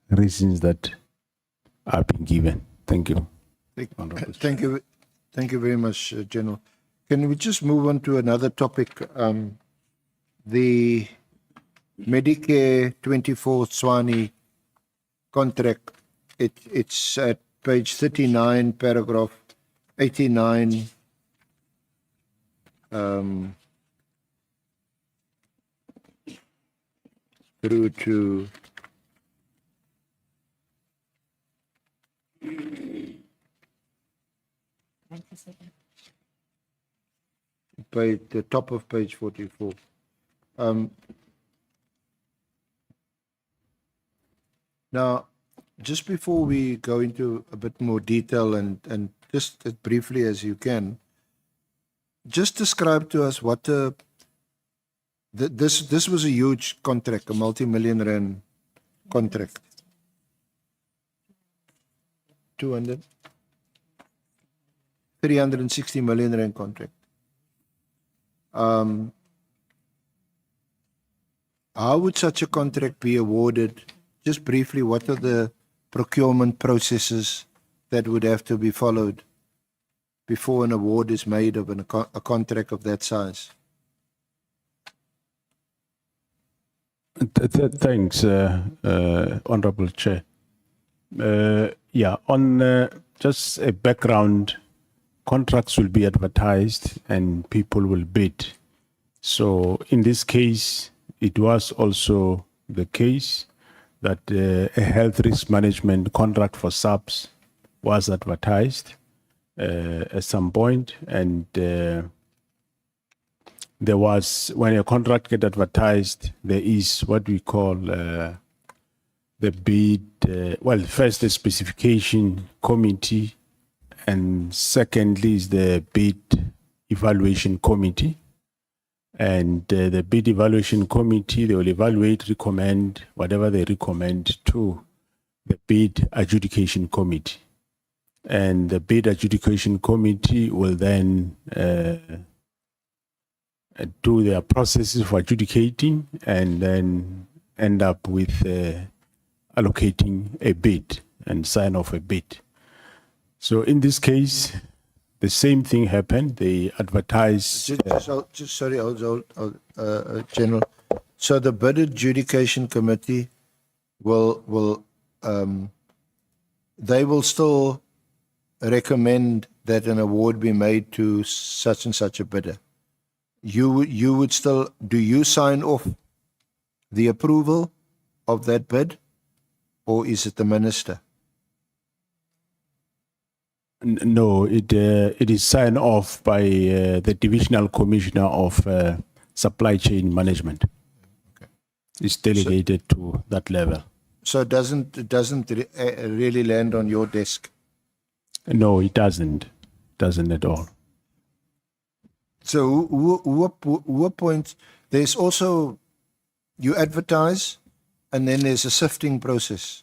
reasons that are being given. Thank you. Thank you very much, General. Can we just move on to another topic? The Medicare 24 Swani contract, it's at page 39, paragraph 89, through to the top of page 44. Now, just before we go into a bit more detail and just as briefly as you can, just describe to us what this was a huge contract, a multi-million rand contract. 360 million rand contract. How would such a contract be awarded? Just briefly, what are the procurement processes that would have to be followed before an award is made of a contract of that size? Thanks, Honorable Chair. On just a background, contracts will be advertised and people will bid. So in this case, it was also the case that a health risk management contract for subs was advertised at some point, and there was, when a contract get advertised, there is what we call the bid, first the specification committee, and secondly is the bid evaluation committee. And the bid evaluation committee, they will evaluate, recommend whatever they recommend to the bid adjudication committee. And the bid adjudication committee will then do their processes for adjudicating and then end up with allocating a bid and sign off a bid. So in this case, the same thing happened. They advertised. Sorry, General. So the bid adjudication committee will they will still recommend that an award be made to such and such a bidder. You would still, do you sign off the approval of that bid, or is it the minister? No, it is signed off by the divisional commissioner of supply chain management. Okay. It's delegated to that level. So it doesn't really land on your desk? No, it doesn't. Doesn't at all. So who appoints? There's also, you advertise, and then there's a sifting process.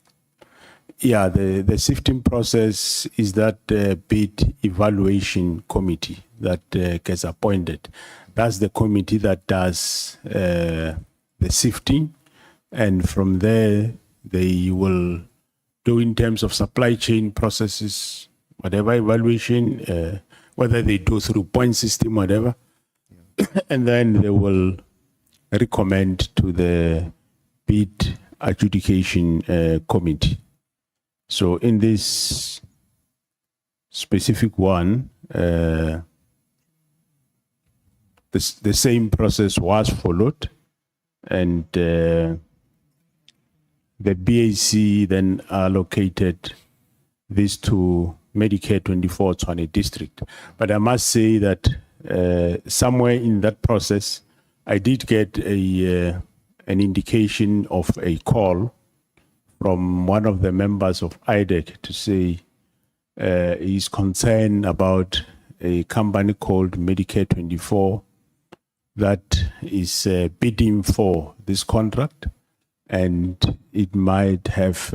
Yeah, the sifting process is that bid evaluation committee that gets appointed. That's the committee that does the sifting, and from there they will do, in terms of supply chain processes, whatever evaluation, whether they do through point system, whatever, and then they will recommend to the bid adjudication committee. So in this specific one, the same process was followed, and the BAC then allocated this to Medicare 24 Tshwane district. But I must say that somewhere in that process, I did get an indication of a call from one of the members of IDEC to say he's concerned about a company called Medicare 24 that is bidding for this contract, and it might have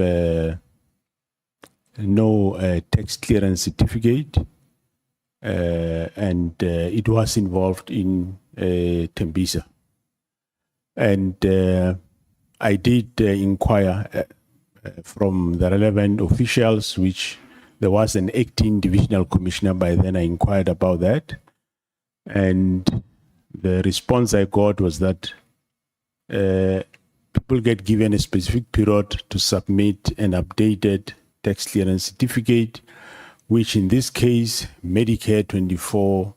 no tax clearance certificate, and it was involved in Tembisa. And I did inquire from the relevant officials, which there was an acting divisional commissioner by then. I inquired about that, and the response I got was that people get given a specific period to submit an updated tax clearance certificate, which in this case, Medicare 24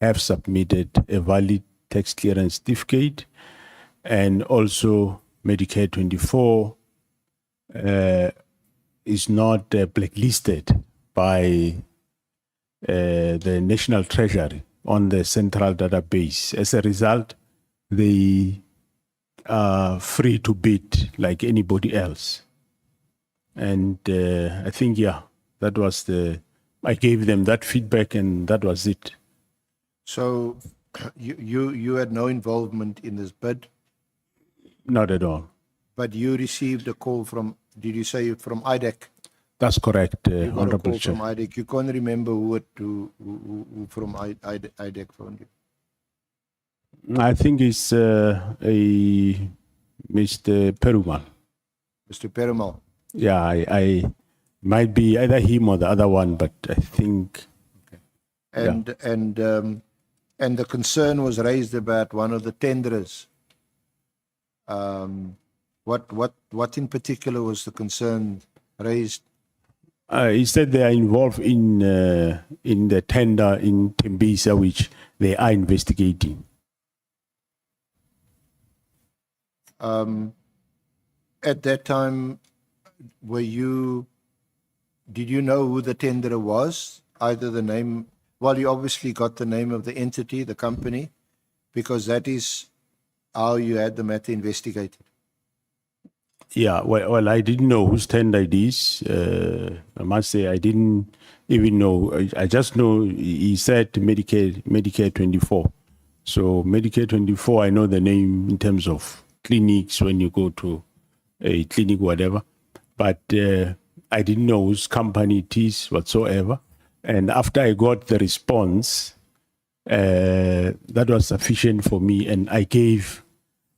have submitted a valid tax clearance certificate, and also Medicare 24 is not blacklisted by the National Treasury on the central database. As a result, they are free to bid like anybody else. And I think, yeah, that was I gave them that feedback and that was it. So you had no involvement in this bid, Not at all. but you received a call from, did you say from IDEC? That's correct, You got a Honorable call Chair. from IDEC. You can't remember who from IDEC phoned you. I think it's a Mr. Perumal. Mr. Perumal. Yeah, I might be either him or the other one, but I think And the concern was raised about one of the tenderers. What in particular was the concern raised? he said they are involved in the tender in Tembisa, which they are investigating. At that time, did you know who the tenderer was? Either the name, well, you obviously got the name of the entity, the company, because that is how you had the matter investigated. Yeah, well, I didn't know whose tender it is. I must say I didn't even know. I just know he said Medicare 24. So Medicare 24, I know the name in terms of clinics when you go to a clinic, whatever. But I didn't know whose company it is whatsoever. And after I got the response, that was sufficient for me. And I gave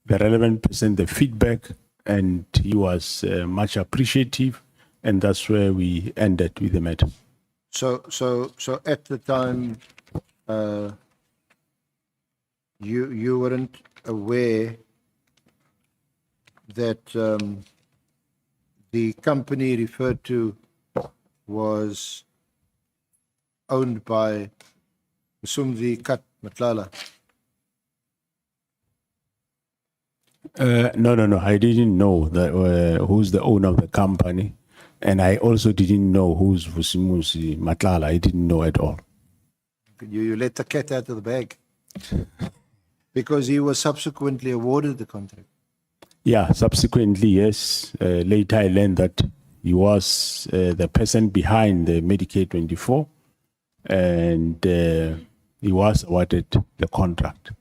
the relevant person the feedback, and he was much appreciative. And that's where we ended with the matter. So at the time, you weren't aware that the company referred to was owned by Msumzi Kat Matlala. No. I didn't know that who's the owner of the company. And I also didn't know who's Vusimusi Matlala. I didn't know at all. You let the cat out of the bag. Because he was subsequently awarded the contract. Yeah, subsequently, yes. Later I learned that he was the person behind the Medicare 24, and he was awarded the contract.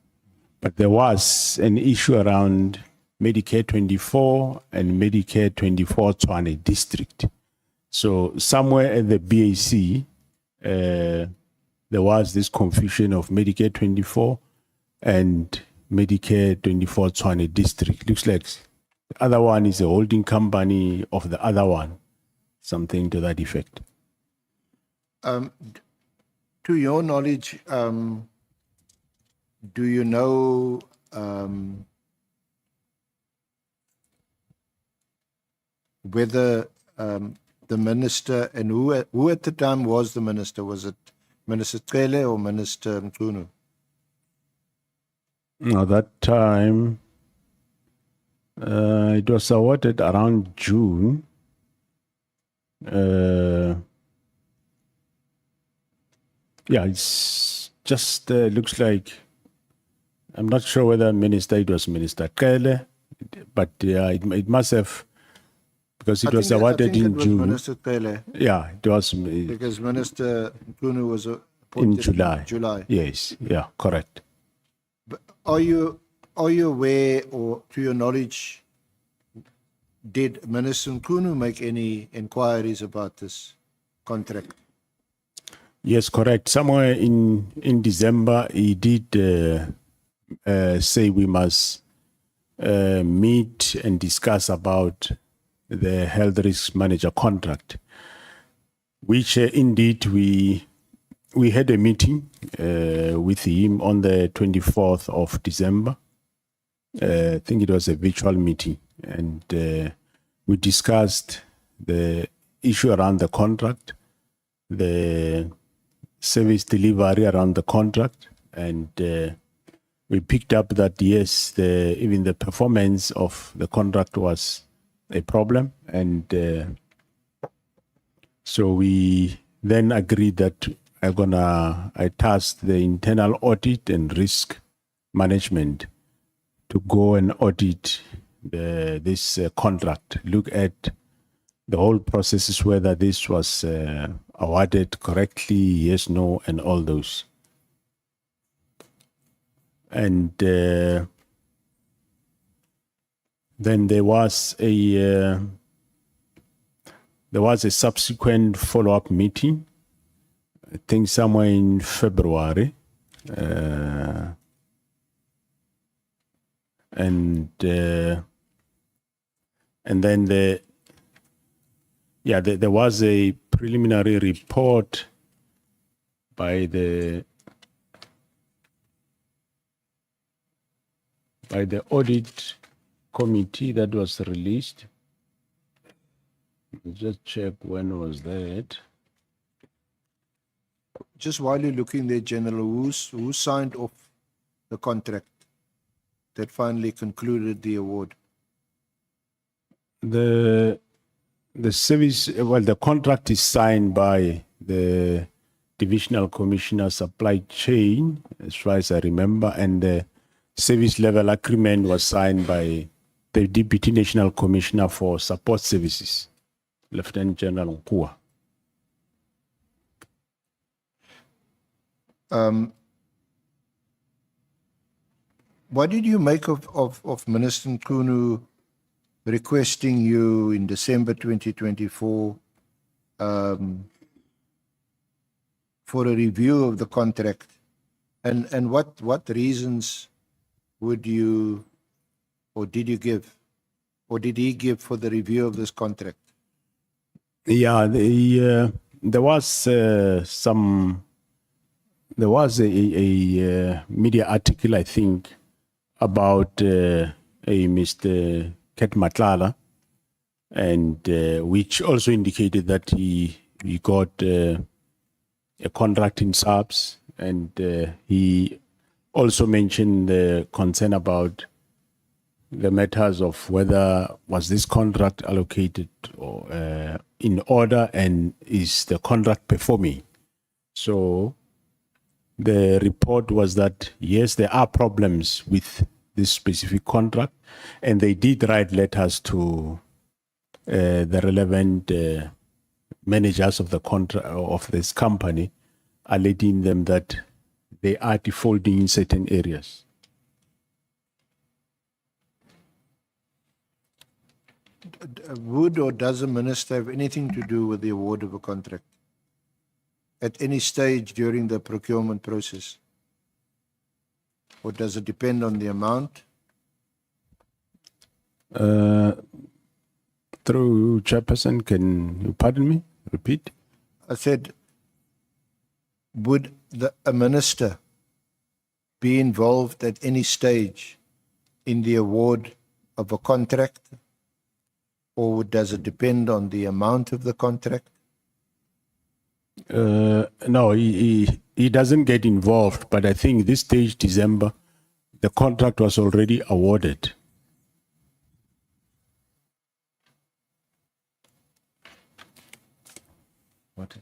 But there was an issue around Medicare 24 and Medicare 24 Tshwane district. So somewhere at the BAC, there was this confusion of Medicare 24 and Medicare 24 Tshwane district. Looks like the other one is a holding company of the other one, something to that effect. To your knowledge, do you know whether the minister, and who at the time was the minister? Was it Minister Cele or Minister Mkunu? At that time, it was awarded around June. Yeah, it's just looks like, I'm not sure whether it was Minister Cele, but it must have, because it was awarded in June. Minister Cele, Yeah, it was because Minister Mkunu was in appointed July. July. Yes, yeah, correct. But are you aware, or to your knowledge, did Minister Mkunu make any inquiries about this contract? Yes, correct. Somewhere in December, he did say we must meet and discuss about the health risk manager contract, which indeed we had a meeting with him on the 24th of December. I think it was a virtual meeting, and we discussed the issue around the contract, the service delivery around the contract, and we picked up that yes, even the performance of the contract was a problem, and so we then agreed that I tasked the internal audit and risk management to go and audit this contract, look at the whole processes, whether this was awarded correctly, yes, no, and all those. And then there was a subsequent follow-up meeting, I think somewhere in February, and then there was a preliminary report by the audit committee that was released. Let's just check when was that. Just while you're looking there, General, who signed off the contract that finally concluded the award? The service, well, the contract is signed by the Divisional Commissioner Supply Chain, as far as I remember, and the service level agreement was signed by the Deputy National Commissioner for Support Services, Lieutenant General Nkua. What did you make of Minister Nkunu requesting you in December 2024 for a review of the contract? And what reasons would you, or did you give, or did he give for the review of this contract? Yeah, there was a media article, I think, about a Mr. Ket Matlala, and which also indicated that he got a contract in subs, and he also mentioned the concern about the matters of whether was this contract allocated or in order, and is the contract performing. So the report was that yes, there are problems with this specific contract, and they did write letters to the relevant managers of the contract of this company, alerting them that they are defaulting in certain areas. Would or does a minister have anything to do with the award of a contract at any stage during the procurement process? Or does it depend on the amount? Through Chairperson, can you pardon me? Repeat. I said, would a minister be involved at any stage in the award of a contract? Or does it depend on the amount of the contract? No, he doesn't get involved, but I think this stage, December, the contract was already awarded. What?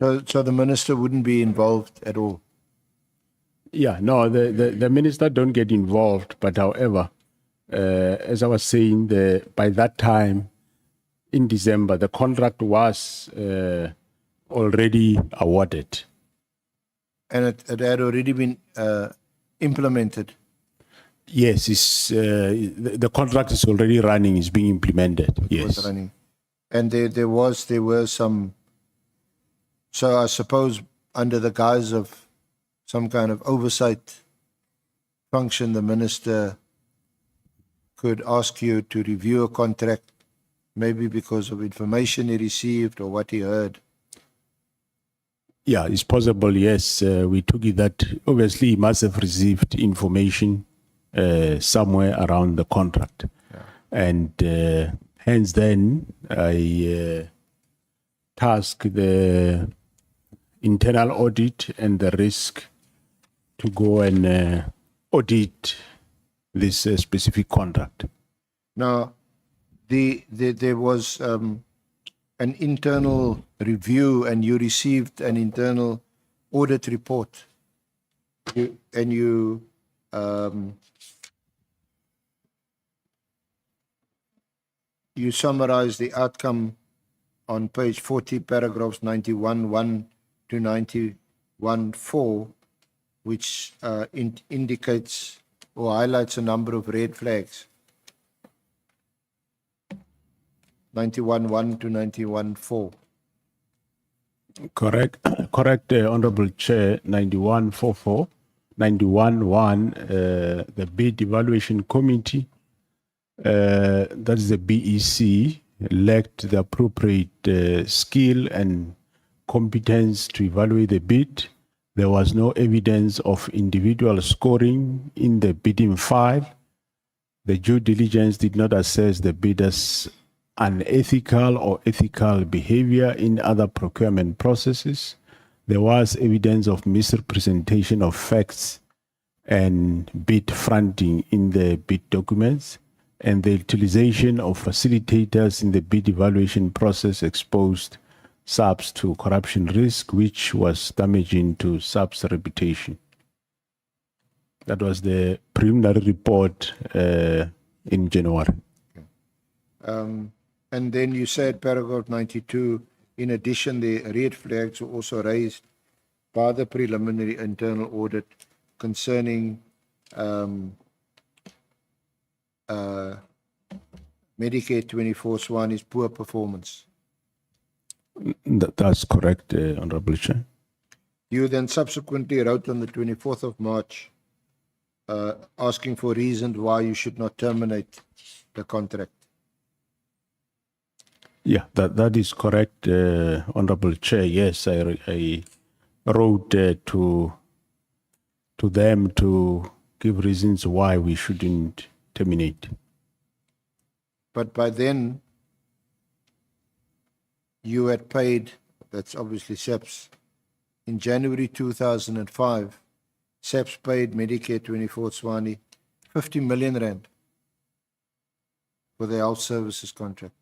So the minister wouldn't be involved at all? Yeah, no, the minister don't get involved, but however, as I was saying, by that time in December, the contract was already awarded. And it had already been implemented? Yes, the contract is already running, is being implemented. It was running. And there were some, so I suppose under the guise of some kind of oversight function, the minister could ask you to review a contract, maybe because of information he received or what he heard. Yeah, it's possible. Yes, we took it that obviously he must have received information somewhere around the contract, and hence then I tasked the internal audit and the risk to go and audit this specific contract. Now, there was an internal review, and you received an internal audit report. You summarized the outcome on page 40, paragraphs 91.1 to 91.4, which indicates or highlights a number of red flags. 91.1 to 91.4. Correct, Honorable Chair. 91.44, 91.1. The bid evaluation committee, that is the BEC, lacked the appropriate skill and competence to evaluate the bid. There was no evidence of individual scoring in the bidding file. The due diligence did not assess the bidder's unethical or ethical behavior in other procurement processes. There was evidence of misrepresentation of facts and bid fronting in the bid documents, and the utilization of facilitators in the bid evaluation process exposed SAPS to corruption risk, which was damaging to SAPS' reputation. That was the preliminary report in January. And then you said, paragraph 92, in addition, the red flags were also raised by the preliminary internal audit concerning Medicare 24 Swani's poor performance. That's correct, Honorable Chair. You then subsequently wrote on the 24th of March asking for reasons why you should not terminate the contract. Yeah, that is correct, Honorable Chair. Yes, I wrote to them to give reasons why we shouldn't terminate. But by then, you had paid, that's obviously SAPS, in January 2005, SAPS paid Medicare 24 Swani 50 million rand for the health services contract.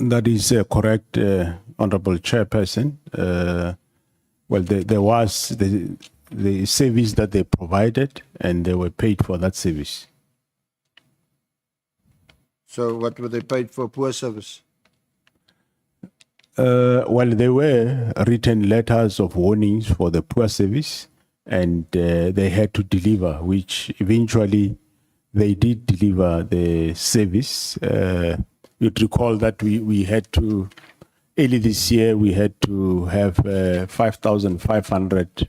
That is correct, Honorable Chairperson. Well, there was the service that they provided, and they were paid for that service. So what were they paid for? Poor service? Well, there were written letters of warnings for the poor service, and they had to deliver, which eventually they did deliver the service. You'd recall that we had to, early this year, we had to have 5,500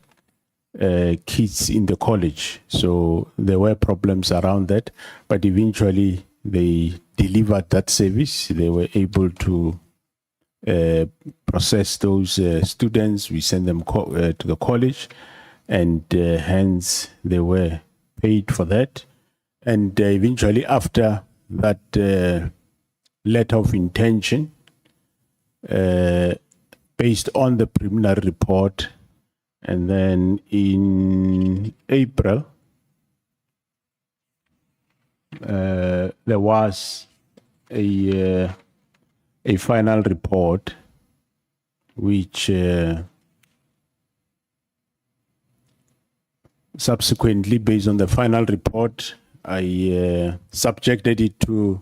kids in the college. So there were problems around that, but eventually they delivered that service. They were able to process those students. We sent them to the college, and hence they were paid for that. And eventually, after that letter of intention, based on the preliminary report, and then in April, there was a final report which subsequently, based on the final report, I subjected it to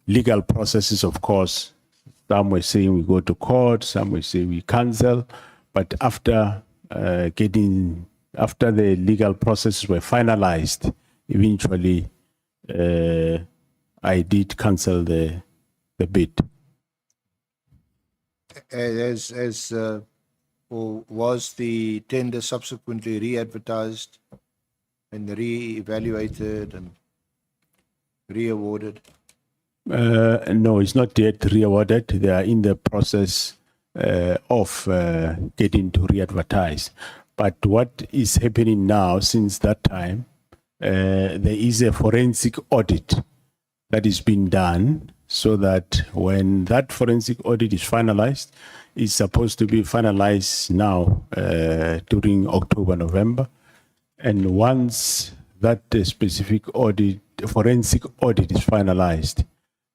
legal processes, of course. Some were saying we go to court, some were saying we cancel, but after after the legal processes were finalized, eventually I did cancel the bid. Or was the tender subsequently re-advertised and re-evaluated and re-awarded? No, it's not yet re-awarded. They are in the process getting to re-advertise. But what is happening now since that time, there is a forensic audit that is being done, so that when that forensic audit is finalized, it's supposed to be finalized now during October, November. And once that specific audit, forensic audit is finalized,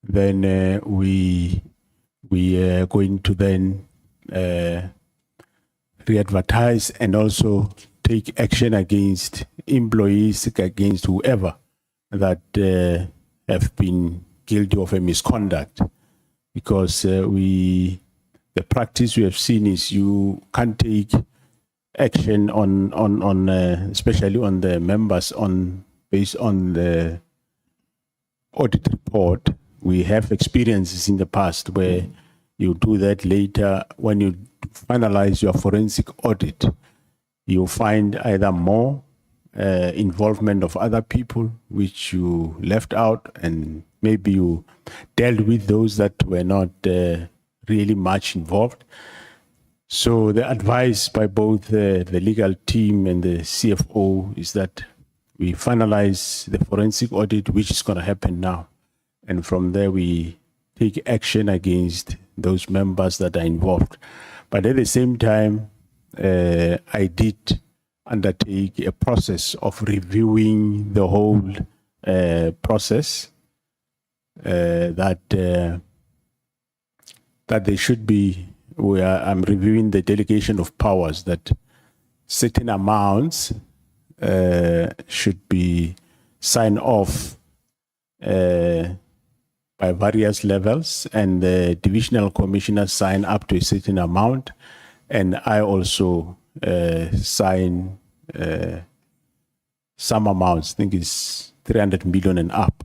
then we are going to then re-advertise and also take action against employees, against whoever that have been guilty of a misconduct. Because the practice we have seen is you can't take action on especially on the members based on the audit report. We have experiences in the past where you do that later when you finalize your forensic audit. You find either more involvement of other people which you left out, and maybe you dealt with those that were not really much involved. So the advice by both the legal team and the CFO is that we finalize the forensic audit, which is going to happen now. And from there, we take action against those members that are involved. But at the same time, I did undertake a process of reviewing the whole process, that they should be, I'm reviewing the delegation of powers, that certain amounts should be signed off by various levels, and the divisional commissioners sign up to a certain amount, and I also sign some amounts, I think it's 300 million and up.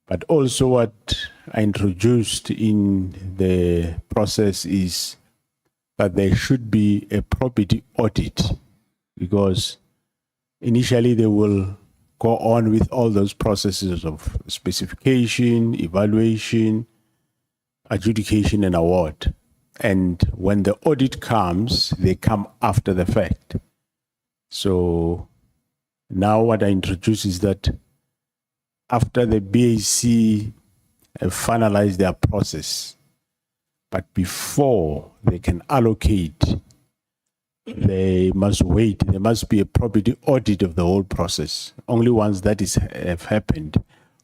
But also what I introduced in the process is that there should be a property audit, because initially they will go on with all those processes of specification, evaluation, adjudication, and award. And when the audit comes, they come after the fact. So now what I introduce is that after the BAC have finalized their process, but before they can allocate, they must wait. There must be a property audit of the whole process. Only once that have happened,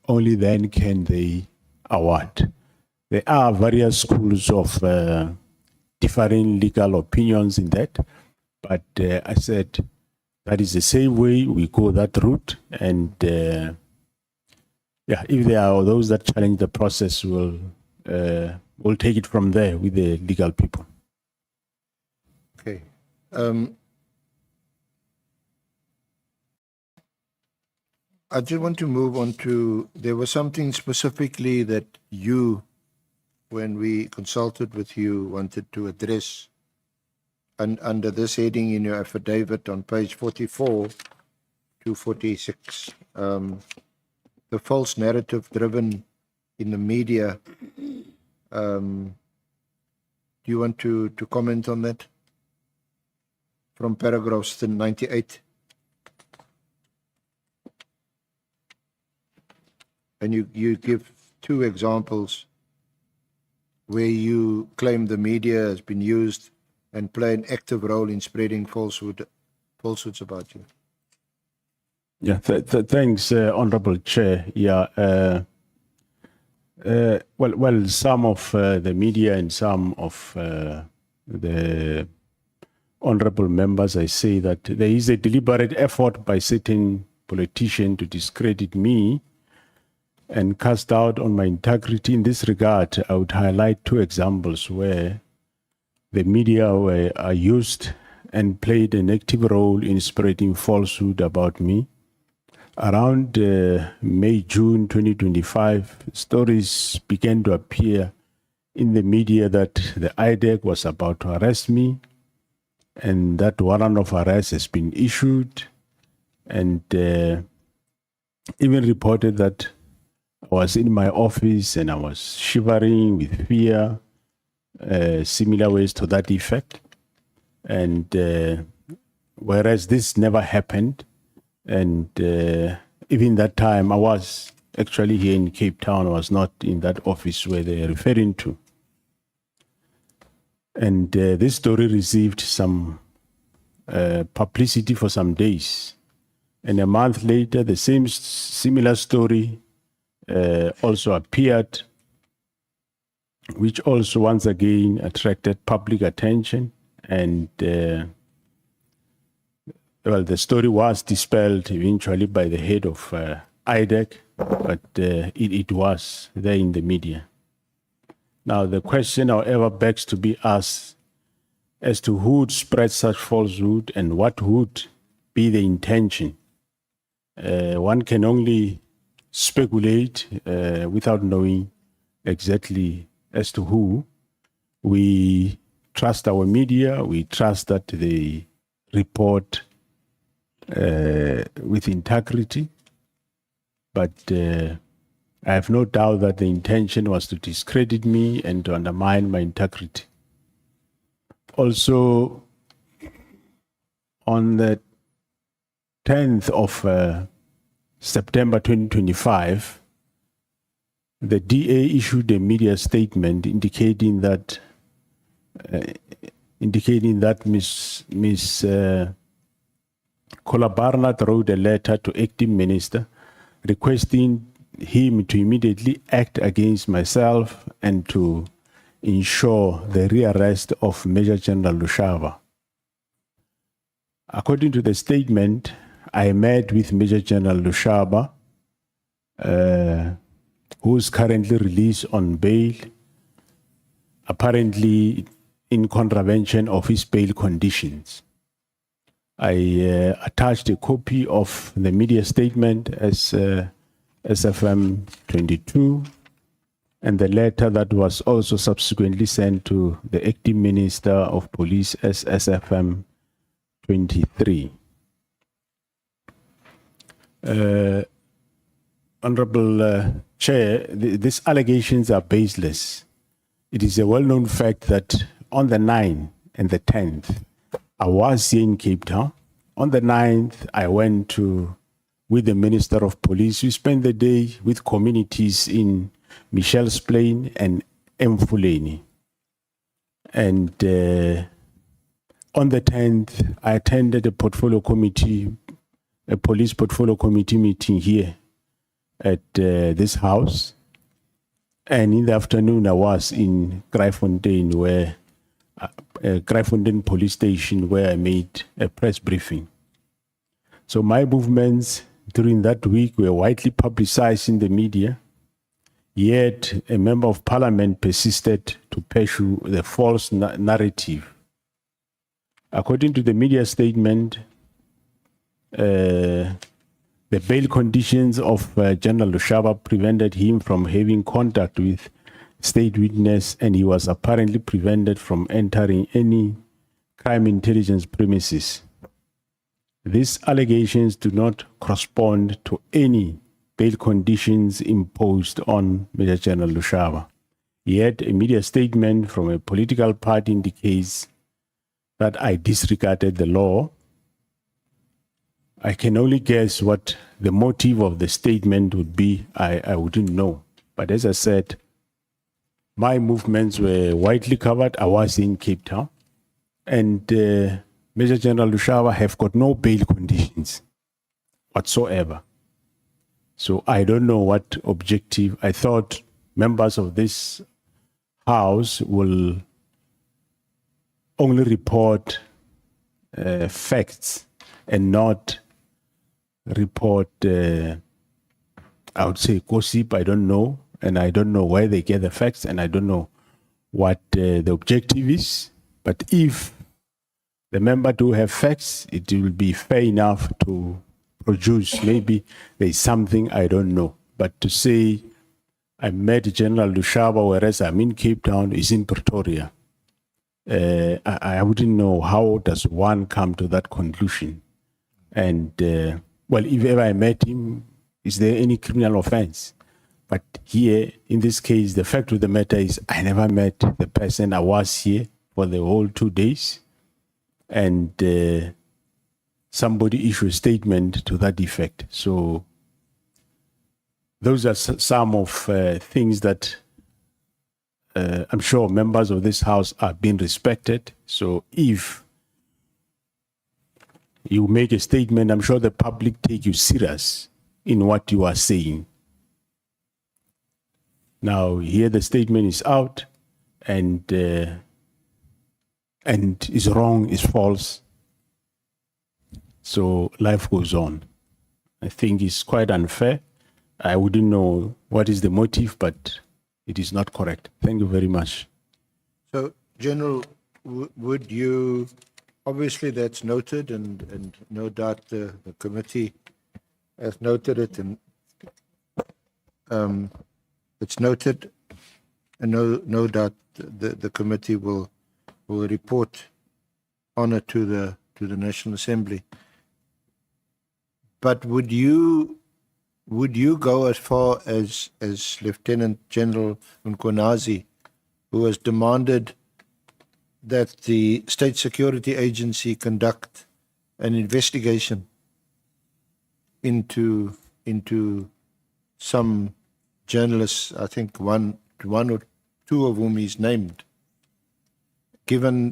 only then can they award. There are various schools of differing legal opinions in that, but I said that is the same way we go that route, and if there are those that challenge the process, we'll take it from there with the legal people. Okay. I just want to move on to, there was something specifically that you, when we consulted with you, wanted to address. And under this heading in your affidavit on page 44 to 46, the false narrative driven in the media. Do you want to comment on that? From paragraphs 98. And you give two examples where you claim the media has been used and play an active role in spreading falsehoods about you. Yeah, thanks, Honorable Chair. Yeah, well, some of the media and some of the honorable members, I say that there is a deliberate effort by certain politicians to discredit me and cast doubt on my integrity. In this regard, I would highlight two examples where the media are used and played an active role in spreading falsehood about me. Around May, June 2025, stories began to appear in the media that the IDEC was about to arrest me, and that warrant of arrest has been issued, and even reported that I was in my office and I was shivering with fear similar ways to that effect. And whereas this never happened, and even that time I was actually here in Cape Town, I was not in that office where they're referring to. And this story received some publicity for some days. And a month later, the same similar story also appeared, which also once again attracted public attention. And well, the story was dispelled eventually by the head of IDEC, but it was there in the media. Now, the question, however, begs to be asked as to who would spread such falsehood and what would be the intention. One can only speculate without knowing exactly as to who. We trust our media, we trust that they report with integrity, but I have no doubt that the intention was to discredit me and to undermine my integrity. Also, on the 10th of September 2025, the DA issued a media statement indicating that Ms. Kola Barnard wrote a letter to acting minister requesting him to immediately act against myself and to ensure the rearrest of Major General Lushava. According to the statement, I met with Major General Lushava, who is currently released on bail, apparently in contravention of his bail conditions. I attached a copy of the media statement as SFM 22, and the letter that was also subsequently sent to the acting Minister of Police as SFM 23. Honorable Chair, these allegations are baseless. It is a well-known fact that on the 9th and the 10th, I was here in Cape Town. On the 9th, I went with the Minister of Police. We spent the day with communities in Michelle's Plain and Mfuleni. And on the 10th, I attended a police portfolio committee meeting here at this house. And in the afternoon, I was in Kraaifontein, Kraaifontein police station, where I made a press briefing. So my movements during that week were widely publicized in the media, yet a member of parliament persisted to pursue the false narrative. According to the media statement, the bail conditions of General Lushava prevented him from having contact with state witness, and he was apparently prevented from entering any crime intelligence premises. These allegations do not correspond to any bail conditions imposed on Major General Lushava. Yet a media statement from a political party indicates that I disregarded the law. I can only guess what the motive of the statement would be. I wouldn't know. But as I said, my movements were widely covered. I was in Cape Town. And Major General Lushava have got no bail conditions whatsoever. So I don't know what objective. I thought members of this house will only report facts and not report, I would say, gossip. I don't know. And I don't know where they get the facts, and I don't know what the objective is. But if the member do have facts, it will be fair enough to produce. Maybe there's something I don't know. But to say I met General Lushava, whereas I'm in Cape Town, is in Pretoria, I wouldn't know how does one come to that conclusion. And, well, if ever I met him, is there any criminal offense? But here, in this case, the fact of the matter is I never met the person. I was here for the whole 2 days. And somebody issued a statement to that effect. So those are some of things that I'm sure members of this house are being respected. So if you make a statement, I'm sure the public take you serious in what you are saying. Now, here the statement is out, and is wrong, is false. So life goes on. I think it's quite unfair. I wouldn't know what is the motive, but it is not correct. Thank you very much. So, General, would you, obviously that's noted, and no doubt the committee has noted it, and it's noted, and no doubt the committee will report on it to the National Assembly. But would you go as far as Lieutenant General Nkwazi, who has demanded that the State Security Agency conduct an investigation into some journalists, I think one or two of whom he's named, given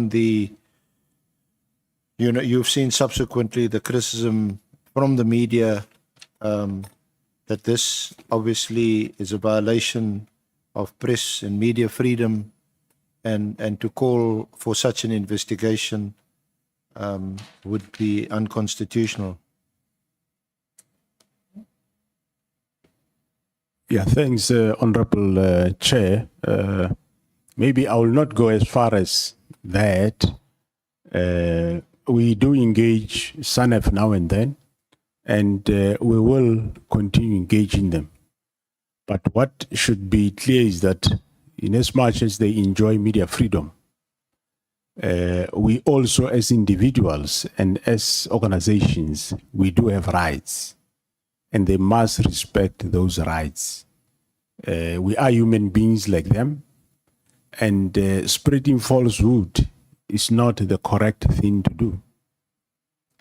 the, you've seen subsequently the criticism from the media that this obviously is a violation of press and media freedom, and to call for such an investigation would be unconstitutional. Yeah, thanks, Honorable Chair. Maybe I will not go as far as that. We do engage SANEF now and then, and we will continue engaging them. But what should be clear is that in as much as they enjoy media freedom, we also as individuals and as organizations, we do have rights, and they must respect those rights. We are human beings like them, and spreading falsehood is not the correct thing to do.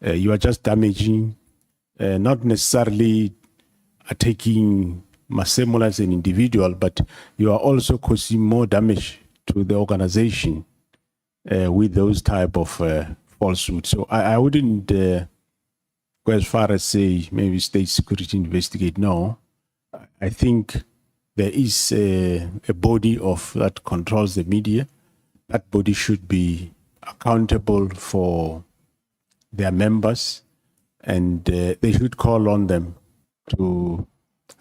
You are just damaging, not necessarily attacking Masemola as an individual, but you are also causing more damage to the organization with those type of falsehoods. So I wouldn't go as far as say maybe state security investigate. No, I think there is a body of that controls the media. That body should be accountable for their members, and they should call on them to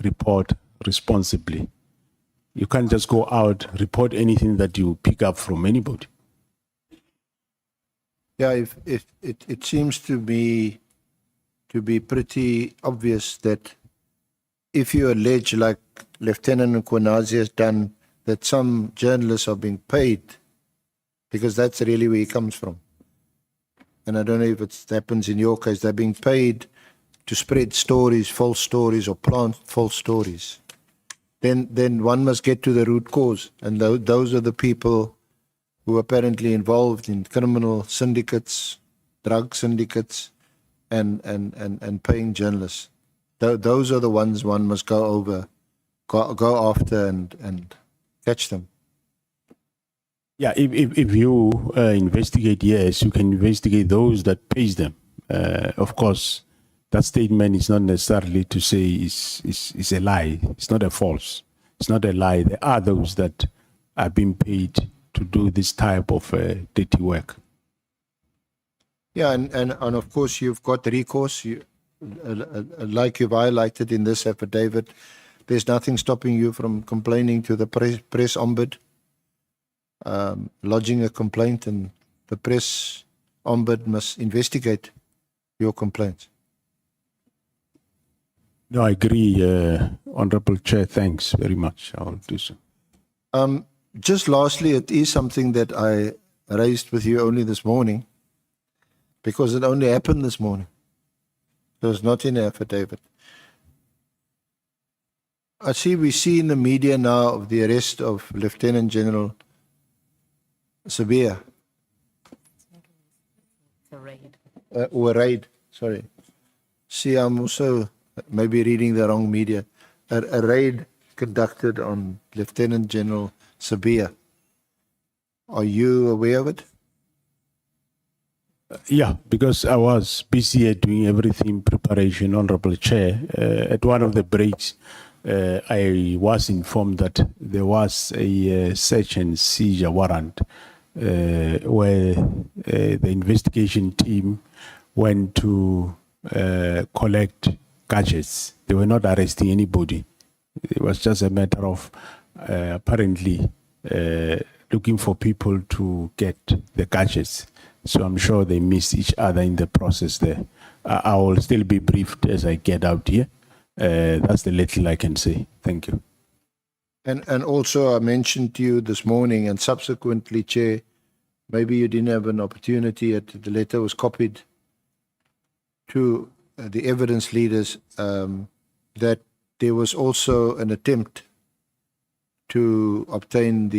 report responsibly. You can't just go out, report anything that you pick up from anybody. Yeah, if it seems to be pretty obvious that if you allege, like Lieutenant Nkwazi has done, that some journalists are being paid, because that's really where he comes from. And I don't know if it happens in your case, they're being paid to spread stories, false stories, or plant false stories. Then one must get to the root cause, and those are the people who are apparently involved in criminal syndicates, drug syndicates, and paying journalists. Those are the ones one must go after and catch them. Yeah, if you investigate, yes, you can investigate those that pays them. Of course, that statement is not necessarily to say is a lie. It's not a false. It's not a lie. There are those that are being paid to do this type of dirty work. Yeah, and of course you've got recourse. Like you've highlighted in this affidavit, there's nothing stopping you from complaining to the press ombud, lodging a complaint, and the press ombud must investigate your complaints. No, I agree, Honorable Chair. Thanks very much. I'll do so. Just lastly, it is something that I raised with you only this morning, because it only happened this morning. So it's not in the affidavit. I see we see in the media now of the arrest of Lieutenant General Sabia. Or raid, sorry. See, I'm also maybe reading the wrong media. A raid conducted on Lieutenant General Sabia. Are you aware of it? Yeah, because I was busy at doing everything preparation, Honorable Chair. At one of the breaks, I was informed that there was a search and seizure warrant where the investigation team went to collect gadgets. They were not arresting anybody. It was just a matter of apparently looking for people to get the gadgets. So I'm sure they missed each other in the process there. I will still be briefed as I get out here. That's the little I can say. Thank you. And also I mentioned to you this morning and subsequently, Chair, maybe you didn't have an opportunity, the letter was copied to the evidence leaders, that there was also an attempt to obtain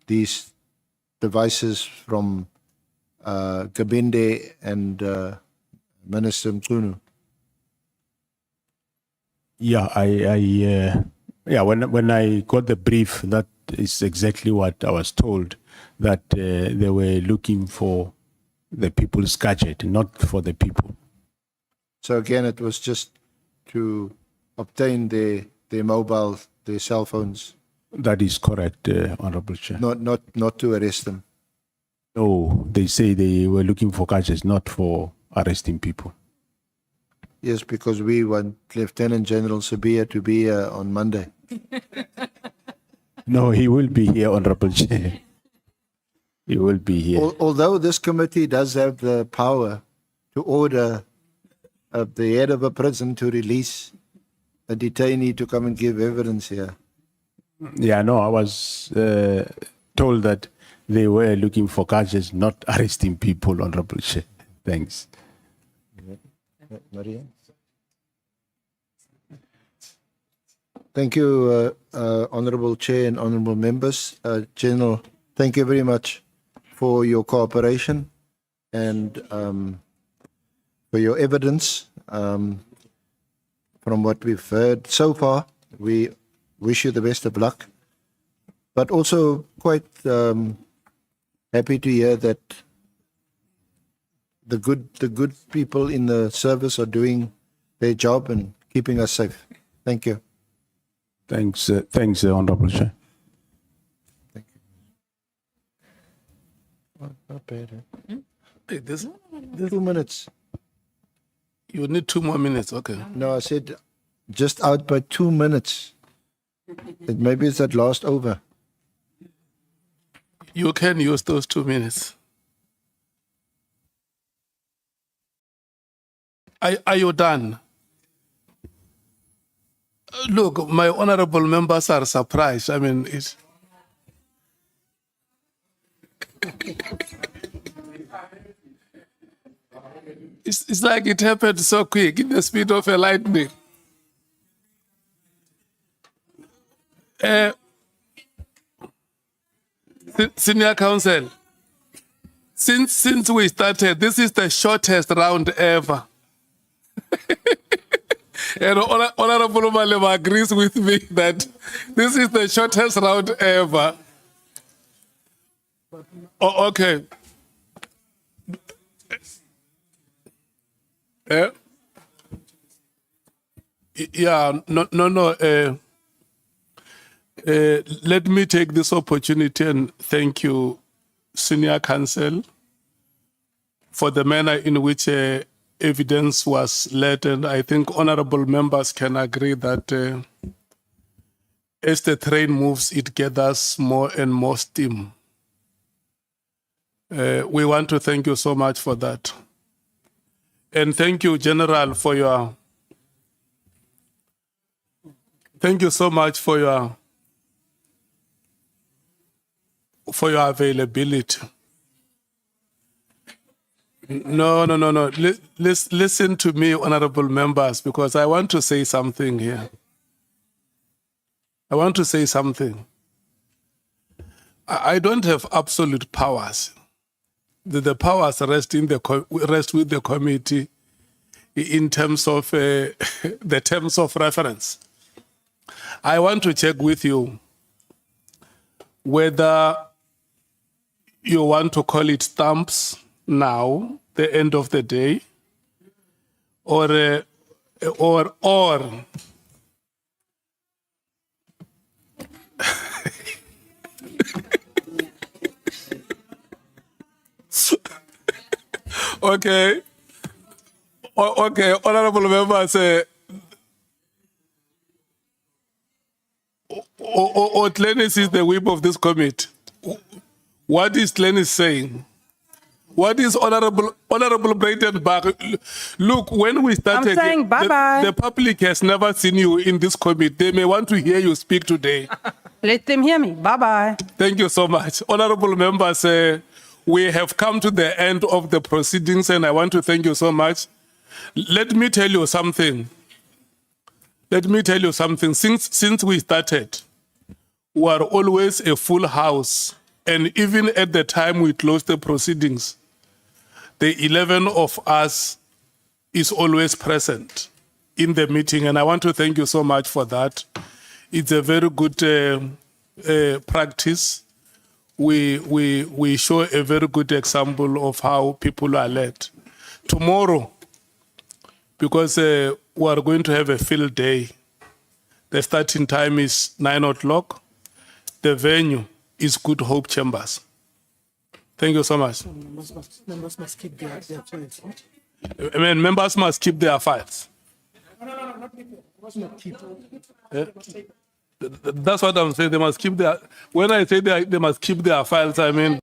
these devices from Gabinde and Minister Mchunu. Yeah, when I got the brief, that is exactly what I was told, that they were looking for the people's gadget, not for the people. So again, it was just to obtain their mobile, their cell phones, That is correct, Honorable Chair. not to arrest them. No, they say they were looking for gadgets, not for arresting people. Yes, because we want Lieutenant General Sabia to be here on Monday. No, he will be here, Honorable Chair. He will be here. Although this committee does have the power to order the head of a prison to release a detainee to come and give evidence here. Yeah, no, I was told that they were looking for gadgets, not arresting people, Honorable Chair. Thanks. Maria? Thank you, Honorable Chair and Honorable Members. General, thank you very much for your cooperation and for your evidence. From what we've heard so far, we wish you the best of luck, but also quite happy to hear that the good people in the service are doing their job and keeping us safe. Thank you. Thanks, Honorable Chair. Thank you. Not bad. Huh? Hey, this 2 minutes. you need 2 more minutes. Okay. No, I said just out by 2 minutes. Maybe it's that last over. You can use those 2 minutes. Are you done? Look, my honorable members are surprised. I mean, it's like it happened so quick, in the speed of a lightning. Senior counsel, since we started, this is the shortest round ever. And Honorable Malema agrees with me that this is the shortest round ever. Oh, okay. Yeah, no. Let me take this opportunity and thank you, Senior Counsel, for the manner in which evidence was led. And I think honorable members can agree that as the train moves, it gathers more and more steam. We want to thank you so much for that. And thank you, General, for your... Thank you so much for your availability. No. Listen to me, honorable members, because I want to say something here. I want to say something. I don't have absolute powers. The powers rest with the committee in terms of the terms of reference. I want to check with you whether you want to call it stamps now, the end of the day, or okay. Okay, honorable members, Glenis is the whip of this committee. What is Glenis saying? What is Honorable Breitenbach? Look, when we started, I'm saying bye-bye. the public has never seen you in this committee. They may want to hear you speak today. Let them hear me. Bye-bye. Thank you so much. Honorable members, we have come to the end of the proceedings, and I want to thank you so much. Let me tell you something. Since we started, we are always a full house. And even at the time we closed the proceedings, the 11 of us is always present in the meeting. And I want to thank you so much for that. It's a very good practice. We show a very good example of how people are led. Tomorrow, because we are going to have a field day, the starting time is 9 o'clock. The venue is Good Hope Chambers. Thank you so much. Members must keep their files. I mean, members must keep their files. No, not people. Must keep. That's what I'm saying. They must keep their. When I say they must keep their files, I mean.